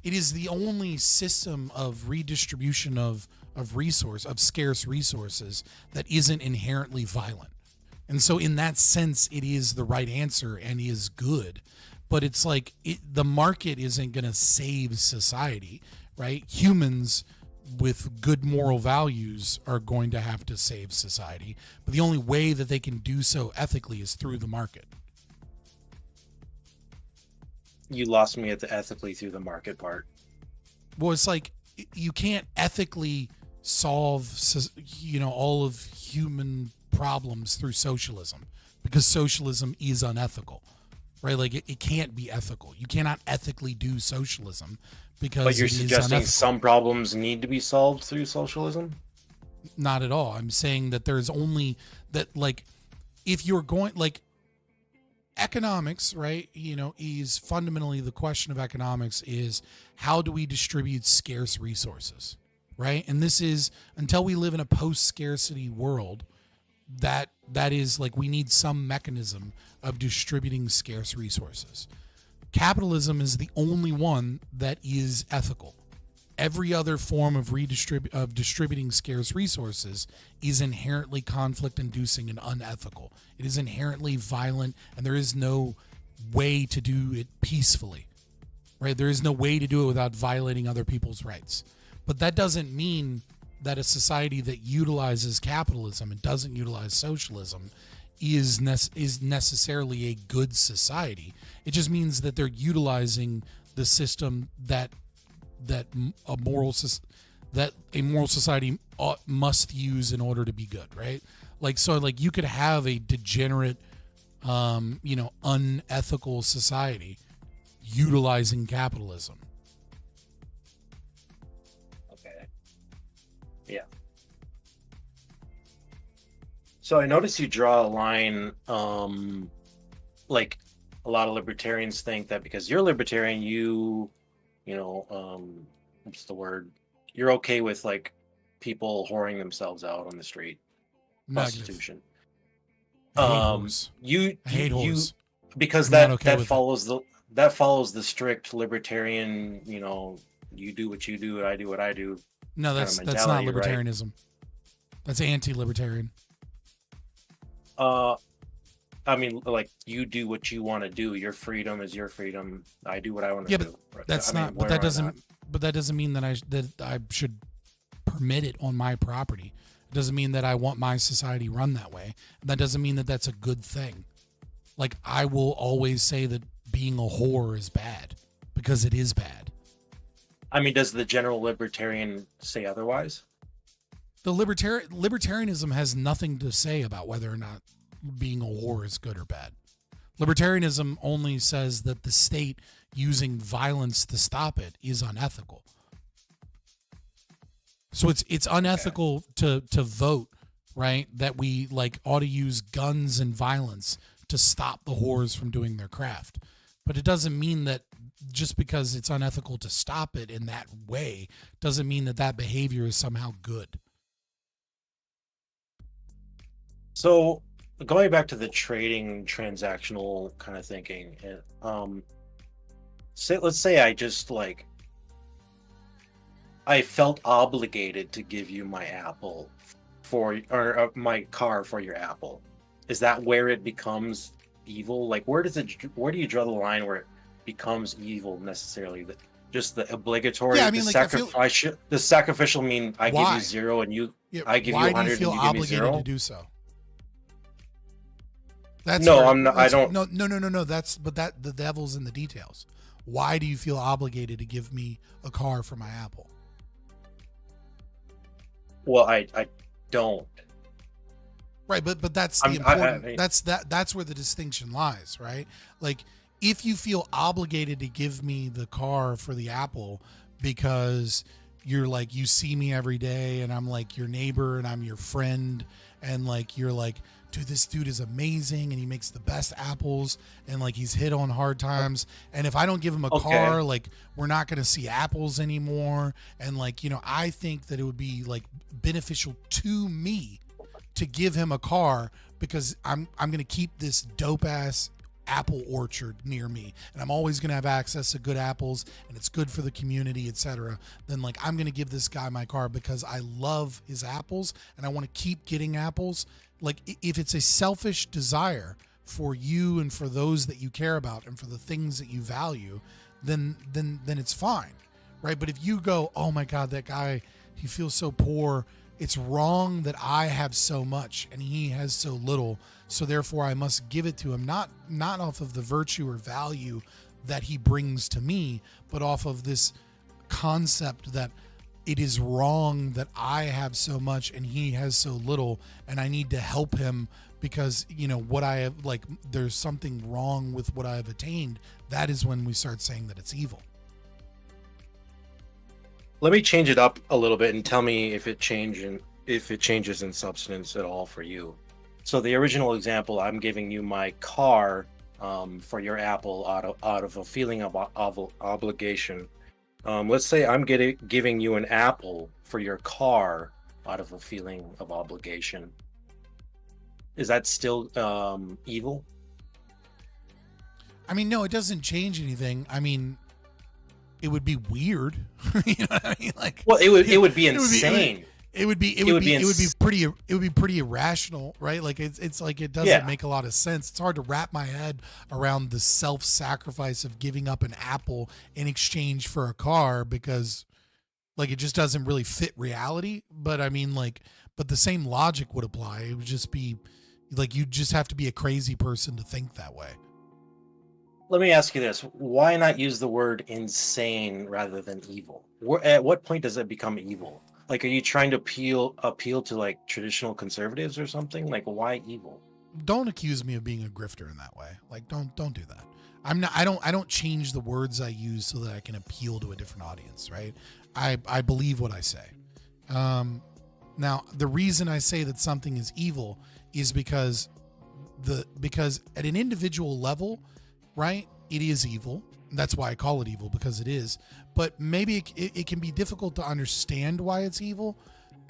is the only system of redistribution of scarce resources that isn't inherently violent. And so in that sense, it is the right answer and is good. But it's the market isn't going to save society, right? Humans with good moral values are going to have to save society. But the only way that they can do so ethically is through the market. You lost me at the ethically through the market part. Well, it's you can't ethically solve, all of human problems through socialism because socialism is unethical. Right, it can't be ethical. You cannot ethically do socialism because. But you're suggesting some problems need to be solved through socialism? Not at all. I'm saying that there's only that, like, if you're going, like, economics, right, is fundamentally the question of economics is how do we distribute scarce resources, right? And this is, until we live in a post-scarcity world, that is like, we need some mechanism of distributing scarce resources. Capitalism is the only one that is ethical. Every other form of distributing scarce resources is inherently conflict-inducing and unethical. It is inherently violent, and there is no way to do it peacefully, right? There is no way to do it without violating other people's rights. But that doesn't mean that a society that utilizes capitalism and doesn't utilize socialism is necessarily a good society. It just means that they're utilizing the system that a moral society must use in order to be good, right? Like, so, like, you could have a degenerate, unethical society utilizing capitalism. Okay. Yeah. So I noticed you draw a line, like a lot of libertarians think that because you're libertarian, what's the word? You're okay with, like, people whoring themselves out on the street, prostitution. I hate whores. Because that follows the strict libertarian, you do what you do and I do what I do. No, that's not libertarianism. Right? That's anti-libertarian. I mean, like, you do what you want to do. Your freedom is your freedom. I do what I want to do. But that's not. But that doesn't. But that doesn't mean that I should permit it on my property. It doesn't mean that I want my society run that way. That doesn't mean that that's a good thing. Like, I will always say that being a whore is bad because it is bad. I mean, does the general libertarian say otherwise? The libertarianism has nothing to say about whether or not being a whore is good or bad. Libertarianism only says that the state using violence to stop it is unethical. So it's unethical to vote, right? That we, like, ought to use guns and violence to stop the whores from doing their craft. But it doesn't mean that just because it's unethical to stop it in that way doesn't mean that behavior is somehow good. So, going back to the trading transactional kind of thinking, let's say I just, like, I felt obligated to give you my Apple or my car for your Apple. Is that where it becomes evil? Like, where do you draw the line where it becomes evil necessarily? Just the obligatory, yeah, I mean, the sacrificial mean I give you 0 and I give you 100 and you give me 0? Why do you feel obligated to do so? I'm not. I don't. No. But the devil's in the details. Why do you feel obligated to give me a car for my Apple? Well, I don't. Right, but that's the important. That's where the distinction lies, right? Like, if you feel obligated to give me the car for the Apple because you're like, you see me every day and I'm like your neighbor and I'm your friend and, like, you're like, dude, this dude is amazing and he makes the best apples and, like, he's hit on hard times, and if I don't give him a car, like, we're not going to see apples anymore, and, like, I think that it would be, like, beneficial to me to give him a car because I'm going to keep this dope ass apple orchard near me and I'm always going to have access to good apples and it's good for the community, etc. Then, like, I'm going to give this guy my car because I love his apples and I want to keep getting apples. Like, if it's a selfish desire for you and for those that you care about and for the things that you value, then it's fine, right? But if you go, oh my God, that guy, he feels so poor, it's wrong that I have so much and he has so little, so therefore I must give it to him, not off of the virtue or value that he brings to me, but off of this concept that it is wrong that I have so much and he has so little, and I need to help him because, what I have, like, there's something wrong with what I've attained. That is when we start saying that it's evil. Let me change it up a little bit and tell me if it changed if it changes in substance at all for you. So the original example, I'm giving you my car for your apple out of a feeling of obligation. Let's say I'm giving you an apple for your car out of a feeling of obligation. Is that still evil? I mean, no, it doesn't change anything. I mean, it would be weird. You know what I mean? Like, well, it would be insane. It would be pretty irrational, right? Like it's like it doesn't make a lot of sense. It's hard to wrap my head around the self-sacrifice of giving up an apple in exchange for a car, because like it just doesn't really fit reality. But I mean, like, but the same logic would apply. It would just be like you just have to be a crazy person to think that way. Let me ask you this: why not use the word insane rather than evil? At what point does it become evil? Like, are you trying to appeal to like traditional conservatives or something? Like, why evil? Don't accuse me of being a grifter in that way. Like, don't do that. I'm not. I don't change the words I use so that I can appeal to a different audience, right? I believe what I say. Now, the reason I say that something is evil is because at an individual level, right, it is evil. That's why I call it evil, because it is. But maybe it can be difficult to understand why it's evil.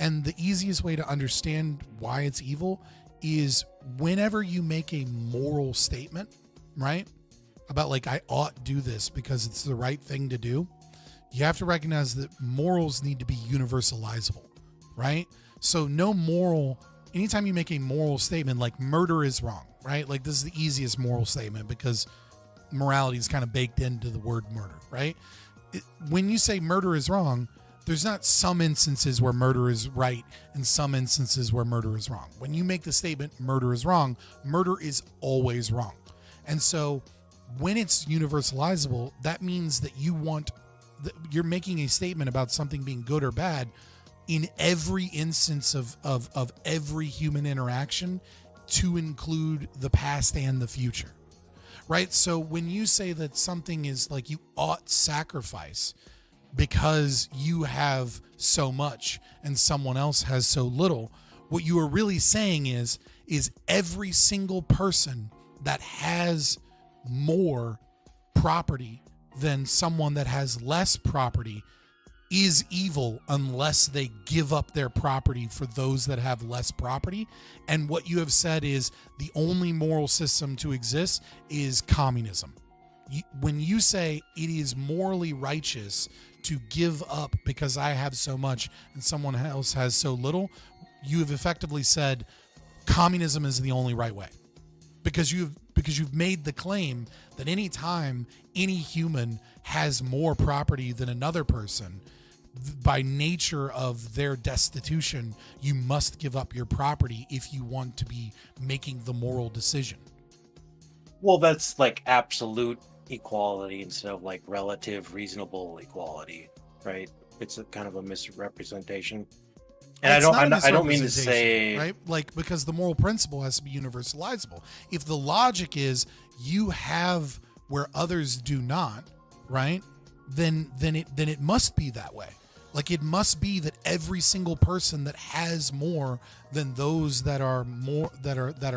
And the easiest way to understand why it's evil is whenever you make a moral statement, right? About like, I ought do this because it's the right thing to do. You have to recognize that morals need to be universalizable, right? So anytime you make a moral statement, like murder is wrong, right? Like this is the easiest moral statement because morality is kind of baked into the word murder, right? When you say murder is wrong, there's not some instances where murder is right and some instances where murder is wrong. When you make the statement murder is wrong, murder is always wrong. And so when it's universalizable, that means that you're making a statement about something being good or bad in every instance of every human interaction, to include the past and the future. Right? So when you say that something is like you ought sacrifice because you have so much and someone else has so little, what you are really saying is every single person that has more property than someone that has less property is evil unless they give up their property for those that have less property. And what you have said is the only moral system to exist is communism. When you say it is morally righteous to give up because I have so much and someone else has so little, you have effectively said communism is the only right way. Because you've made the claim that any time any human has more property than another person, by nature of their destitution, you must give up your property if you want to be making the moral decision. Well, that's like absolute equality instead of like relative, reasonable equality, right? It's a kind of a misrepresentation. And I don't mean to say, right, like, because the moral principle has to be universalizable. If the logic is you have where others do not, right, then it must be that way. Like, it must be that every single person that has more than those that are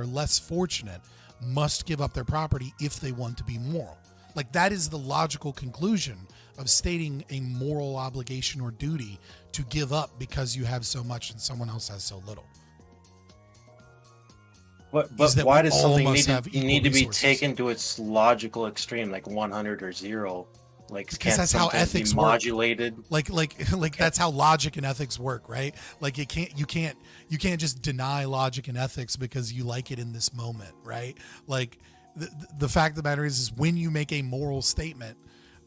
less fortunate must give up their property if they want to be moral. Like, that is the logical conclusion of stating a moral obligation or duty to give up because you have so much and someone else has so little. But why does something need to be taken to its logical extreme, like 100 or 0? Like, because that's how ethics be modulated? Like that's how logic and ethics work, right? Like, you can't just deny logic and ethics because you like it in this moment, right? Like, the fact of the matter is when you make a moral statement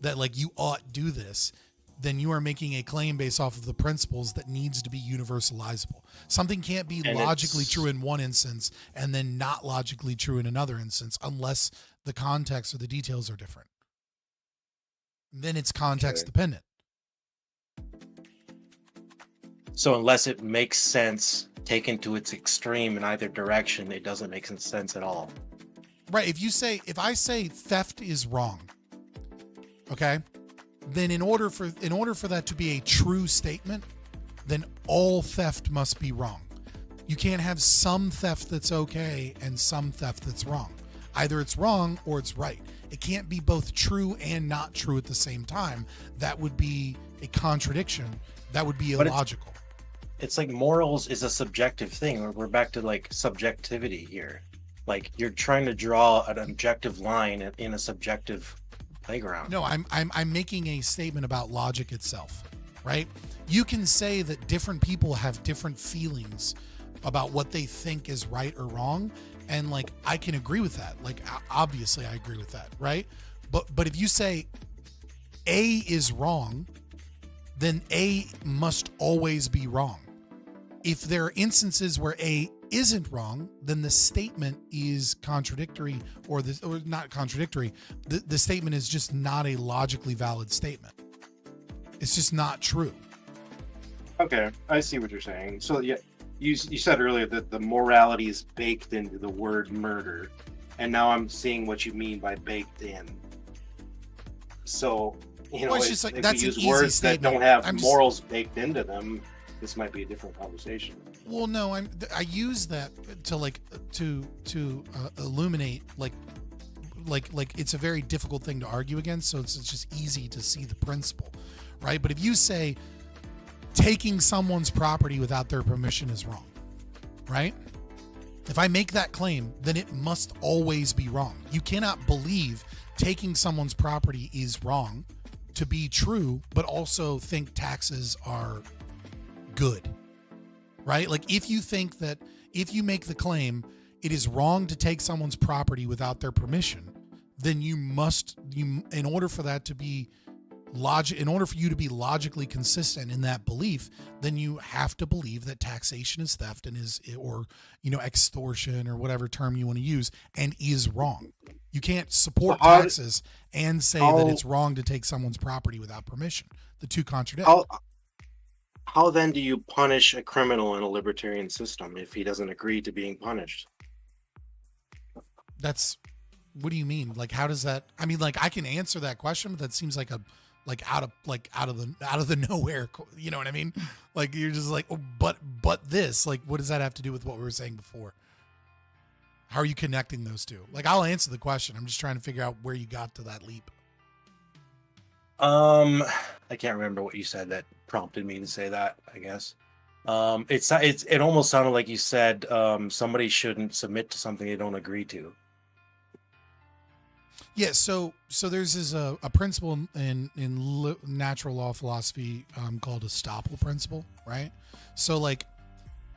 that like you ought do this, then you are making a claim based off of the principles that needs to be universalizable. Something can't be logically true in one instance and then not logically true in another instance unless the context or the details are different. Then it's context dependent. So unless it makes sense taken to its extreme in either direction, it doesn't make sense at all. Right. If I say theft is wrong, okay, then in order for that to be a true statement, then all theft must be wrong. You can't have some theft that's okay and some theft that's wrong. Either it's wrong or it's right. It can't be both true and not true at the same time. That would be a contradiction. That would be illogical. It's like morals is a subjective thing. We're back to like subjectivity here. Like you're trying to draw an objective line in a subjective playground. No, I'm making a statement about logic itself, right? You can say that different people have different feelings about what they think is right or wrong, and like I can agree with that. Like obviously I agree with that, right? But if you say A is wrong, then A must always be wrong. If there are instances where A isn't wrong, then the statement is contradictory, or not contradictory. The statement is just not a logically valid statement. It's just not true. Okay, I see what you're saying. So yeah, you said earlier that the morality is baked into the word murder, and now I'm seeing what you mean by baked in. So Well, it's just like, if that's we an use easy words statement. that don't have I'm just- morals baked into them, this might be a different conversation. Well, no, I use that to illuminate like it's a very difficult thing to argue against. So it's just easy to see the principle, right? But if you say taking someone's property without their permission is wrong, right? If I make that claim, then it must always be wrong. You cannot believe taking someone's property is wrong to be true, but also think taxes are good, right? Like if you think that if you make the claim it is wrong to take someone's property without their permission, then in order for that to be in order for you to be logically consistent in that belief, then you have to believe that taxation is theft and extortion or whatever term you want to use, and is wrong. You can't support taxes and say that it's wrong to take someone's property without permission. The two contradict. How then do you punish a criminal in a libertarian system if he doesn't agree to being punished? What do you mean? Like, how does that? I mean, like, I can answer that question, but that seems like out of the nowhere. You know what I mean? Like, you're just like, oh, but this, like, what does that have to do with what we were saying before? How are you connecting those two? Like, I'll answer the question. I'm just trying to figure out where you got to that leap. I can't remember what you said that prompted me to say that, I guess. It almost sounded like you said somebody shouldn't submit to something they don't agree to. Yeah, so there's a principle in natural law philosophy called estoppel principle, right? So like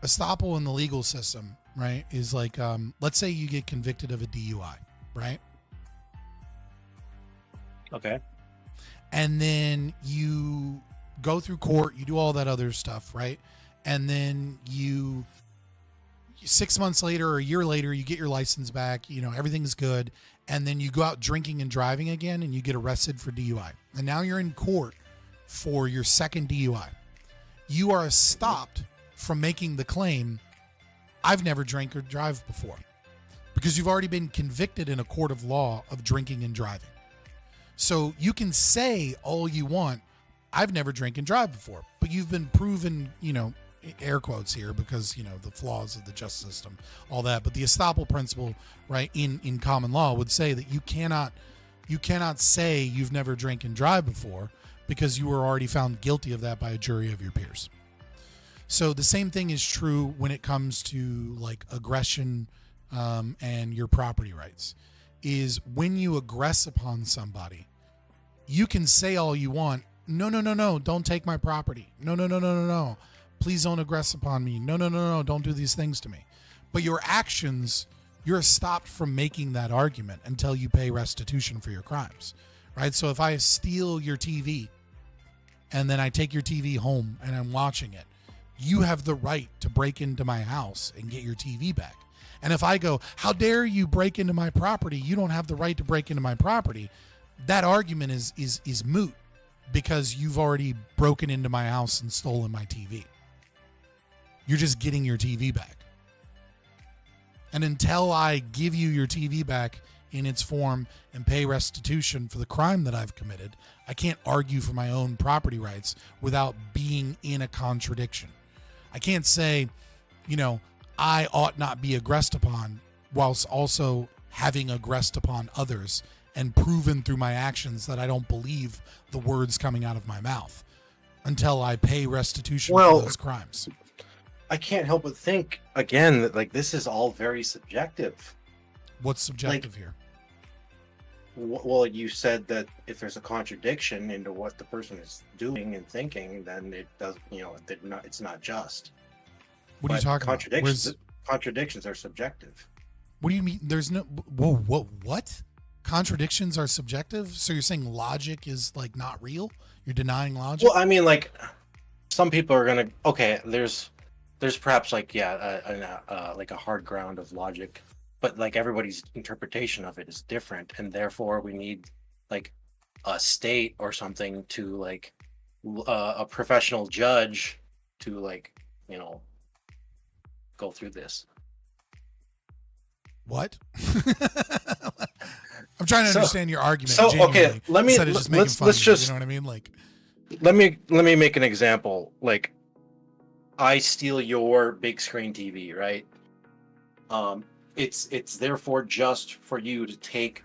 estoppel in the legal system, right, is like let's say you get convicted of a DUI, right? Okay. And then you go through court, you do all that other stuff, right? And then 6 months later or a year later, you get your license back, everything's good. And then you go out drinking and driving again and you get arrested for DUI. And now you're in court for your second DUI. You are stopped from making the claim, I've never drank or drive before, because you've already been convicted in a court of law of drinking and driving. So you can say all you want, I've never drank and drive before, but you've been proven, air quotes here because, the flaws of the justice system, all that. But the estoppel principle, right, in common law would say that you cannot say you've never drank and drive before because you were already found guilty of that by a jury of your peers. So the same thing is true when it comes to like aggression and your property rights, is when you aggress upon somebody, you can say all you want. No, don't take my property. No. Please don't aggress upon me. No, don't do these things to me. But your actions, you're stopped from making that argument until you pay restitution for your crimes, right? So if I steal your TV and then I take your TV home and I'm watching it, you have the right to break into my house and get your TV back. And if I go, how dare you break into my property? You don't have the right to break into my property. That argument is moot because you've already broken into my house and stolen my TV. You're just getting your TV back. And until I give you your TV back in its form and pay restitution for the crime that I've committed, I can't argue for my own property rights without being in a contradiction, I can't say, I ought not be aggressed upon whilst also having aggressed upon others and proven through my actions that I don't believe the words coming out of my mouth until I pay restitution for those crimes. I can't help but think again that like this is all very subjective. What's subjective here? Well, you said that if there's a contradiction into what the person is doing and thinking, then it does, it's not just. What are you talking about? Contradictions are subjective. What do you mean? There's no. Whoa, what? Contradictions are subjective? So you're saying logic is like not real? You're denying logic? Well, I mean, like some people are gonna. Okay, there's perhaps like like a hard ground of logic, but like everybody's interpretation of it is different, and therefore we need like a state or something to like a professional judge to like go through this. What? I'm trying to understand your argument. So okay, let's just you know what I mean? Like, let me make an example. Like, I steal your big screen TV, right? It's therefore just for you to take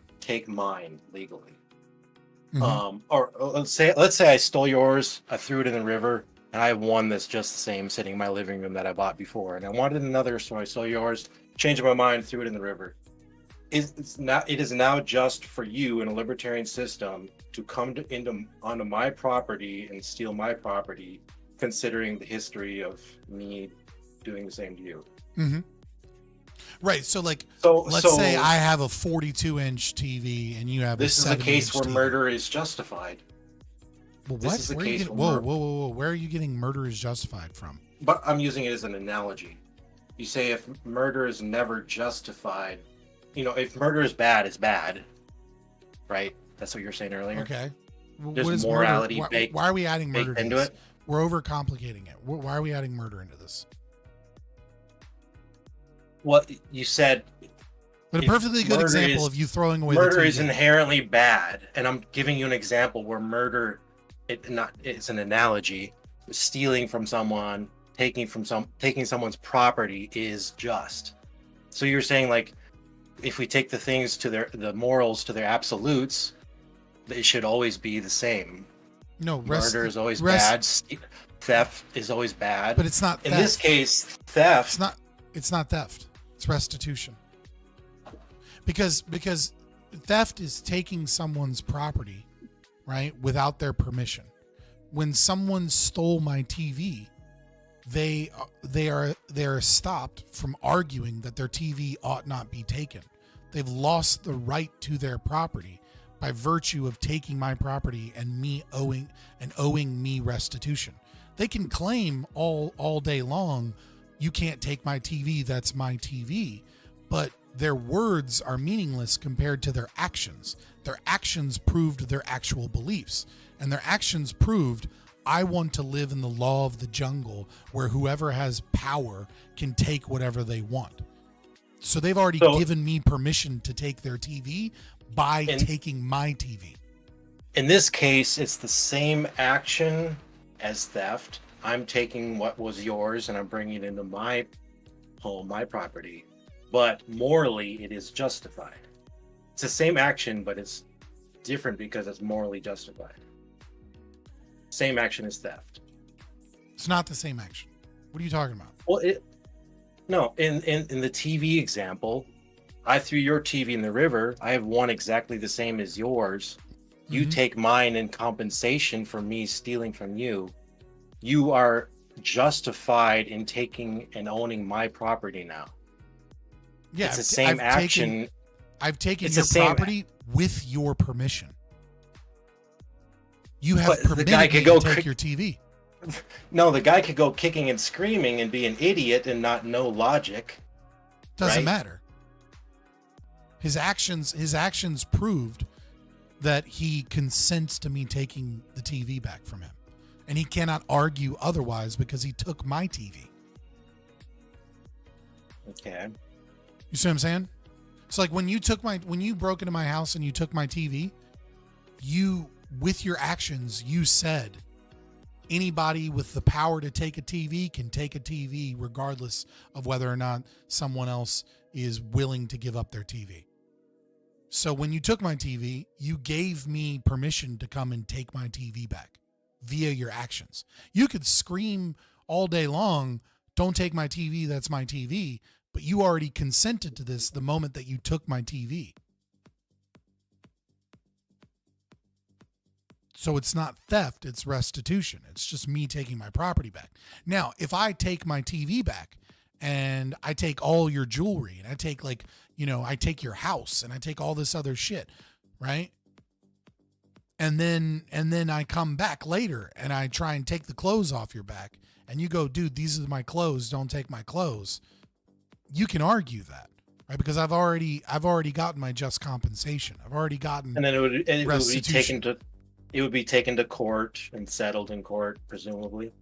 mine legally. Mm-hmm. Or let's say I stole yours, I threw it in the river, and I have one that's just the same sitting in my living room that I bought before, and I wanted another, so I stole yours, changed my mind, threw it in the river. It is now just for you in a libertarian system to come onto my property and steal my property, considering the history of me doing the same to you. Mm-hmm. Right. So let's say I have a 42-inch TV and you have this a 70-inch is a case where TV. murder is justified. Well, this what? is a Where case you whoa. Where are you getting murder is justified from? But I'm using it as an analogy. You say if murder is never justified, if murder is bad, it's bad, right? That's what you were saying earlier. Okay. There's morality baked. Why are we adding murder into this? it? We're overcomplicating it. Why are we adding murder into this? Well, you said. But a perfectly good example of you throwing away murder the TV. is inherently bad, and I'm giving you an example where murder, it's an analogy. Stealing from someone, taking someone's property is just. So you're saying like, if we take the things to the morals to their absolutes, it should always be the same. No, murder is always bad. Theft is always bad. But it's not in theft. this case. Theft. It's not theft. It's restitution. Because theft is taking someone's property, right, without their permission. When someone stole my TV, they are stopped from arguing that their TV ought not be taken. They've lost the right to their property by virtue of taking my property and owing me restitution. They can claim all day long, you can't take my TV, that's my TV, but their words are meaningless compared to their actions. Their actions proved their actual beliefs, and their actions proved I want to live in the law of the jungle where whoever has power can take whatever they want. So they've already given me permission to take their TV by taking my TV. In this case, it's the same action as theft. I'm taking what was yours and I'm bringing it into my home, my property. But morally, it is justified. It's the same action, but it's different because it's morally justified. Same action as theft. It's not the same action. What are you talking about? Well, in the TV example, I threw your TV in the river. I have one exactly the same as yours. You take mine in compensation for me stealing from you. You are justified in taking and owning my property now. Yeah, it's the same action. I've taken your property with your permission. You have permitted me to take your TV. No, the guy could go kicking and screaming and be an idiot and not know logic. Doesn't matter. His actions proved that he consents to me taking the TV back from him. And he cannot argue otherwise because he took my TV. Okay. You see what I'm saying? It's like when you broke into my house and you took my TV, with your actions, you said Anybody with the power to take a TV can take a TV regardless of whether or not someone else is willing to give up their TV. So when you took my TV, you gave me permission to come and take my TV back via your actions. You could scream all day long, "Don't take my TV, that's my TV," but you already consented to this the moment that you took my TV. So it's not theft, it's restitution. It's just me taking my property back. Now, if I take my TV back and I take all your jewelry and I take I take your house and I take all this other shit, right? And then I come back later and I try and take the clothes off your back and you go, "Dude, these are my clothes, don't take my clothes." You can argue that, right? Because I've already gotten my just compensation. I've already gotten And then it would be restitution. taken to court and settled in court, presumably.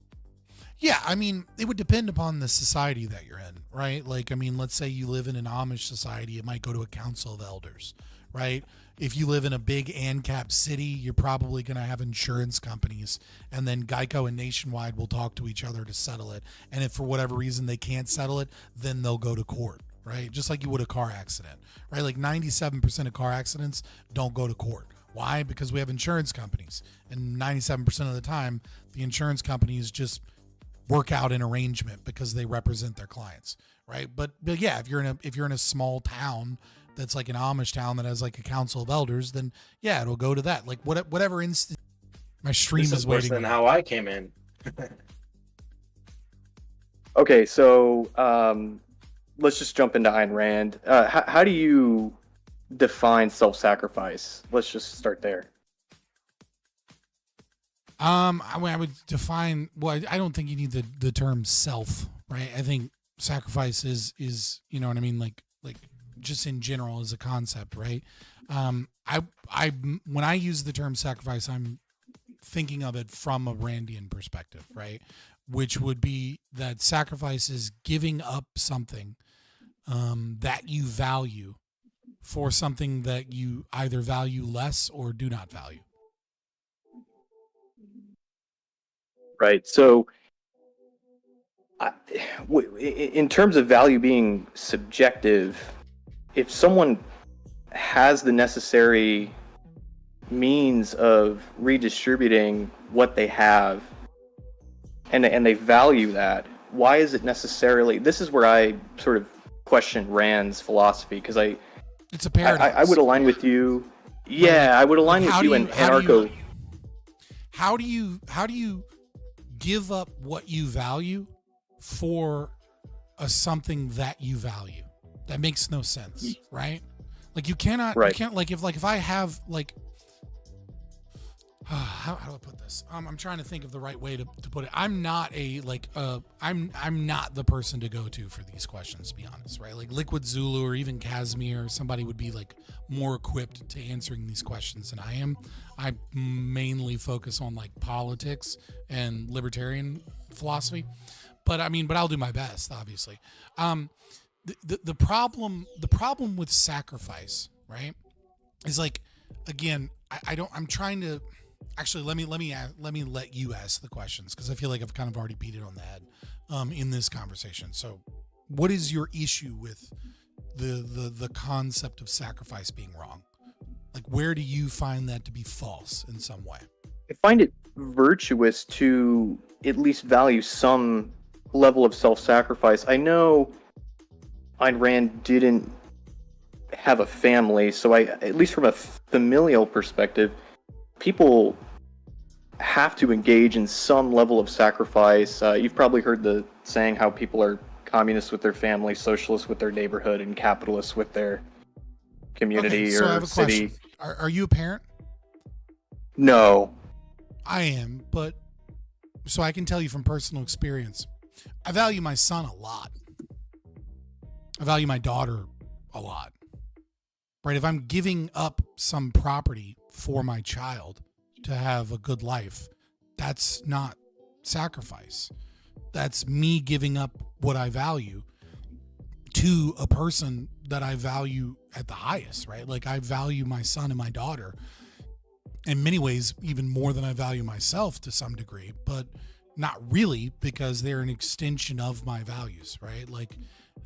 Yeah, I mean, it would depend upon the society that you're in, right? Like, I mean, let's say you live in an Amish society, it might go to a council of elders, right? If you live in a big ANCAP city, you're probably going to have insurance companies, and then Geico and Nationwide will talk to each other to settle it. And if for whatever reason they can't settle it, then they'll go to court, right? Just like you would a car accident, right? Like 97% of car accidents don't go to court. Why? Because we have insurance companies, and 97% of the time, the insurance companies just work out an arrangement because they represent their clients, right? But yeah, if you're in a small town that's like an Amish town that has like a council of elders, then yeah, it'll go to that. Like whatever instance. My stream This is worse waiting. than how I came in. Okay, so let's just jump into Ayn Rand. How do you define self-sacrifice? Let's just start there. I would define. Well, I don't think you need the term self, right? I think sacrifice is you know what I mean, like just in general as a concept, right? I when I use the term sacrifice, I'm thinking of it from a Randian perspective, right? Which would be that sacrifice is giving up something that you value for something that you either value less or do not value. Right. So, in terms of value being subjective, if someone has the necessary means of redistributing what they have, and they value that, why is it necessarily? This is where I sort of question Rand's philosophy, because it's a paradox. I would align with you. Yeah, I would align with you and anarcho. How do you give up what you value for something that you value? That makes no sense, right? Like you cannot, right. You can't, like if I have like, how do I put this? I'm trying to think of the right way to put it. I'm not I'm not the person to go to for these questions, to be honest, right? Like Liquid Zulu or even Casimir, somebody would be like more equipped to answering these questions than I am. I mainly focus on like politics and libertarian philosophy, but I'll do my best, obviously. The problem with sacrifice, right, is like, again, I'm trying to. Actually, let me let you ask the questions, because I feel like I've kind of already beat it on the head in this conversation. So, what is your issue with the concept of sacrifice being wrong? Like, where do you find that to be false in some way? I find it virtuous to at least value some level of self-sacrifice. I know Ayn Rand didn't have a family, so at least from a familial perspective, people have to engage in some level of sacrifice. You've probably heard the saying how people are communists with their family, socialists with their neighborhood, and capitalists with their community so or I have a city. question. Are you a parent? No. I am, but so I can tell you from personal experience, I value my son a lot. I value my daughter a lot. Right? If I'm giving up some property for my child to have a good life, that's not sacrifice. That's me giving up what I value to a person that I value at the highest, right? Like I value my son and my daughter in many ways, even more than I value myself to some degree, but not really, because they're an extension of my values, right? Like,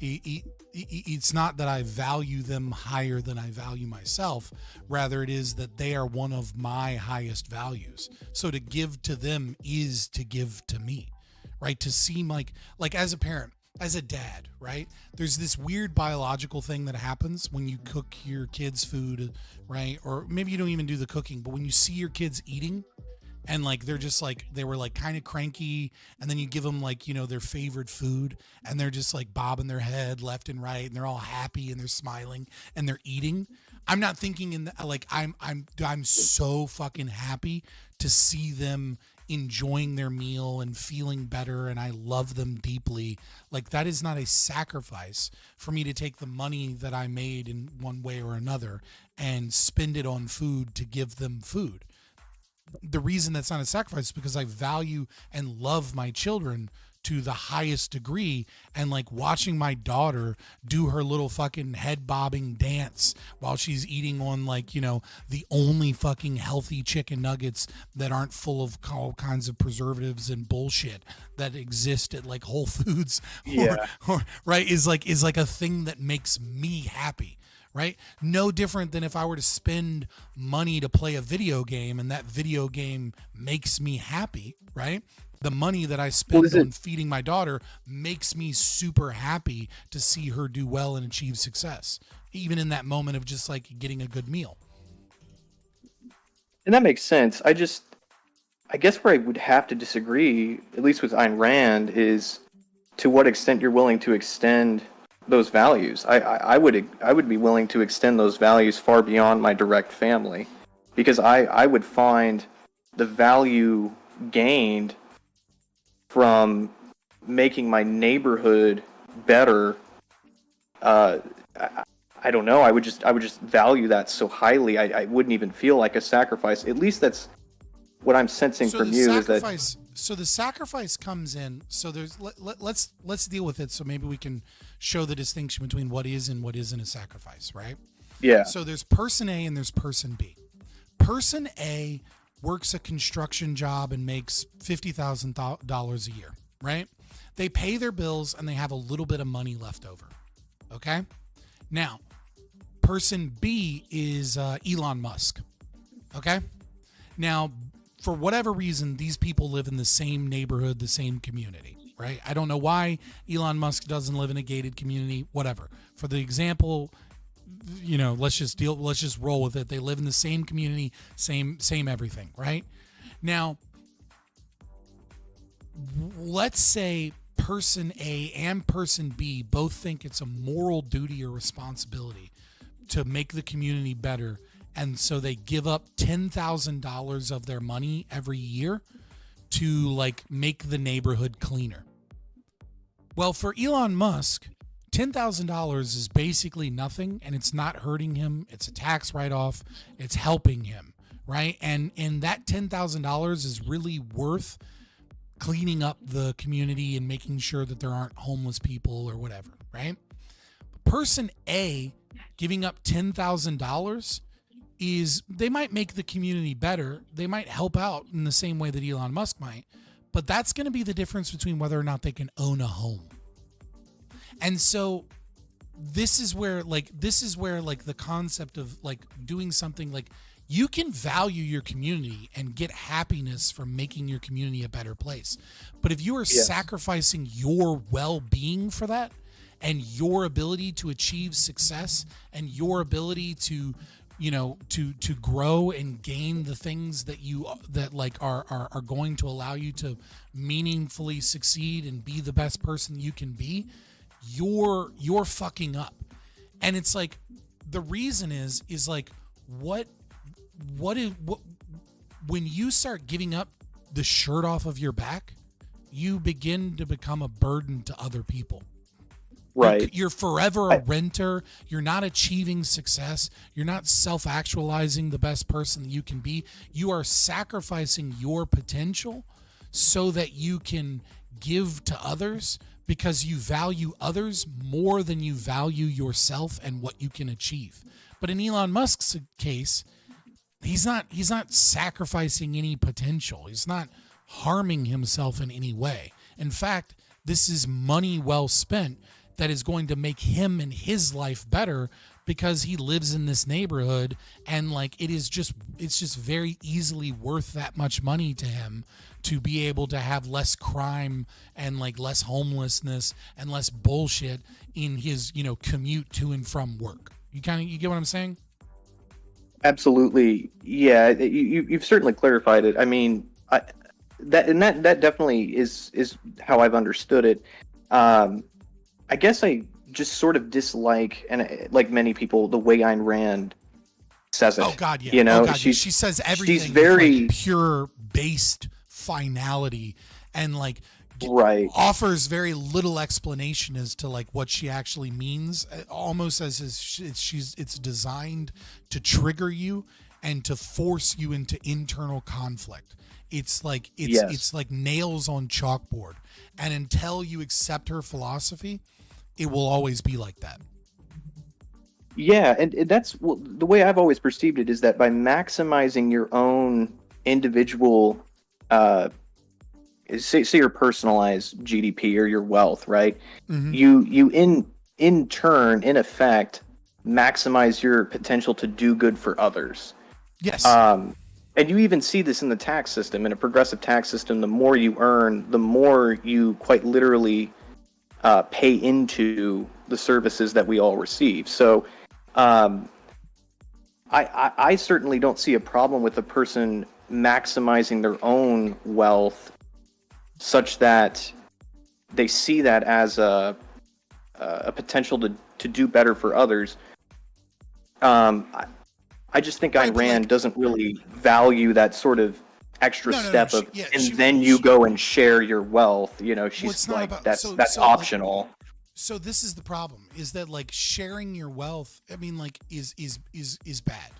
it's not that I value them higher than I value myself. Rather, it is that they are one of my highest values. So to give to them is to give to me, right? To seem like as a parent, as a dad, right? There's this weird biological thing that happens when you cook your kids' food, right? Or maybe you don't even do the cooking, but when you see your kids eating and like they're just like, they were like kind of cranky, and then you give them like, you know, their favorite food, and they're just like bobbing their head left and right, and they're all happy and they're smiling and they're eating. I'm not thinking in the, like I'm so fucking happy to see them enjoying their meal and feeling better, and I love them deeply. Like, that is not a sacrifice for me to take the money that I made in one way or another and spend it on food to give them food. The reason that's not a sacrifice is because I value and love my children to the highest degree, and like watching my daughter do her little fucking head bobbing dance while she's eating on, like, you know, the only fucking healthy chicken nuggets that aren't full of all kinds of preservatives and bullshit that exist at like Whole Foods, or right, is like a thing that makes me happy. Right? No different than if I were to spend money to play a video game and that video game makes me happy, right? The money that I spend on feeding my daughter makes me super happy to see her do well and achieve success, even in that moment of just like getting a good meal. And that makes sense. I guess where I would have to disagree, at least with Ayn Rand, is to what extent you're willing to extend those values. I would be willing to extend those values far beyond my direct family, because I would find the value gained from making my neighborhood better. I don't know. I would just value that so highly. I wouldn't even feel like a sacrifice. At least that's what I'm sensing from you. Is that so the sacrifice comes in. So there's let's deal with it. So maybe we can show the distinction between what is and what isn't a sacrifice, right? Yeah. So there's person A and there's person B. Person A works a construction job and makes $50,000 a year, right? They pay their bills and they have a little bit of money left over. Okay. Now, person B is Elon Musk. Okay. Now, for whatever reason, these people live in the same neighborhood, the same community, right? I don't know why Elon Musk doesn't live in a gated community, whatever. For the example, you know, let's just roll with it. They live in the same community, same everything, right? Now, let's say person A and person B both think it's a moral duty or responsibility to make the community better, and so they give up $10,000 of their money every year to like make the neighborhood cleaner. Well, for Elon Musk, $10,000 is basically nothing, and it's not hurting him. It's a tax write-off. It's helping him, right? And that $10,000 is really worth cleaning up the community and making sure that there aren't homeless people or whatever, right? Person A giving up $10,000 is, they might make the community better. They might help out in the same way that Elon Musk might, but that's going to be the difference between whether or not they can own a home. And so this is where like the concept of like doing something, like you can value your community and get happiness from making your community a better place. But if you are sacrificing your well-being for that, and your ability to achieve success, and your ability to, you know, to grow and gain the things that are going to allow you to meaningfully succeed and be the best person you can be, you're fucking up. And it's like, the reason is like, what when you start giving up the shirt off of your back, you begin to become a burden to other people. Right. You're forever a renter. You're not achieving success. You're not self-actualizing the best person that you can be. You are sacrificing your potential so that you can give to others, because you value others more than you value yourself and what you can achieve. But in Elon Musk's case, He's not sacrificing any potential. He's not harming himself in any way. In fact, this is money well spent that is going to make him and his life better because he lives in this neighborhood, and like it's just very easily worth that much money to him to be able to have less crime and like less homelessness and less bullshit in his, commute to and from work. You get what I'm saying? Absolutely. Yeah, you've certainly clarified it. I mean, that definitely is how I've understood it. I guess I just sort of dislike, and like many people, the way Ayn Rand says it. Oh God, yeah. She says everything. She's very with, like, pure based finality, and like offers very little explanation as to like what she actually means. Almost as it's designed to trigger you and to force you into internal conflict. It's like it's like nails on chalkboard, and until you accept her philosophy, it will always be like that. Yeah, and that's the way I've always perceived it, is that by maximizing your own individual, say your personalized GDP or your wealth, right? Mm-hmm. You in turn, in effect, maximize your potential to do good for others. Yes. And you even see this in the tax system. In a progressive tax system, the more you earn, the more you quite literally pay into the services that we all receive. So I certainly don't see a problem with a person maximizing their own wealth such that they see that as a potential to do better for others. I just think Ayn Rand doesn't really value that sort of extra step of, then you go and share your wealth. She's like, that's optional. Like, so this is the problem: is that like sharing your wealth? I mean, like is bad.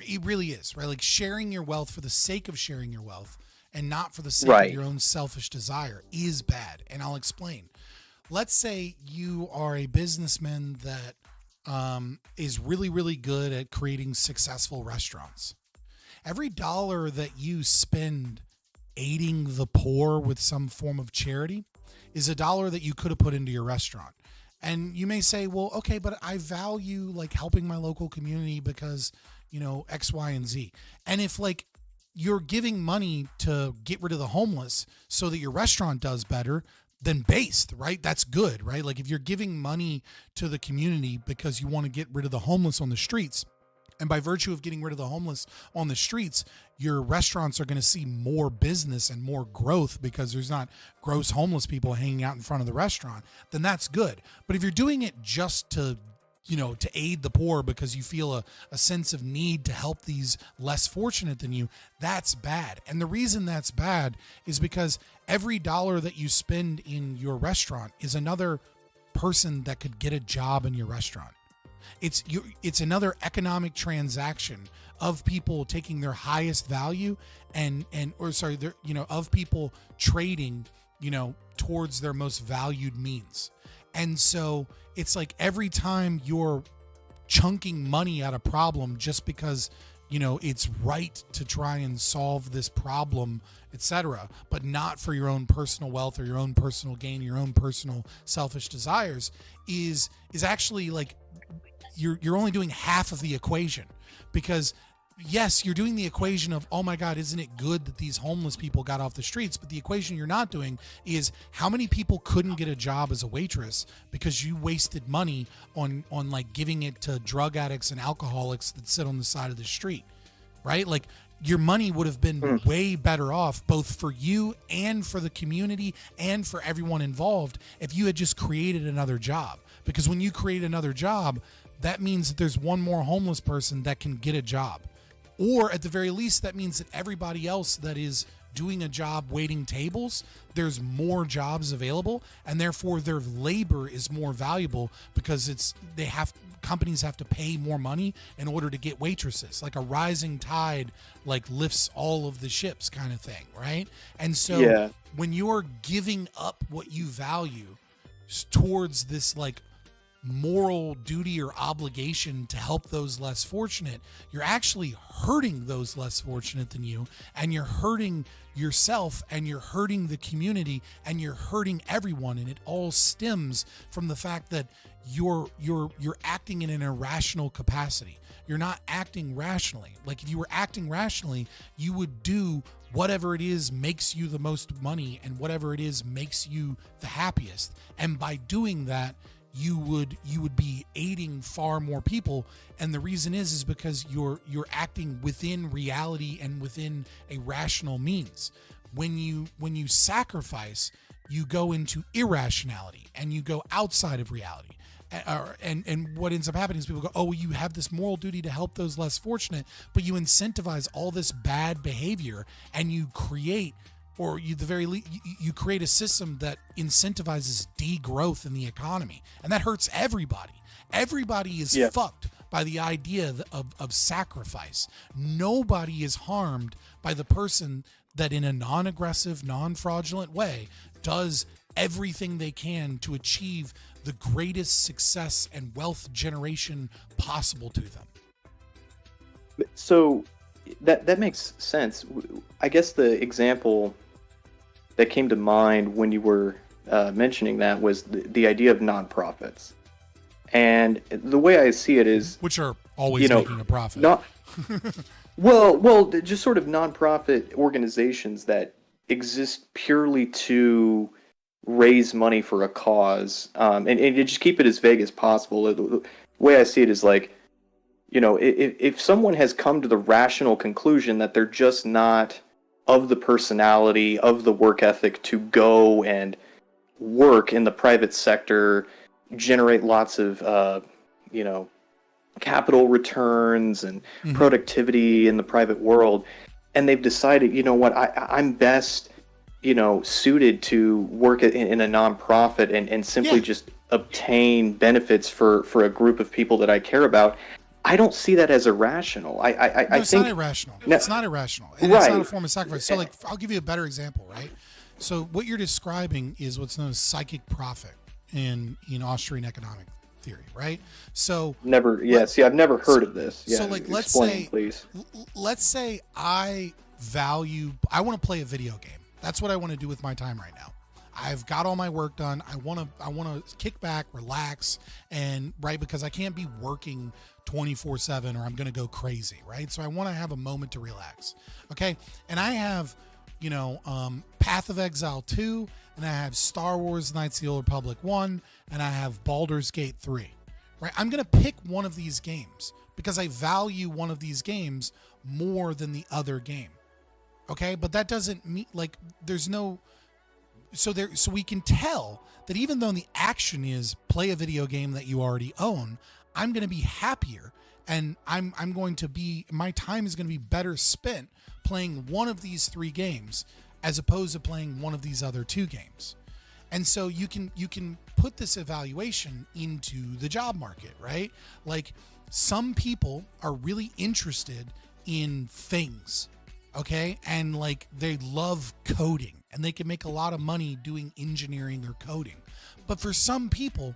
It really is, right? Like sharing your wealth for the sake of sharing your wealth and not for the sake of your own selfish desire is bad. And I'll explain. Let's say you are a businessman that is really, really good at creating successful restaurants. Every dollar that you spend aiding the poor with some form of charity is a dollar that you could have put into your restaurant. And you may say, well, okay, but I value like helping my local community because, X, Y, and Z. And if like you're giving money to get rid of the homeless so that your restaurant does better, then based, right? That's good, right? Like if you're giving money to the community because you want to get rid of the homeless on the streets, and by virtue of getting rid of the homeless on the streets, your restaurants are going to see more business and more growth because there's not gross homeless people hanging out in front of the restaurant, then that's good. But if you're doing it just to aid the poor because you feel a sense of need to help these less fortunate than you, that's bad. And the reason that's bad is because every dollar that you spend in your restaurant is another person that could get a job in your restaurant. It's another economic transaction of people taking their highest value of people trading, towards their most valued means. And so it's like every time you're chunking money at a problem just because, it's right to try and solve this problem, etc., but not for your own personal wealth or your own personal gain, your own personal selfish desires, is actually like you're only doing half of the equation. Because yes, you're doing the equation of, oh my God, isn't it good that these homeless people got off the streets? But the equation you're not doing is how many people couldn't get a job as a waitress because you wasted money on like giving it to drug addicts and alcoholics that sit on the side of the street, right? Like your money would have been way better off both for you and for the community and for everyone involved if you had just created another job. Because when you create another job, that means that there's one more homeless person that can get a job. Or at the very least, that means that everybody else that is doing a job waiting tables, there's more jobs available, and therefore their labor is more valuable because companies have to pay more money in order to get waitresses. Like a rising tide like lifts all of the ships kind of thing, right? And so when you're giving up what you value towards this like moral duty or obligation to help those less fortunate, you're actually hurting those less fortunate than you, and you're hurting yourself, and you're hurting the community, and you're hurting everyone. And it all stems from the fact that you're acting in an irrational capacity. You're not acting rationally. Like, if you were acting rationally, you would do whatever it is makes you the most money, and whatever it is makes you the happiest. And by doing that, you would be aiding far more people. And the reason is because you're acting within reality and within a rational means. When you sacrifice, you go into irrationality and you go outside of reality. And what ends up happening is people go, oh, you have this moral duty to help those less fortunate, but you incentivize all this bad behavior, and you create, or you create a system that incentivizes degrowth in the economy, and that hurts everybody. Everybody is fucked by the idea of sacrifice. Nobody is harmed by the person that, in a non-aggressive, non-fraudulent way, does everything they can to achieve the greatest success and wealth generation possible to them. So that makes sense. I guess the example that came to mind when you were mentioning that was the idea of nonprofits. And the way I see it is, which are always making a profit. Well, just sort of nonprofit organizations that exist purely to raise money for a cause, and you just keep it as vague as possible. The way I see it is like, if someone has come to the rational conclusion that they're just not of the personality, of the work ethic to go and work in the private sector, generate lots of, capital returns and productivity in the private world, and they've decided, I'm best suited to work in a nonprofit and simply just obtain benefits for a group of people that I care about. I don't see that as irrational. I it's think not irrational. It's not irrational. And it's not a form of sacrifice. So, I'll give you a better example, right? So what you're describing is what's known as psychic profit in Austrian economic theory, right? So I've never heard of this. Yeah, so let's say I want to play a video game. That's what I want to do with my time right now. I've got all my work done. I want to kick back, relax, and because I can't be working 24/7 or I'm going to go crazy, right? So I want to have a moment to relax. Okay? And I have, Path of Exile 2, and I have Star Wars Knights of the Old Republic 1, and I have Baldur's Gate 3. Right? I'm going to pick one of these games because I value one of these games more than the other game. Okay, but that doesn't mean so we can tell that even though the action is play a video game that you already own, I'm going to be happier, and my time is going to be better spent playing one of these three games as opposed to playing one of these other two games. And so you can put this evaluation into the job market, right? Like, some people are really interested in things. Okay. And they love coding, and they can make a lot of money doing engineering or coding. But for some people,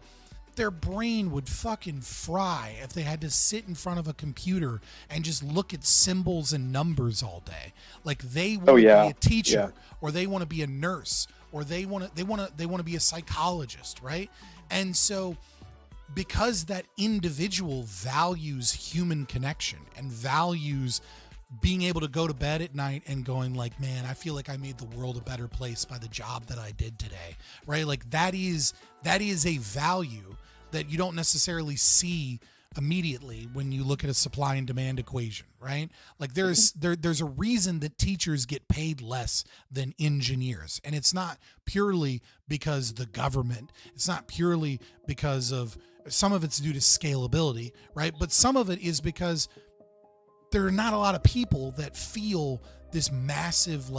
their brain would fucking fry if they had to sit in front of a computer and just look at symbols and numbers all day. Like, they want to be a teacher, or they want to be a nurse, or they want to be a psychologist. Right. And so, because that individual values human connection and values being able to go to bed at night and going man, I feel like I made the world a better place by the job that I did today, right? Like, that is a value that you don't necessarily see immediately when you look at a supply and demand equation, right? Like, there's a reason that teachers get paid less than engineers, and it's not purely because the government, it's not purely because of, some of it's due to scalability, right? But some of it is because there are not a lot of people that feel this massive,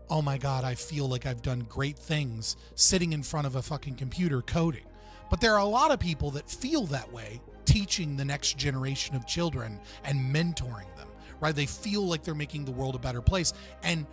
oh my God, I feel like I've done great things sitting in front of a fucking computer coding. But there are a lot of people that feel that way teaching the next generation of children and mentoring them, right? They feel like they're making the world a better place. And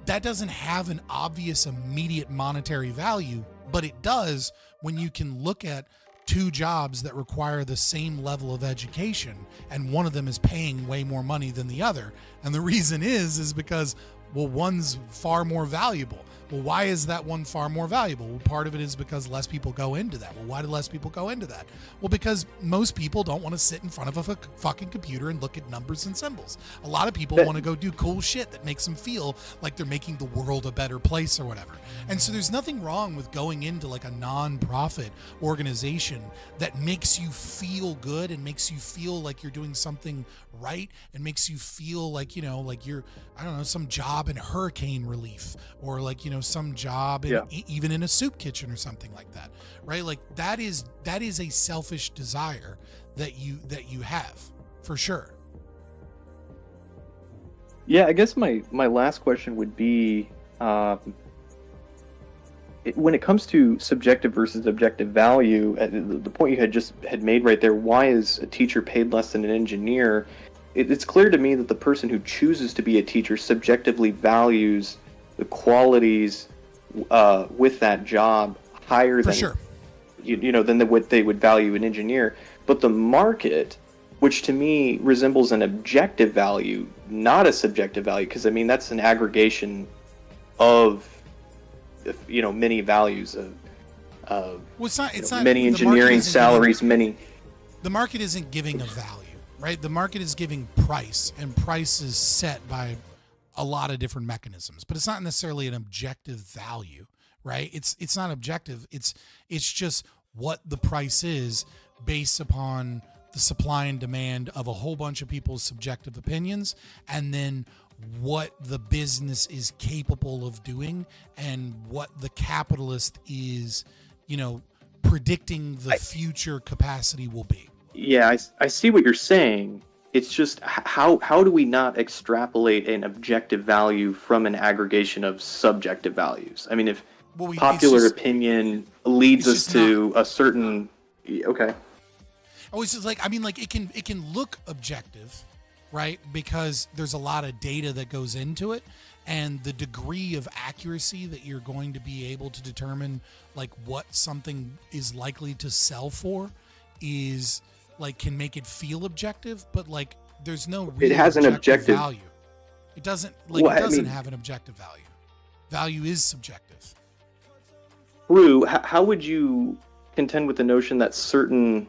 that doesn't have an obvious immediate monetary value, but it does when you can look at two jobs that require the same level of education, and one of them is paying way more money than the other. And the reason is because, well, one's far more valuable. Well, why is that one far more valuable? Well, part of it is because less people go into that. Well, why do less people go into that? Well, because most people don't want to sit in front of a fucking computer and look at numbers and symbols. A lot of people want to go do cool shit that makes them feel like they're making the world a better place or whatever. And so there's nothing wrong with going into like a non-profit organization that makes you feel good and makes you feel like you're doing something right and makes you feel like, you know, like you're, I don't know, some job in hurricane relief, or like, you know, some job in, even in a soup kitchen or something like that, right? Like that is a selfish desire that you have, for sure. Yeah, I guess my last question would be, when it comes to subjective versus objective value, the point you had made right there, why is a teacher paid less than an engineer? It's clear to me that the person who chooses to be a teacher subjectively values the qualities with that job higher than than what they would value an engineer. But the market, which to me resembles an objective value, not a subjective value, because I mean that's an aggregation of many values of well, it's not many engineering salaries, many. The market isn't giving a value, right? The market is giving price, and price is set by a lot of different mechanisms, but it's not necessarily an objective value, right? It's not objective. It's just what the price is based upon the supply and demand of a whole bunch of people's subjective opinions, and then what the business is capable of doing and what the capitalist is, predicting the future capacity will be. Yeah, I see what you're saying. It's just how do we not extrapolate an objective value from an aggregation of subjective values? I mean, if popular opinion leads us to a certain okay. Oh, it's just like, I mean, like it can look objective, right? Because there's a lot of data that goes into it, and the degree of accuracy that you're going to be able to determine like what something is likely to sell for is like can make it feel objective, but like there's no real it has an objective value. It doesn't have an objective value. Value is subjective. True. How would you contend with the notion that certain,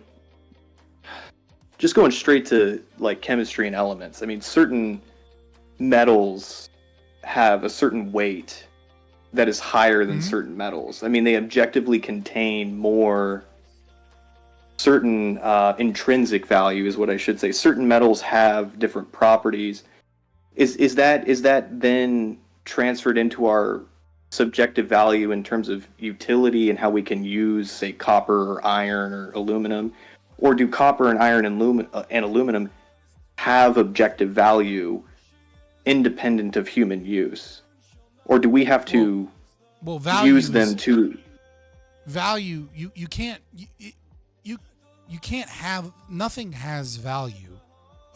just going straight to like chemistry and elements, I mean, certain metals have a certain weight that is higher than certain metals. I mean, they objectively contain more certain intrinsic value is what I should say. Certain metals have different properties. Is that then transferred into our subjective value in terms of utility and how we can use, say, copper or iron or aluminum? Or do copper and iron and aluminum have objective value independent of human use? Or do we have to use them to... Value, you can't... You can't have, nothing has value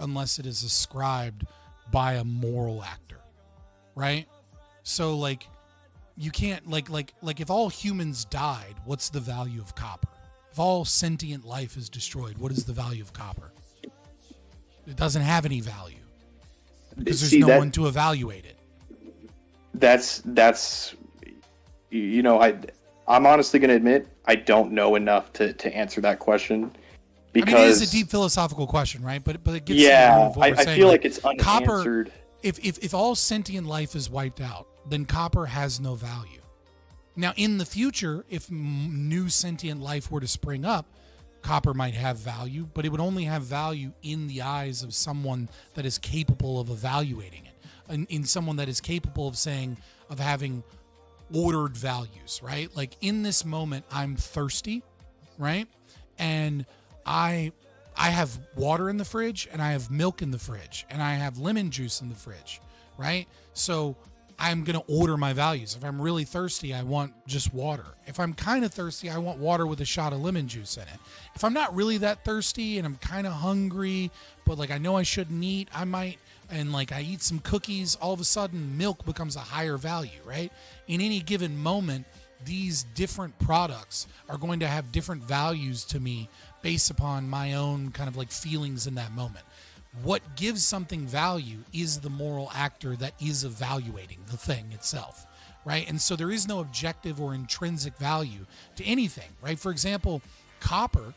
unless it is ascribed by a moral actor, right? So like you can't like if all humans died, what's the value of copper? If all sentient life is destroyed, what is the value of copper? It doesn't have any value because there's no one to evaluate it. That's I'm honestly going to admit I don't know enough to answer that question. Because, I mean, it is a deep philosophical question, right? But it gets to what we're saying. I feel like it's unanswered. Copper, if all sentient life is wiped out, then copper has no value. Now, in the future, if new sentient life were to spring up, copper might have value, but it would only have value in the eyes of someone that is capable of evaluating it, in someone that is capable of having ordered values, right? Like in this moment, I'm thirsty, right? And I have water in the fridge, and I have milk in the fridge, and I have lemon juice in the fridge, right? So I'm going to order my values. If I'm really thirsty, I want just water. If I'm kind of thirsty, I want water with a shot of lemon juice in it. If I'm not really that thirsty and I'm kind of hungry, but like I know I shouldn't eat, I might, and like I eat some cookies, all of a sudden milk becomes a higher value, right? In any given moment, these different products are going to have different values to me based upon my own kind of like feelings in that moment. What gives something value is the moral actor that is evaluating the thing itself, right? And so there is no objective or intrinsic value to anything, right? For example, copper,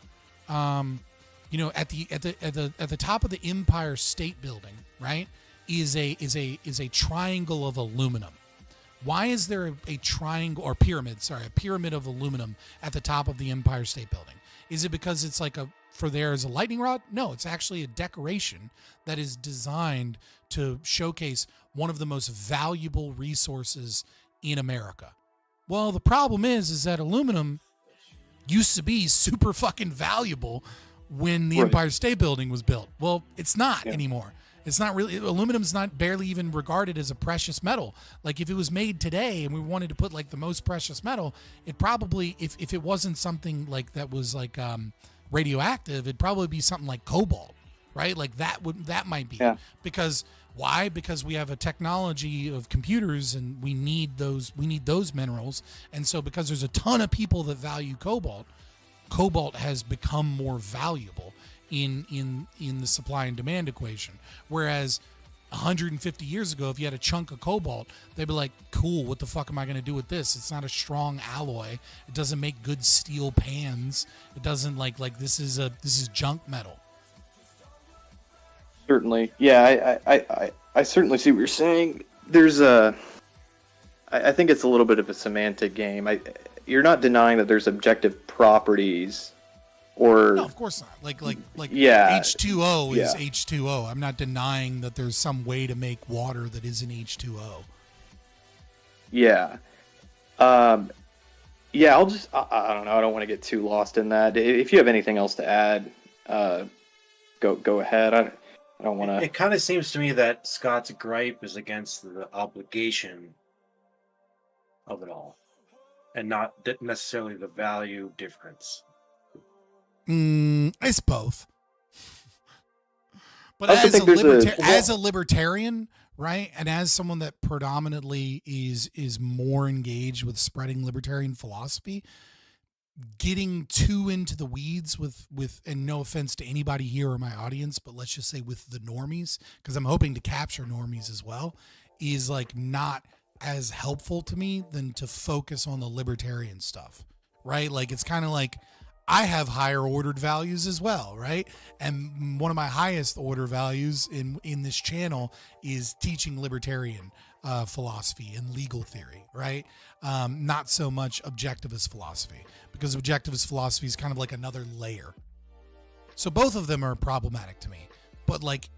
you know, at the top of the Empire State Building, right, is a triangle of aluminum. Why is there a triangle or pyramid? Sorry, a pyramid of aluminum at the top of the Empire State Building? Is it because it's like for there as a lightning rod? No, it's actually a decoration that is designed to showcase one of the most valuable resources in America. Well, the problem is that aluminum used to be super fucking valuable when the Empire State Building was built. Well, it's not anymore. It's not really, aluminum's not barely even regarded as a precious metal. Like if it was made today and we wanted to put like the most precious metal, it probably, if it wasn't something like that was like radioactive, it'd probably be something like cobalt, right? Like that might be. Yeah. Because why? Because we have a technology of computers and we need those minerals. And so because there's a ton of people that value cobalt has become more valuable in the supply and demand equation. Whereas 150 years ago, if you had a chunk of cobalt, they'd be like, cool, what the fuck am I going to do with this? It's not a strong alloy. It doesn't make good steel pans. It doesn't like this is junk metal. Certainly. Yeah, I certainly see what you're saying. There's I think it's a little bit of a semantic game. You're not denying that there's objective properties. Or, no, of course not. Like yeah, H2O is H2O. I'm not denying that there's some way to make water that isn't H2O. Yeah. Yeah, I don't know. I don't want to get too lost in that. If you have anything else to add, go ahead. I don't want to. It kind of seems to me that Scott's gripe is against the obligation of it all, and not necessarily the value difference. It's both. But as a libertarian, right, and as someone that predominantly is more engaged with spreading libertarian philosophy, getting too into the weeds with and no offense to anybody here or my audience, but let's just say with the normies, because I'm hoping to capture normies as well, is like not as helpful to me than to focus on the libertarian stuff, right? Like it's kind of like I have higher ordered values as well, right? And one of my highest order values in this channel is teaching libertarian philosophy and legal theory, right? Not so much objectivist philosophy, because objectivist philosophy is kind of like another layer. So both of them are problematic to me. But like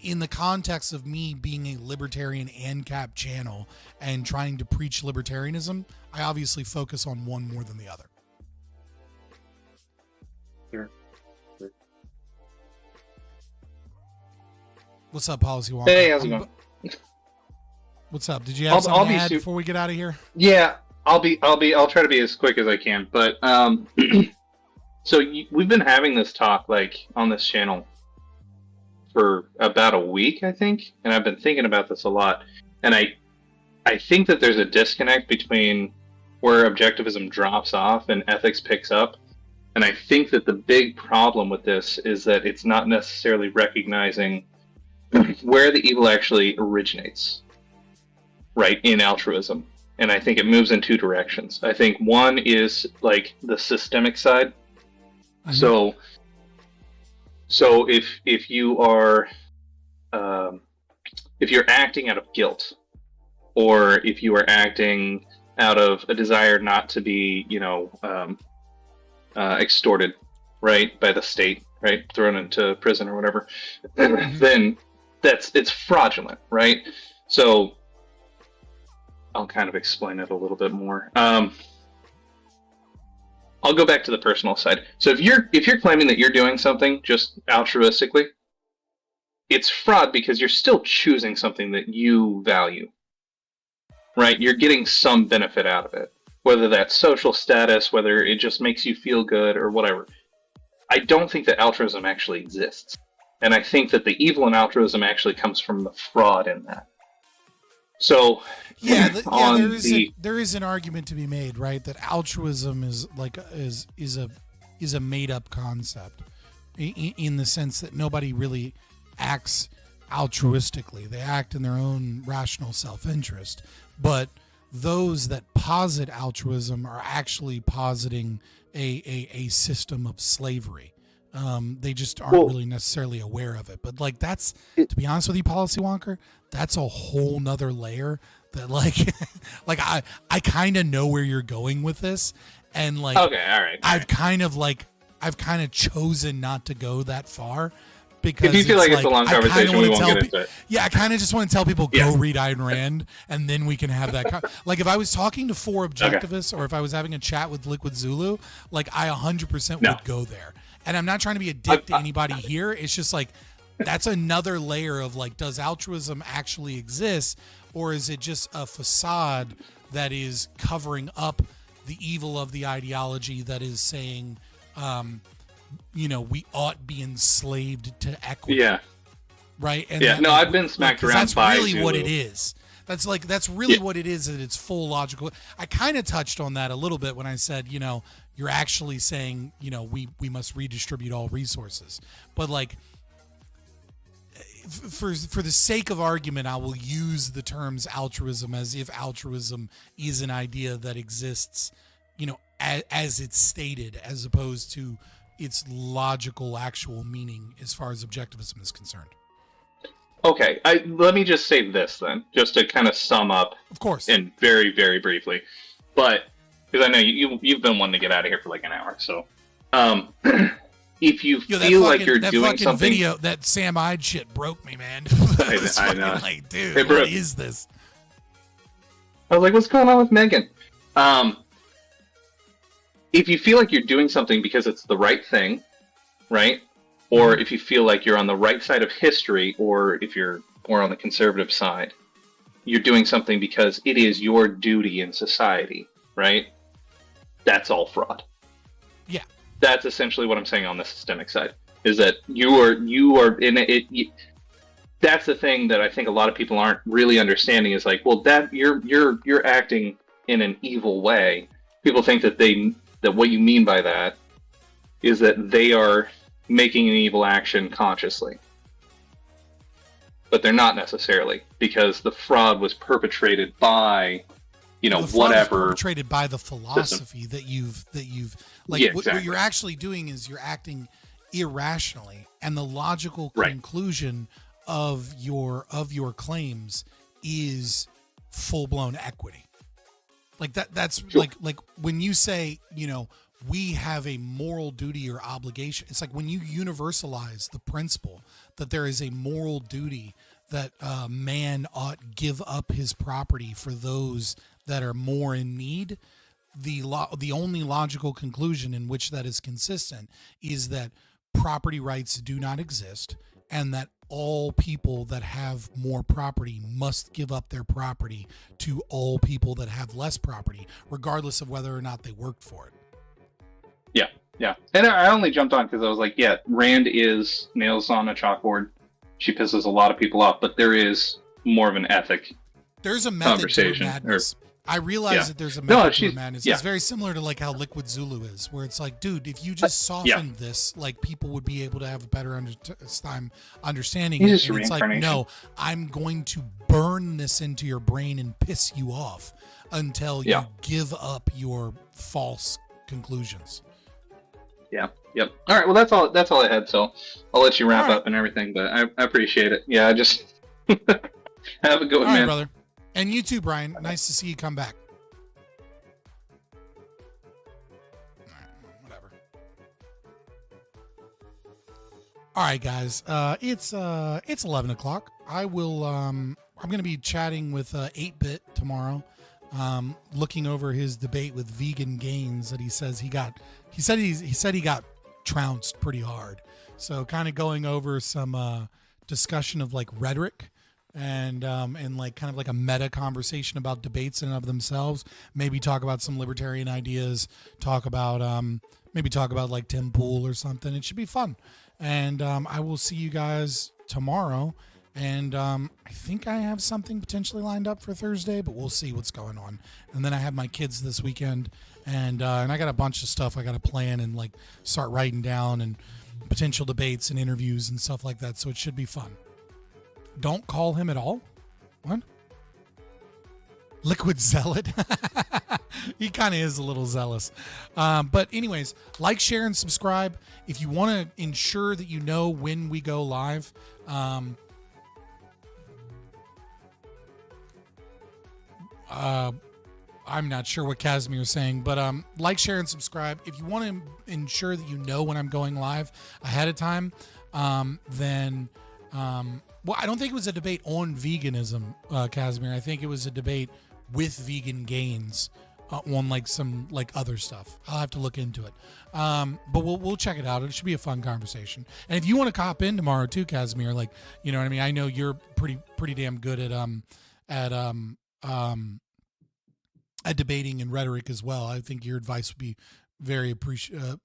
in the context of me being a libertarian ANCAP channel and trying to preach libertarianism, I obviously focus on one more than the other. Sure. What's up, Policy Wonka? Hey, how's it going? What's up? Did you have something to add before we get out of here? Yeah, I'll try to be as quick as I can. But so we've been having this talk like on this channel for about a week, I think, and I've been thinking about this a lot. And I think that there's a disconnect between where objectivism drops off and ethics picks up. And I think that the big problem with this is that it's not necessarily recognizing where the evil actually originates, right, in altruism. And I think it moves in two directions. I think one is like the systemic side. Mm-hmm. So if you are if you're acting out of guilt, or if you are acting out of a desire not to be, extorted, right, by the state, right, thrown into prison or whatever, then it's fraudulent, right? So I'll kind of explain it a little bit more. I'll go back to the personal side. So if you're claiming that you're doing something just altruistically, it's fraud because you're still choosing something that you value, right? You're getting some benefit out of it, whether that's social status, whether it just makes you feel good or whatever. I don't think that altruism actually exists. And I think that the evil in altruism actually comes from the fraud in that. So yeah, on there is an argument to be made, right? That altruism is a made up concept in the sense that nobody really acts altruistically. They act in their own rational self-interest. But those that posit altruism are actually positing a system of slavery. They just aren't really necessarily aware of it. But like to be honest with you, Policy Wonker, that's a whole nother layer that like I kind of know where you're going with this, and like okay, all right. I've kind of chosen not to go that far. Because if you feel like it's a long conversation, we won't get into it. Yeah, I kind of just want to tell people, go read Ayn Rand, and then we can have that. Like, if I was talking to 4 objectivists, or if I was having a chat with Liquid Zulu, like, I 100% would go there. And I'm not trying to be a dick to anybody here. It's just like, that's another layer of, like, does altruism actually exist, or is it just a facade that is covering up the evil of the ideology that is saying, we ought be enslaved to equity. Yeah. Right? And I've been smacked around that's by really Zulu. What it is. That's really what it is at its full logical. I kind of touched on that a little bit when I said, you're actually saying, we must redistribute all resources. But like, for the sake of argument, I will use the terms altruism as if altruism is an idea that exists, as it's stated, as opposed to its logical actual meaning as far as objectivism is concerned. Okay, let me just say this then, just to kind of sum up. Of course. And very, very briefly, but because I know you've been wanting to get out of here for like an hour, so if you feel like you're doing something, video, that Sam Ide shit broke me, man. I know. Like, dude, what is this? I was like, what's going on with Megan? If you feel like you're doing something because it's the right thing, right? Or if you feel like you're on the right side of history, or if you're more on the conservative side, you're doing something because it is your duty in society, right? That's all fraud. Yeah. That's essentially what I'm saying on the systemic side, is that you are in it. That's the thing that I think a lot of people aren't really understanding, is like, well, that you're acting in an evil way. People think that that what you mean by that is that they are making an evil action consciously. But they're not necessarily, because the fraud was perpetrated by, whatever. Perpetrated by the philosophy that you've like. Exactly. What you're actually doing is you're acting irrationally, and the logical conclusion of your claims is full-blown equity. Like that's sure. like when you say, we have a moral duty or obligation. It's like when you universalize the principle that there is a moral duty that man ought give up his property for those that are more in need. The only logical conclusion in which that is consistent is that property rights do not exist, and that all people that have more property must give up their property to all people that have less property, regardless of whether or not they worked for it. Yeah. And I only jumped on because I was like, Rand is nails on a chalkboard. She pisses a lot of people off, but there is more of an ethic. There's a method to her madness. I realize that there's a method to her madness. It's very similar to like how Liquid Zulu is, where it's like, dude, if you just softened this, like people would be able to have a better understanding. And it's like, no, I'm going to burn this into your brain and piss you off until you give up your false conclusions. Yep. All right. Well, that's all I had. So I'll let you wrap up and everything, but I appreciate it. Yeah. I just have a good one, man. Brother. And you too, Brian. Nice to see you come back. Whatever. All right, guys. It's 11 o'clock. I will. I'm going to be chatting with 8-Bit tomorrow. Looking over his debate with Vegan Gains that he says he got. He said he got trounced pretty hard. So kind of going over some discussion of like rhetoric. And like kind of like a meta conversation about debates in and of themselves. Maybe talk about some libertarian ideas. Talk about like Tim Pool or something. It should be fun. And I will see you guys tomorrow And I think I have something potentially lined up for Thursday, but we'll see what's going on. And then I have my kids this weekend, and I got a bunch of stuff I got to plan and like start writing down, and potential debates and interviews and stuff like that. So it should be fun. Don't call him at all. What? Liquid zealot. He kind of is a little zealous. But anyways, like, share, and subscribe. If you want to ensure that you know when we go live, I'm not sure what Casimir is saying, but like, share, and subscribe. If you want to ensure that you know when I'm going live ahead of time, then well, I don't think it was a debate on veganism, Casimir. I think it was a debate with vegan gains on like some like other stuff. I'll have to look into it, but we'll check it out. It should be a fun conversation. And if you want to cop in tomorrow too, Casimir, like, you know what I mean. I know you're pretty damn good at debating and rhetoric as well. I think your advice would be very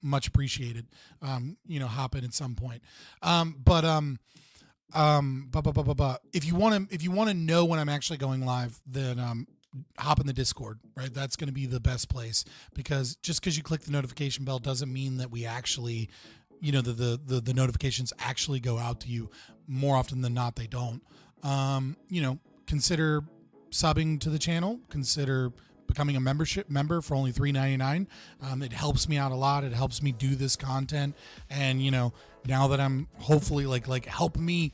much appreciated. You know, hop in at some point. If you want to know when I'm actually going live, then hop in the Discord, right? That's going to be the best place, because just because you click the notification bell doesn't mean that we actually, you know, the notifications actually go out to you. More often than not, they don't. You know, consider subbing to the channel. Consider becoming a member for only $3.99. It helps me out a lot. It helps me do this content. And, you know, now that I'm hopefully like help me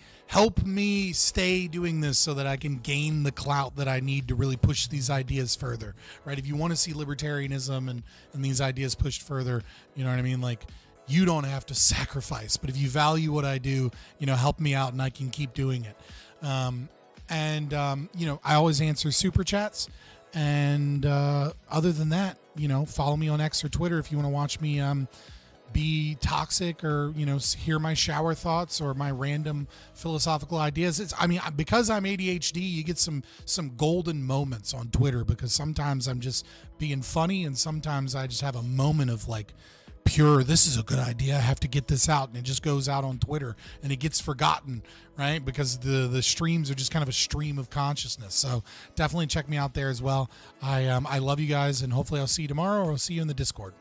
stay doing this so that I can gain the clout that I need to really push these ideas further, right? If you want to see libertarianism and these ideas pushed further, you know what I mean? Like, you don't have to sacrifice, but if you value what I do, you know, help me out and I can keep doing it. You know, I always answer super chats. And other than that, you know, follow me on X or Twitter if you want to watch me be toxic, or, you know, hear my shower thoughts or my random philosophical ideas. Because I'm ADHD, you get some golden moments on Twitter, because sometimes I'm just being funny and sometimes I just have a moment of like pure, this is a good idea, I have to get this out, and it just goes out on Twitter and it gets forgotten, right? Because the streams are just kind of a stream of consciousness. So definitely check me out there as well. I love you guys, and hopefully I'll see you tomorrow, or I'll see you in the Discord.